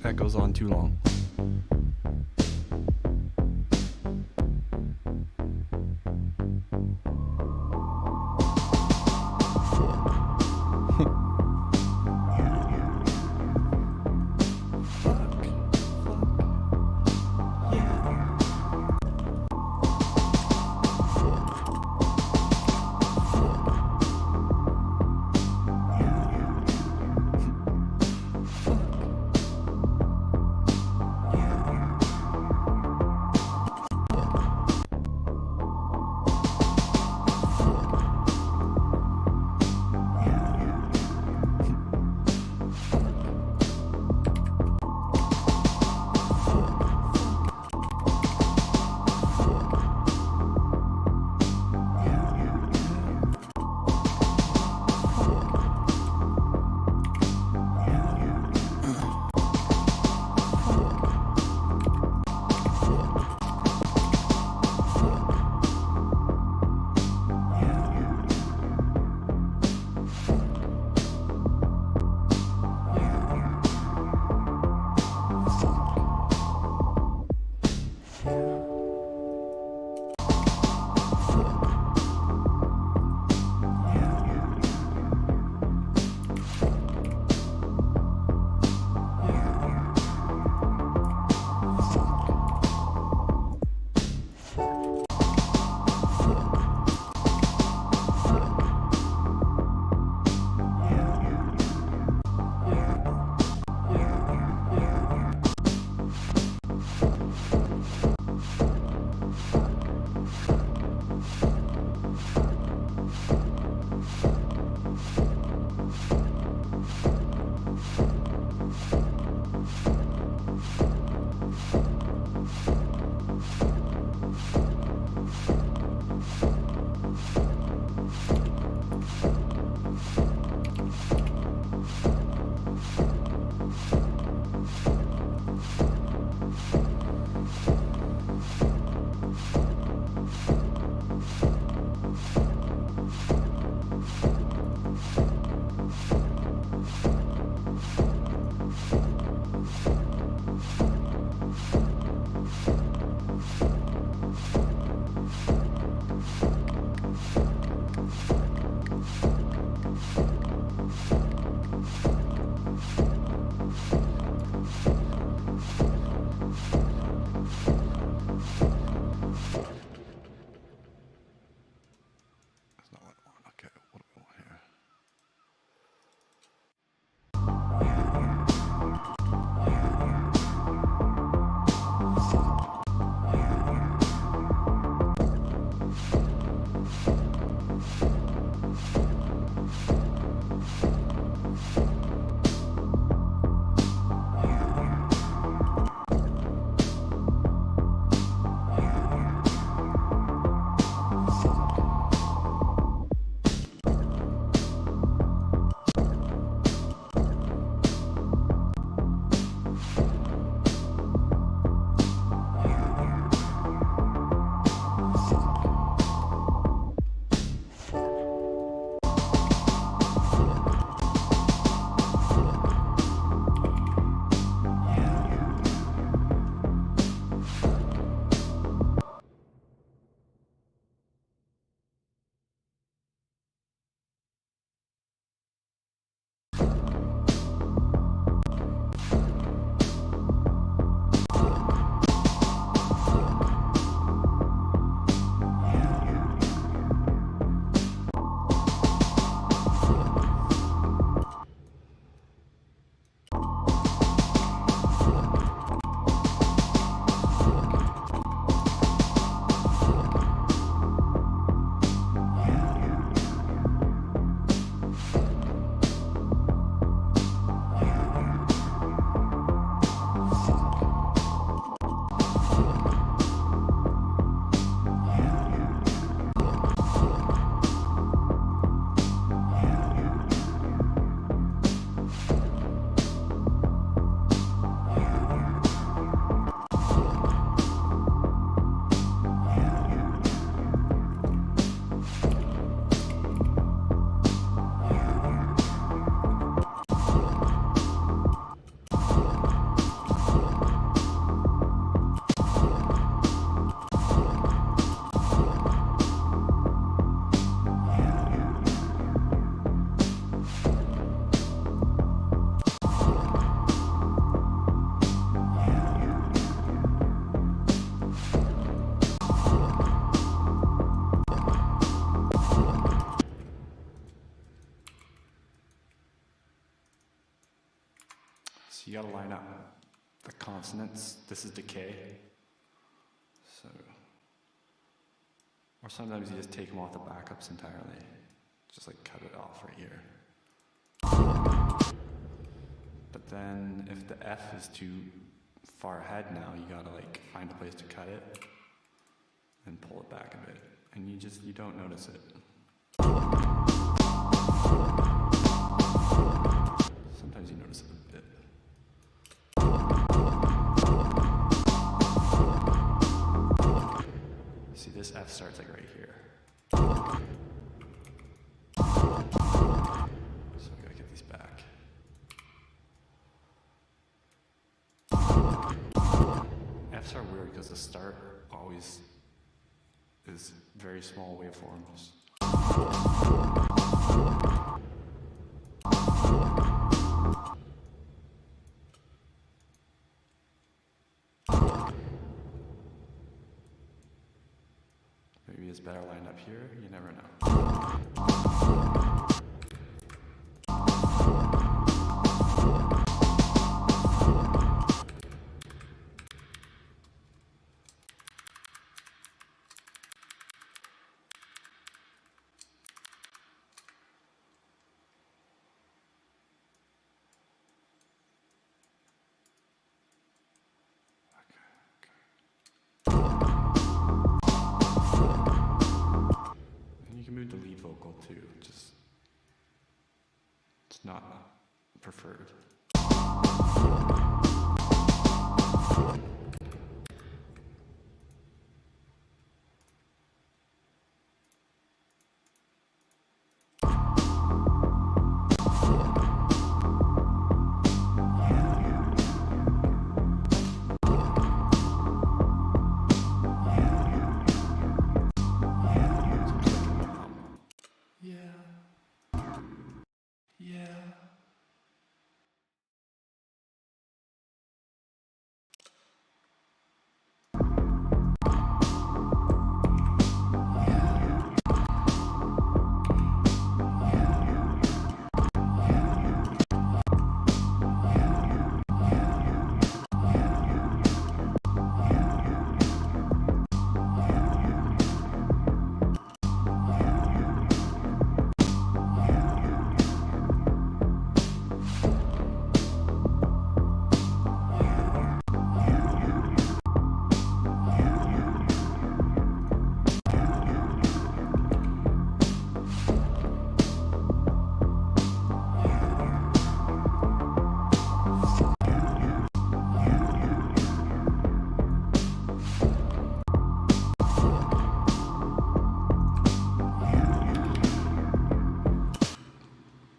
That goes on too long. you gotta line up the consonants. This is decay. So, or sometimes you just take them off the backups entirely. Just like cut it off right here. But then if the F is too far ahead now, you gotta like find a place to cut it and pull it back a bit. And you don't notice it. Sometimes you notice it a bit. See, this F starts like right here. So we gotta get these back. Fs are weird because the start always is very small waveforms. Maybe it's better lined up here, you never know. Move the lead vocal too, just it's not preferred.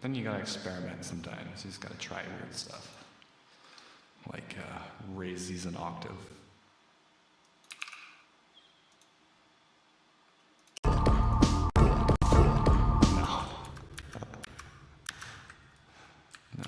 Then you gotta experiment sometimes. You just gotta try weird stuff. Like raise these an octave. No. No.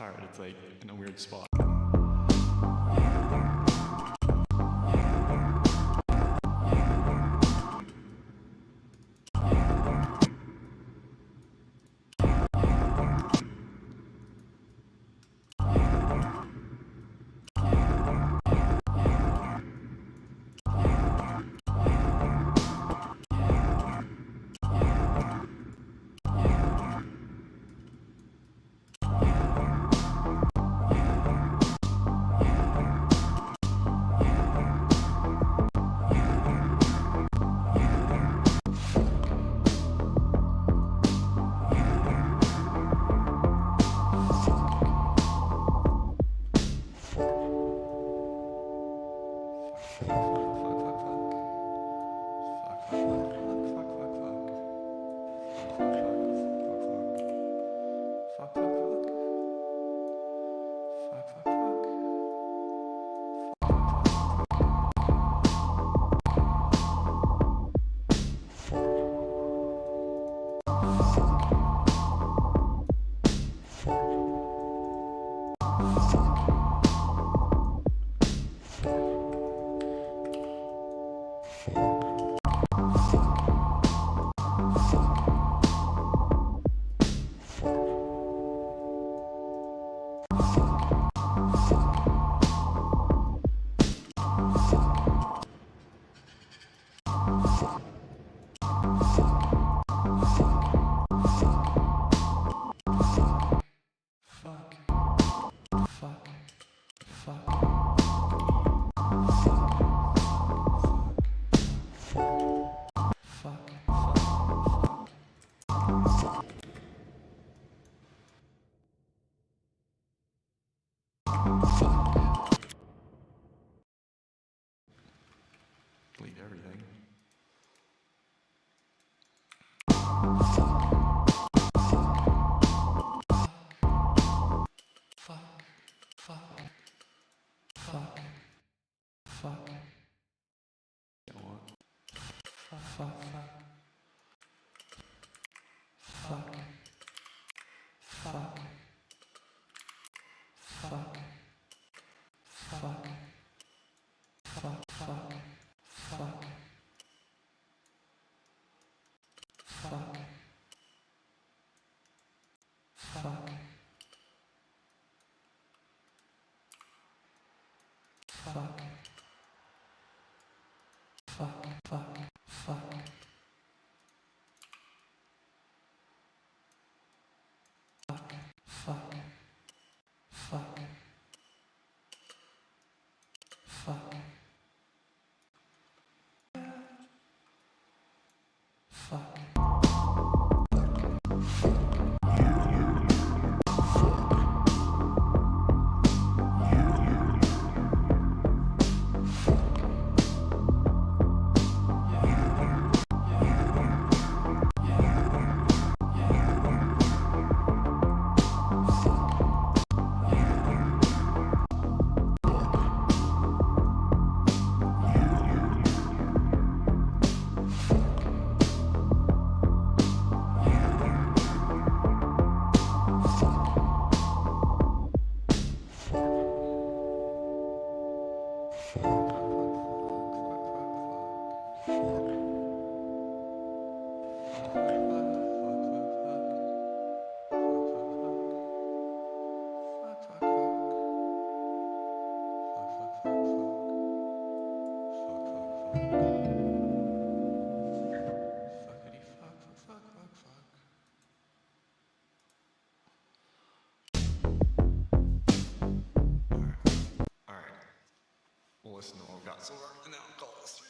hard. It's like in a weird spot. Delete everything. We'll listen to what we've got so far, and then I'll call this.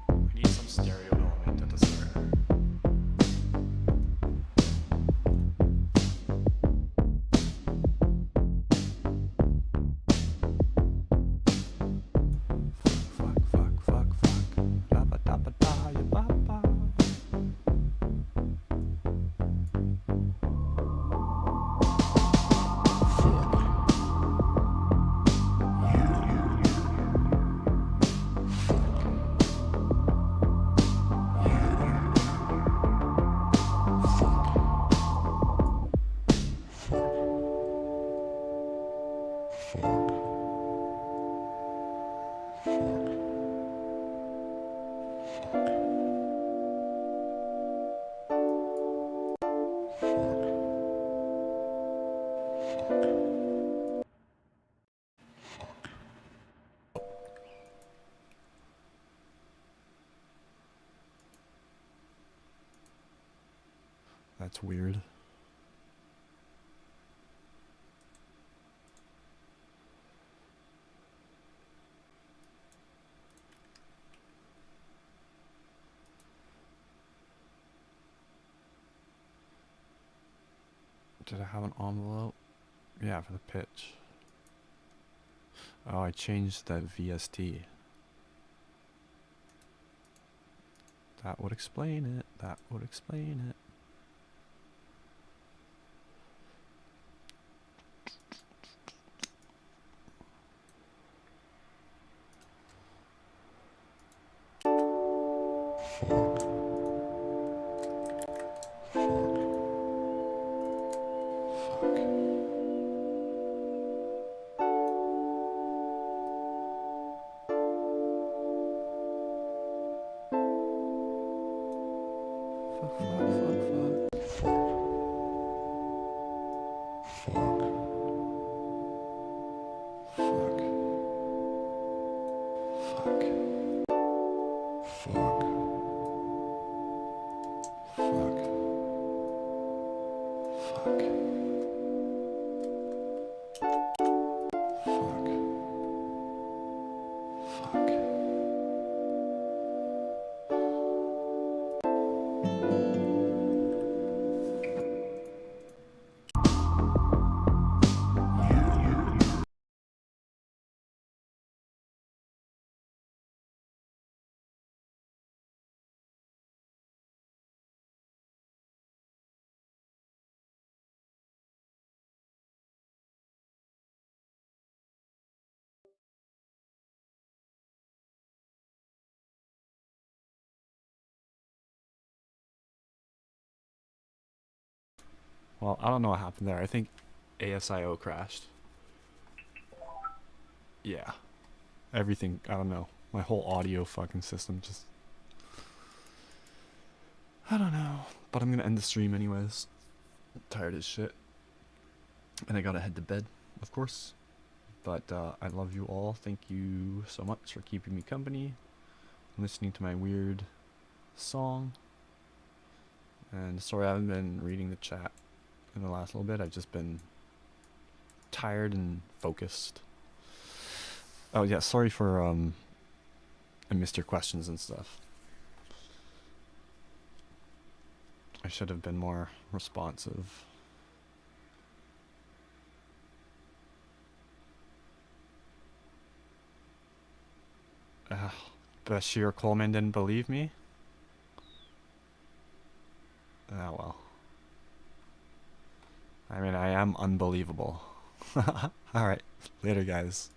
I need some stereo element at the start. That's weird. Did I have an envelope? Yeah, for the pitch. Oh, I changed that VST. That would explain it. That would explain it. Well, I don't know what happened there. I think ASIO crashed. Yeah. Everything, I don't know. My whole audio fucking system just... I don't know. But I'm gonna end the stream anyways. I'm tired as shit. And I gotta head to bed, of course. But I love you all. Thank you so much for keeping me company. Listening to my weird song. And sorry I haven't been reading the chat in the last little bit. I've just been tired and focused. Oh yeah, sorry for I missed your questions and stuff. I should have been more responsive. Bashir Coleman didn't believe me? Ah, well. I mean, I am unbelievable. Alright, later guys.